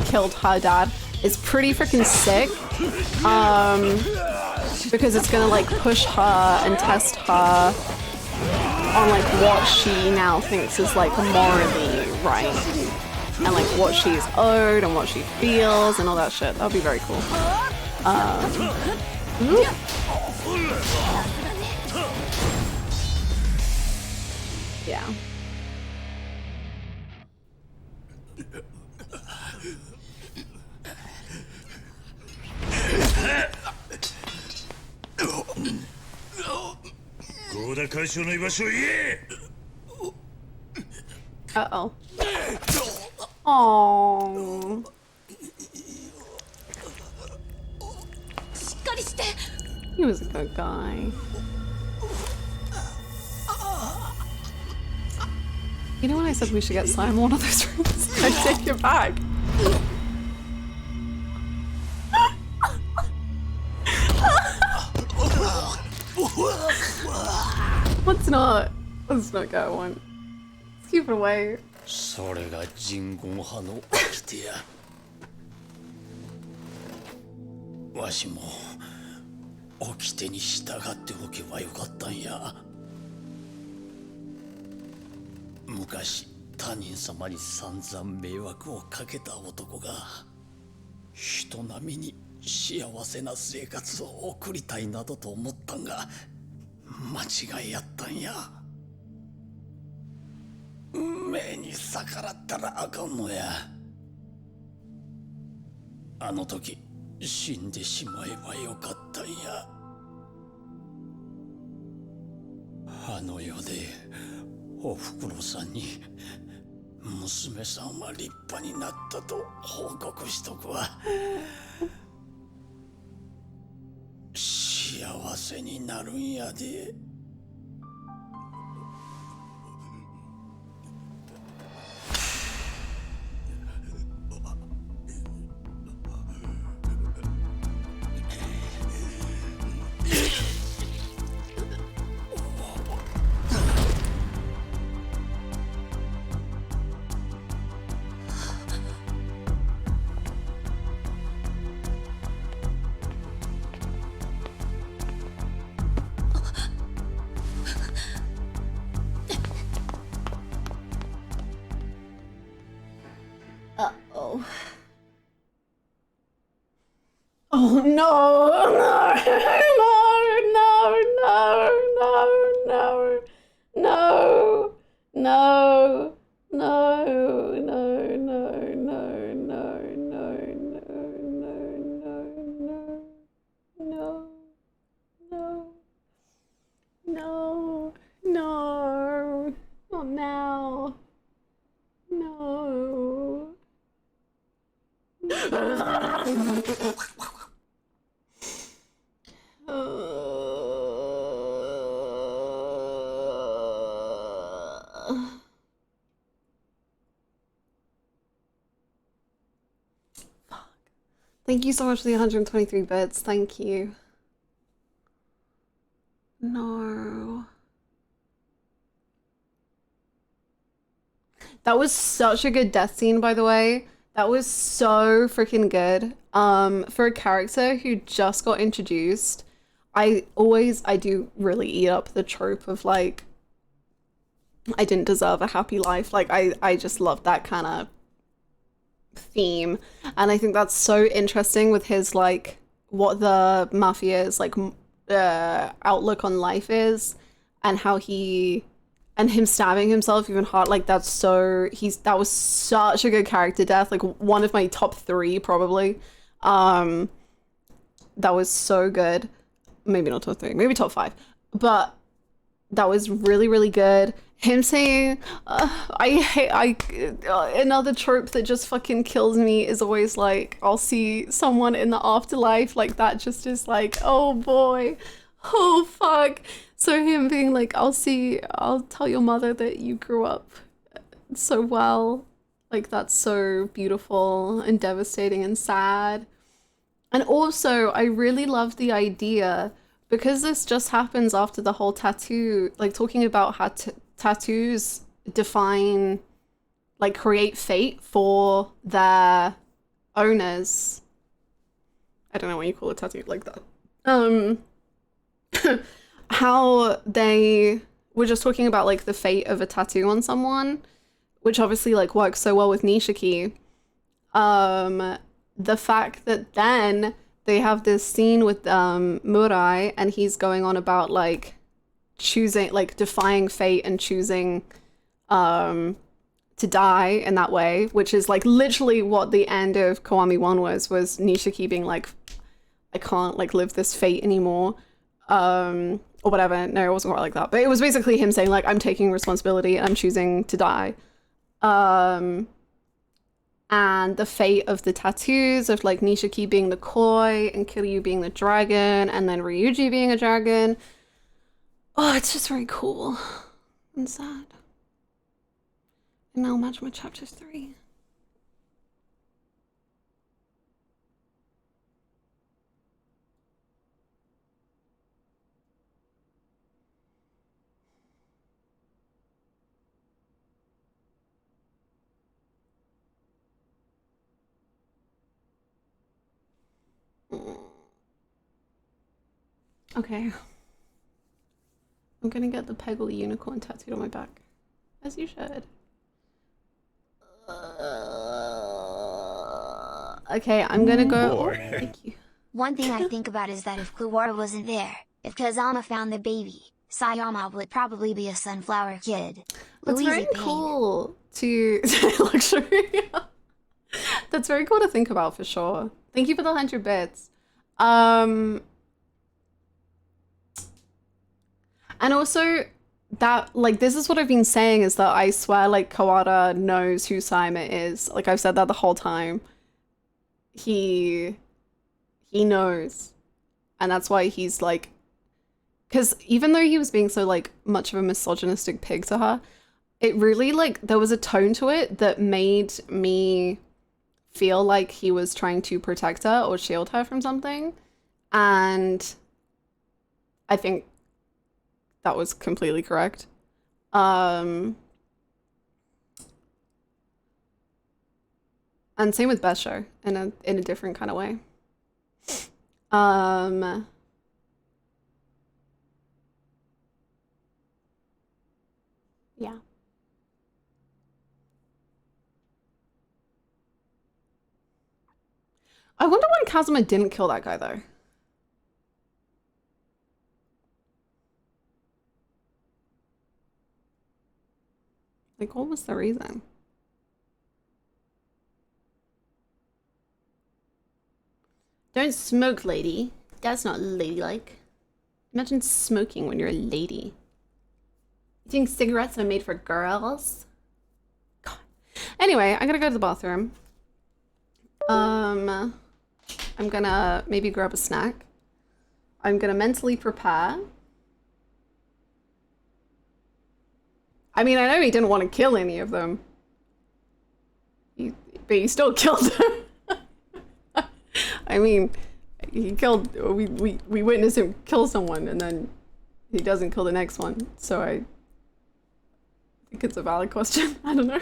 killed her dad is pretty freaking sick. Because it's gonna like push her and test her on like what she now thinks is like morally right. And like what she's owed and what she feels and all that shit. That'll be very cool. Yeah. Uh-oh. Aww. He was a good guy. You know when I said we should get Simon one of those rooms? I take it back. Let's not get one. Let's keep it away. それが人言派の掟や。わしも掟に従っておけばよかったんや。昔他人様に散々迷惑をかけた男が人並みに幸せな生活を送りたいなどと思ったんが間違いやったんや。運命に逆らったらあかんのや。あの時死んでしまえばよかったんや。あの世でおふくろさんに娘さんは立派になったと報告しとくわ。幸せになるんやで。Uh-oh. Oh no, no, no, no, no, no, no, no, no, no, no, no, no, no, no, no, no, not now. No. Thank you so much for the 123 bits. Thank you. No. That was such a good death scene, by the way. That was so freaking good. For a character who just got introduced, I do really eat up the trope of like, I didn't deserve a happy life. Like I just love that kind of theme. And I think that's so interesting with his like, what the mafia's like outlook on life is, and how and him stabbing himself even hard, like that was such a good character death, like one of my top 3 probably. That was so good. Maybe not top 3, maybe top 5, but that was really, really good. Him saying, another trope that just fucking kills me is always like, I'll see someone in the afterlife, like that just is like, oh boy, oh fuck. So him being like, I'll tell your mother that you grew up so well. Like that's so beautiful and devastating and sad. And also I really love the idea, because this just happens after the whole tattoo, like talking about how tattoos define, like create fate for their owners. I don't know what you call a tattoo like that. How they were just talking about like the fate of a tattoo on someone, which obviously like works so well with Nishiki. The fact that then they have this scene with Murai, and he's going on about like choosing, like defying fate and choosing to die in that way, which is like literally what the end of Kiwami 1 was Nishiki being like, I can't like live this fate anymore. Or whatever. No, it wasn't quite like that. But it was basically him saying like, I'm taking responsibility and I'm choosing to die. And the fate of the tattoos of like Nishiki being the koi and Kiryu being the dragon and then Ryuji being a dragon. Oh, it's just very cool and sad. And now imagine with chapter 3. Okay. I'm gonna get the Peggle unicorn tattooed on my back. As you should. Okay, I'm gonna go. Oh, thank you. One thing I think about is that if Kuwara wasn't there, if Kazama found the baby, Sayama would probably be a sunflower kid. That's very cool to luxury. That's very cool to think about for sure. Thank you for the 100 bits. And also, that, like, this is what I've been saying, is that I swear, like, Kawada knows who Saima is. Like, I've said that the whole time. He knows. And that's why he's, like... Because even though he was being so, like, much of a misogynistic pig to her, it really, like, there was a tone to it that made me feel like he was trying to protect her or shield her from something. And I think that was completely correct. And same with Besho in a different kind of way. Yeah. I wonder why Kazuma didn't kill that guy though. Like, what was the reason? Don't smoke, lady. That's not ladylike. Imagine smoking when you're a lady. You think cigarettes are made for girls? God. Anyway, I gotta go to the bathroom. I'm gonna maybe grab a snack. I'm gonna mentally prepare. I mean, I know he didn't want to kill any of them. But he still killed them. I mean, he killed, we witnessed him kill someone and then he doesn't kill the next one. So I think it's a valid question. I don't know.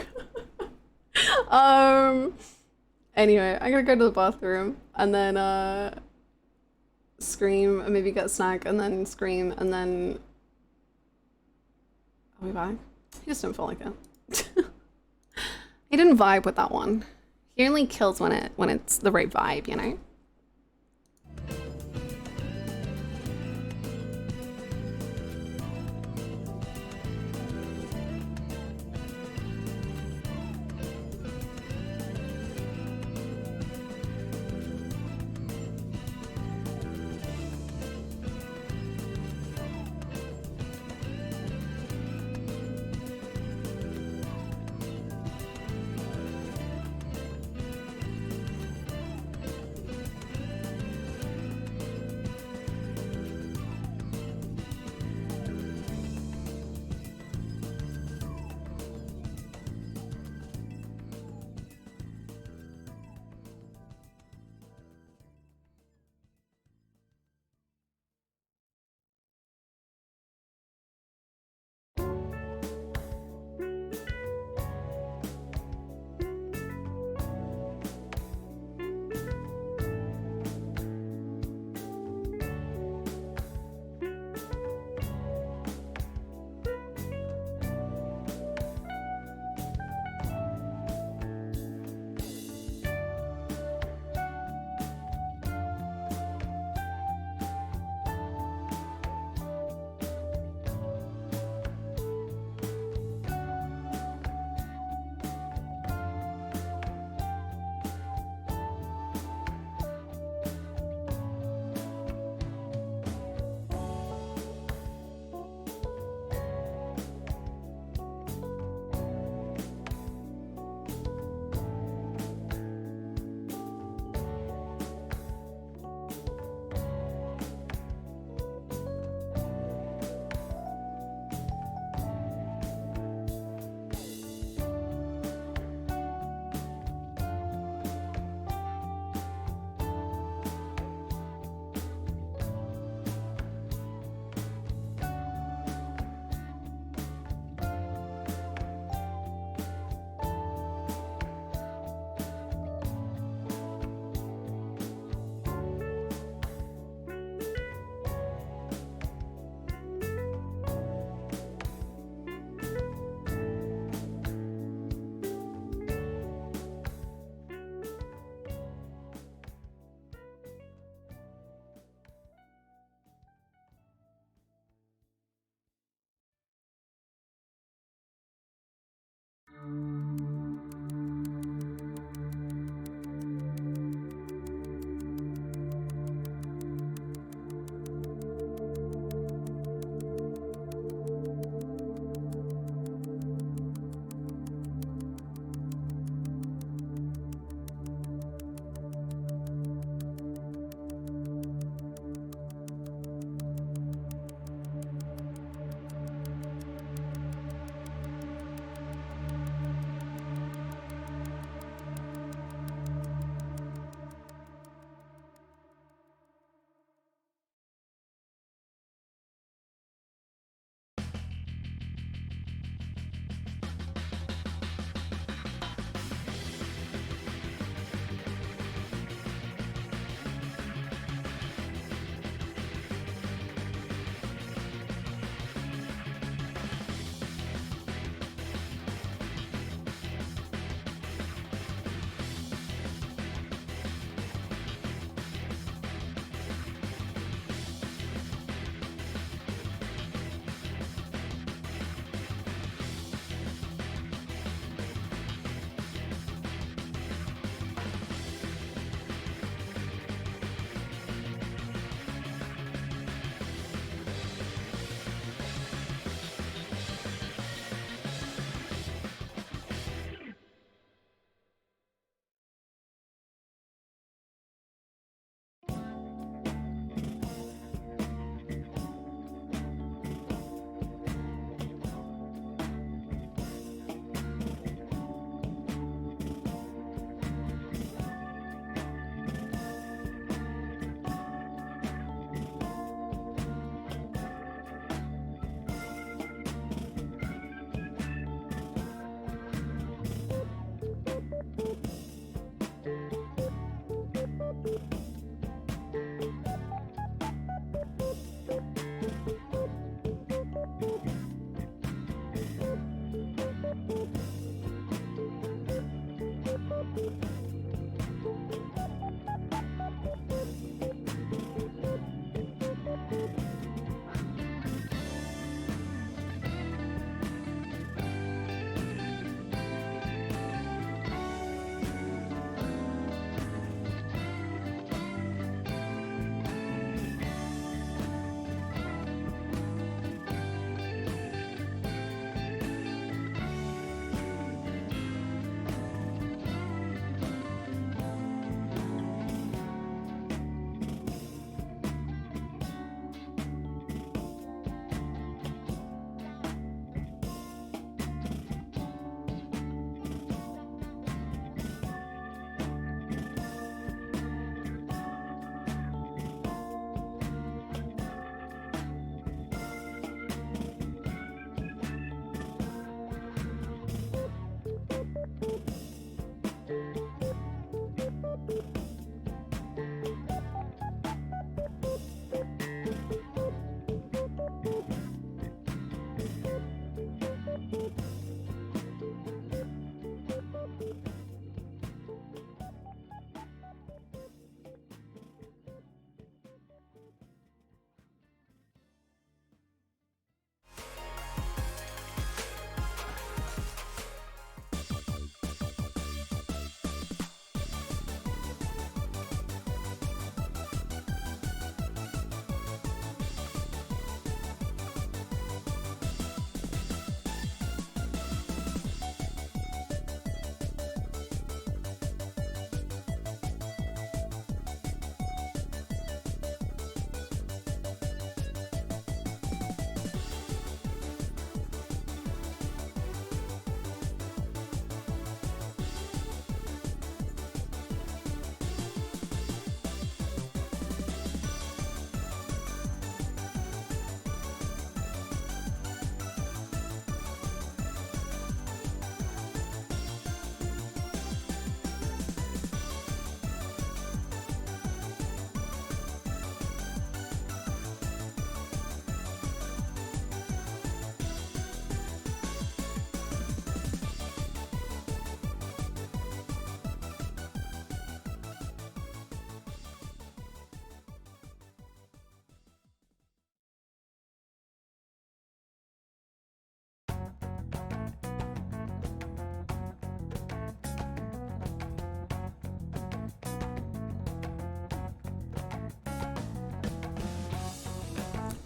Anyway, I'm gonna go to the bathroom and then scream and maybe get a snack and then scream and then I'll be back. He just didn't feel like it. He didn't vibe with that one. He only kills when it's the right vibe, you know?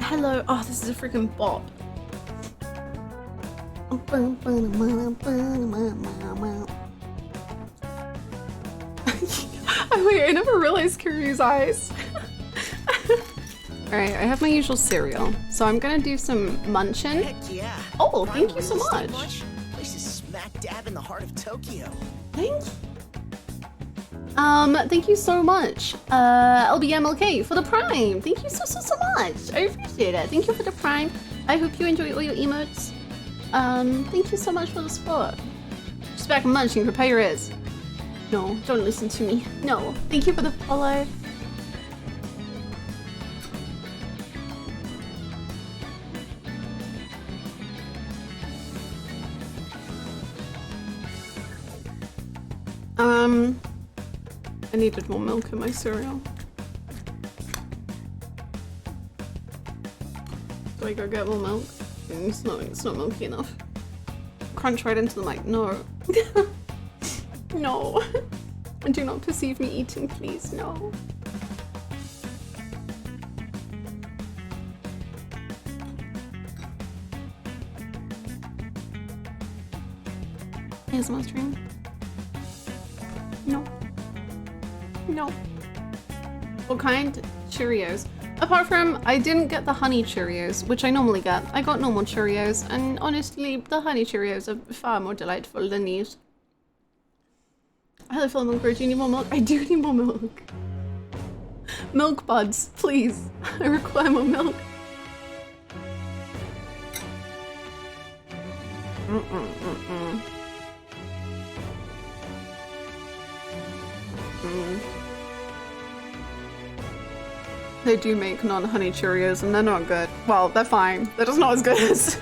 hello. Oh, this is a freaking bop. Wait, I never realized Kiryu's eyes. Alright, I have my usual cereal. So I'm gonna do some munchin'. Heck yeah. Oh, thank you Prime so real estate much. Lunch? Place is smack dab in the heart of Tokyo. Thank you so much, LBMLK, for the Prime. Thank you so much. I appreciate it. Thank you for the Prime. I hope you enjoy all your emotes. Thank you so much for the support. Just back munching, prepare your ears. No, don't listen to me. No. Thank you for the follow. I needed more milk in my cereal. Do I go get more milk? It's not milky enough. Crunch right into the mic. No. No. Do not perceive me eating, please. No. Here's my stream. No. No. What kind? Cheerios. Apart from, I didn't get the honey Cheerios, which I normally get. I got normal Cheerios, and honestly, the honey Cheerios are far more delightful than these. Hello, Phil Milk. Do you need more milk? I do need more milk. Milk buds, please. I require more milk. They do make non-honey Cheerios and they're not good. Well, they're fine. They're just not as good as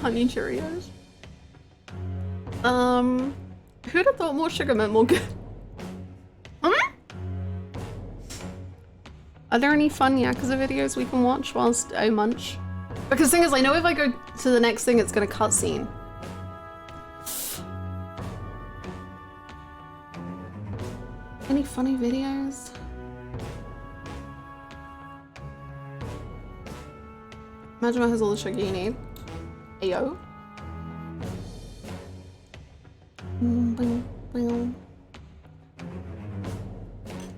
honey Cheerios. Who'd have thought more sugar meant more good? Are there any fun Yakuza videos we can watch whilst I munch? Because the thing is, I know if I go to the next thing, it's gonna cutscene. Any funny videos? Majima has all the sugar you need. Ayo.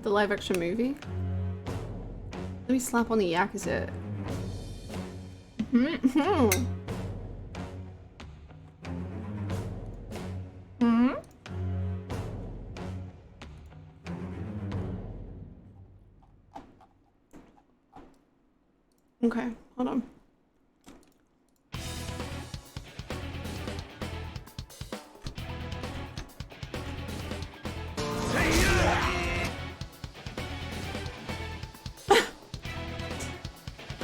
The live action movie? Let me slap on the Yakuza. Okay, hold on.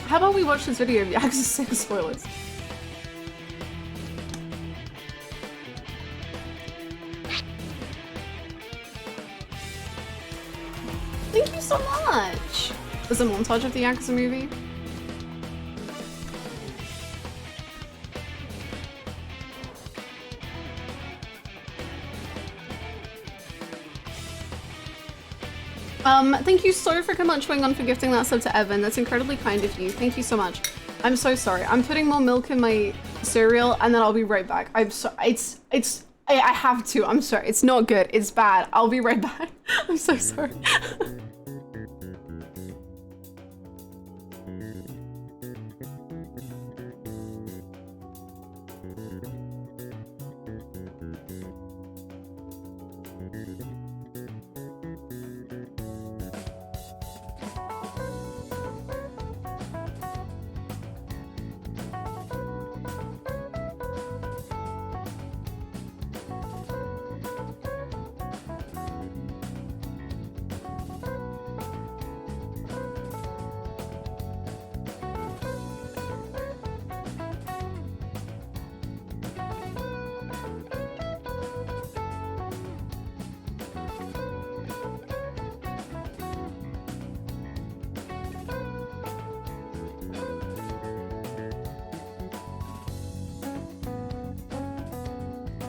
How about we watch this video of Yakuza 6 spoilers? Thank you so much! There's a montage of the Yakuza movie. Thank you so freaking much, Wing On, for gifting that sub to Evan. That's incredibly kind of you. Thank you so much. I'm so sorry. I'm putting more milk in my cereal and then I'll be right back. I'm so I have to. I'm sorry. It's not good. It's bad. I'll be right back. I'm so sorry.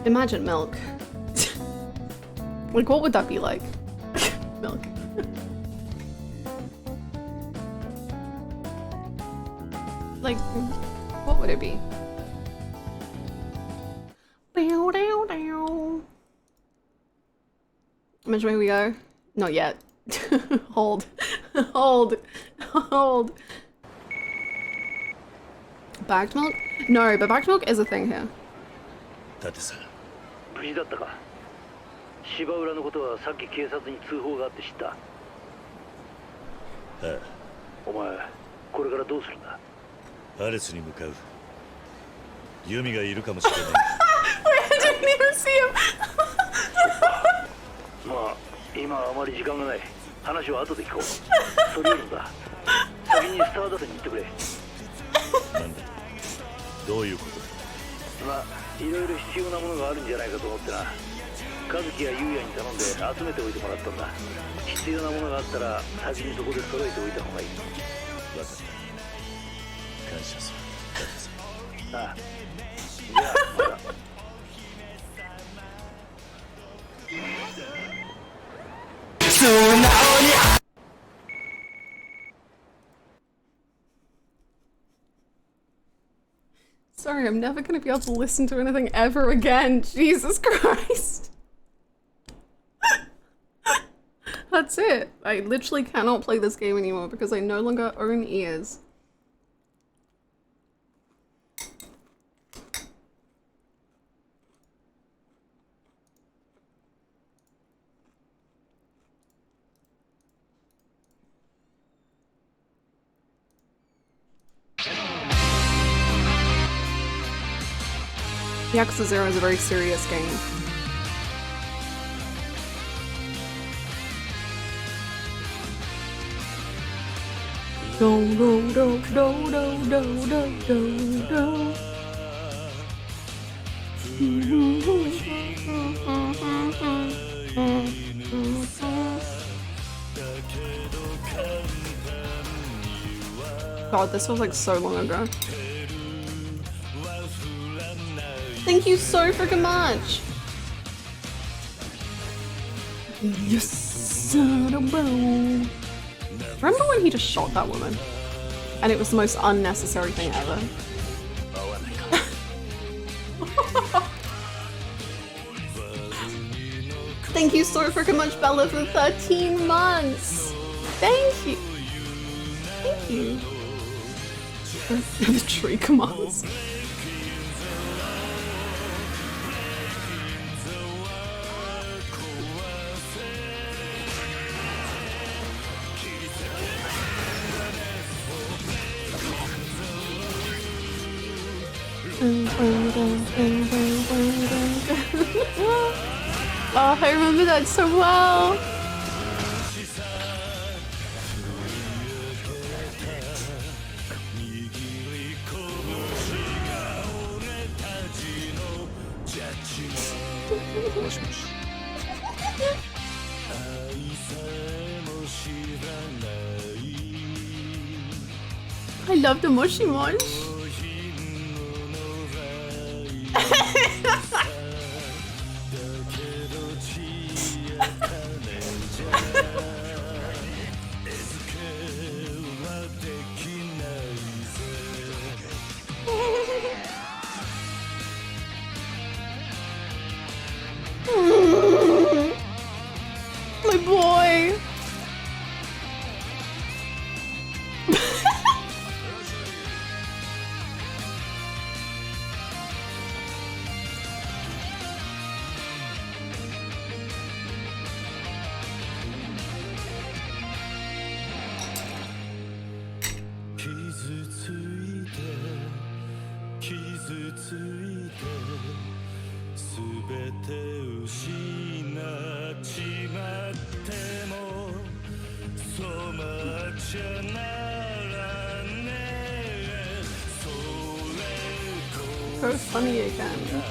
Imagine milk. Like, what would that be like? Milk. like, what would it be? Which way we go? Not yet. Hold. Hold. Hold. Bagged milk? No, but bagged milk is a thing here. だってさ、無事だったか。芝浦のことはさっき警察に通報があって知った。ああ、お前、これからどうするんだ。アレスに向かう。ユミがいるかもしれない。I didn't even see him. まあ、今はあまり時間がない。話は後で聞こう。それよりだ。先にスターダスに行ってくれ。なんだ。どういうこと？まあ、いろいろ必要なものがあるんじゃないかと思ってな。和樹や優也に頼んで集めておいてもらったんだ。必要なものがあったら先にそこで揃えておいた方がいい。分かった。感謝する。ああ。じゃあまた。Sorry, I'm never gonna be able to listen to anything ever again. Jesus Christ. That's it. I literally cannot play this game anymore because I no longer own ears. Yakuza 0 is a very serious game. Do do do do do do do do. God, this was like so long ago. Thank you so freaking much. You son of a... Remember when he just shot that woman? And it was the most unnecessary thing ever. Thank you so freaking much, Bella, for 13 months. Thank you. Thank you. The tree commands. Oh, I remember that so well. I love the Moshi Mosh. My boy. So funny again.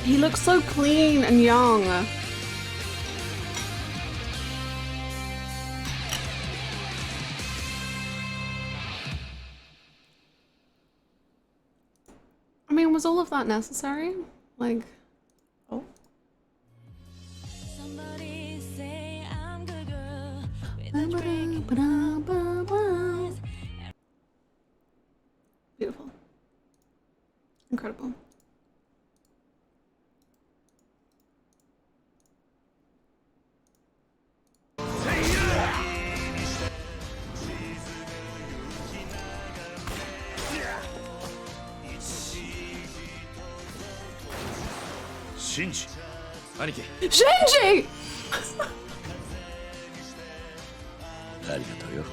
He looks so clean and young. I mean, was all of that necessary? Like, oh. Somebody say I'm good girl. Beautiful. Incredible. Shinji! 兄貴 Shinji! ありがとうよ。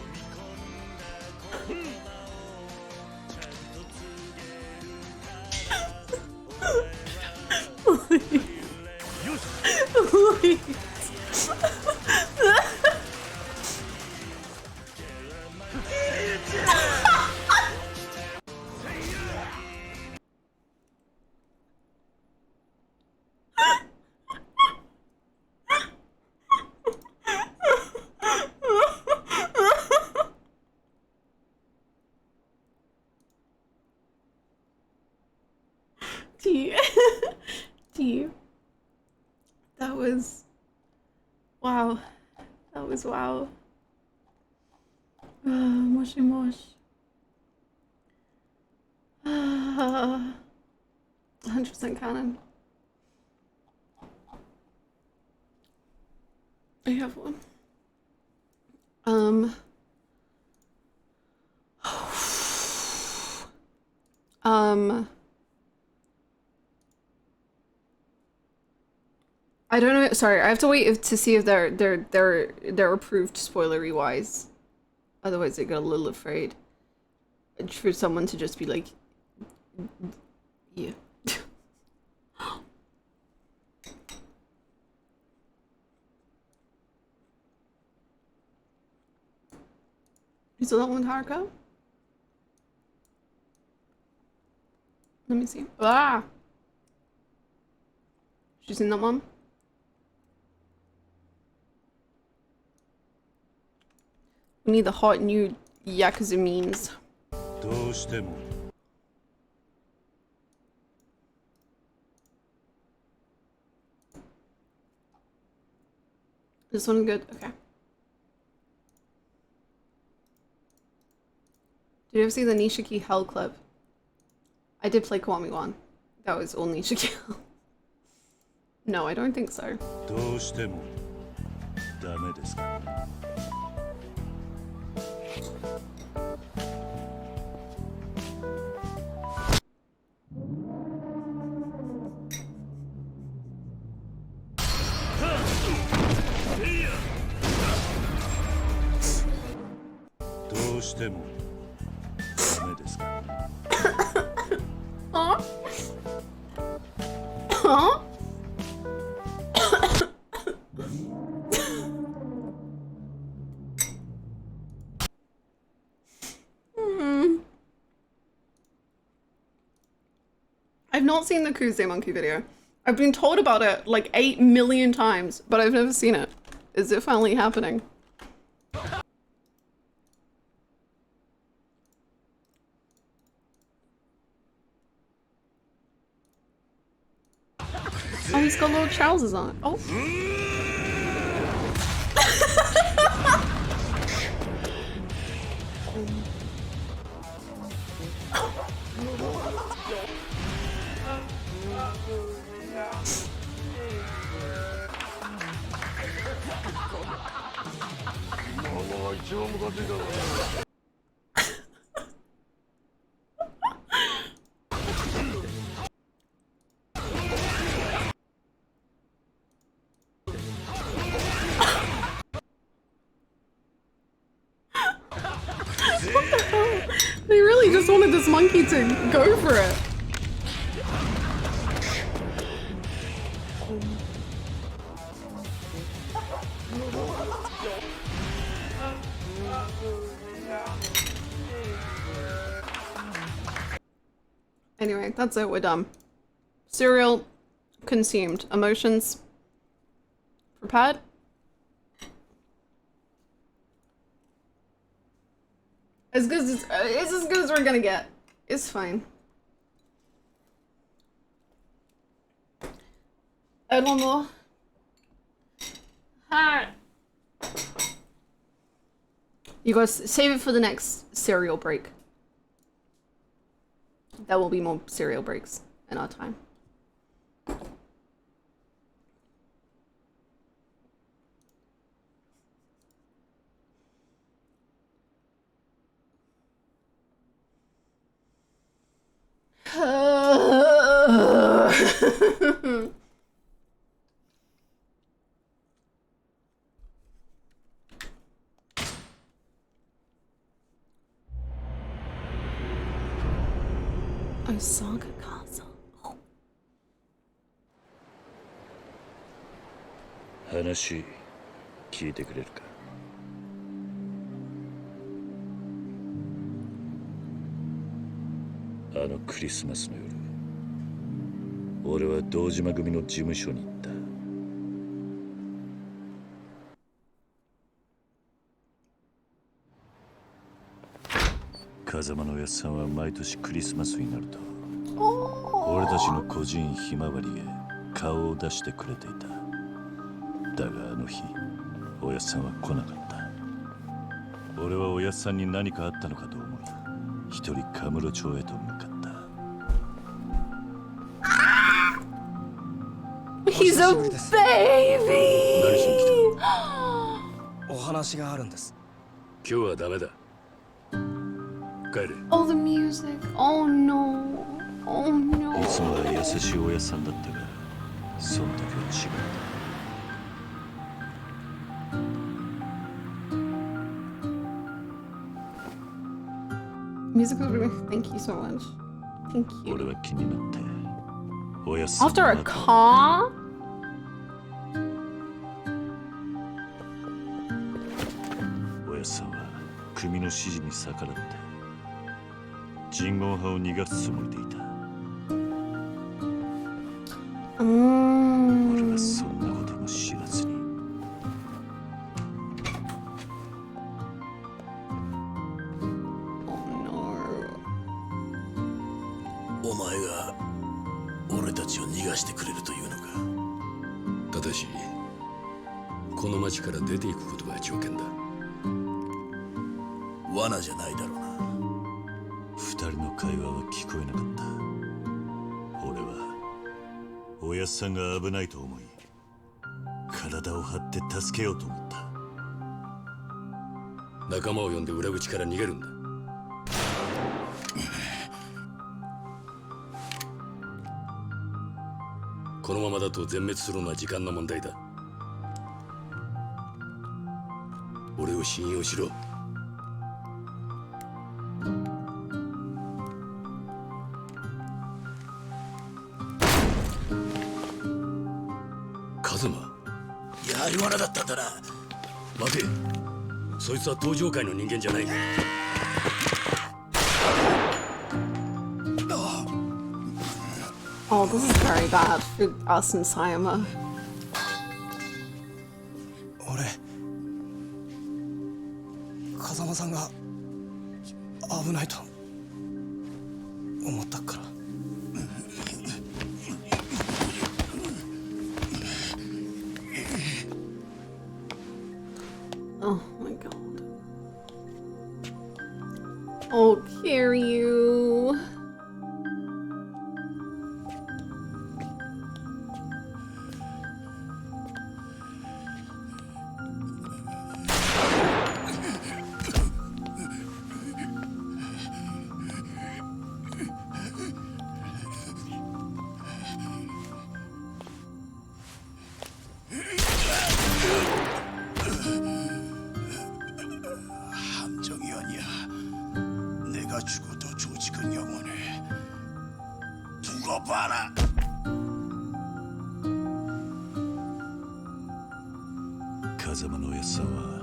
Tea. That was wow. That was wow. Moshi mosh. 100% canon. I have one. I don't know. Sorry, I have to wait to see if they're approved spoilery wise. Otherwise, I get a little afraid for someone to just be like, yeah. You saw that one with Haruka? Let me see. Ah! She's in that one? We need the hot new Yakuza memes. どうしても This one good? Okay. Did you ever see the Nishiki Hell clip? I did play Kiwami 1. That was all Nishiki Hell. No, I don't think so. どうしてもダメですか どうしてもダメですか Huh? Huh? I've not seen the Kuze Monkey video. I've been told about it like 8 million times, but I've never seen it. Is it finally happening? Oh, he's got little trousers on. Oh. They really just wanted this monkey to go for it. Anyway, that's it. We're done. Cereal, consumed. Emotions prepared. As good as it's as good as we're gonna get. It's fine. Add one more. Alright. You guys save it for the next cereal break. There will be more cereal breaks in our time. Osaka Castle. 話聞いてくれるか。あのクリスマスの夜、俺は堂島組の事務所に行った。風間のおやっさんは毎年クリスマスになると俺たちの個人ひまわりへ顔を出してくれていた。だがあの日おやっさんは来なかった。俺はおやっさんに何かあったのかと思い一人カムロ町へと向かった。 He's a baby! 何しに来た？お話があるんです。今日はダメだ。帰れ。 Oh, the music. Oh no. Oh no. いつもは優しいおやっさんだったが、その時は違った。 Music was thank you so much. Thank you. 俺は気になっておやっさん After a car? おやっさんは組の指示に逆らって人言派を逃がすつもりでいた。俺はそんなことも知らずに。お前が俺たちを逃がしてくれるというのか。ただしこの町から出ていくことが条件だ。罠じゃないだろうな。二人の会話は聞こえなかった。俺はおやっさんが危ないと思い体を張って助けようと思った。仲間を呼んで裏口から逃げるんだ。このままだと全滅するのは時間の問題だ。俺を信用しろ。カズマ、やはり罠だったんだな。待て、そいつは登場界の人間じゃない。Oh, this is very bad for us and Sayama. 俺、風間さんが危ないと思ったから。Oh my god. Oh, Kiryu. 봐라. 가자마のおやっさんは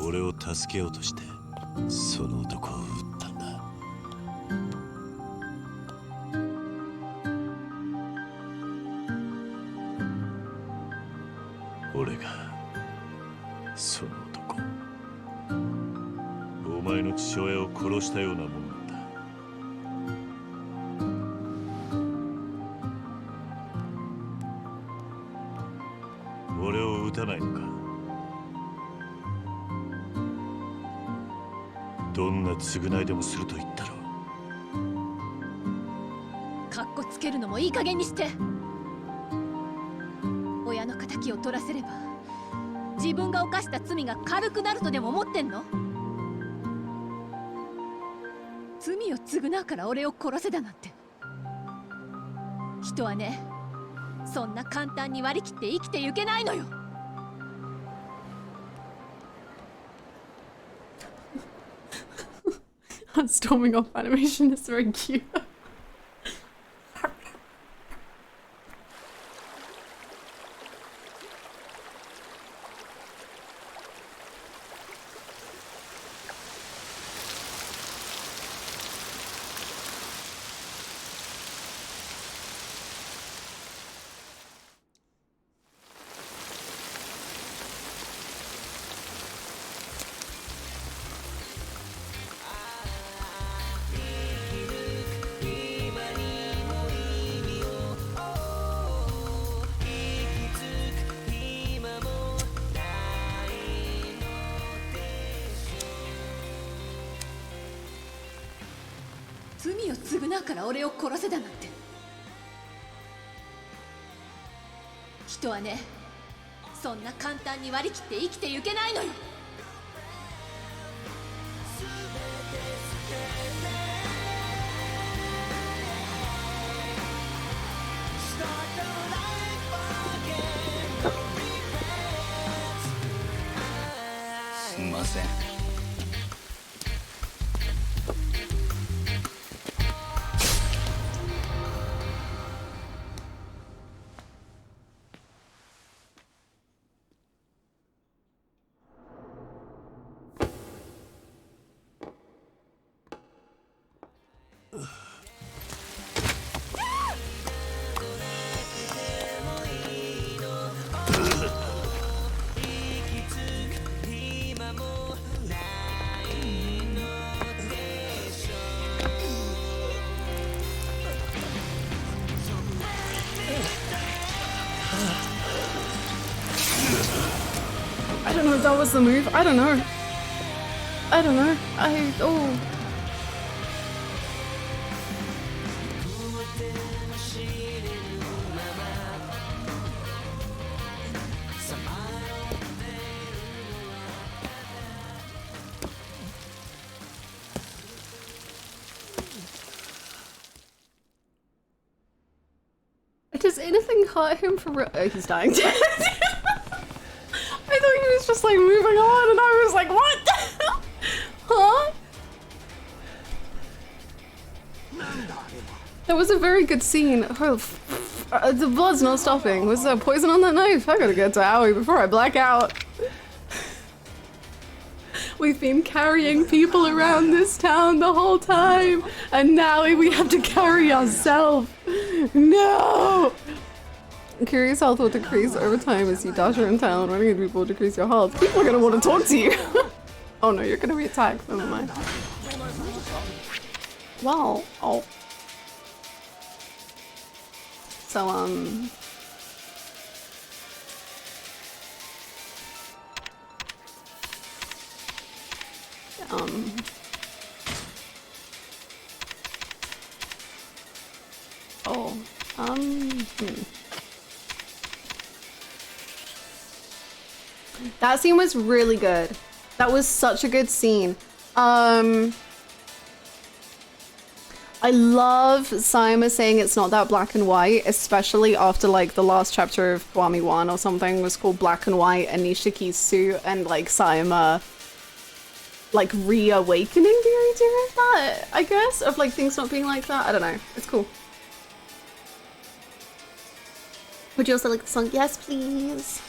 俺を助けようとしてその男を撃ったんだ。その男お前の父親を殺したようなもんなんだ。俺を撃たないのか。どんな償いでもすると言ったろ。カッコつけるのもいい加減にして。親の仇を取らせれば自分が犯した罪が軽くなるとでも思ってんの？罪を償うから俺を殺せだなんて。人はね、そんな簡単に割り切って生きてゆけないのよ。Storming off animation is very cute.罪を償うから俺を殺せだなんて。人はね、そんな簡単に割り切って生きてゆけないのよ。すんません。I don't know if that was the move. I don't know. Oh. Does anything hurt him for real? Oh, he's dying. I thought he was just like moving on and I was like, what? Huh? That was a very good scene. Oh, the blood's not stopping. Was there poison on that knife? I gotta get to Aoi before I black out. We've been carrying people around this town the whole time, and now we have to carry ourselves. No! Curious health will decrease over time as you dash around town. Running into people will decrease your health. People are gonna want to talk to you. Oh no, you're gonna be attacked. Never mind. Wow. Oh. So, That scene was really good. That was such a good scene. I love Sayama saying it's not that black and white, especially after like the last chapter of Kiwami 1 or something was called Black and White and Nishiki's suit, and like Sayama like reawakening the idea of that, I guess, of like things not being like that. I don't know. It's cool. Would you also like the song? Yes, please.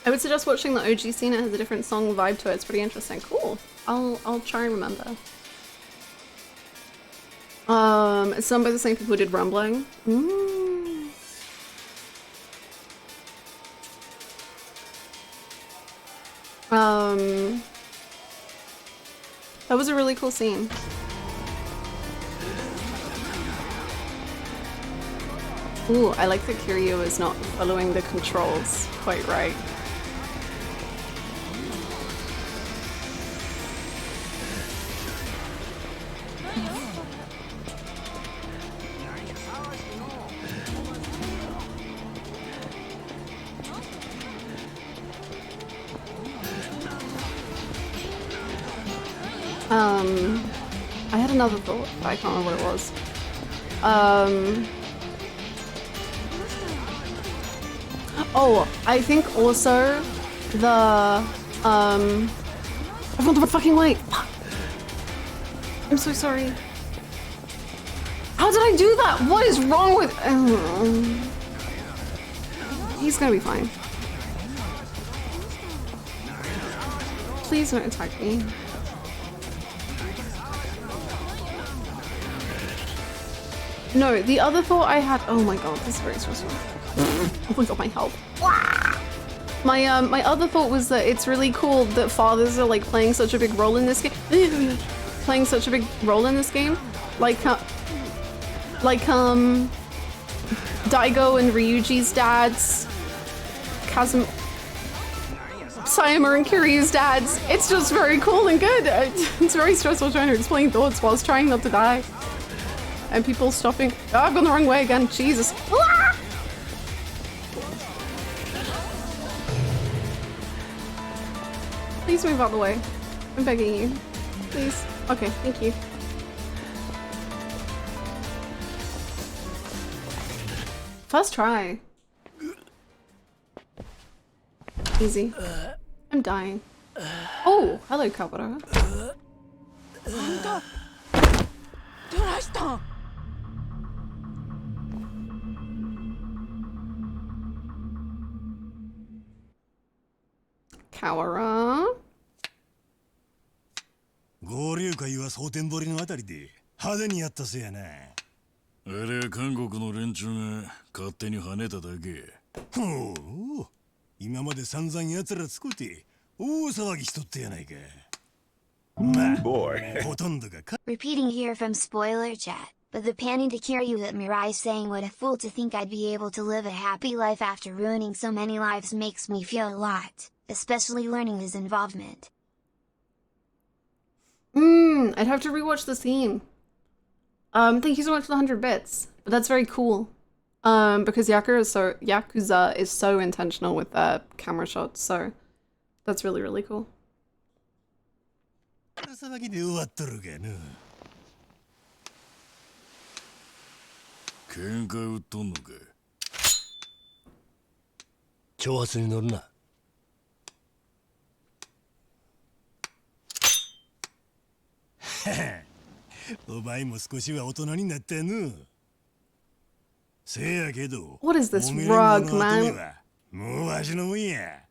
I would suggest watching the OG scene. It has a different song vibe to it. It's pretty interesting. Cool. I'll try and remember. It's done by the same people who did Rumbling. That was a really cool scene. Ooh, I like that Kiryu is not following the controls quite right. I had another thought, but I can't remember what it was. Oh, I think also the I've gone the fucking way. Fuck. I'm so sorry. How did I do that? What is wrong with? He's gonna be fine. Please don't attack me. No, the other thought I had. Oh my god, this is very stressful. Oh my god, my health. My other thought was that it's really cool that fathers are like playing such a big role in this game. Playing such a big role in this game, like Daigo and Ryuji's dads, Sayama and Kiryu's dads. It's just very cool and good. It's very stressful trying to explain thoughts whilst trying not to die. And people stopping. Oh, I've gone the wrong way again. Jesus. Ah! Please move out the way. I'm begging you. Please. Okay, thank you. First try. Easy. I'm dying. Oh, hello, Kabura. Kawara. 合流会は蒼天堀のあたりで派手にやったせやな。あれは韓国の連中が勝手に跳ねただけ。ほう、今まで散々奴らつこて大騒ぎしとったやないか。まあ、ほとんどがか。Repeating here from spoiler chat, but the panning to Kiryu that Mirai saying what a fool to think I'd be able to live a happy life after ruining so many lives makes me feel a lot, especially learning his involvement. I'd have to rewatch the scene. Thank you so much for the 100 bits. But that's very cool. Because Yakuza is so intentional with their camera shots, so that's really, really cool. 騒ぎで終わっとるがな。喧嘩売っとんのか。挑発に乗るな。お前も少しは大人になったの。せやけど、 What is this rug, man? もうわしのもんや。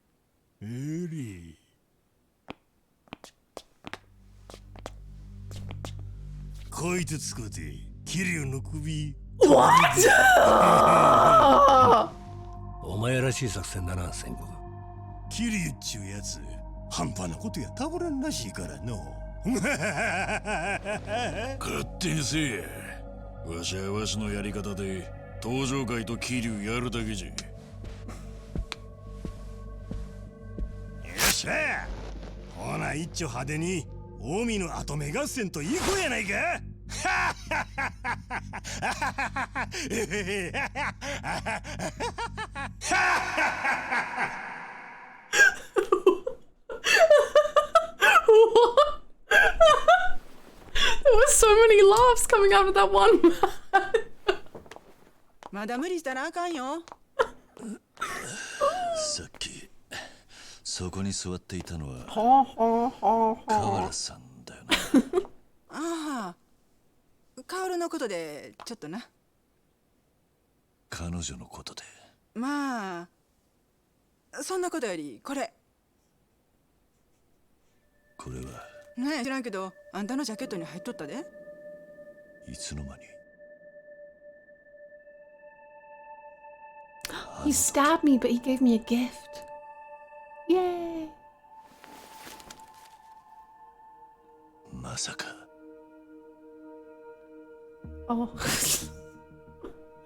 うり。こいつつこて、キリュウの首。What? お前らしい作戦だな、戦国。キリュウっちゅうやつ、半端なことやたぶらんらしいからの。勝手にせえ。わしはわしのやり方で登場会とキリュウやるだけじゃ。よっしゃ。ほな一丁派手に近江の後目合戦といこうやないか。There were so many laughs coming out of that one man. まだ無理したらあかんよ。さっきそこに座っていたのは河原さんだよな。ああ、カオルのことでちょっとな。彼女のことで。まあ、そんなことよりこれ。これはねえ知らんけど、あんたのジャケットに入っとったで。いつの間に。He stabbed me, but he gave me a gift. Yay! まさか。Oh.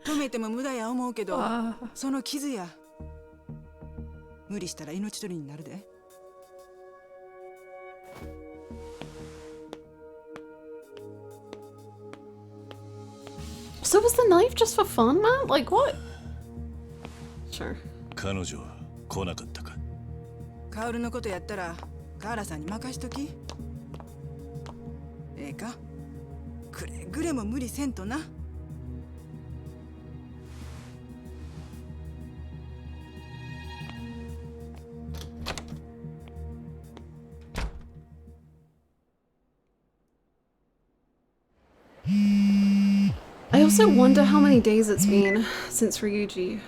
止めても無駄や思うけど、その傷や。無理したら命取りになるで。So was the knife just for fun, man? Like what? Sure. 彼女は来なかったか。カオルのことやったらカーラさんに任しとき。ええか。くれぐれも無理せんとな。I also wonder how many days it's been since Ryuji.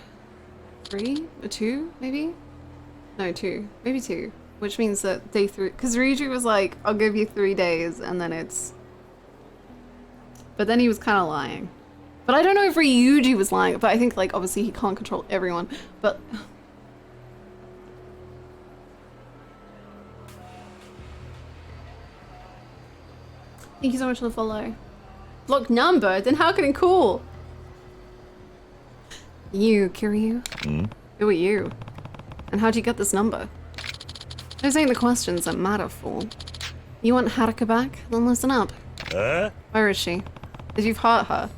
3 or 2 maybe? No, 2. Maybe 2. Which means that day 3, because Ryuji was like, I'll give you 3 days, and then it's... But then he was kind of lying. But I don't know if Ryuji was lying, but I think, like, obviously he can't control everyone, but... Thank you so much for the follow. Block number? Then how can it call? You, Kiryu? Who are you? And how'd you get this number? Those ain't the questions that matter, fool. You want Haruka back? Then listen up. Where is she? If you've hurt her.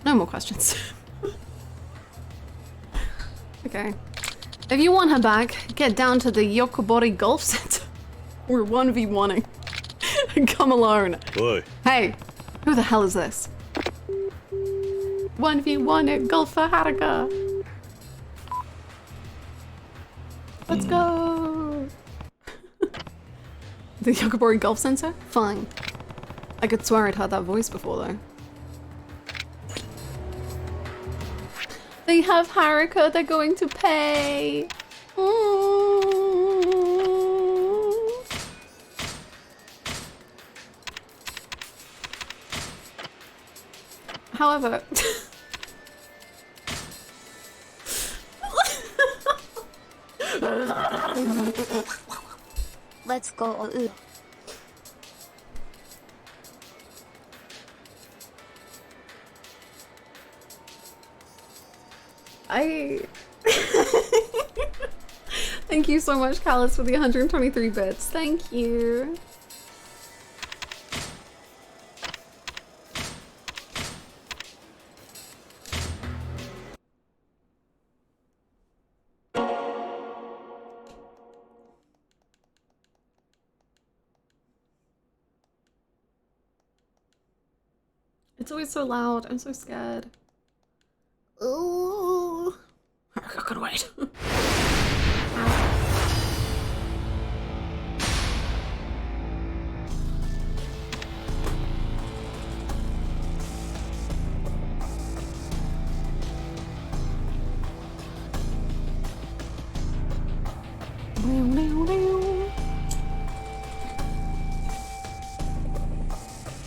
No more questions. Okay. If you want her back, get down to the Yokobori Golf Center. We're 1v1ing. Come alone. Oi. Hey, who the hell is this? 1v1 at Golf for Haruka. Let's go. The Yokobori Golf Center? Fine. I could swear I'd heard that voice before though. They have Haruka, they're going to pay. However, let's go. Thank you so much, Callus, for the 123 bits. Thank you. It's always so loud. I'm so scared. Ooh. I could wait.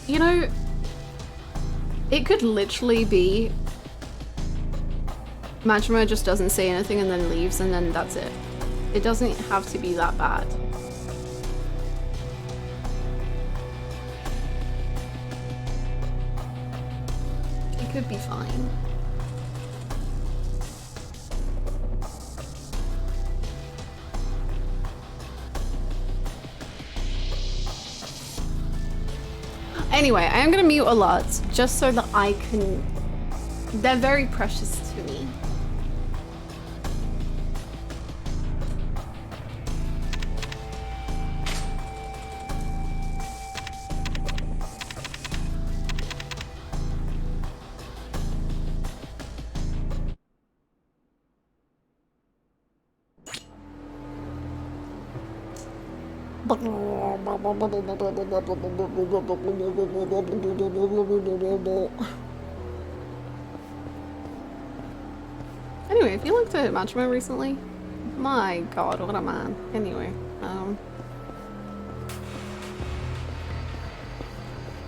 You know, it could literally be Majima just doesn't say anything and then leaves and then that's it. It doesn't have to be that bad. It could be fine. Anyway, I am gonna mute a lot just so that I can... They're very precious to me. Anyway, if you looked at Majima recently, my god, what a man. Anyway,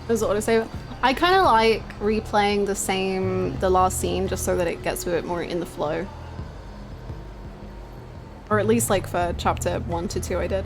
there's autosave. I kind of like replaying the last scene just so that it gets a bit more in the flow. Or at least like for chapter 1 to 2 I did.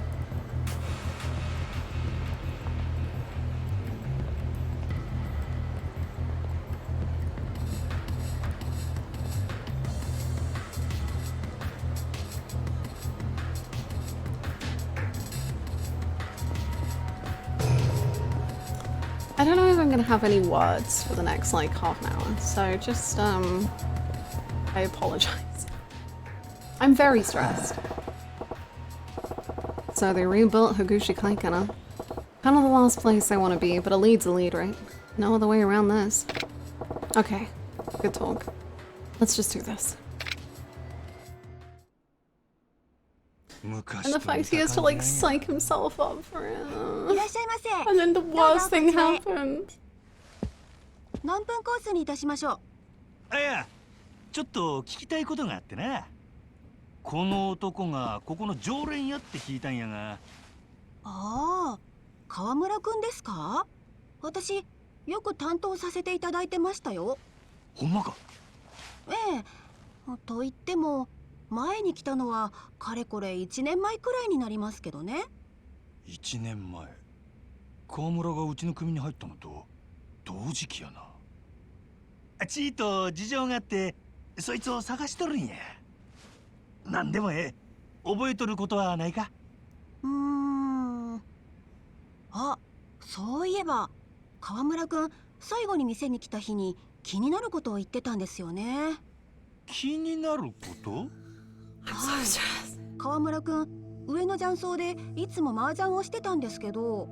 I don't know if I'm gonna have any words for the next like half an hour, so just I apologize. I'm very stressed. So they rebuilt Higuchi Kaikana. Kind of the last place I want to be, but a lead's a lead, right? No other way around this. Okay, good talk. Let's just do this. And the fact he has to like psych himself up for it. And then the worst thing happened. 何分コースにいたしましょう。あ、いや、ちょっと聞きたいことがあってな。この男がここの常連やって聞いたんやが。ああ、川村くんですか？私よく担当させていただいてましたよ。ほんまか？ええ。と言っても前に来たのはかれこれ1年前くらいになりますけどね。1年前。川村がうちの組に入ったのと同時期やな。ちーと事情があってそいつを探しとるんや。なんでもええ。覚えとることはないか？あ、そういえば川村くん最後に店に来た日に気になることを言ってたんですよね。気になること？はい。川村くん上の雀荘でいつも麻雀をしてたんですけど、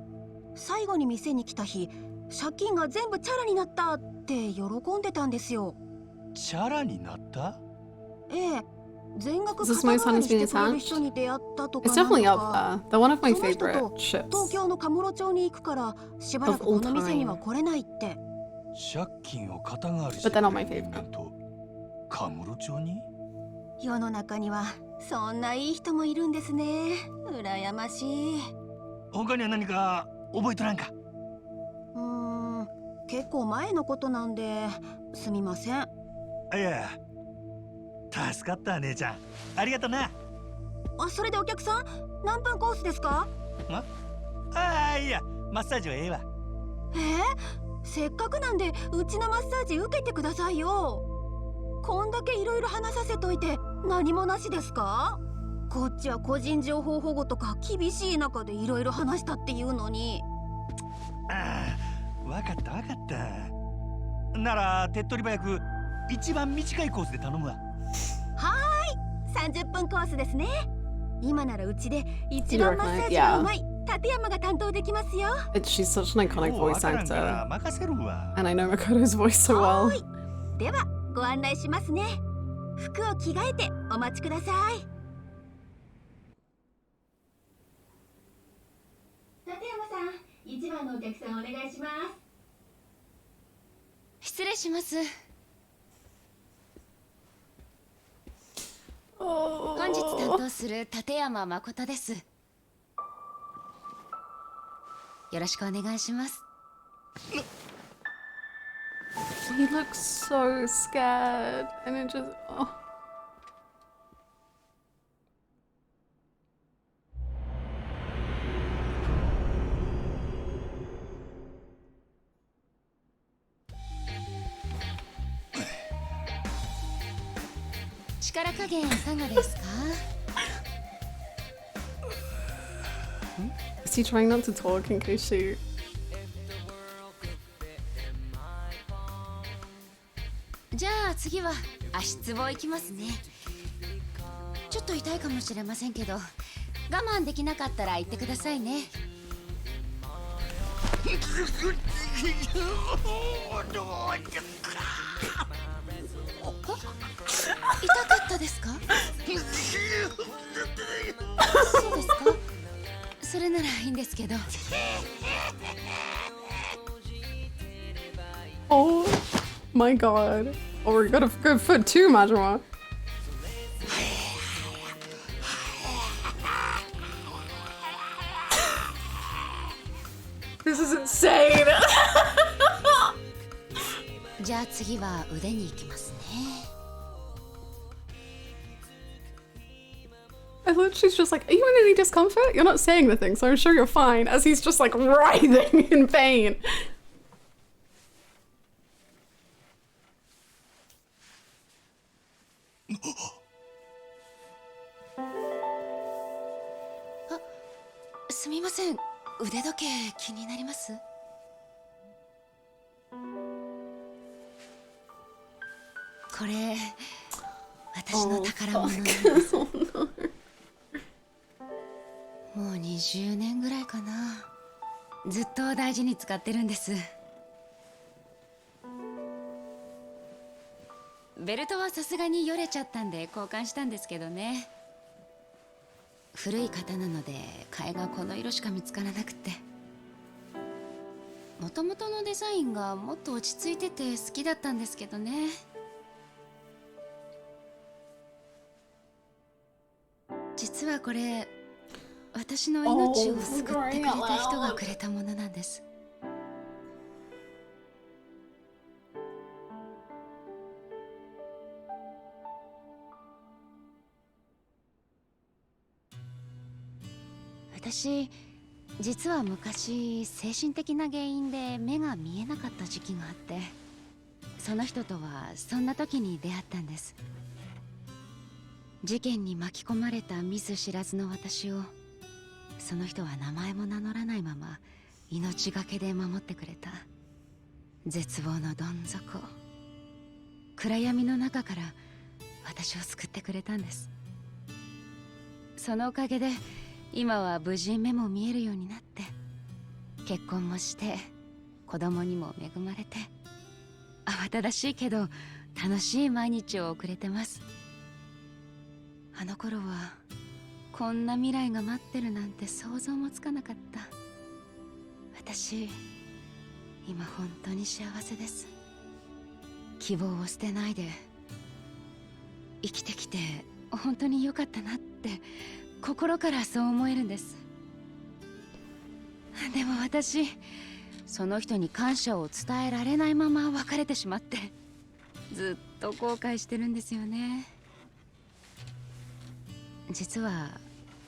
最後に店に来た日借金が全部チャラになったって喜んでたんですよ。チャラになった？ええ。全額 Is this my 肩代わ son り is して being くれる人に出会ったとか It's なん definitely と up か。 there. They're one of my その人 favorite と ships. 東京のカムロ町に行くからしばらくこの店には来れないって。借金を肩代わりして But they're not my favorite. カムロ町に？世の中にはそんないい人もいるんですね。羨ましい。他には何か覚えとらんか？結構前のことなんですみません。いや、助かった姉ちゃん。ありがとな。あ、それでお客さん何分コースですか？いや、マッサージはええわ。せっかくなんでうちのマッサージ受けてくださいよ。こんだけいろいろ話させといて何もなしですか？こっちは個人情報保護とか厳しい中でいろいろ話したっていうのに。わかったわかった。なら手っ取り早く一番短いコースで頼むわ。はーい、30分コースですね。今ならうちで一番マッサージがうまい立山が担当できますよ。She's such an iconic voice actor. 任せるわ。 And I know Makoto's voice so well. ではご案内しますね。服を着替えてお待ちください。立山さん、一番のお客さんお願いします。失礼します。本日担当する立山誠です。よろしくお願いします。He looks so scared, and it just oh. 力加減いかがですか？ Is he trying not to talk in case she? じゃあ次は足つぼ行きますね。ちょっと痛いかもしれませんけど、我慢できなかったら言ってくださいね。痛かったですか？そうですか？それならいいんですけど。Oh my god. Oh, we got a good foot too, Majima. This is insane. じゃあ次は腕に行きますね。I thought she's just like, are you in any discomfort? You're not saying the thing, so I'm sure you're fine. As he's just like writhing in pain. Sumimasen, 腕時計気になります？れ私の宝物なんです。もう20年ぐらいかな。ずっと大事に使ってるんです。ベルトはさすがによれちゃったんで交換したんですけどね。古い型なので替えがこの色しか見つからなくて、もともとのデザインがもっと落ち着いてて好きだったんですけどね。実はこれ私の命を救ってくれた人がくれたものなんです。私実は昔精神的な原因で目が見えなかった時期があって、その人とはそんな時に出会ったんです。事件に巻き込まれた見ず知らずの私をその人は名前も名乗らないまま命がけで守ってくれた。絶望のどん底、暗闇の中から私を救ってくれたんです。そのおかげで今は無事目も見えるようになって、結婚もして子供にも恵まれて、慌ただしいけど楽しい毎日を送れてます。あの頃はこんな未来が待ってるなんて想像もつかなかった。私今本当に幸せです。希望を捨てないで生きてきて本当に良かったなって心からそう思えるんです。でも私その人に感謝を伝えられないまま別れてしまって、ずっと後悔してるんですよね。実は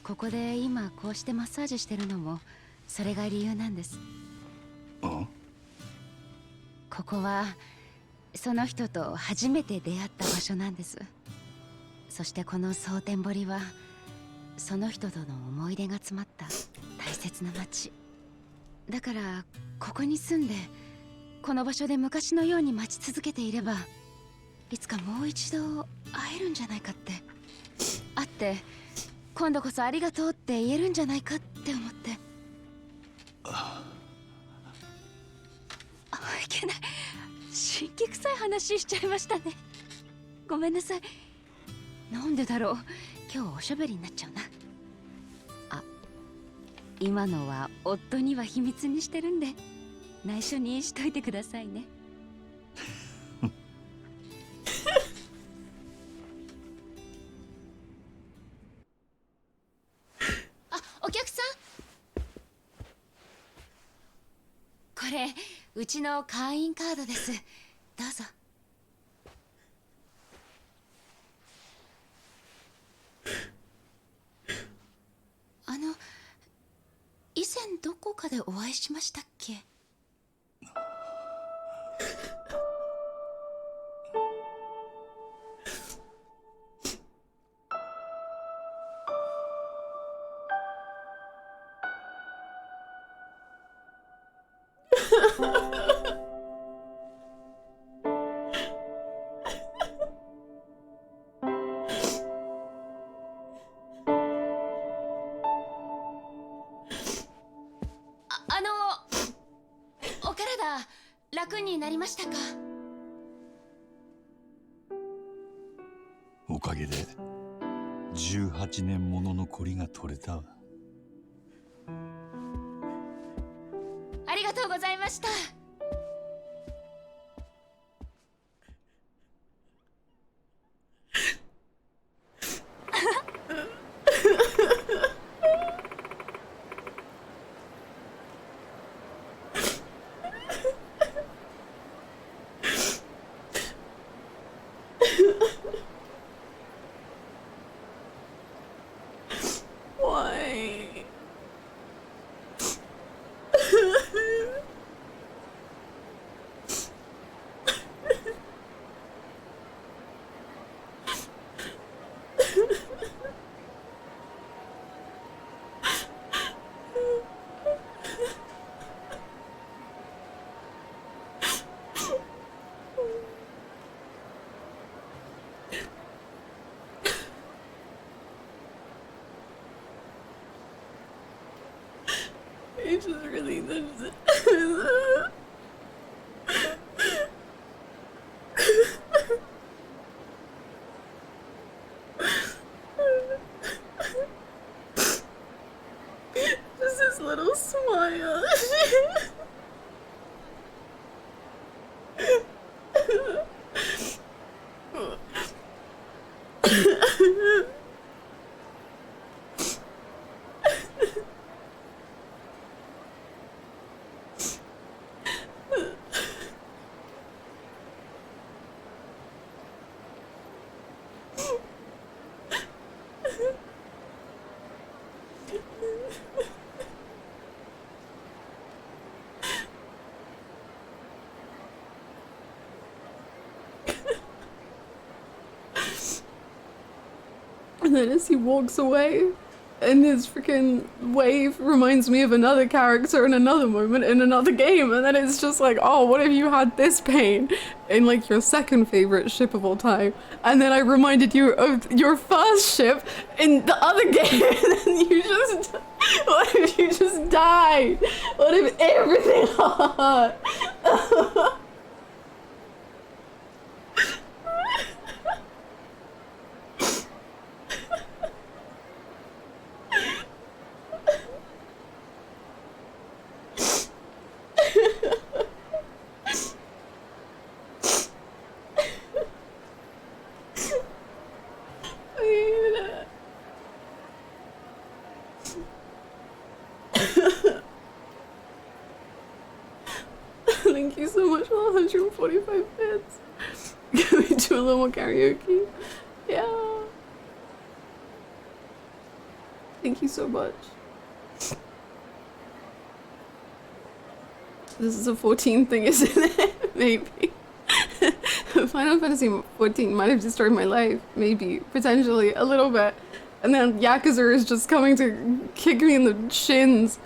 ここで今こうしてマッサージしてるのもそれが理由なんです。ここはその人と初めて出会った場所なんです。そしてこの蒼天堀はその人との思い出が詰まった大切な街だから、ここに住んでこの場所で昔のように待ち続けていれば、いつかもう一度会えるんじゃないかって、会って今度こそありがとうって言えるんじゃないかって思って。いけない、神経臭い話しちゃいましたね。ごめんなさい。なんでだろう、今日おしゃべりになっちゃうな。あ、今のは夫には秘密にしてるんで内緒にしといてくださいね。あ、お客さん、これうちの会員カードです。どうぞ。以前どこかでお会いしましたっけ？お体楽になりましたか？おかげで18年もののコリが取れたわ。ありがとうございました。It's just really this little smile. And then as he walks away, and his freaking wave reminds me of another character in another moment in another game, and then it's just like, oh, what if you had this pain in like your second favorite ship of all time, and then I reminded you of your first ship in the other game, and then you just, what if you just died? What if everything hurt? Thank you so much for 145 bits. Can we do a little more karaoke? Yeah. Thank you so much. This is a 14 thing, isn't it? Maybe. Final Fantasy 14 might have destroyed my life. Maybe. Potentially. A little bit. And then Yakuza is just coming to kick me in the shins.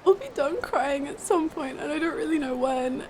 I'll be done crying at some point, and I don't really know when.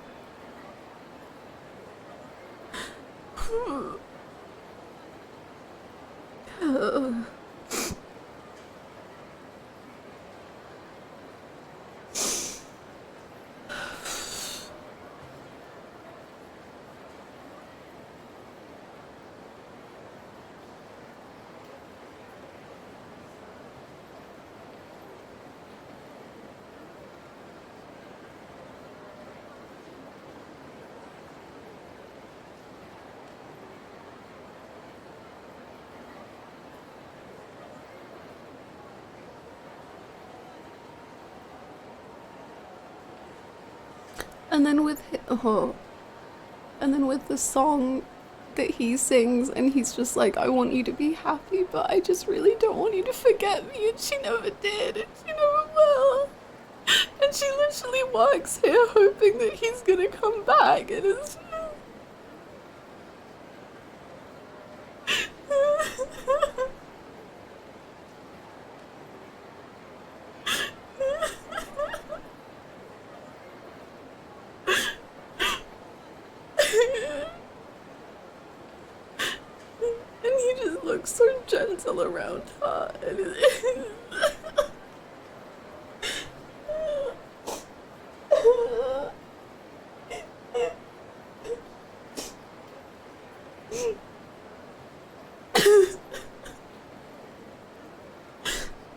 And then with the song that he sings, and he's just like, I want you to be happy, but I just really don't want you to forget me, and she never did, and she never will. And she literally works here hoping that he's gonna come back, and it's so gentle around her.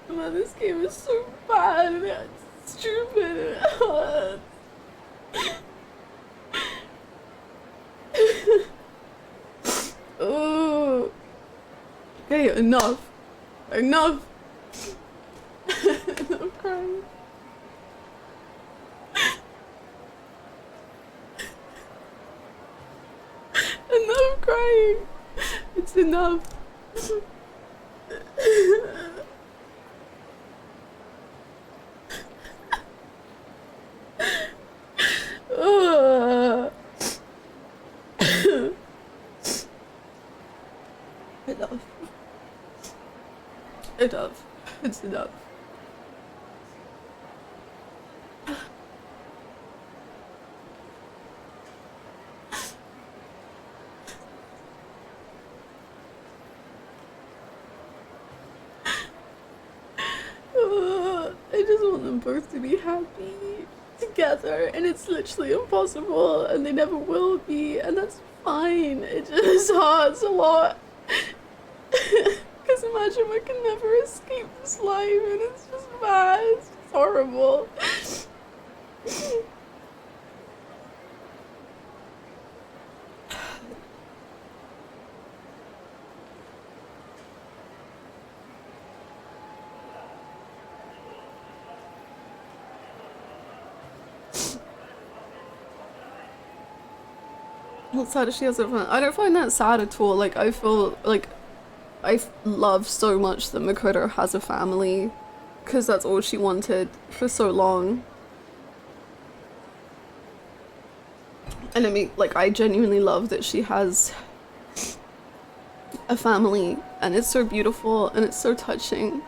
Man, this game is so bad and it's stupid and it hurts. Oh. Okay, enough. Enough. I'm crying. Enough crying. It's enough. Enough. Enough. It's enough. want them both to be happy together, and it's literally impossible, and they never will be, and that's fine. It just hurts a lot. Because Majima can never escape this life, and it's just bad. It's just horrible. Not sad if she has it fun. I don't find that sad at all. Like, I feel like I love so much that Makoto has a family, because that's all she wanted for so long. And I mean, like, I genuinely love that she has a family, and it's so beautiful and it's so touching.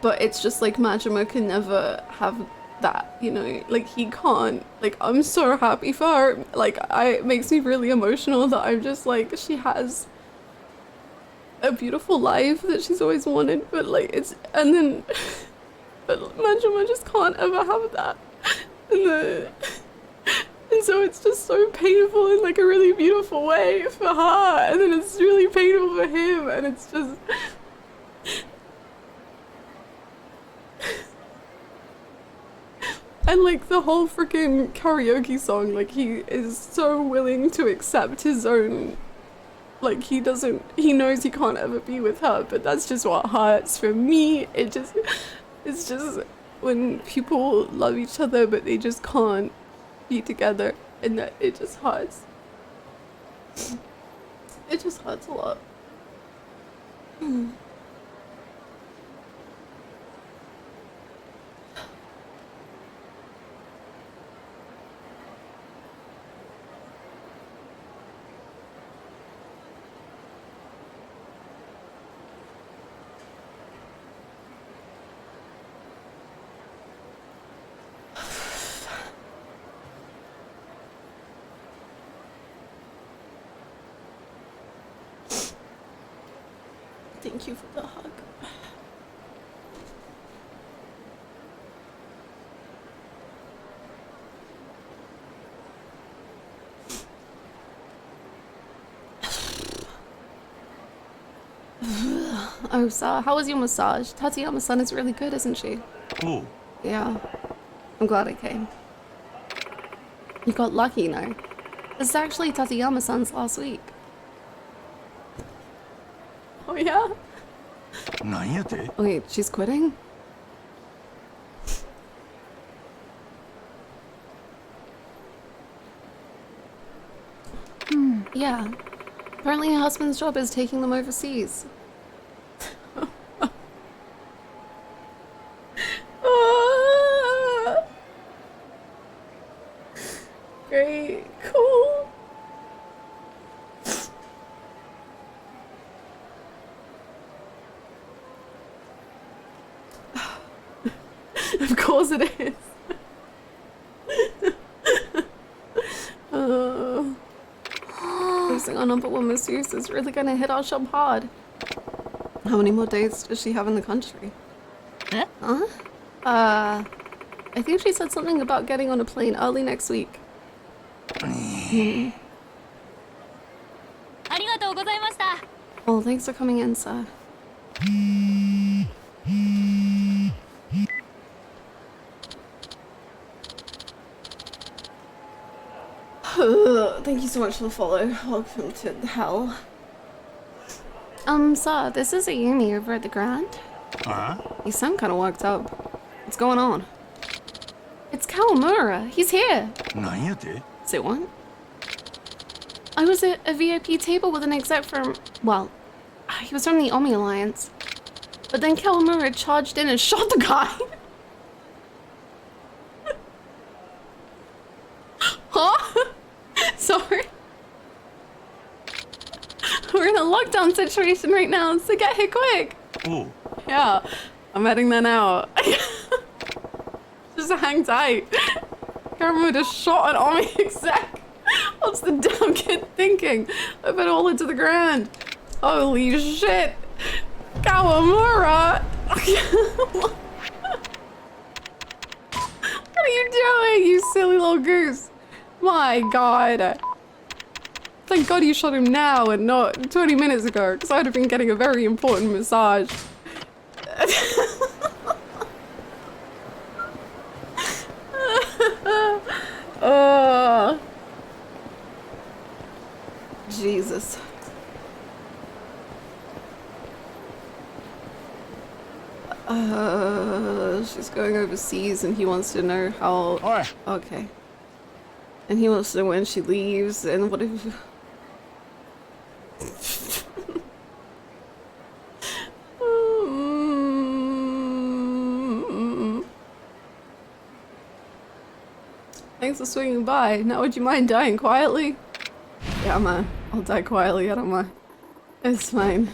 But it's just like Majima can never have that, you know, like he can't. Like, I'm so happy for her. Like, it makes me really emotional that I'm just like, she has a beautiful life that she's always wanted, but like it's, and then but Majima just can't ever have that, and so it's just so painful in like a really beautiful way for her, and then it's really painful for him, and it's just and like the whole freaking karaoke song, like he is so willing to accept his own, like he knows he can't ever be with her, but that's just what hurts for me. It's just when people love each other but they just can't be together, and that it just hurts. It just hurts a lot. Thank you for the hug. Oh, so how was your massage? Tateyama-san is really good, isn't she? Oh. Yeah. I'm glad I came. You got lucky, you know. This is actually Tateyama-san's last week. Oh yeah? Wait, she's quitting? Yeah. Apparently her husband's job is taking them overseas. Great. Cool. Of course it is. Posting on number one masseuse is really gonna hit our shop hard. How many more days does she have in the country? Huh? I think she said something about getting on a plane early next week. Well, thanks for coming in, sir. Thank you so much for the follow. Welcome to hell. Sir, this is Ayumi over at the Grand. You sound kind of worked up. What's going on? It's Kawamura. He's here. Say what? I was at a VIP table with an exec from, well, he was from the Omi Alliance. But then Kawamura charged in and shot the guy. Huh? Sorry. We're in a lockdown situation right now, so get here quick. Oh. Yeah, I'm heading there now. Just hang tight. Kawamura just shot an Omi exec. What's the damn kid thinking? I better all into the Grand. Holy shit. Kawamura. doing, you silly little goose? My god. Thank god you shot him now and not 20 minutes ago, because I would have been getting a very important massage. Oh. Jesus. She's going overseas and he wants to know how... Okay. And he wants to know when she leaves and what if... Thanks for swinging by. Now would you mind dying quietly? Yeah, man. I'll die quietly, I don't mind. It's fine.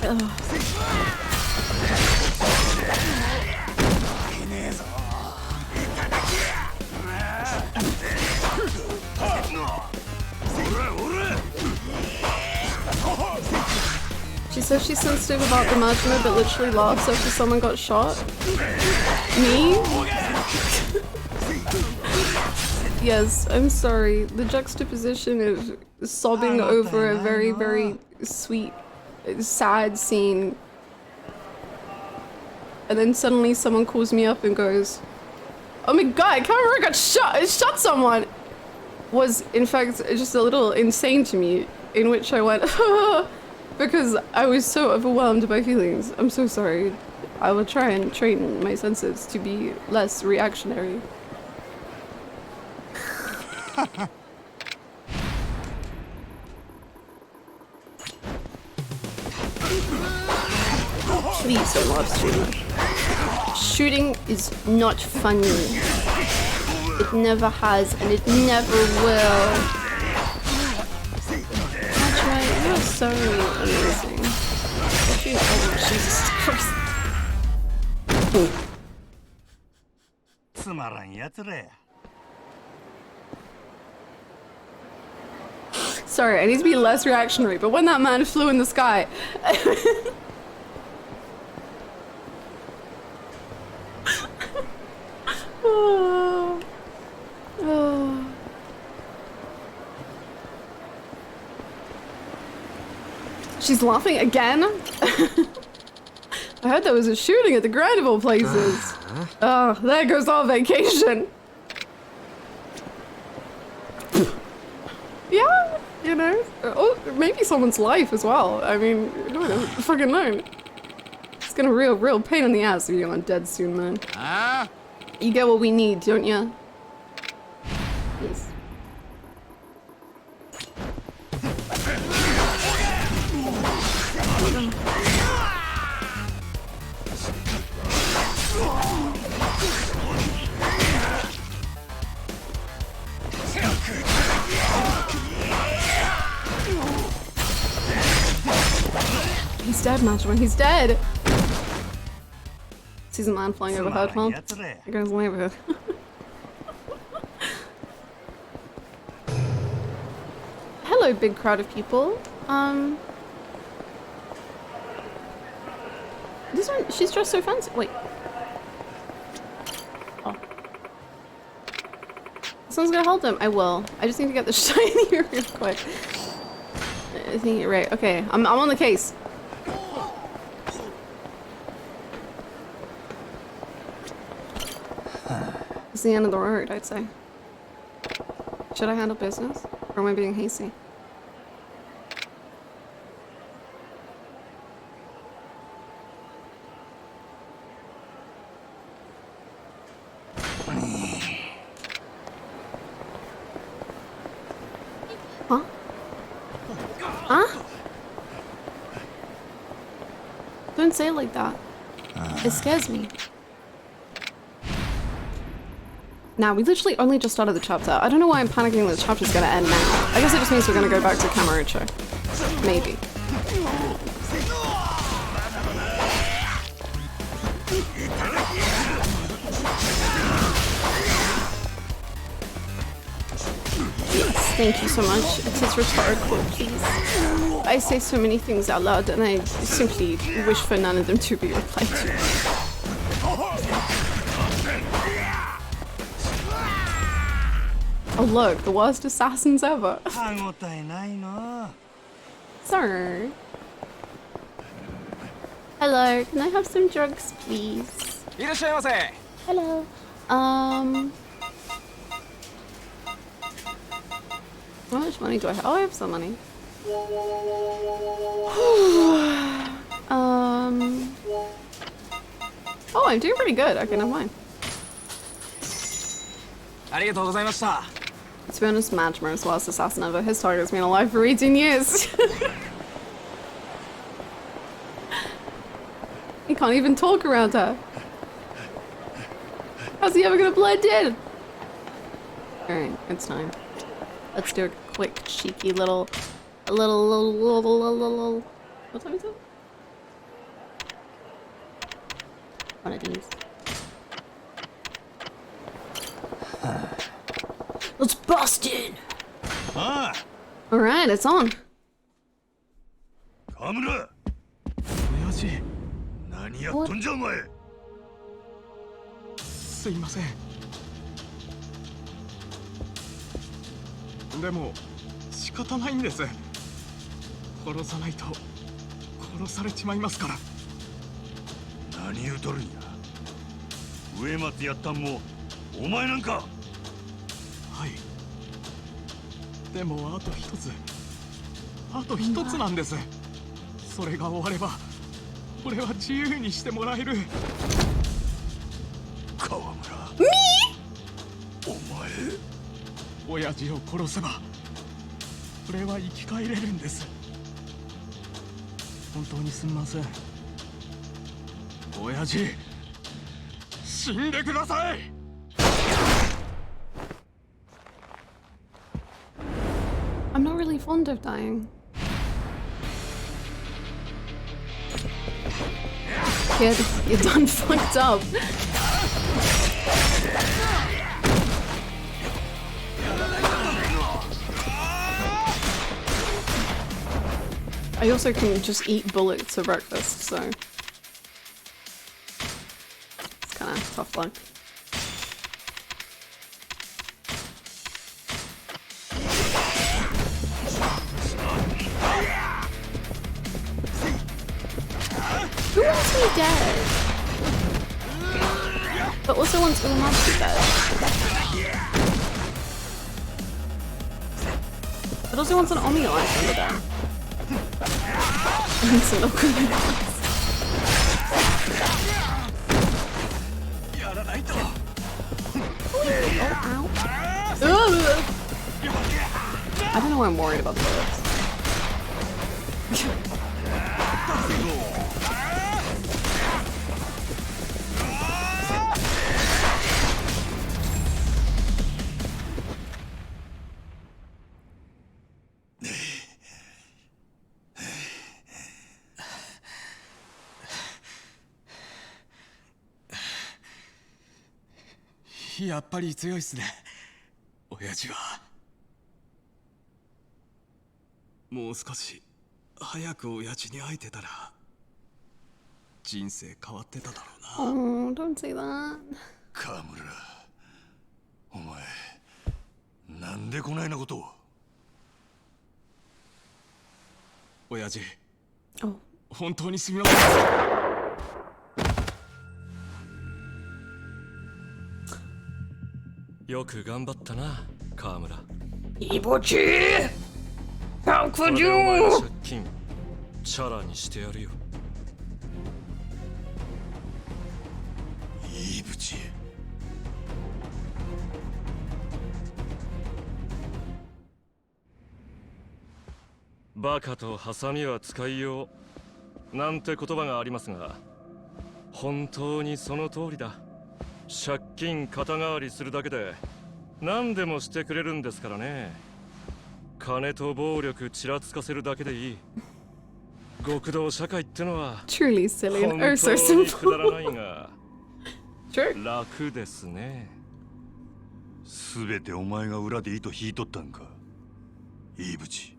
Ugh. She says she's sensitive about the marginer, but literally laughs after someone got shot. Me? Yes, I'm sorry. The juxtaposition of sobbing over a very, very sweet, sad scene, and then suddenly someone calls me up and goes, "Oh my god, I can't remember I got shot! I shot someone!" was in fact just a little insane to me, in which I went, because I was so overwhelmed by feelings. I'm so sorry. I will try and train my senses to be less reactionary. Please don't live stream it. Shooting is not funny. It never has and it never will. That's right, you're so amazing. Oh, Jesus Christ. Sorry, I need to be less reactionary, but when that man flew in the sky... Oh. Oh. She's laughing again? I heard there was a shooting at the Grand of all places. Oh, there goes our vacation. Yeah, you know, or maybe someone's life as well. I mean, who would have fucking known? It's gonna be a real pain in the ass if you're going dead soon, man. You get what we need, don't ya? Yes. He's dead, Matchman. He's dead! Sees a man flying overhead. Well, there goes the neighborhood. Hello, big crowd of people. This one, she's dressed so fancy. Wait. Oh. Someone's gonna hold them. I will. I just need to get the shiny here real quick. I think you're right. Okay, I'm on the case. It's the end of the road, I'd say. Should I handle business? Or am I being hasty? Huh? Huh? Don't say it like that. It scares me. Now, we literally only just started the chapter. I don't know why I'm panicking that the chapter's gonna end now. I guess it just means we're gonna go back to Kamurocho. Maybe. Yes, thank you so much. It is rhetorical, please. I say so many things out loud and I simply wish for none of them to be replied to. Oh look, the worst assassins ever. 歯ごたえないな。 Sir. Hello, can I have some drugs, please? いらっしゃいませ。 Hello. How much money do I have? Oh, I have some money. Oh, I'm doing pretty good. Okay, never mind. ありがとうございました。 To be honest, Majmer is the worst assassin ever. His target's been alive for 18 years. He can't even talk around her. How's he ever gonna blend in? Alright, it's time. Let's do a quick, cheeky little... What time is it? One of these. Let's bust in! Alright, it's on. 河村。親父。何やっとんじゃお前。すいません。でも仕方ないんです。殺さないと殺されちまいますから。何言うとるんや。植松やったんもお前なんか。はい。でもあと一つなんです。それが終われば俺は自由にしてもらえる。河村。お前。親父を殺せば俺は生き返れるんです。本当にすみません。親父、死んでください。I'm not really fond of dying. Kid, you're done fucked up. I also can just eat bullets for breakfast, so it's kind of tough luck. Who wants me dead? But also wants Umar to be dead. But also wants an Omi life under there. So not good. Oh, ow. I don't know why I'm worried about the bullets.「やっぱり強いっすね、親父は。もう少し早く親父に会えてたら人生変わってただろうな。Oh, don't say that. 河村、お前なんでこないなことを。親父、 Oh. 本当にすみません。よく頑張ったな、河村。イボチ！How could you？ お前の借金チャラにしてやるよ。いいぶち。バカとハサミは使いようなんて言葉がありますが、本当にその通りだ。借金肩代わりするだけで何でもしてくれるんですからね。金と暴力ちらつかせるだけでいい。極道社会ってのは Truly silly and oh so 本当にくだらない simple. が Sure. 楽ですね。すべてお前が裏で糸引いとったんか、いいぶち。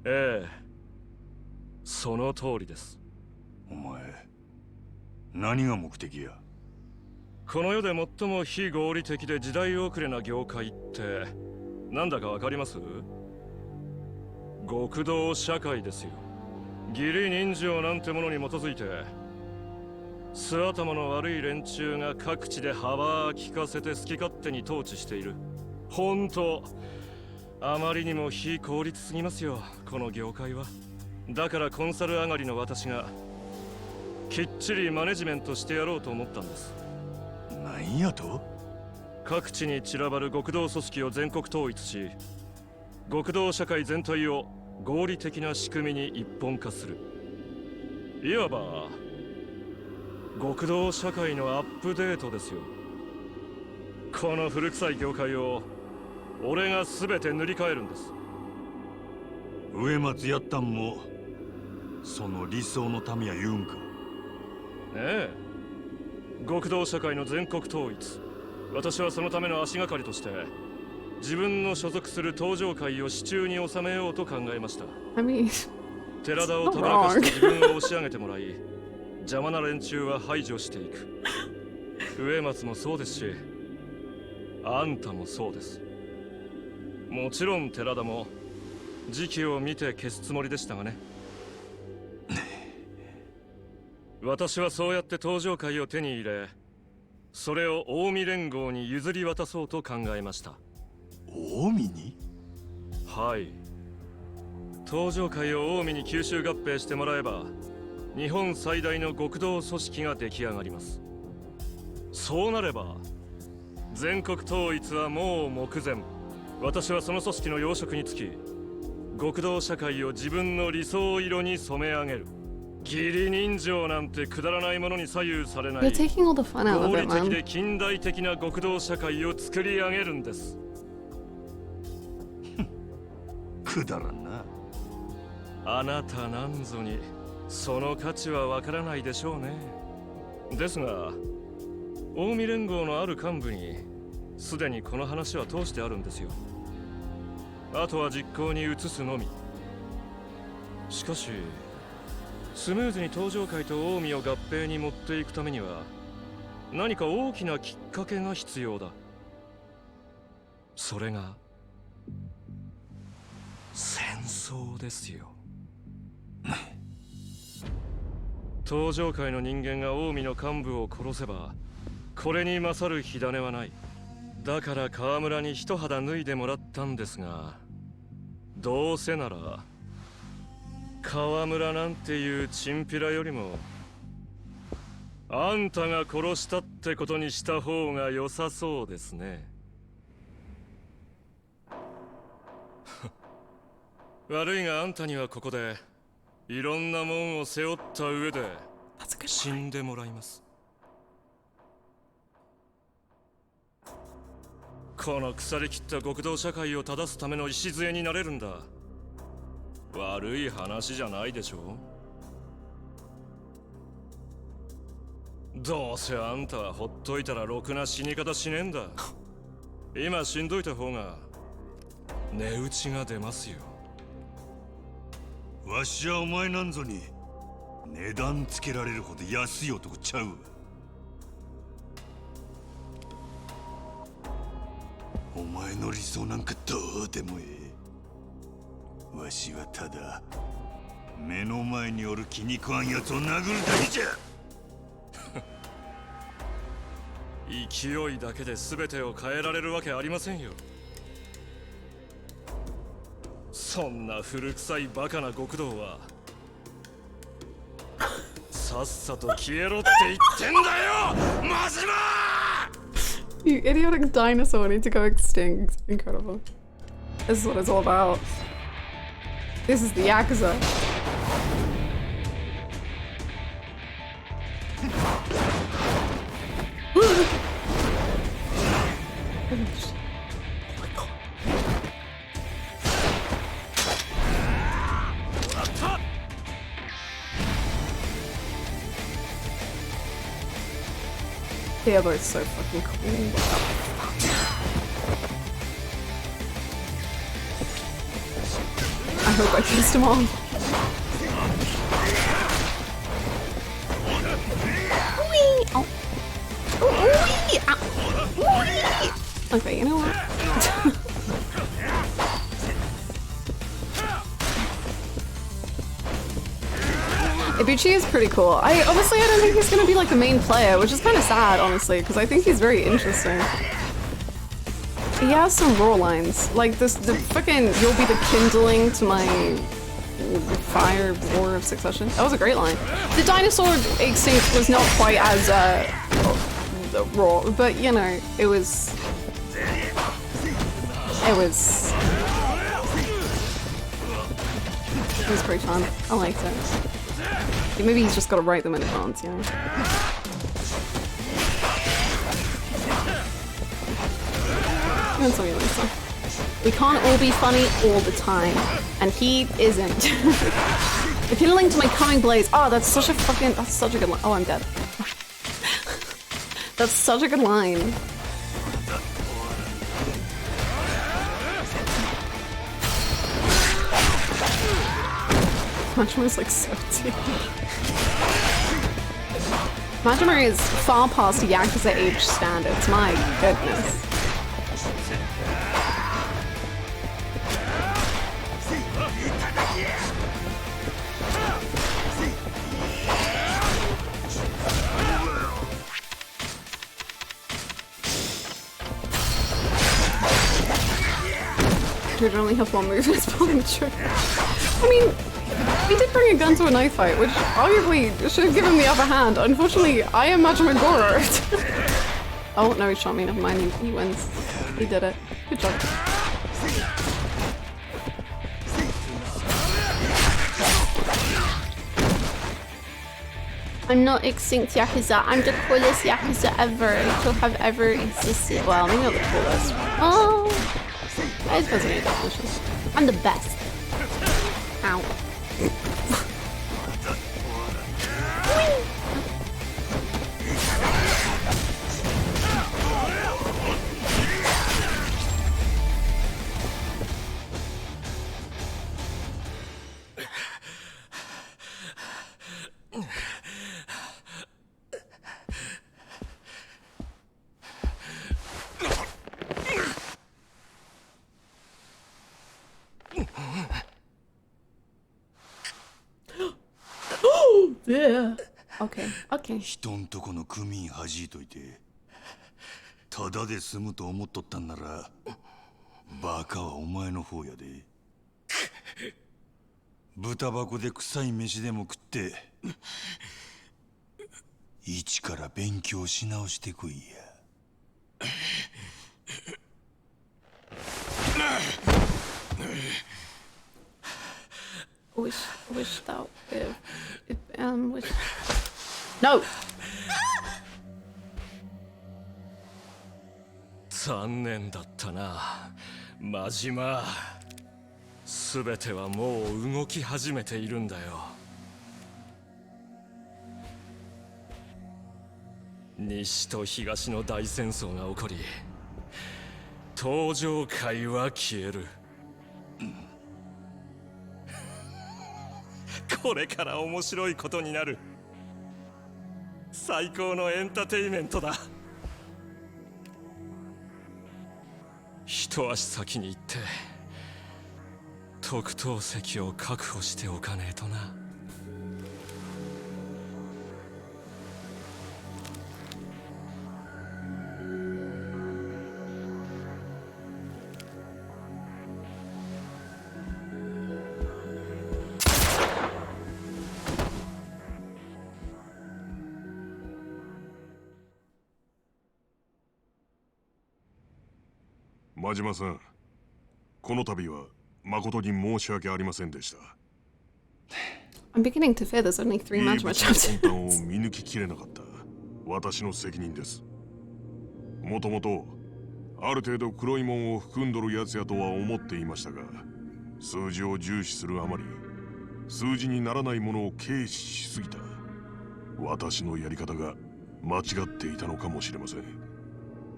ええ、その通りです。お前何が目的や。この世で最も非合理的で時代遅れな業界ってなんだかわかります？極道社会ですよ。義理人情なんてものに基づいて素頭の悪い連中が各地で幅利かせて好き勝手に統治している。本当あまりにも非効率すぎますよ、この業界は。だからコンサル上がりの私がきっちりマネジメントしてやろうと思ったんです。なんやと？各地に散らばる極道組織を全国統一し、極道社会全体を合理的な仕組みに一本化する。いわば極道社会のアップデートですよ。この古臭い業界を俺が全て塗り替えるんです。植松やったんもその理想のためや言うんか？ええ、極道社会の全国統一、私はそのための足がかりとして自分の所属する登場会を手中に収めようと考えました。寺田をたぶらかして自分を押し上げてもらい、邪魔な連中は排除していく。植松もそうですし、あんたもそうです。もちろん寺田も時期を見て消すつもりでしたがね。私はそうやって登場会を手に入れ、それを近江連合に譲り渡そうと考えました。近江に？はい。登場会を近江に吸収合併してもらえば、日本最大の極道組織が出来上がります。そうなれば全国統一はもう目前。私はその組織の要職につき、極道社会を自分の理想色に染め上げる。義理人情なんてくだらないものに左右されない合理的で近代的な極道社会を作り上げるんです。くだらんな。あなたなんぞにその価値はわからないでしょうね。ですが近江連合のある幹部にすでにこの話は通してあるんですよ。あとは実行に移すのみ。しかしスムーズに登場会と近江を合併に持っていくためには何か大きなきっかけが必要だ。それが戦争ですよ。登場会の人間が近江の幹部を殺せばこれに勝る火種はない。だから河村に一肌脱いでもらったんですが、どうせなら河村なんていうチンピラよりもあんたが殺したってことにした方が良さそうですね。悪いがあんたにはここでいろんなもんを背負った上で死んでもらいます。この腐りきった極道社会を正すための礎になれるんだ。悪い話じゃないでしょ。どうせあんたはほっといたらろくな死に方しねえんだ。今死んどいた方が値打ちが出ますよ。わしはお前なんぞに値段つけられるほど安い男ちゃうわ。お前の理想なんかどうでもええ。わしはただ目の前におる気に食わんやつを殴るだけじゃ。勢いだけで全てを変えられるわけありませんよ。そんな古臭いバカな極道はさっさと消えろって言ってんだよ、マジマYou idiotic dinosaur need to go extinct. Incredible. This is what it's all about. This is the Yakuza. Yeah, but it's so fucking cool. I hope I kissed him off. Whee! Oh. Whee! Okay, you know what? Ibuchi is pretty cool. Obviously I don't think he's gonna be like the main player, which is kind of sad, honestly, because I think he's very interesting. He has some raw lines, like the fucking "you'll be the kindling to my fire war of succession." That was a great line. The dinosaur extinct was not quite as raw, but you know, it was pretty fun. I liked it. Maybe he's just got to write them in advance, you know. And some other stuff. We can't all be funny all the time, and he isn't. The kindling to my coming blaze. Oh, that's such a good line. Oh, I'm dead. That's such a good line. Majima is like 17. Majima is far past Yakuza age standards, my goodness. Dude, only have one move and it's pulling the trigger. I mean, he did bring a gun to a knife fight, which arguably should have given him the upper hand. Unfortunately, I am Majima Goro. Oh, no, he shot me. Never mind, he wins. He did it. Good job. I'm not extinct Yakuza. I'm the coolest Yakuza ever to have ever existed. Well, maybe not the coolest. Oh, I suppose I need a definition. I'm the best. Ow. Yeah. Okay. Okay. 人んとこの組員弾いといてただで済むと思っとったんならバカはお前の方やで豚箱で臭い飯でも食って一から勉強し直してこいやwish that wish. No. 残念だったな、真島。すべてはもう動き始めているんだよ。西と東の大戦争が起こり、登場界は消える。これから面白いことになる。最高のエンターテイメントだ。一足先に行って特等席を確保しておかねえとな。真島さん、この度は誠に申し訳ありませんでした。I'm beginning to fear there's only 3 Majima chapters. 魂胆を見抜ききれなかった私の責任です。もともとある程度黒いもんを含んどるやつやとは思っていましたが、数字を重視するあまり数字にならないものを軽視しすぎた私のやり方が間違っていたのかもしれません。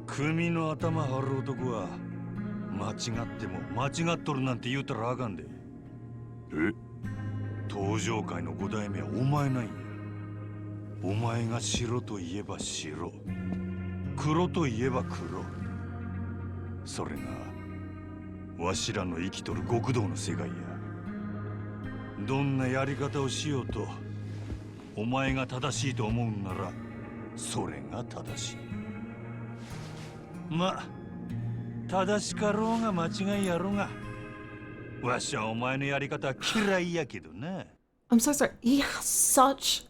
組の頭張る男は間違っても間違っとるなんて言うたらあかんで。え？登場界の5代目はお前なんや。お前が白といえば白、黒といえば黒。それがわしらの生きとる極道の世界や。どんなやり方をしようとお前が正しいと思うんならそれが正しい。ま、正しかろうが間違いやろうがわしはお前のやり方は嫌いやけどな。I'm so sorry. He has such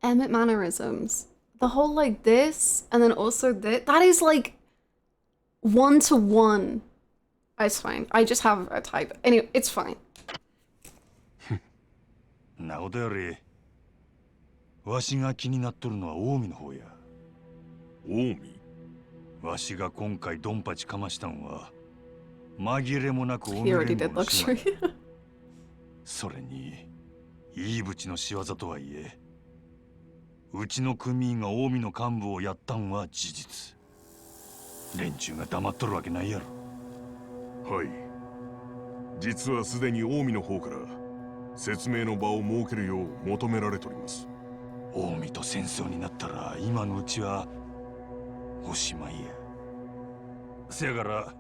Emmett mannerisms. The whole like this and then also this. That is like 1-to-1. It's fine. I just have a type. Anyway, it's fine. なことよりわしが気になっとるのは近江の方や。近江？わしが今回ドンパチかましたんは紛れもなく近江 He already 連 did 合の仕業。 luxury. それにいいぶちの仕業とはいえうちの組員が近江の幹部をやったんは事実。連中が黙っとるわけないやろ。はい。実はすでに近江の方から説明の場を設けるよう求められております。近江と戦争になったら今のうちはおしまいや。せやから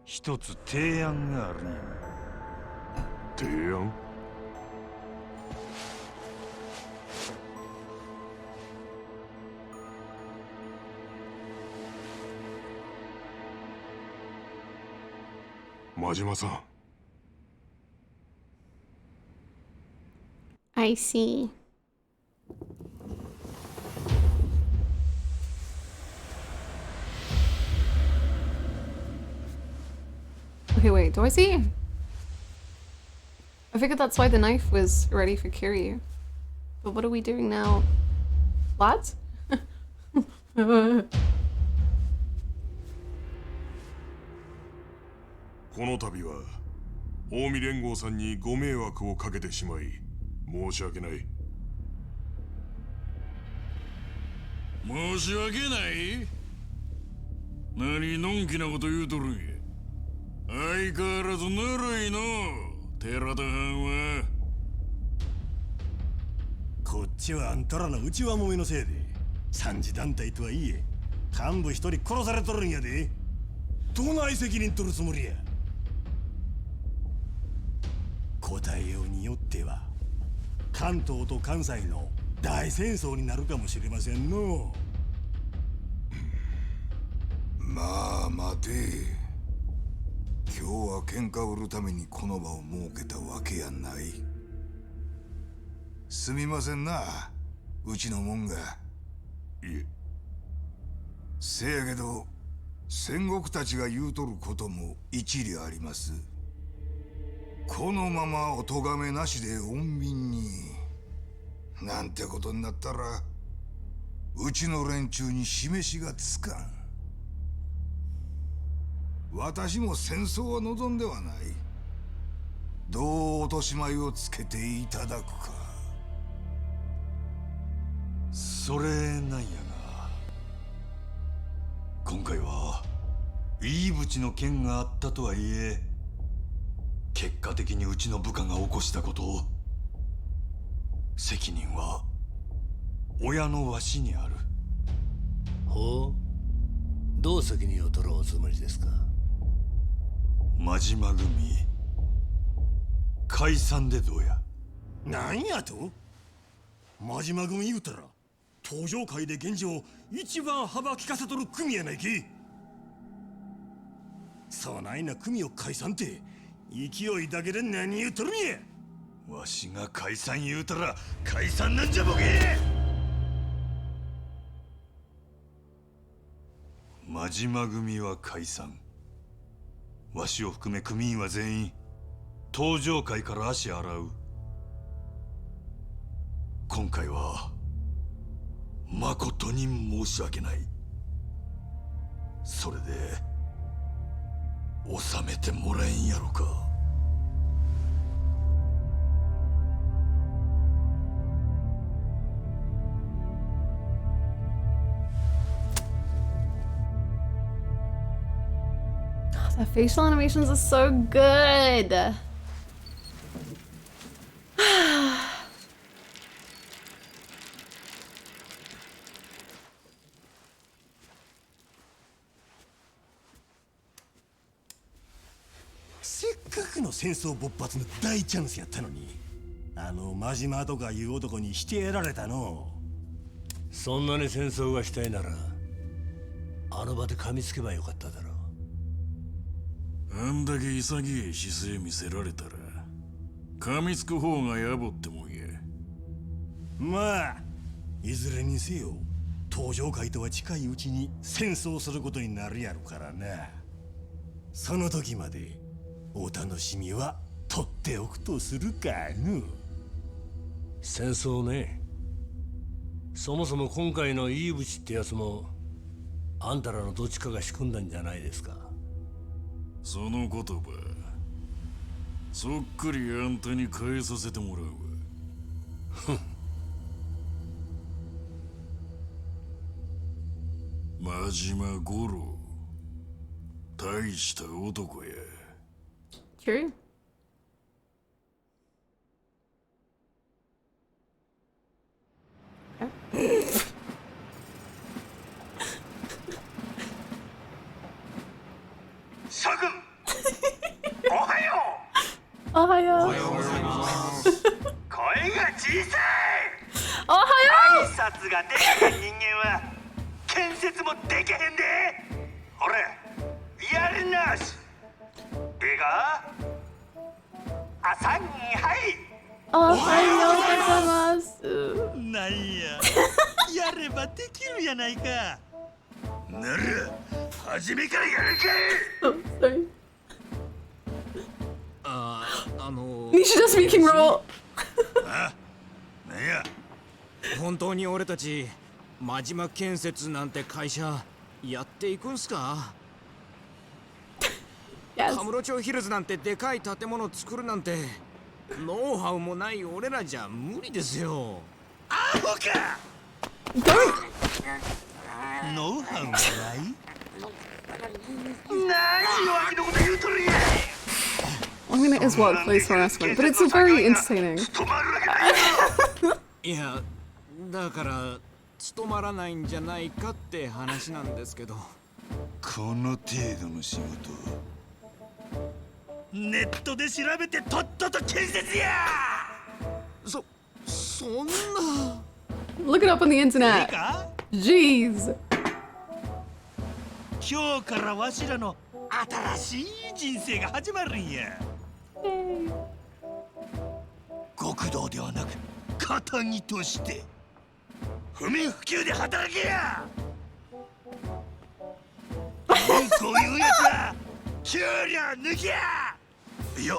一つ提案があるんや。提案？真島さん。I see. Okay, wait, do I see? I figured that's why the knife was ready for Kiryu. But what are we doing now? Lads? この度は近江連合さんにご迷惑をかけてしまい申し訳ない。申し訳ない？何のんきなこと言うとるんや。相変わらずぬるいの寺田藩は。こっちはあんたらの内輪もめのせいで三次団体とはいえ幹部一人殺されとるんやで。どない責任取るつもりや。答えようによっては関東と関西の大戦争になるかもしれませんの。まあ待て。今日は喧嘩を売るためにこの場を設けたわけやない。すみませんな、うちのもんが。いえ。せやけど戦国たちが言うとることも一理あります。このままお咎めなしで穏便になんてことになったらうちの連中に示しがつかん。私も戦争は望んではない。どう落とし前をつけていただくか。それなんやが今回はいいぶちの件があったとはいえ結果的にうちの部下が起こしたことを責任は親のわしにある。ほう、どう責任を取ろうおつもりですか。真島組解散でどうや。なんやと？真島組言うたら登場界で現状一番幅利かせとる組やないけ。そないな組を解散って勢いだけで何言うとるんや。わしが解散言うたら解散なんじゃボケ。真島組は解散。わしを含め組員は全員登場界から足洗う。今回は誠に申し訳ない。それで収めてもらえんやろか。The facial animations are so good. かくの戦争勃発の大チャンスやったのに、あの真島とかいう男にしてやられたの。そんなに戦争がしたいならあの場で噛みつけばよかっただろう。あんだけ潔い姿勢見せられたら噛みつく方が野暮ってもんや。まあいずれにせよ登場会とは近いうちに戦争することになるやろからな。その時までお楽しみは取っておくとするかの。戦争ね。そもそも今回のイーブチってやつもあんたらのどっちかが仕組んだんじゃないですか。その言葉そっくりあんたに返させてもらうわ。ふん。真島五郎大した男や。True. Ohayo. 声が小さい。Ohayo. 挨拶ができへん人間は建設もできへんで。ほら、やるなし。ええか？朝にはい。Ohayo gozaimasu. なんややればできるやないか。なら初めからやるか。 Sorry. 西田 speaking role. なんや。本当に俺たち真島建設なんて会社やっていくんすか？カムロ町ヒルズなんてでかい建物作るなんてノウハウもない俺らじゃ無理ですよ。アホか。ノウハウもない。何弱気のこと言うとるんや。 I mean, it is workplace harassment, but it's very entertaining. いや、だから務まらないんじゃないかって話なんですけど。この程度の仕事ネットで調べてとっとと建設や。そんな。 Look it up on the internet. Jeez. 今日からわしらの新しい人生が始まるんや。極道ではなく肩着として不眠不休で働けや。こういうやつは給料抜きや。いや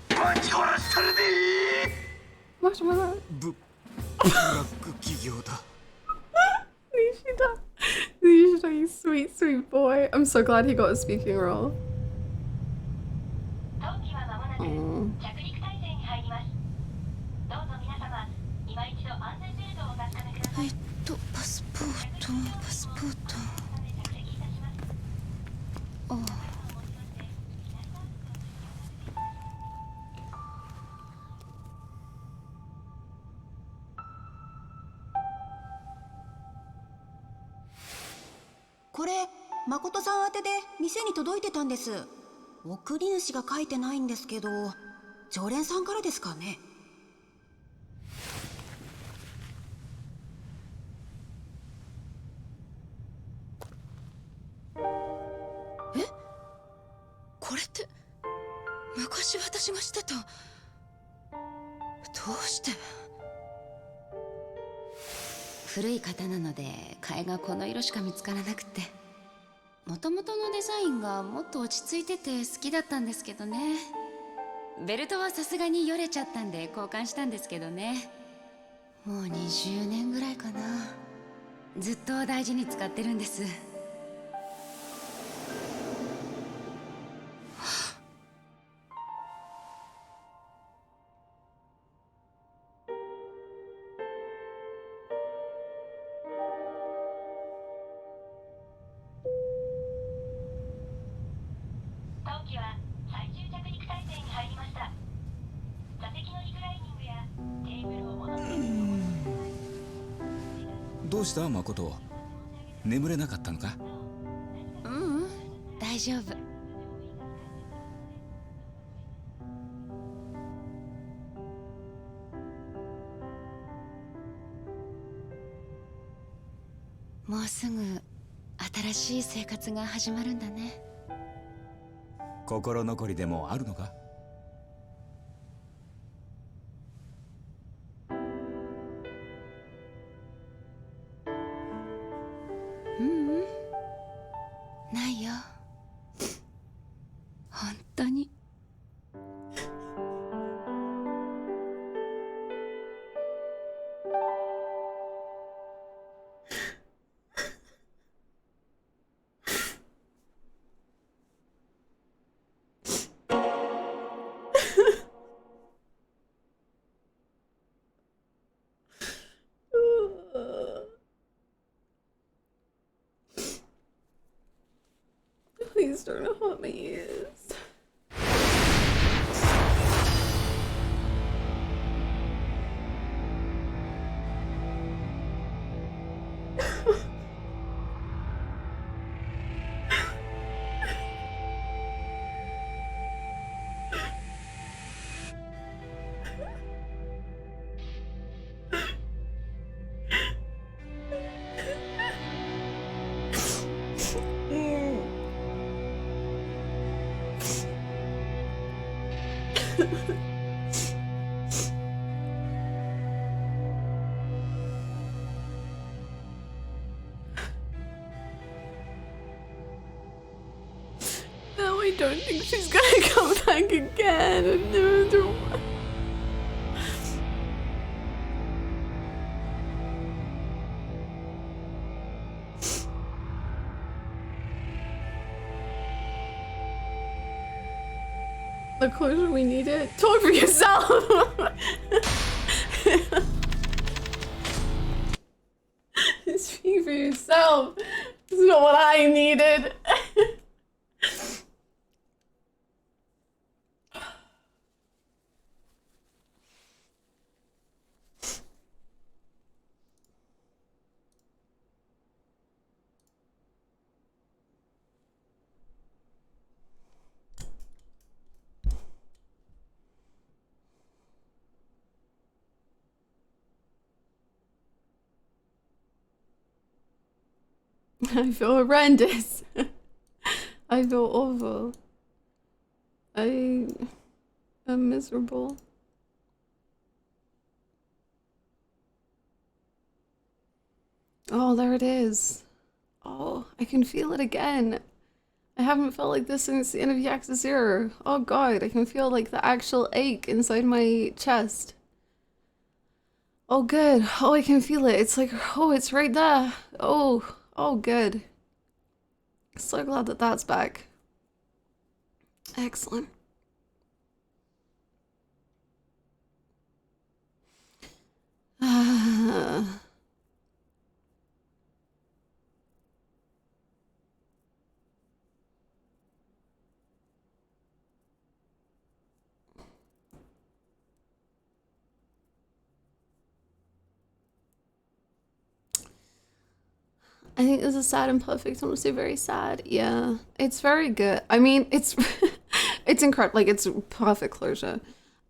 ぶち殺したるで。ブラック企業だ。Nishida, you sweet, sweet boy. I'm so glad he got a speaking role. Oh. パスポート。あ。これ誠さん宛てで店に届いてたんです。送り主が書いてないんですけど、常連さんからですかね。え？これって昔私がしてた。どうして？古い型なので替えがこの色しか見つからなくて、元々のデザインがもっと落ち着いてて好きだったんですけどね。ベルトはさすがによれちゃったんで交換したんですけどね。もう20年ぐらいかな。ずっと大事に使ってるんです。どうした誠？眠れなかったのか？大丈夫。しい生活が始まるんだね。心残りでもあるのか？ううん、ないよ。本当に。Please don't hurt my ears. No, I don't think she's gonna come back again. No, don't. The closure we needed. Talk for yourself. Speak for yourself. This is not what I needed. I feel horrendous. I feel awful. I am miserable. Oh, there it is. Oh, I can feel it again. I haven't felt like this since the end of Yakuza 0. Oh god, I can feel like the actual ache inside my chest. Oh good. Oh, I can feel it. It's like, oh, it's right there. Oh good. So glad that that's back. Excellent. I think this is sad and perfect. Honestly, very sad. Yeah, it's very good. I mean, it's it's incredible. Like, it's perfect closure.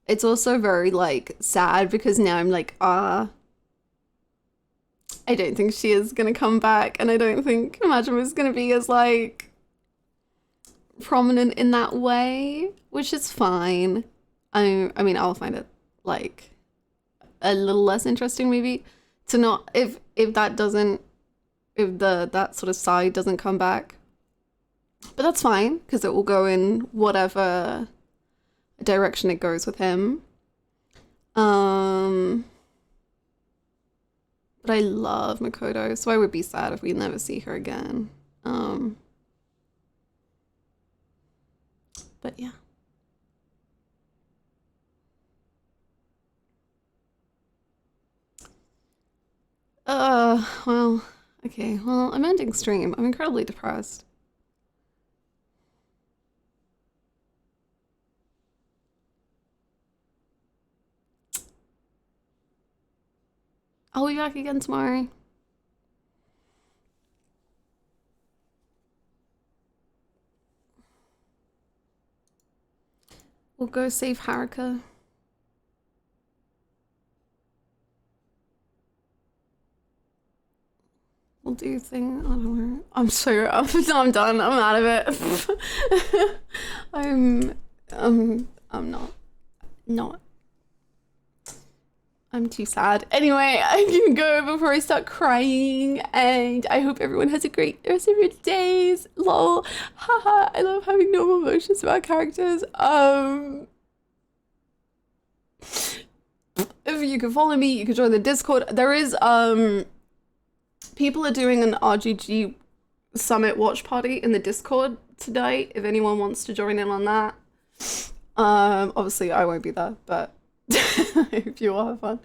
It's also very like sad because now I'm like, I don't think she is gonna come back, and I don't think Majima is gonna be as like prominent in that way, which is fine. I mean, I'll find it like a little less interesting maybe to not if that doesn't. If that sort of side doesn't come back. But that's fine, because it will go in whatever direction it goes with him. But I love Makoto, so I would be sad if we never see her again. But yeah. Well, okay, well, I'm ending stream. I'm incredibly depressed. I'll be back again tomorrow. We'll go save Haruka. We'll do thing. I don't know. I'm done. I'm out of it. I'm not. I'm too sad. Anyway, I can go before I start crying, and I hope everyone has a great rest of your days. Lol. Haha, I love having normal emotions about characters. If you can follow me, you can join the Discord. There is, people are doing an RGG Summit watch party in the Discord tonight, if anyone wants to join in on that. Obviously I won't be there, but I hope you all have fun.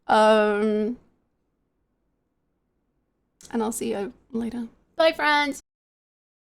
And I'll see you later. Bye, friends!